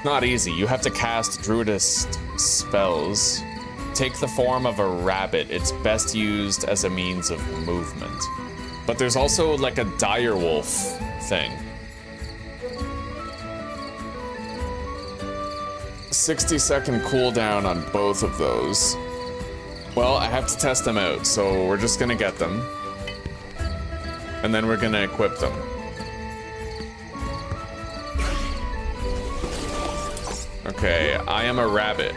Not easy. You have to cast druidist spells. Take the form of a rabbit. It's best used as a means of movement. But there's also like a direwolf thing. 60-second cooldown on both of those. Well, I have to test them out, so we're just gonna get them. And then we're gonna equip them. Okay, I am a rabbit.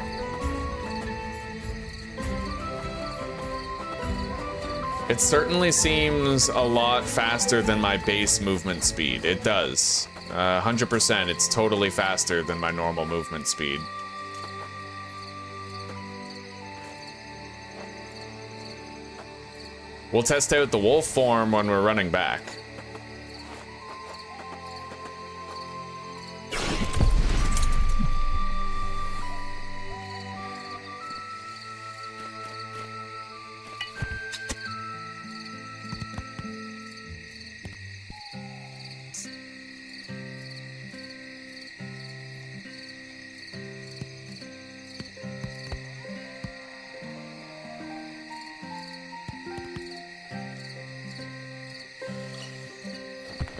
It certainly seems a lot faster than my base movement speed. It does. 100%, it's totally faster than my normal movement speed. We'll test out the wolf form when we're running back.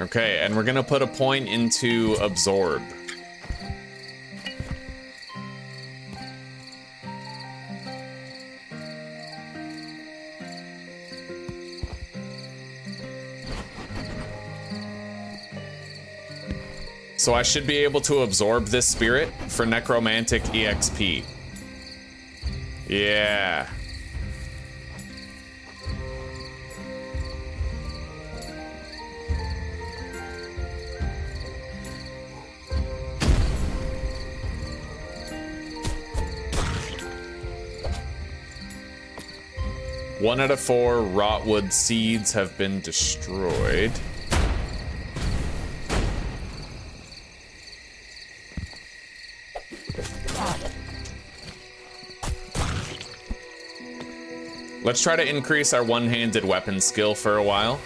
Okay, and we're gonna put a point into absorb. So I should be able to absorb this spirit for necromantic EXP. Yeah. One out of 4 rotwood seeds have been destroyed. Let's try to increase our one-handed weapon skill for a while.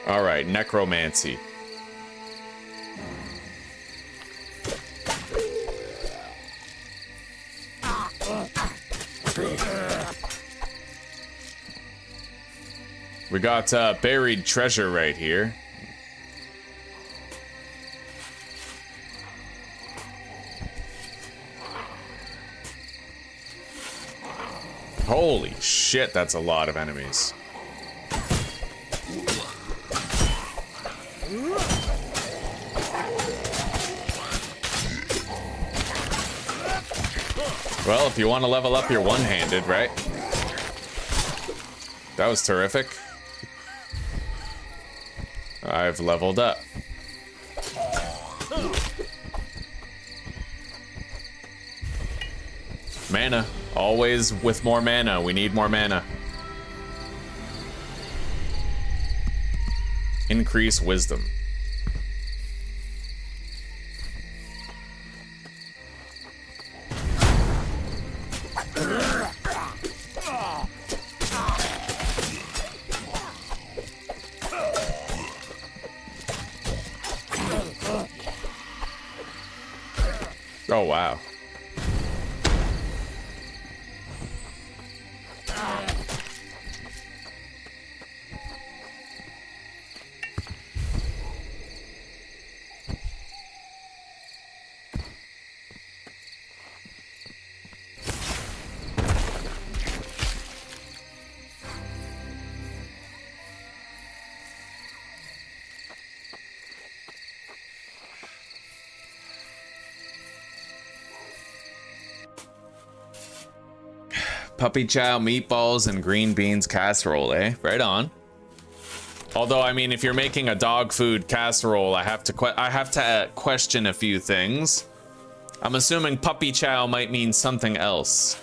All right, necromancy. We got buried treasure right here. Holy shit, that's a lot of enemies. Well, if you want to level up your one-handed, right? That was terrific. I've leveled up. Mana. Always with more mana. We need more mana. Increase wisdom. Oh, wow. Puppy chow, meatballs, and green beans casserole, eh? Right on. Although, I mean, if you're making a dog food casserole, I have to question a few things. I'm assuming puppy chow might mean something else.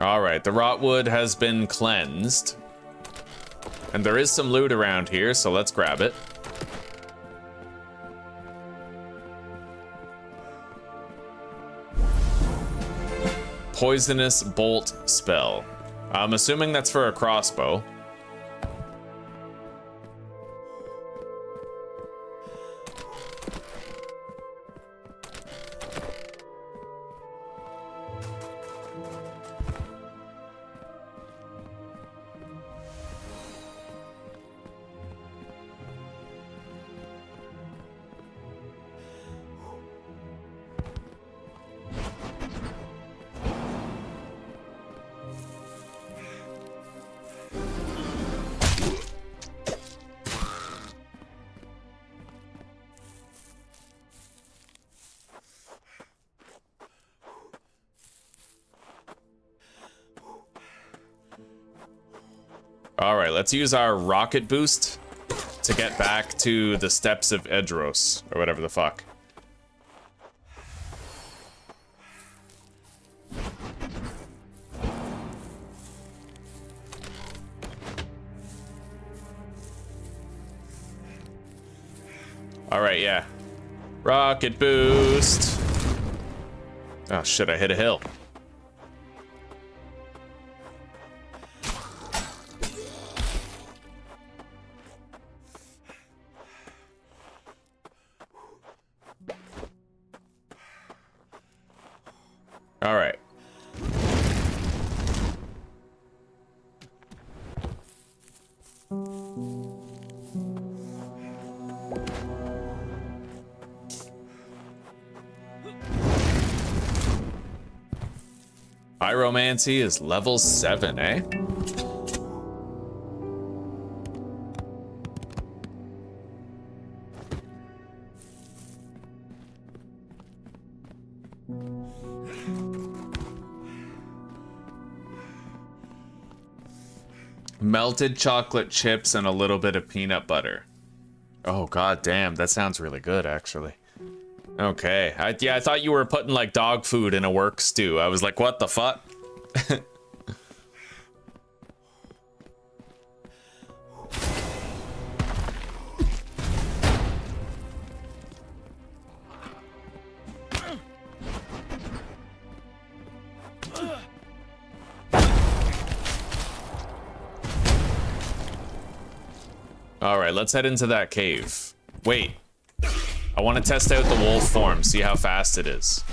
Alright, the rotwood has been cleansed. And there is some loot around here, so let's grab it. Poisonous bolt spell. I'm assuming that's for a crossbow. Alright, let's use our rocket boost to get back to the steps of Edros, or whatever the fuck. Alright, yeah. Rocket boost! Oh shit, I hit a hill. All right. Pyromancy is level 7, eh? Melted chocolate chips and a little bit of peanut butter. Oh god damn, that sounds really good actually. Okay, I thought you were putting like dog food in a work stew. I was like, what the fuck? Alright, let's head into that cave. Wait. I want to test out the wolf form, see how fast it is.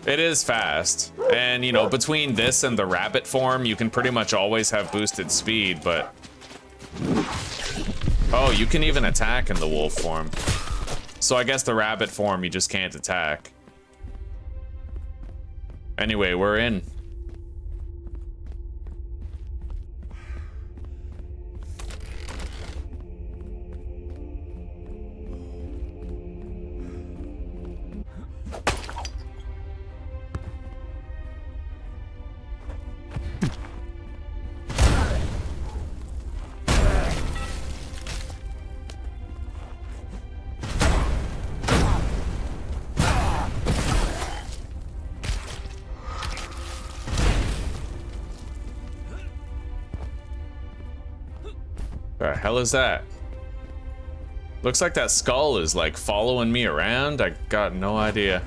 It is fast. And, you know, between this and the rabbit form, you can pretty much always have boosted speed, but... Oh, you can even attack in the wolf form. So I guess the rabbit form, you just can't attack. Anyway, we're in. The hell is that? Looks like that skull is like following me around. I got no idea.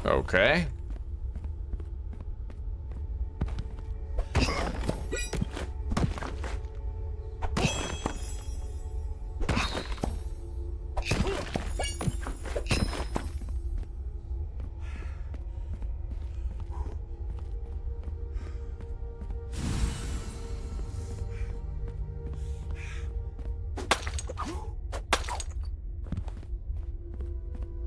Okay.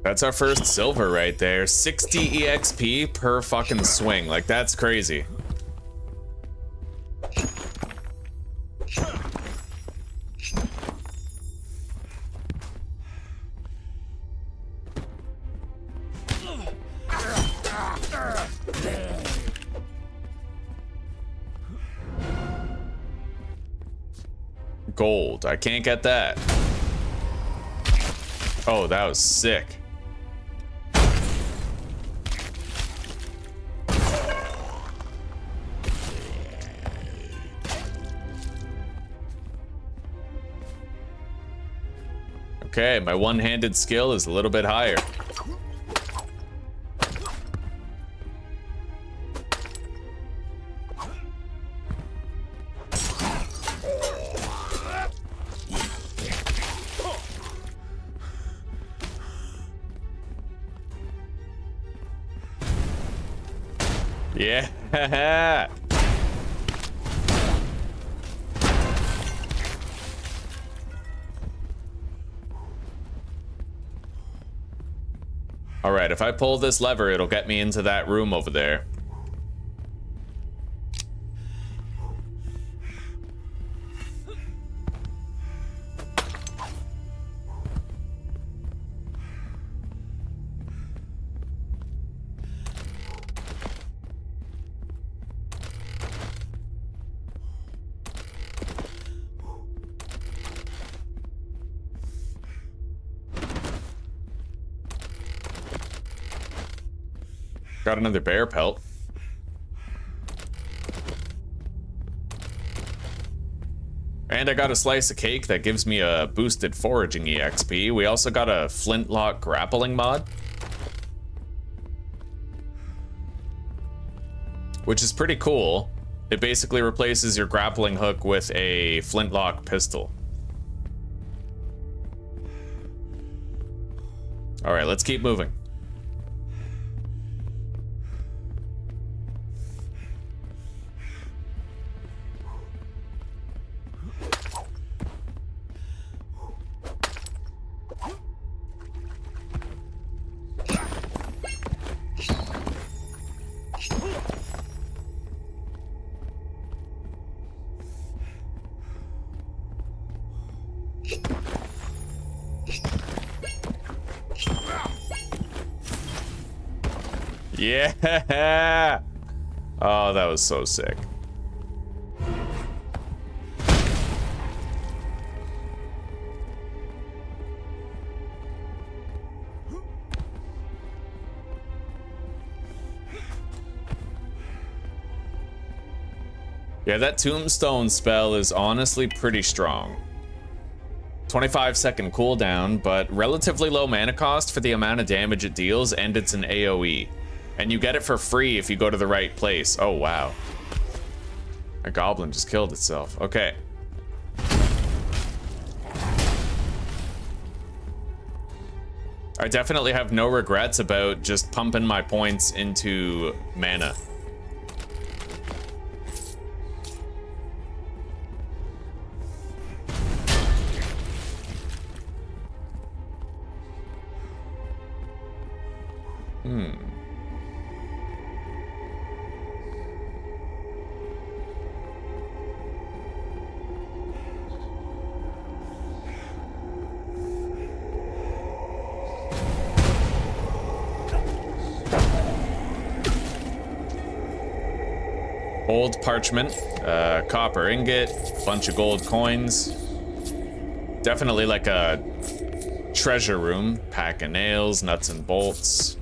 That's our first silver right there. 60 EXP per fucking swing. Like, that's crazy. Gold. I can't get that. Oh, that was sick. Okay, my one-handed skill is a little bit higher. Yeah. All right, if I pull this lever, it'll get me into that room over there. Got another bear pelt. And I got a slice of cake that gives me a boosted foraging EXP. We also got a flintlock grappling mod, which is pretty cool. It basically replaces your grappling hook with a flintlock pistol. All right, let's keep moving. Yeah! Oh, that was so sick. Yeah, that tombstone spell is honestly pretty strong. 25-second cooldown, but relatively low mana cost for the amount of damage it deals, and it's an AoE. And you get it for free if you go to the right place. Oh, wow. A goblin just killed itself. Okay. I definitely have no regrets about just pumping my points into mana. Old parchment, copper ingot, bunch of gold coins. Definitely like a treasure room. Pack of nails, nuts and bolts.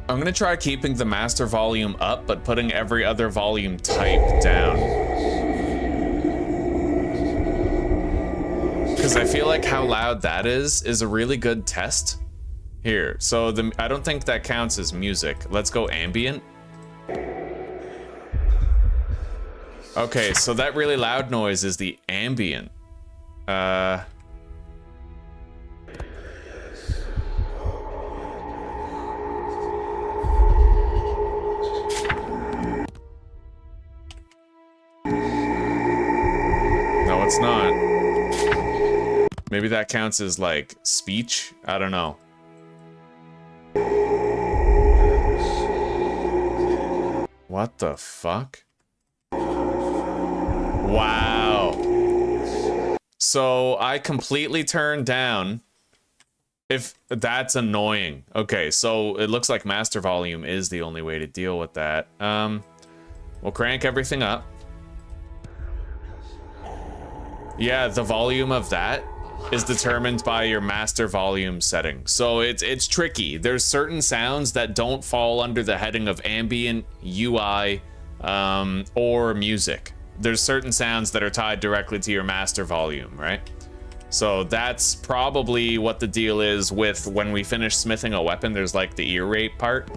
I'm gonna try keeping the master volume up, but putting every other volume type down. Because I feel like how loud that is a really good test. Here, so I don't think that counts as music. Let's go ambient. Okay, so that really loud noise is the ambient. No, it's not. Maybe that counts as like speech? I don't know. What the fuck? Wow. So I completely turned down. If that's annoying. Okay, so it looks like master volume is the only way to deal with that. We'll crank everything up. Yeah, the volume of that is determined by your master volume setting. So it's tricky. There's certain sounds that don't fall under the heading of ambient, UI, or music. There's certain sounds that are tied directly to your master volume, right? So that's probably what the deal is with when we finish smithing a weapon. There's like the ear rape part.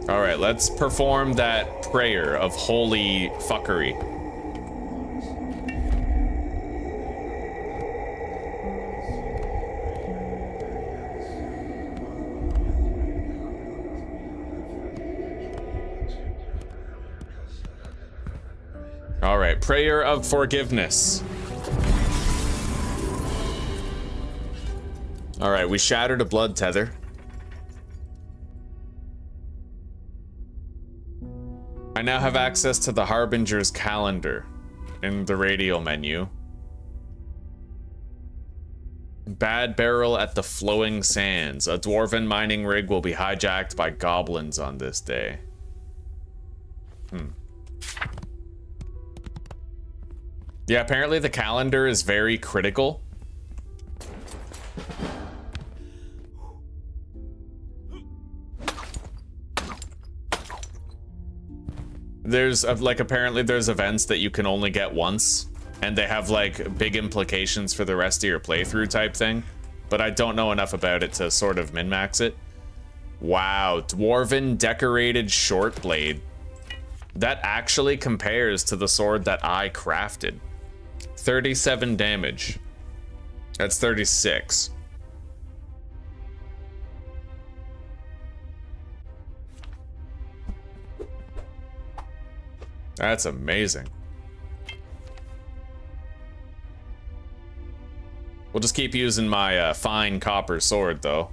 All right, let's perform that prayer of holy fuckery. All right, prayer of forgiveness. All right, we shattered a blood tether. I now have access to the Harbinger's calendar in the radial menu. Bad barrel at the Flowing Sands. A dwarven mining rig will be hijacked by goblins on this day. Yeah, apparently the calendar is very critical. There's apparently there's events that you can only get once, and they have like big implications for the rest of your playthrough type thing, but I don't know enough about it to sort of min-max it. Wow, dwarven decorated short blade. That actually compares to the sword that I crafted. 37 damage. That's 36. That's amazing. We'll just keep using my fine copper sword, though.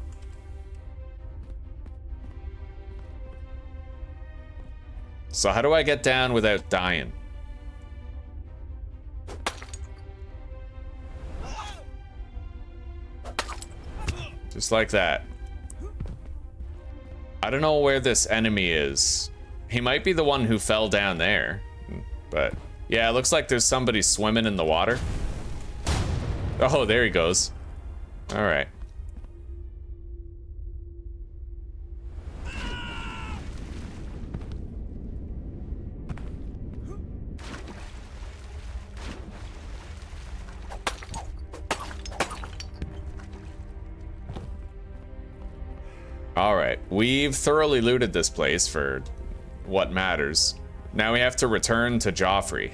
So how do I get down without dying? Just like that. I don't know where this enemy is. He might be the one who fell down there. But yeah, it looks like there's somebody swimming in the water. Oh, there he goes. All right. Alright, we've thoroughly looted this place for what matters. Now we have to return to Joffrey.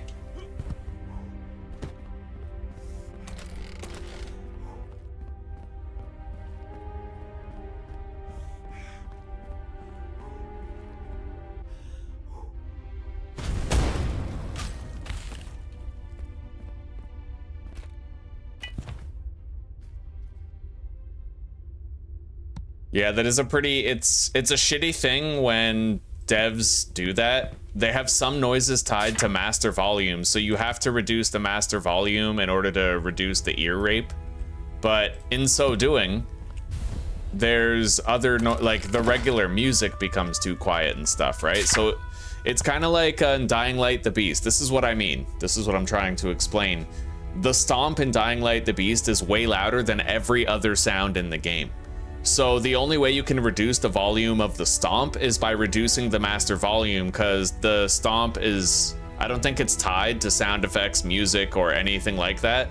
Yeah, that is a pretty, it's a shitty thing when devs do that. They have some noises tied to master volume, so you have to reduce the master volume in order to reduce the ear rape. But in so doing, there's other, like the regular music becomes too quiet and stuff, right? So it's kind of like Dying Light the Beast. This is what I mean. This is what I'm trying to explain. The stomp in Dying Light the Beast is way louder than every other sound in the game. So the only way you can reduce the volume of the stomp is by reducing the master volume, because the stomp is, I don't think it's tied to sound effects, music, or anything like that.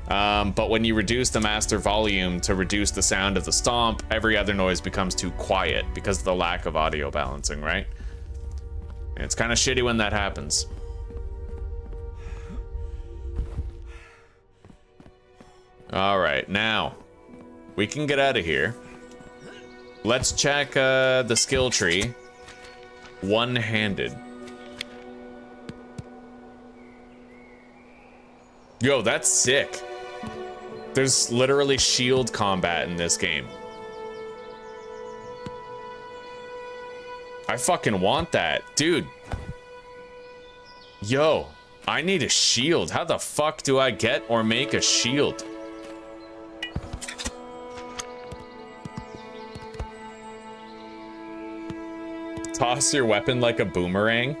But when you reduce the master volume to reduce the sound of the stomp, every other noise becomes too quiet because of the lack of audio balancing, right? And it's kind of shitty when that happens. All right, now we can get out of here. Let's check the skill tree. One-handed. Yo, that's sick. There's literally shield combat in this game. I fucking want that. Dude. Yo, I need a shield. How the fuck do I get or make a shield? Toss your weapon like a boomerang.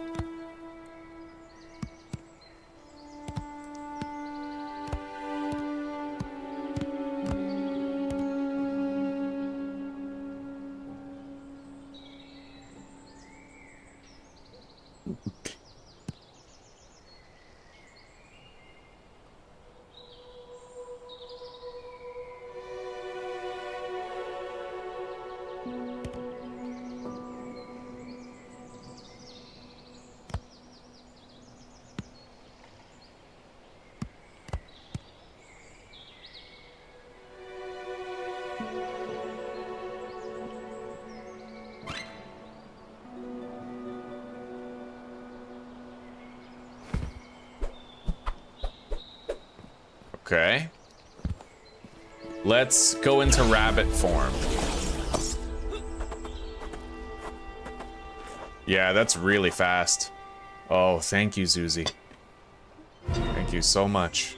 Okay. Let's go into rabbit form. Yeah, that's really fast. Oh, thank you, Zuzi. Thank you so much.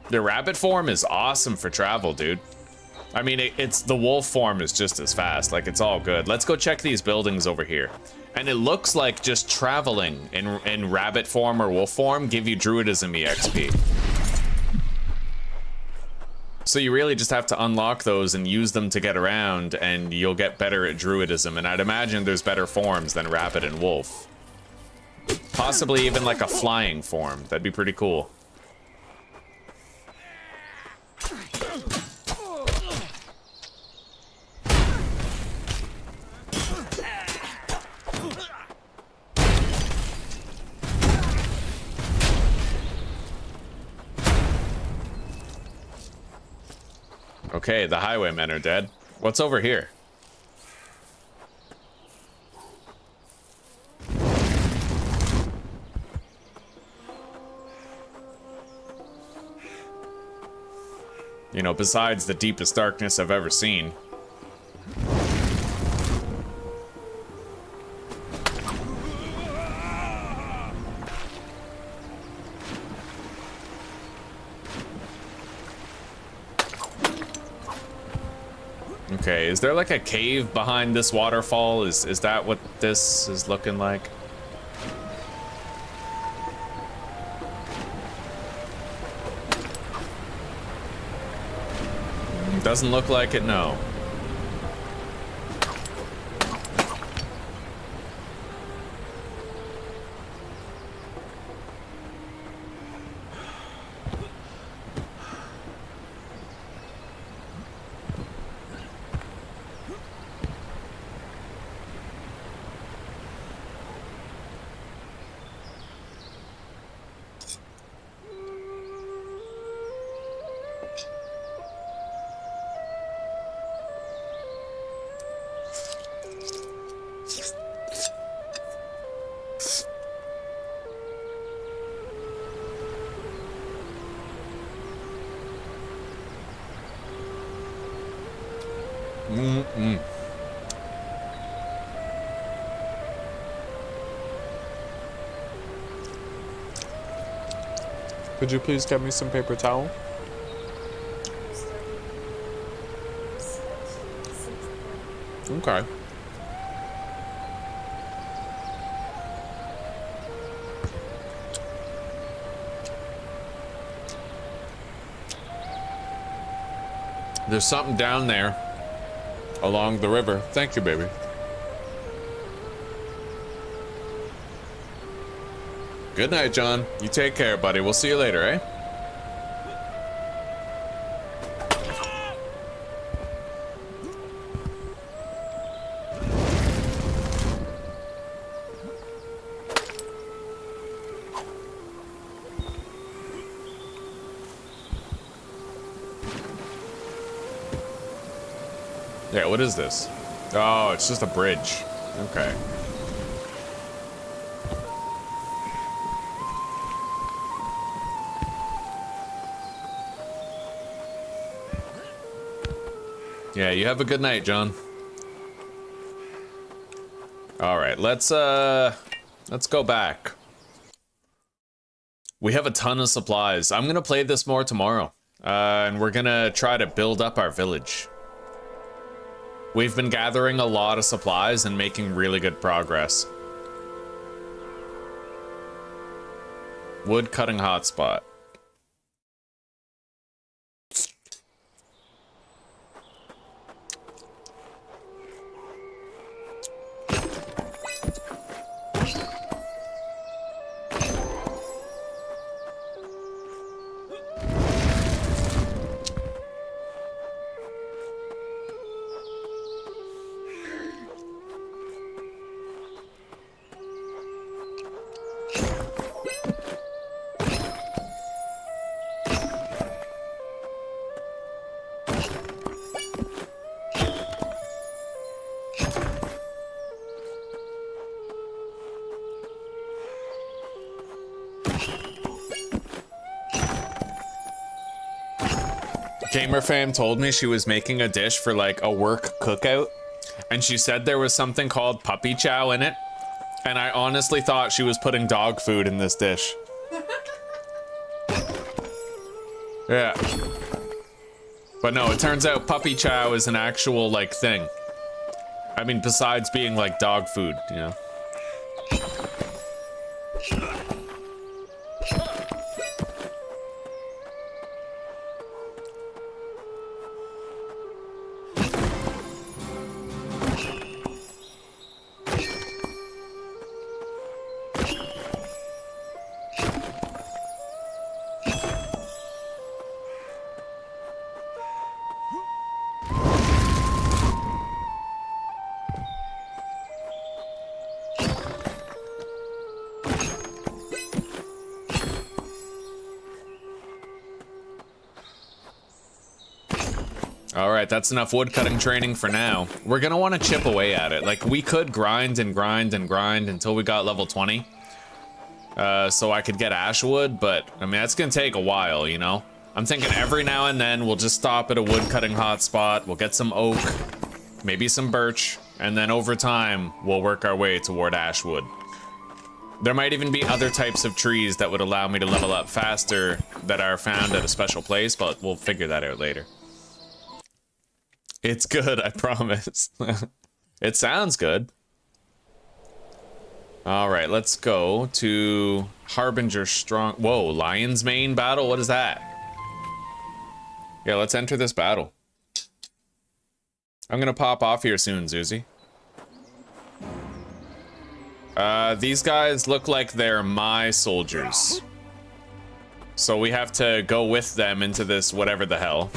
The rabbit form is awesome for travel, dude. I mean, it's the wolf form is just as fast. Like, it's all good. Let's go check these buildings over here. And it looks like just traveling in rabbit form or wolf form give you druidism EXP. So you really just have to unlock those and use them to get around, and you'll get better at druidism. And I'd imagine there's better forms than rabbit and wolf. Possibly even like a flying form. That'd be pretty cool. Okay, the highwaymen are dead. What's over here? You know, besides the deepest darkness I've ever seen. Okay, is there like a cave behind this waterfall? Is that what this is looking like? Doesn't look like it, no. Could you please get me some paper towel? Okay. There's something down there along the river. Thank you, baby. Good night, John. You take care, buddy. We'll see you later, eh? Yeah, what is this? Oh, it's just a bridge. Okay. Yeah, you have a good night, John. All right, let's go back. We have a ton of supplies. I'm gonna play this more tomorrow, and we're gonna try to build up our village. We've been gathering a lot of supplies and making really good progress. Wood cutting hotspot. Gamer fam told me she was making a dish for like a work cookout, and she said there was something called puppy chow in it, and I honestly thought she was putting dog food in this dish. Yeah. But no, it turns out puppy chow is an actual like thing. I mean, besides being like dog food, you know. Alright, that's enough woodcutting training for now. We're gonna want to chip away at it. Like, we could grind and grind and grind until we got level 20. So I could get ashwood, but, I mean, that's gonna take a while, you know? I'm thinking every now and then we'll just stop at a woodcutting hotspot, we'll get some oak, maybe some birch, and then over time, we'll work our way toward ashwood. There might even be other types of trees that would allow me to level up faster that are found at a special place, but we'll figure that out later. It's good, I promise. It sounds good. All right, let's go to Harbinger Strong. Whoa, Lion's Mane battle? What is that? Yeah, let's enter this battle. I'm gonna pop off here soon, Zuzi. These guys look like they're my soldiers. So we have to go with them into this whatever the hell.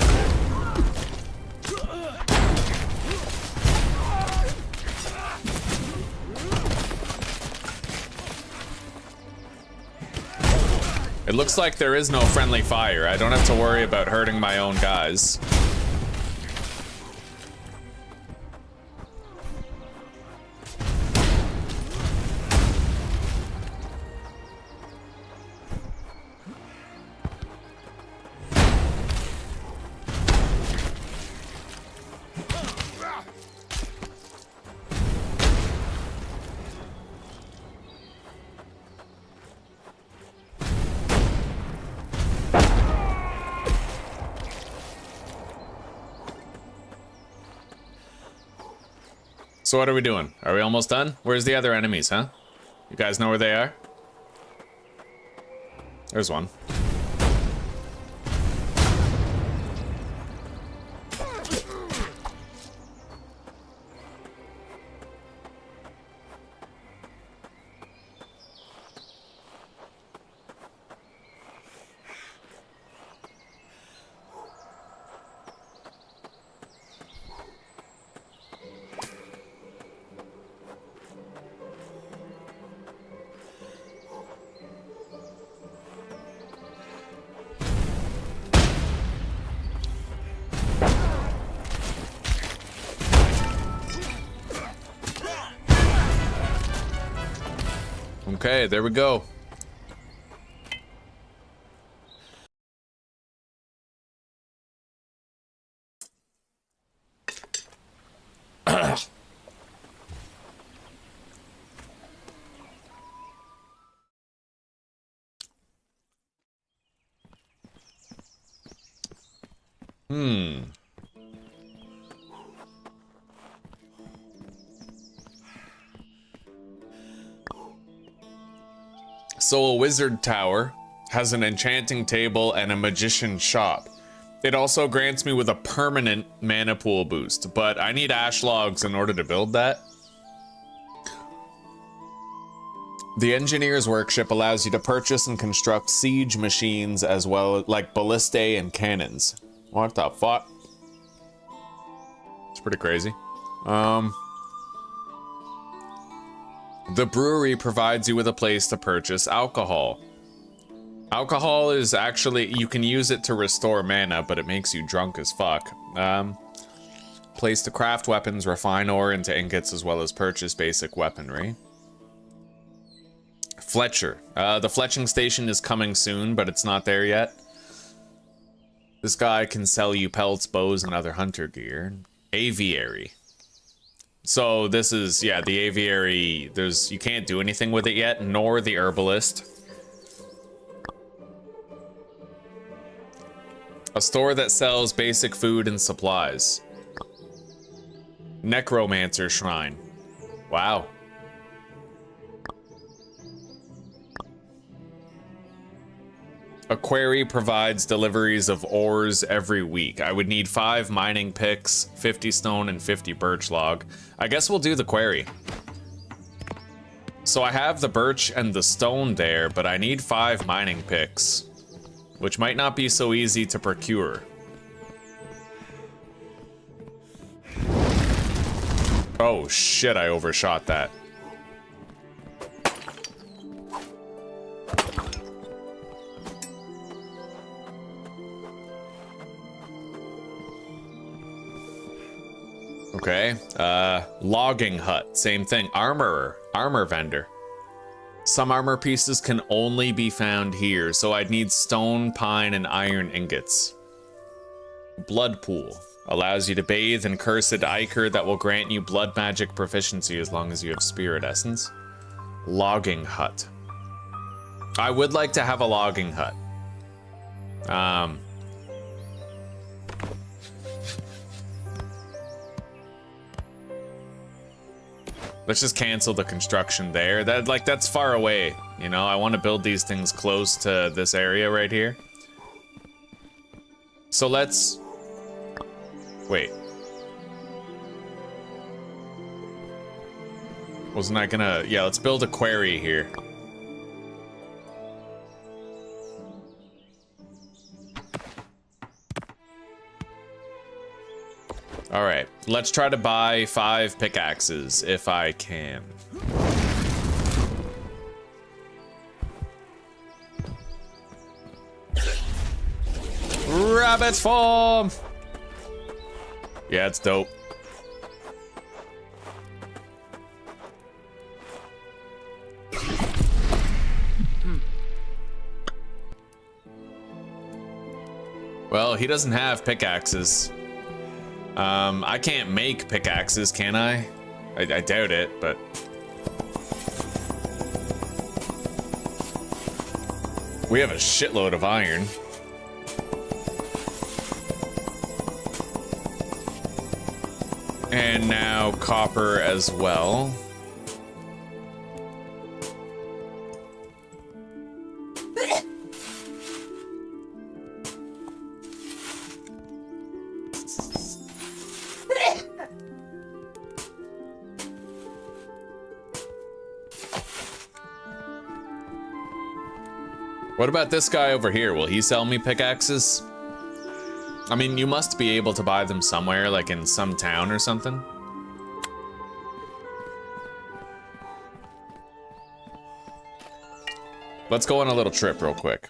It looks like there is no friendly fire. I don't have to worry about hurting my own guys. So what are we doing? Are we almost done? Where's the other enemies, huh? You guys know where they are? There's one. Okay, there we go. So a wizard tower has an enchanting table and a magician shop. It also grants me with a permanent mana pool boost, but I need ash logs in order to build that. The engineer's workshop allows you to purchase and construct siege machines as well, like ballistae and cannons. What the fuck? It's pretty crazy. The brewery provides you with a place to purchase alcohol. Alcohol is actually, you can use it to restore mana, but it makes you drunk as fuck. Place to craft weapons, refine ore into ingots, as well as purchase basic weaponry. Fletcher. The fletching station is coming soon, but it's not there yet. This guy can sell you pelts, bows, and other hunter gear. Aviary. So this is, yeah, the aviary, you can't do anything with it yet, nor the herbalist. A store that sells basic food and supplies. Necromancer Shrine. Wow. A quarry provides deliveries of ores every week. I would need 5 mining picks, 50 stone, and 50 birch log. I guess we'll do the quarry. So I have the birch and the stone there, but I need 5 mining picks, which might not be so easy to procure. Oh shit, I overshot that. Okay, logging hut, same thing. Armorer, armor vendor. Some armor pieces can only be found here, so I'd need stone, pine, and iron ingots. Blood pool allows you to bathe in cursed ichor that will grant you blood magic proficiency as long as you have spirit essence. Logging hut. I would like to have a logging hut. Let's just cancel the construction there. That's far away, you know? I want to build these things close to this area right here. So let's... Wait. Wasn't I gonna... Yeah, let's build a quarry here. All right, let's try to buy 5 pickaxes if I can. Rabbit form! Yeah, it's dope. Well, he doesn't have pickaxes. I can't make pickaxes, can I? I doubt it, but... We have a shitload of iron. And now copper as well. What about this guy over here? Will he sell me pickaxes? I mean, you must be able to buy them somewhere, like in some town or something. Let's go on a little trip real quick.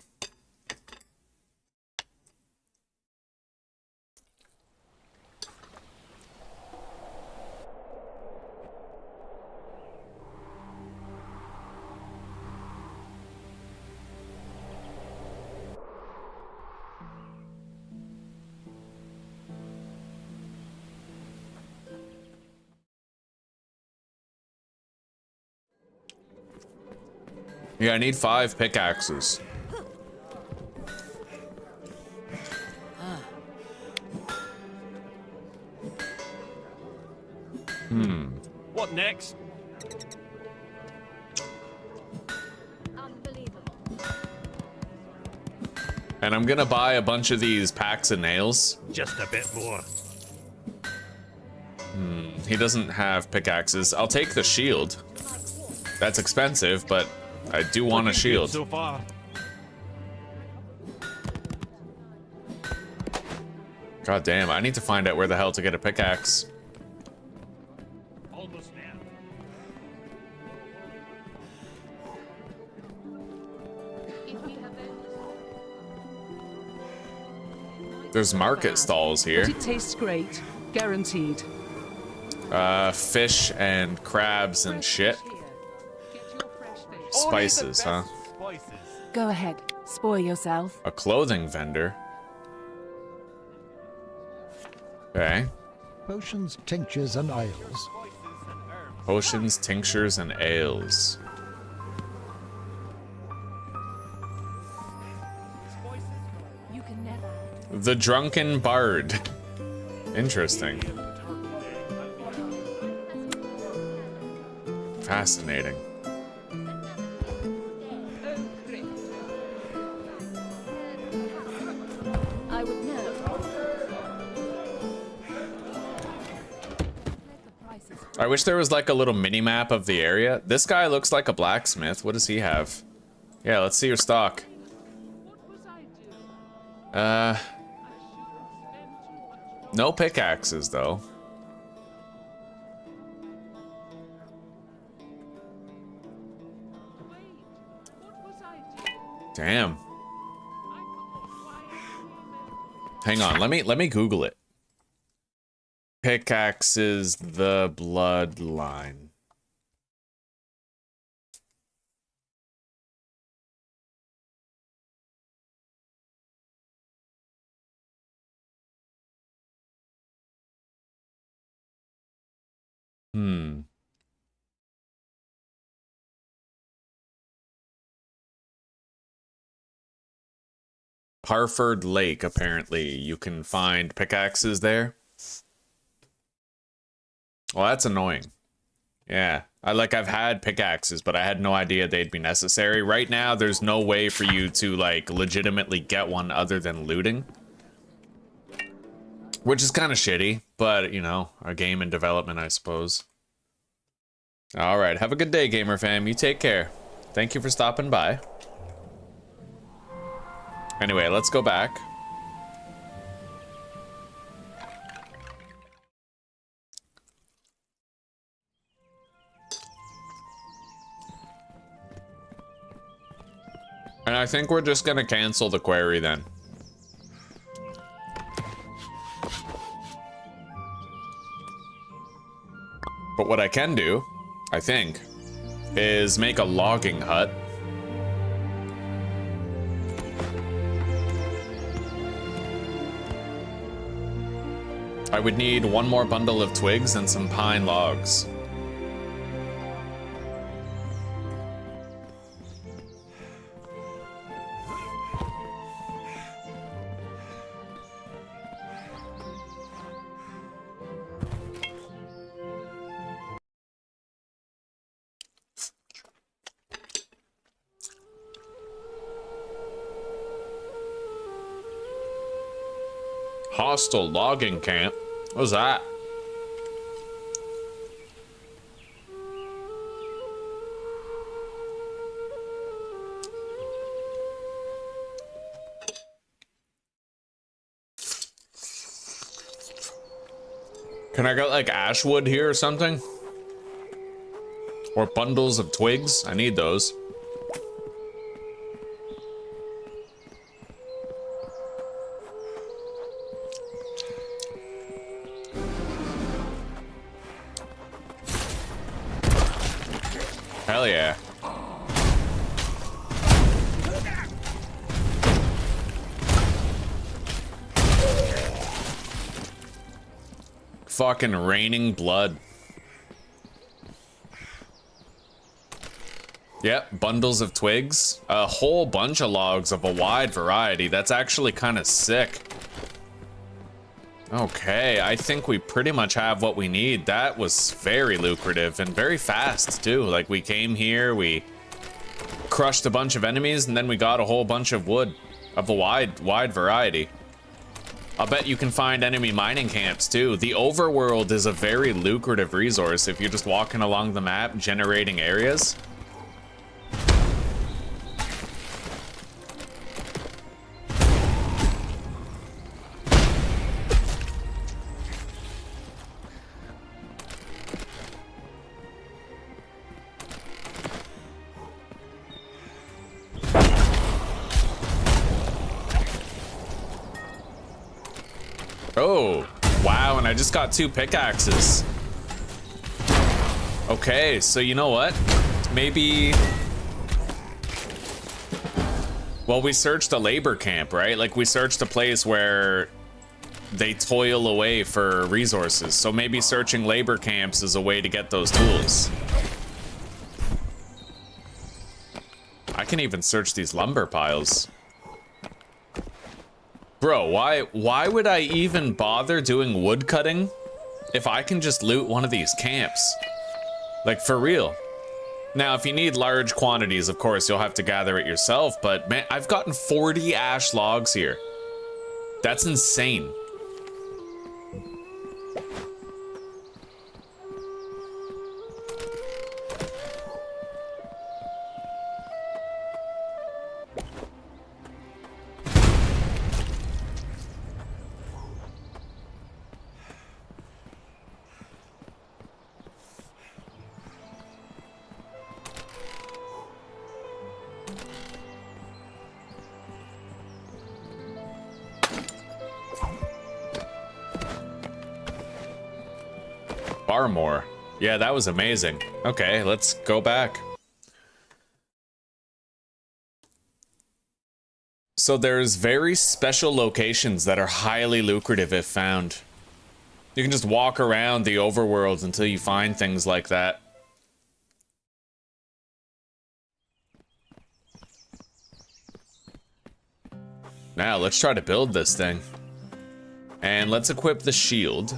Yeah, I need 5 pickaxes. What next? And I'm gonna buy a bunch of these packs of nails. Just a bit more. He doesn't have pickaxes. I'll take the shield. That's expensive, but I do want a shield. So far. God damn, I need to find out where the hell to get a pickaxe. Almost there. There's market stalls here. But it tastes great, guaranteed. Fish and crabs and shit. Spices, huh? Spices. Go ahead, spoil yourself. A clothing vendor. Okay. Potions, tinctures, and ales. Potions, tinctures, and ales. You can never. The Drunken Bard. Interesting. Fascinating. I would know. I wish there was like a little mini map of the area. This guy looks like a blacksmith. What does he have? Yeah, let's see your stock. No pickaxes though. Damn. Hang on, let me Google it. Pickaxes the Bloodline. Harford Lake, apparently. You can find pickaxes there. Well, that's annoying. Yeah. I've had pickaxes, but I had no idea they'd be necessary. Right now, there's no way for you to, like, legitimately get one other than looting. Which is kind of shitty, but, you know, a game in development, I suppose. Alright, have a good day, gamer fam. You take care. Thank you for stopping by. Anyway, let's go back. And I think we're just gonna cancel the query then. But what I can do, I think, is make a logging hut. I would need one more bundle of twigs and some pine logs. Hostile logging camp. What was that? Can I get like ash wood here or something? Or bundles of twigs? I need those. Hell yeah. Fucking raining blood. Yep, bundles of twigs. A whole bunch of logs of a wide variety. That's actually kind of sick. Okay, I think we pretty much have what we need. That was very lucrative and very fast too. Like, we came here, we crushed a bunch of enemies, and then we got a whole bunch of wood of a wide variety. I'll bet you can find enemy mining camps too. The overworld is a very lucrative resource if you're just walking along the map generating areas. Oh, wow, and I just got 2 pickaxes. Okay, so you know what? Maybe... Well, we searched a labor camp, right? Like, we searched a place where they toil away for resources. So maybe searching labor camps is a way to get those tools. I can even search these lumber piles. Bro, why would I even bother doing wood cutting if I can just loot one of these camps? Like, for real. Now, if you need large quantities, of course, you'll have to gather it yourself, but man, I've gotten 40 ash logs here. That's insane. More. Yeah, that was amazing. Okay, let's go back. So there's very special locations that are highly lucrative if found. You can just walk around the overworld until you find things like that. Now, let's try to build this thing. And let's equip the shield.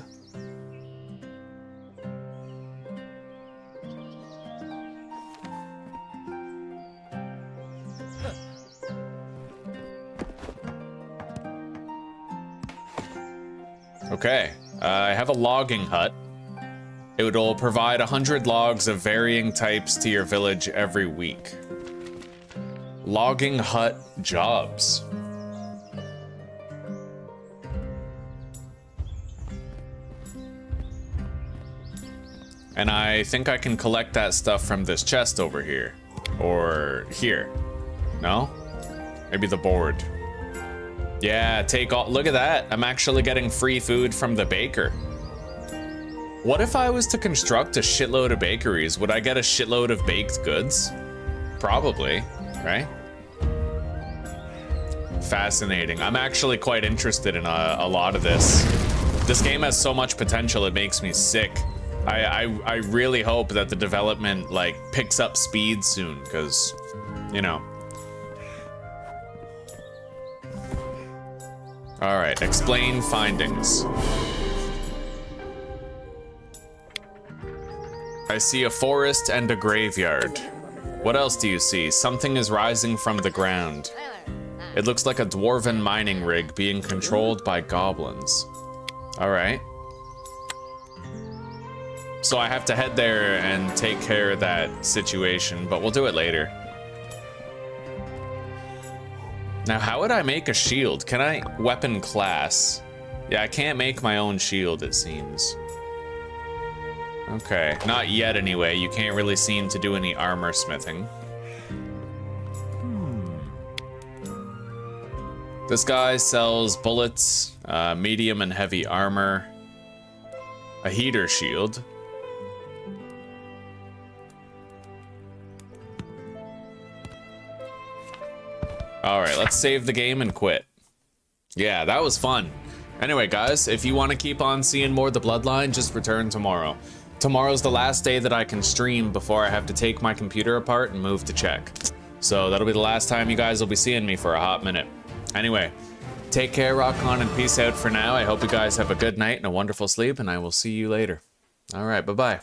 Okay, I have a logging hut. It will provide 100 logs of varying types to your village every week. Logging hut jobs. And I think I can collect that stuff from this chest over here. Or here. No? Maybe the board. Yeah, take all, look at that. I'm actually getting free food from the baker. What if I was to construct a shitload of bakeries? Would I get a shitload of baked goods? Probably, right? Fascinating. I'm actually quite interested in a lot of this. This game has so much potential, it makes me sick. I really hope that the development, like, picks up speed soon, because, you know. All right, explain findings. I see a forest and a graveyard. What else do you see? Something is rising from the ground. It looks like a dwarven mining rig being controlled by goblins. Alright. So I have to head there and take care of that situation, but we'll do it later. Now, how would I make a shield? Can I weapon class? Yeah, I can't make my own shield, it seems. Okay, not yet anyway. You can't really seem to do any armor smithing. This guy sells bullets, medium and heavy armor, a heater shield. Alright, let's save the game and quit. Yeah, that was fun. Anyway, guys, if you want to keep on seeing more of the Bloodline, just return tomorrow. Tomorrow's the last day that I can stream before I have to take my computer apart and move to Czech. So that'll be the last time you guys will be seeing me for a hot minute. Anyway, take care, rock on, and peace out for now. I hope you guys have a good night and a wonderful sleep, and I will see you later. Alright, bye-bye.